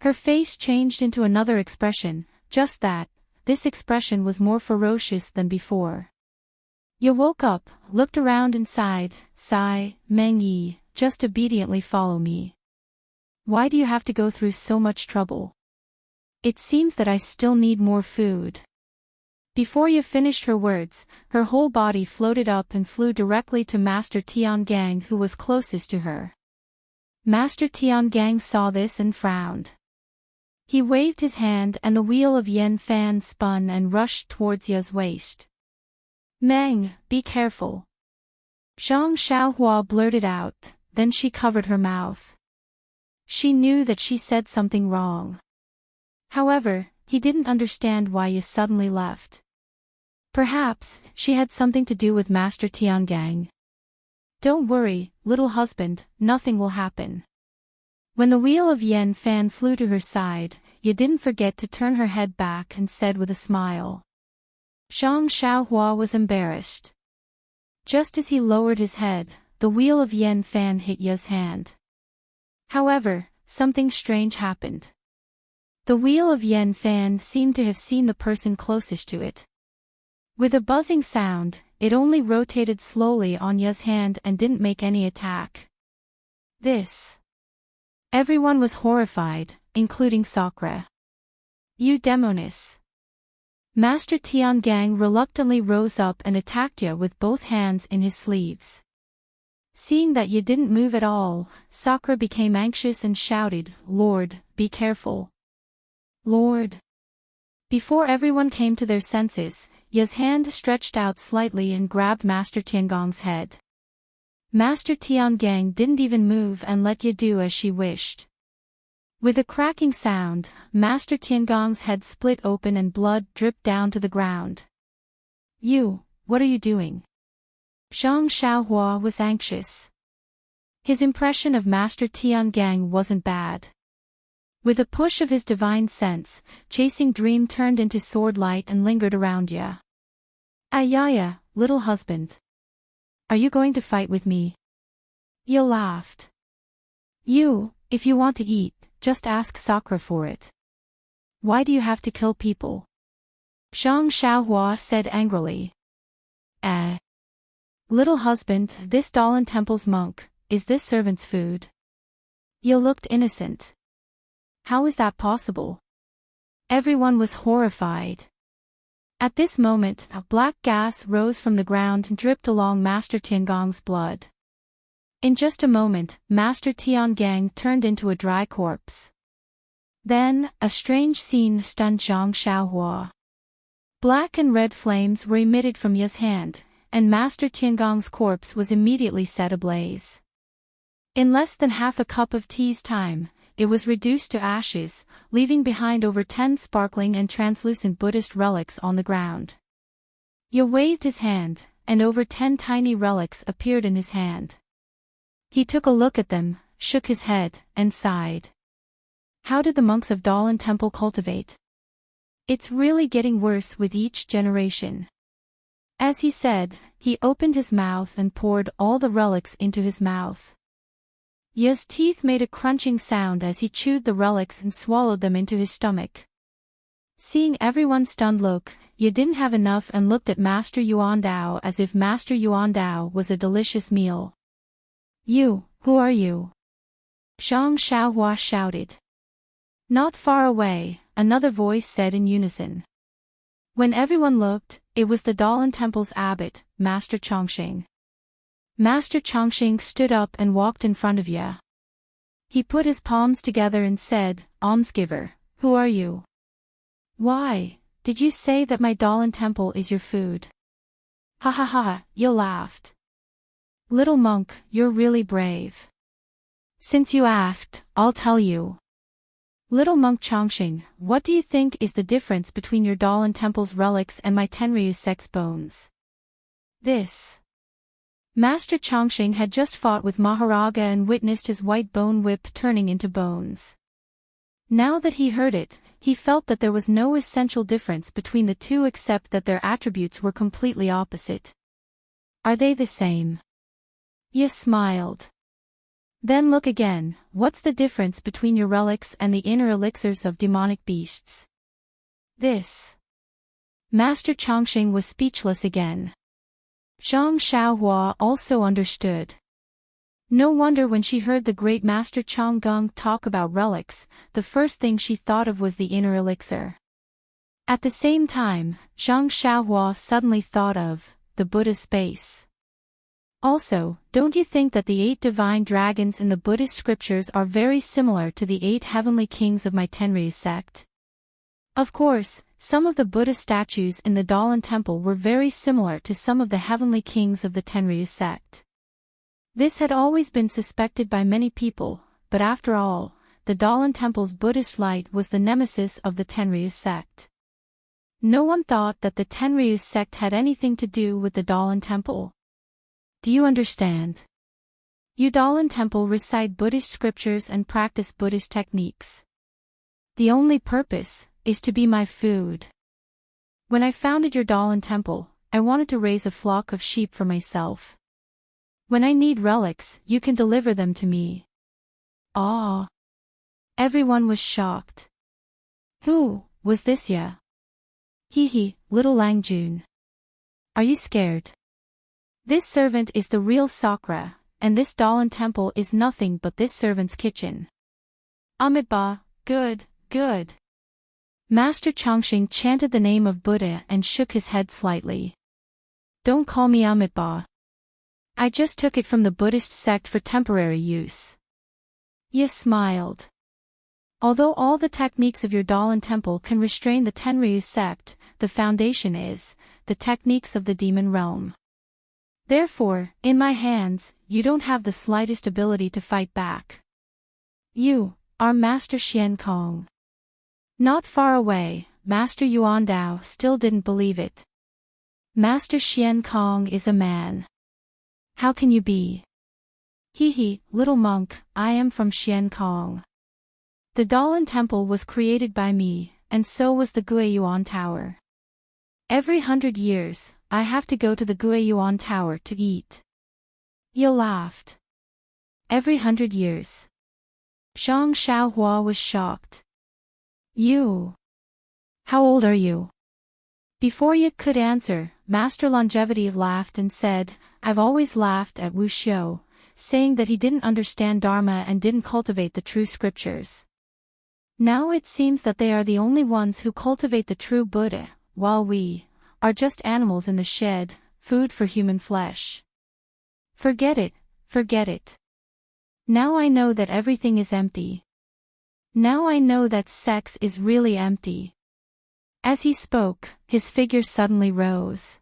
Her face changed into another expression, just that, this expression was more ferocious than before. You woke up, looked around and sighed, Meng Yi, just obediently follow me. Why do you have to go through so much trouble? It seems that I still need more food. Before you finished her words, her whole body floated up and flew directly to Master Tiangang, who was closest to her. Master Tiangang saw this and frowned. He waved his hand and the wheel of Yen Fan spun and rushed towards Ya's waist. Meng, be careful. Zhang Xiaohua blurted out, then she covered her mouth. She knew that she said something wrong. However, he didn't understand why Ye suddenly left. Perhaps, she had something to do with Master Tiangang. Don't worry, little husband, nothing will happen. When the wheel of Yen Fan flew to her side, Ye didn't forget to turn her head back and said with a smile. Zhang Xiaohua was embarrassed. Just as he lowered his head, the wheel of Yen Fan hit Ye's hand. However, something strange happened. The wheel of Yen Fan seemed to have seen the person closest to it. With a buzzing sound, it only rotated slowly on Ya's hand and didn't make any attack. This. Everyone was horrified, including Sakura. You demoness. Master Tiangang reluctantly rose up and attacked Ya with both hands in his sleeves. Seeing that Ya didn't move at all, Sakura became anxious and shouted, "Lord, be careful. Lord." Before everyone came to their senses, Ya's hand stretched out slightly and grabbed Master Tiangong's head. Master Tiangang didn't even move and let Ya do as she wished. With a cracking sound, Master Tiangong's head split open and blood dripped down to the ground. "You, what are you doing?" Zhang Xiaohua was anxious. His impression of Master Tiangang wasn't bad. With a push of his divine sense, chasing Dream turned into sword light and lingered around Ya. "Ayaya, little husband. Are you going to fight with me?" Ya laughed. "You, if you want to eat, just ask Sakura for it. Why do you have to kill people?" Zhang Xiaohua said angrily. Little husband, this Dalan Temple's monk, is this servant's food?" Ya looked innocent. "How is that possible?" Everyone was horrified. At this moment, a black gas rose from the ground and dripped along Master Tiangong's blood. In just a moment, Master Tiangang turned into a dry corpse. Then, a strange scene stunned Zhang Xiaohua. Black and red flames were emitted from Ya's hand, and Master Tiangong's corpse was immediately set ablaze. In less than half a cup of tea's time, it was reduced to ashes, leaving behind over 10 sparkling and translucent Buddhist relics on the ground. Ya waved his hand, and over 10 tiny relics appeared in his hand. He took a look at them, shook his head, and sighed. How did the monks of Dalan Temple cultivate? It's really getting worse with each generation. As he said, he opened his mouth and poured all the relics into his mouth. Ya's teeth made a crunching sound as he chewed the relics and swallowed them into his stomach. Seeing everyone's stunned look, Ya didn't have enough and looked at Master Yuandao as if Master Yuandao was a delicious meal. "You, who are you?" Zhang Xiaohua shouted. Not far away, another voice said in unison. When everyone looked, it was the Dalan Temple's abbot, Master Chongqing. Master Chongqing stood up and walked in front of Ya. He put his palms together and said, "Almsgiver, who are you? Why, did you say that my Dalan Temple is your food?" "Ha ha ha," Ya laughed. "Little monk, you're really brave. Since you asked, I'll tell you. Little monk Chongqing, what do you think is the difference between your Dalan Temple's relics and my Tenryu's sex bones?" This. Master Chongqing had just fought with Maharaga and witnessed his white bone whip turning into bones. Now that he heard it, he felt that there was no essential difference between the two except that their attributes were completely opposite. Are they the same? Ya smiled. Then look again, what's the difference between your relics and the inner elixirs of demonic beasts? This. Master Chongqing was speechless again. Zhang Xiaohua also understood. No wonder when she heard the great Master Chonggung talk about relics, the first thing she thought of was the inner elixir. At the same time, Zhang Xiaohua suddenly thought of the Buddha's space. Also, don't you think that the 8 divine dragons in the Buddhist scriptures are very similar to the 8 heavenly kings of my Tenryu sect? Of course, some of the Buddha statues in the Dalan Temple were very similar to some of the heavenly kings of the Tenryu sect. This had always been suspected by many people, but after all, the Dalan Temple's Buddhist light was the nemesis of the Tenryu sect. No one thought that the Tenryu sect had anything to do with the Dalan Temple. Do you understand? You Dalan Temple recite Buddhist scriptures and practice Buddhist techniques. The only purpose is to be my food. When I founded your Dalan Temple, I wanted to raise a flock of sheep for myself. When I need relics, you can deliver them to me. Ah! Everyone was shocked. Who was this ya? Hee hee, little Langjun. Are you scared? This servant is the real Sakura, and this Dalan temple is nothing but this servant's kitchen. Amitabha, good, good. Master Chongqing chanted the name of Buddha and shook his head slightly. Don't call me Amitabha. I just took it from the Buddhist sect for temporary use. Ye smiled. Although all the techniques of your Dalan temple can restrain the Tenryu sect, the foundation is the techniques of the demon realm. Therefore, in my hands, you don't have the slightest ability to fight back. You are Master Xian Kong. Not far away, Master Yuan Dao still didn't believe it. Master Xian Kong is a man. How can you be? Hee, little monk, I am from Xian Kong. The Dalan temple was created by me, and so was the Guiyuan Tower. Every 100 years, I have to go to the Guiyuan Tower to eat. You laughed. Every 100 years. Zhang Xiaohua was shocked. You. How old are you? Before Ye could answer, Master Longevity laughed and said, I've always laughed at Wu Xiu, saying that he didn't understand Dharma and didn't cultivate the true scriptures. Now it seems that they are the only ones who cultivate the true Buddha, while we are just animals in the shed, food for human flesh. Forget it, forget it. Now I know that everything is empty. Now I know that sex is really empty. As he spoke, his figure suddenly rose.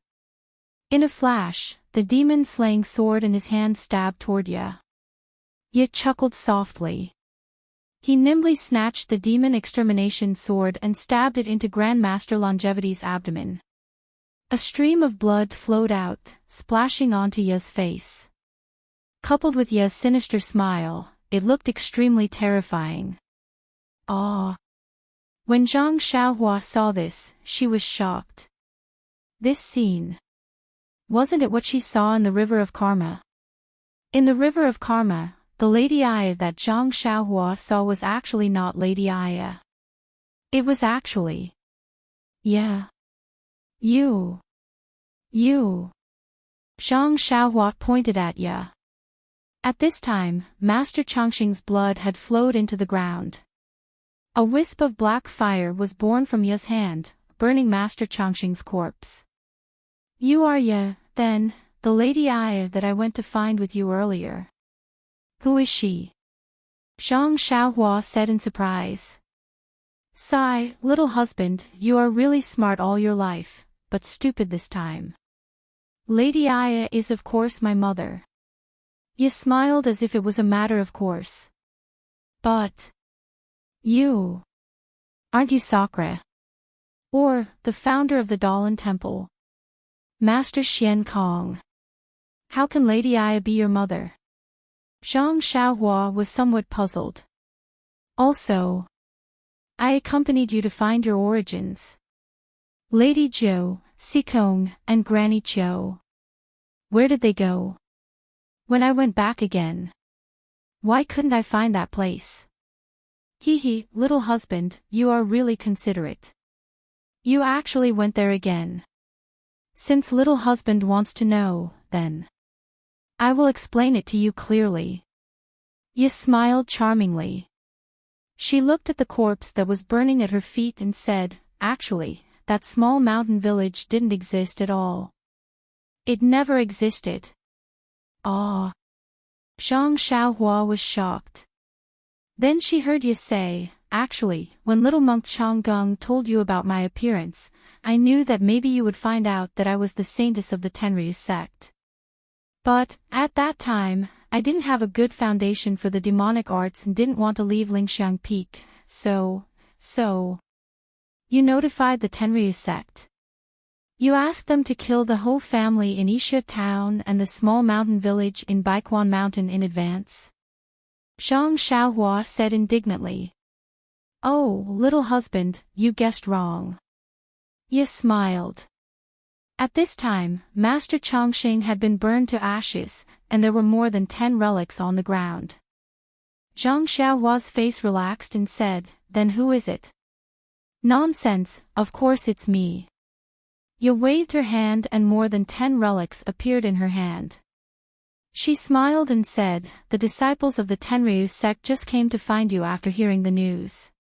In a flash, the demon-slaying sword in his hand stabbed toward Ye. Ye chuckled softly. He nimbly snatched the demon extermination sword and stabbed it into Grandmaster Longevity's abdomen. A stream of blood flowed out, splashing onto Ye's face. Coupled with Ye's sinister smile, it looked extremely terrifying. Ah! When Zhang Xiaohua saw this, she was shocked. This scene. Wasn't it what she saw in the River of Karma? In the River of Karma, the Lady Aya that Zhang Xiaohua saw was actually not Lady Aya. It was actually... Yeah. You. Zhang Xiaohua pointed at Ye. At this time, Master Chongqing's blood had flowed into the ground. A wisp of black fire was born from Ye's hand, burning Master Chongqing's corpse. You are Ye, then, the Lady Aya that I went to find with you earlier. Who is she? Zhang Xiaohua said in surprise. Sigh, little husband, you are really smart all your life, but stupid this time. Lady Aya is of course my mother. Ye smiled as if it was a matter of course. But... you. Aren't you Sakura? Or, the founder of the Dalan Temple? Master Xian Kong. How can Lady Aya be your mother? Zhang Xiaohua was somewhat puzzled. Also, I accompanied you to find your origins. Lady Zhou, Sikong, and Granny Zhou. Where did they go? When I went back again. Why couldn't I find that place? Hee, little husband, you are really considerate. You actually went there again. Since little husband wants to know, then I will explain it to you clearly. Ye smiled charmingly. She looked at the corpse that was burning at her feet and said, actually, that small mountain village didn't exist at all. It never existed. Ah. Zhang Xiaohua was shocked. Then she heard Ye say, actually, when little monk Changgung told you about my appearance, I knew that maybe you would find out that I was the saintess of the Tenryu sect. But, at that time, I didn't have a good foundation for the demonic arts and didn't want to leave Lingxiang Peak, so... You notified the Tenryu sect. You asked them to kill the whole family in Isha town and the small mountain village in Baiquan Mountain in advance. Zhang Xiaohua said indignantly. Oh, little husband, you guessed wrong. Ye smiled. At this time, Master Chongqing had been burned to ashes, and there were more than 10 relics on the ground. Zhang Xiaohua's face relaxed and said, then who is it? Nonsense, of course it's me. Ye waved her hand and more than 10 relics appeared in her hand. She smiled and said, "The disciples of the Tenryu sect just came to find you after hearing the news.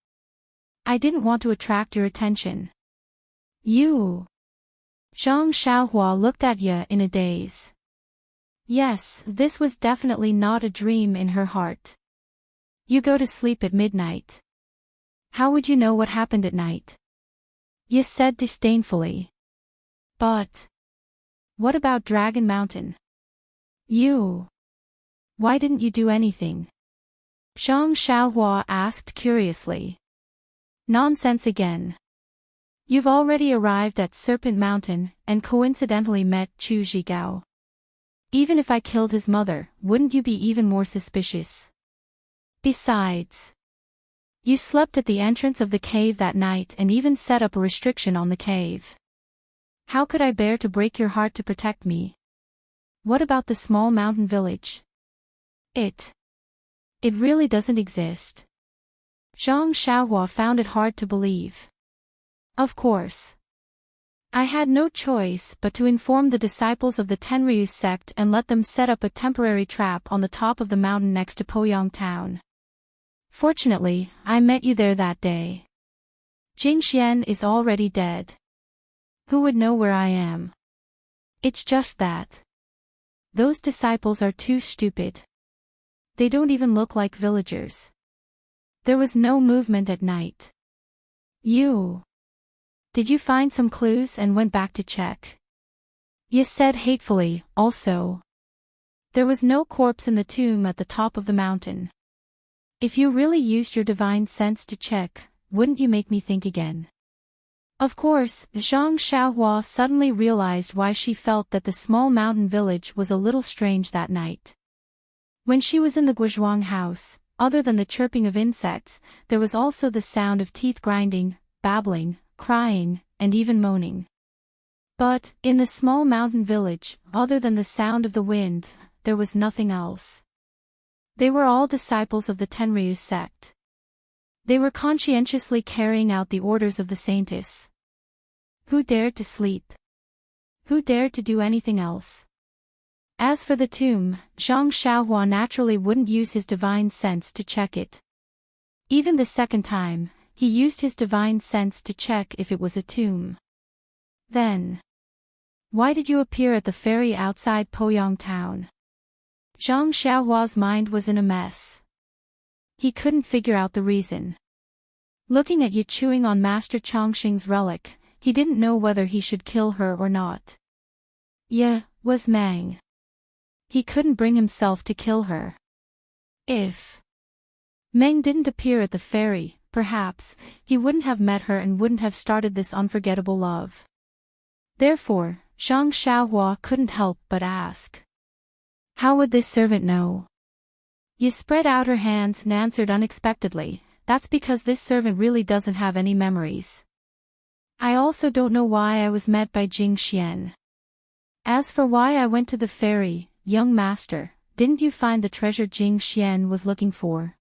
I didn't want to attract your attention." You. Zhang Xiaohua looked at Ye in a daze. Yes, this was definitely not a dream in her heart. You go to sleep at midnight. How would you know what happened at night? Ye said disdainfully. But what about Dragon Mountain? You. Why didn't you do anything? Zhang Xiaohua asked curiously. Nonsense again. You've already arrived at Serpent Mountain and coincidentally met Chu Zhigao. Even if I killed his mother, wouldn't you be even more suspicious? Besides, you slept at the entrance of the cave that night and even set up a restriction on the cave. How could I bear to break your heart to protect me? What about the small mountain village? It really doesn't exist. Zhang Xiaohua found it hard to believe. Of course. I had no choice but to inform the disciples of the Tenryu sect and let them set up a temporary trap on the top of the mountain next to Poyang town. Fortunately, I met you there that day. Jingxian is already dead. Who would know where I am? It's just that those disciples are too stupid. They don't even look like villagers. There was no movement at night. Did you find some clues and went back to check? Ye said hatefully, also. There was no corpse in the tomb at the top of the mountain. If you really used your divine sense to check, wouldn't you make me think again? Of course, Zhang Xiaohua suddenly realized why she felt that the small mountain village was a little strange that night. When she was in the Guozhuang house, other than the chirping of insects, there was also the sound of teeth grinding, babbling, crying, and even moaning. But, in the small mountain village, other than the sound of the wind, there was nothing else. They were all disciples of the Tenryu sect. They were conscientiously carrying out the orders of the saintess. Who dared to sleep? Who dared to do anything else? As for the tomb, Zhang Xiaohua naturally wouldn't use his divine sense to check it. Even the second time, he used his divine sense to check if it was a tomb. Then, why did you appear at the ferry outside Poyang town? Zhang Xiaohua's mind was in a mess. He couldn't figure out the reason. Looking at Ye chewing on Master Chongqing's relic, he didn't know whether he should kill her or not. Ye was Meng. He couldn't bring himself to kill her. If Meng didn't appear at the ferry, perhaps, he wouldn't have met her and wouldn't have started this unforgettable love. Therefore, Zhang Xiaohua couldn't help but ask. How would this servant know? Ye spread out her hands and answered unexpectedly, that's because this servant really doesn't have any memories. I also don't know why I was met by Jingxian. As for why I went to the ferry, young master, didn't you find the treasure Jingxian was looking for?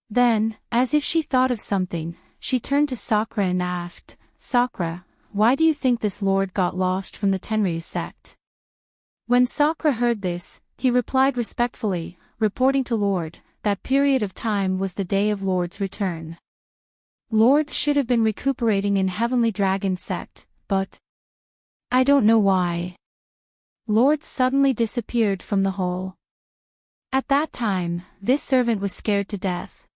Then, as if she thought of something, she turned to Sakura and asked, Sakura, why do you think this lord got lost from the Tenryu sect? When Sakura heard this, he replied respectfully, reporting to Lord, that period of time was the day of Lord's return. Lord should have been recuperating in Heavenly Dragon sect, but I don't know why. Lord suddenly disappeared from the hole. At that time, this servant was scared to death.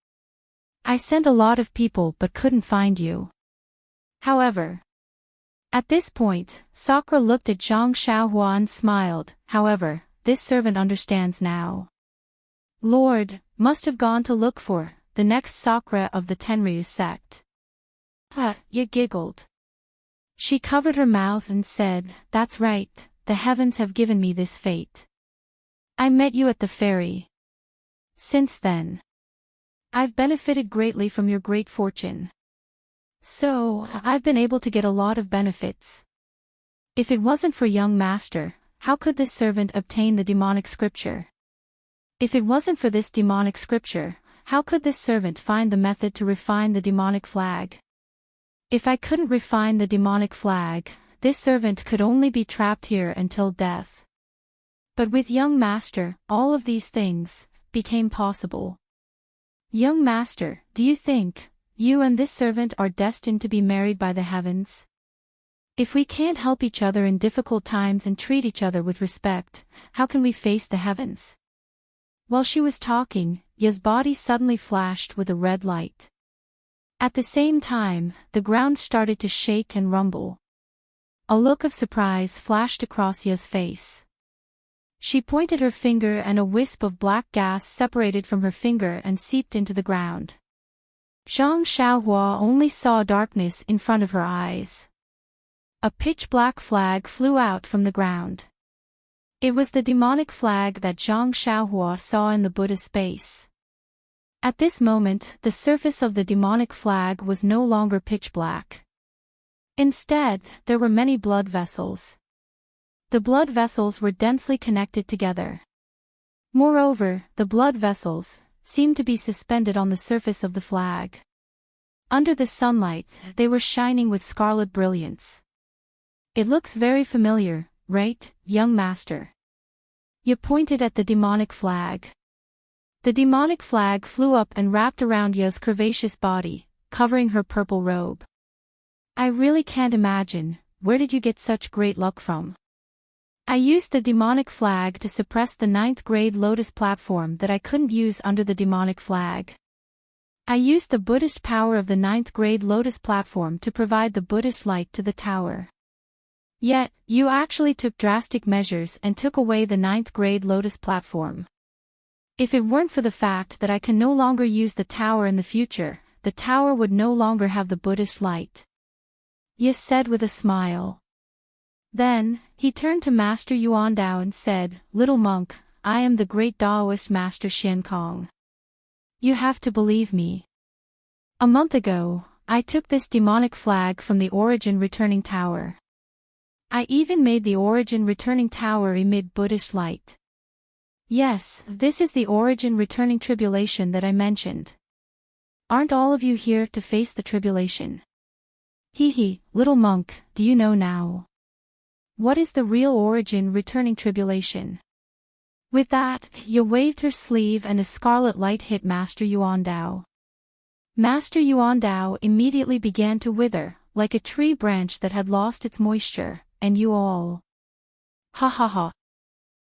I sent a lot of people but couldn't find you. However, at this point, Sakura looked at Zhang Xiaohua and smiled. However, this servant understands now. Lord must have gone to look for the next Sakura of the Tenryu sect. Ye giggled. She covered her mouth and said, that's right, the heavens have given me this fate. I met you at the ferry. Since then, I've benefited greatly from your great fortune. So, I've been able to get a lot of benefits. If it wasn't for young master, how could this servant obtain the demonic scripture? If it wasn't for this demonic scripture, how could this servant find the method to refine the demonic flag? If I couldn't refine the demonic flag, this servant could only be trapped here until death. But with young master, all of these things became possible. Young master, do you think you and this servant are destined to be married by the heavens? If we can't help each other in difficult times and treat each other with respect, how can we face the heavens? While she was talking, Ya's body suddenly flashed with a red light. At the same time, the ground started to shake and rumble. A look of surprise flashed across Ya's face. She pointed her finger and a wisp of black gas separated from her finger and seeped into the ground. Zhang Xiaohua only saw darkness in front of her eyes. A pitch-black flag flew out from the ground. It was the demonic flag that Zhang Xiaohua saw in the Buddha's space. At this moment, the surface of the demonic flag was no longer pitch-black. Instead, there were many blood vessels. The blood vessels were densely connected together. Moreover, the blood vessels seemed to be suspended on the surface of the flag. Under the sunlight, they were shining with scarlet brilliance. It looks very familiar, right, young master? You pointed at the demonic flag. The demonic flag flew up and wrapped around Ya's curvaceous body, covering her purple robe. I really can't imagine, where did you get such great luck from? I used the demonic flag to suppress the 9th grade lotus platform that I couldn't use under the demonic flag. I used the Buddhist power of the 9th grade lotus platform to provide the Buddhist light to the tower. Yet, you actually took drastic measures and took away the 9th grade lotus platform. If it weren't for the fact that I can no longer use the tower in the future, the tower would no longer have the Buddhist light. Ye said with a smile. Then, he turned to Master Yuan Dao and said, Little monk, I am the great Taoist Master Xian Kong. You have to believe me. A month ago, I took this demonic flag from the Origin Returning Tower. I even made the Origin Returning Tower emit Buddhist light. Yes, this is the Origin Returning Tribulation that I mentioned. Aren't all of you here to face the tribulation? Hee, little monk, do you know now? What is the real Origin Returning Tribulation? With that, Ye waved her sleeve and a scarlet light hit Master Yuan Dao. Master Yuan Dao immediately began to wither, like a tree branch that had lost its moisture, and you all. Ha ha ha.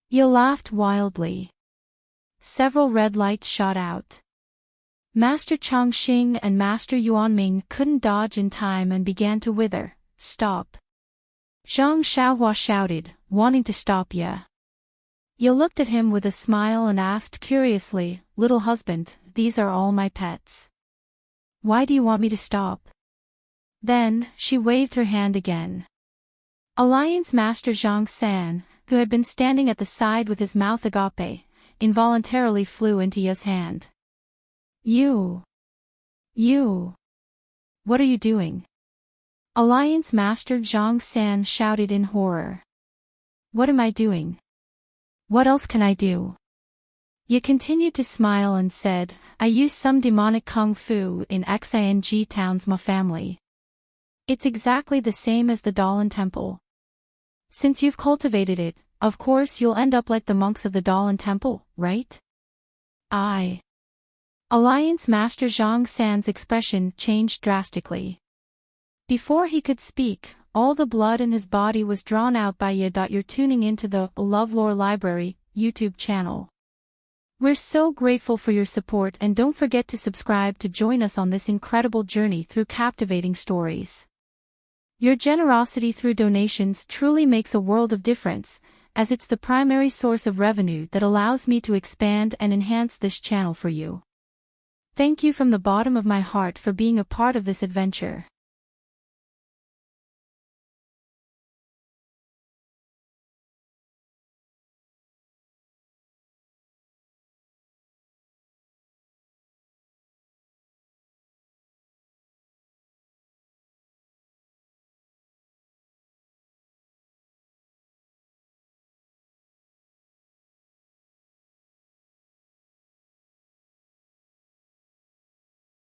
Ye laughed wildly. Several red lights shot out. Master Chongqing and Master Yuanming couldn't dodge in time and began to wither. Stop. Zhang Xiaohua shouted, wanting to stop Ye. Ye looked at him with a smile and asked curiously, Little husband, these are all my pets. Why do you want me to stop? Then, she waved her hand again. Alliance Master Zhang San, who had been standing at the side with his mouth agape, involuntarily flew into Ye's hand. You! What are you doing? Alliance Master Zhang San shouted in horror. What am I doing? What else can I do? Ye continued to smile and said, I use some demonic kung fu in Xing Town's Ma family. It's exactly the same as the Dalan Temple. Since you've cultivated it, of course you'll end up like the monks of the Dalan Temple, right? Alliance Master Zhang San's expression changed drastically. Before he could speak, all the blood in his body was drawn out by Ye. You're tuning into the LoveLore Library YouTube channel. We're so grateful for your support and don't forget to subscribe to join us on this incredible journey through captivating stories. Your generosity through donations truly makes a world of difference, as it's the primary source of revenue that allows me to expand and enhance this channel for you. Thank you from the bottom of my heart for being a part of this adventure.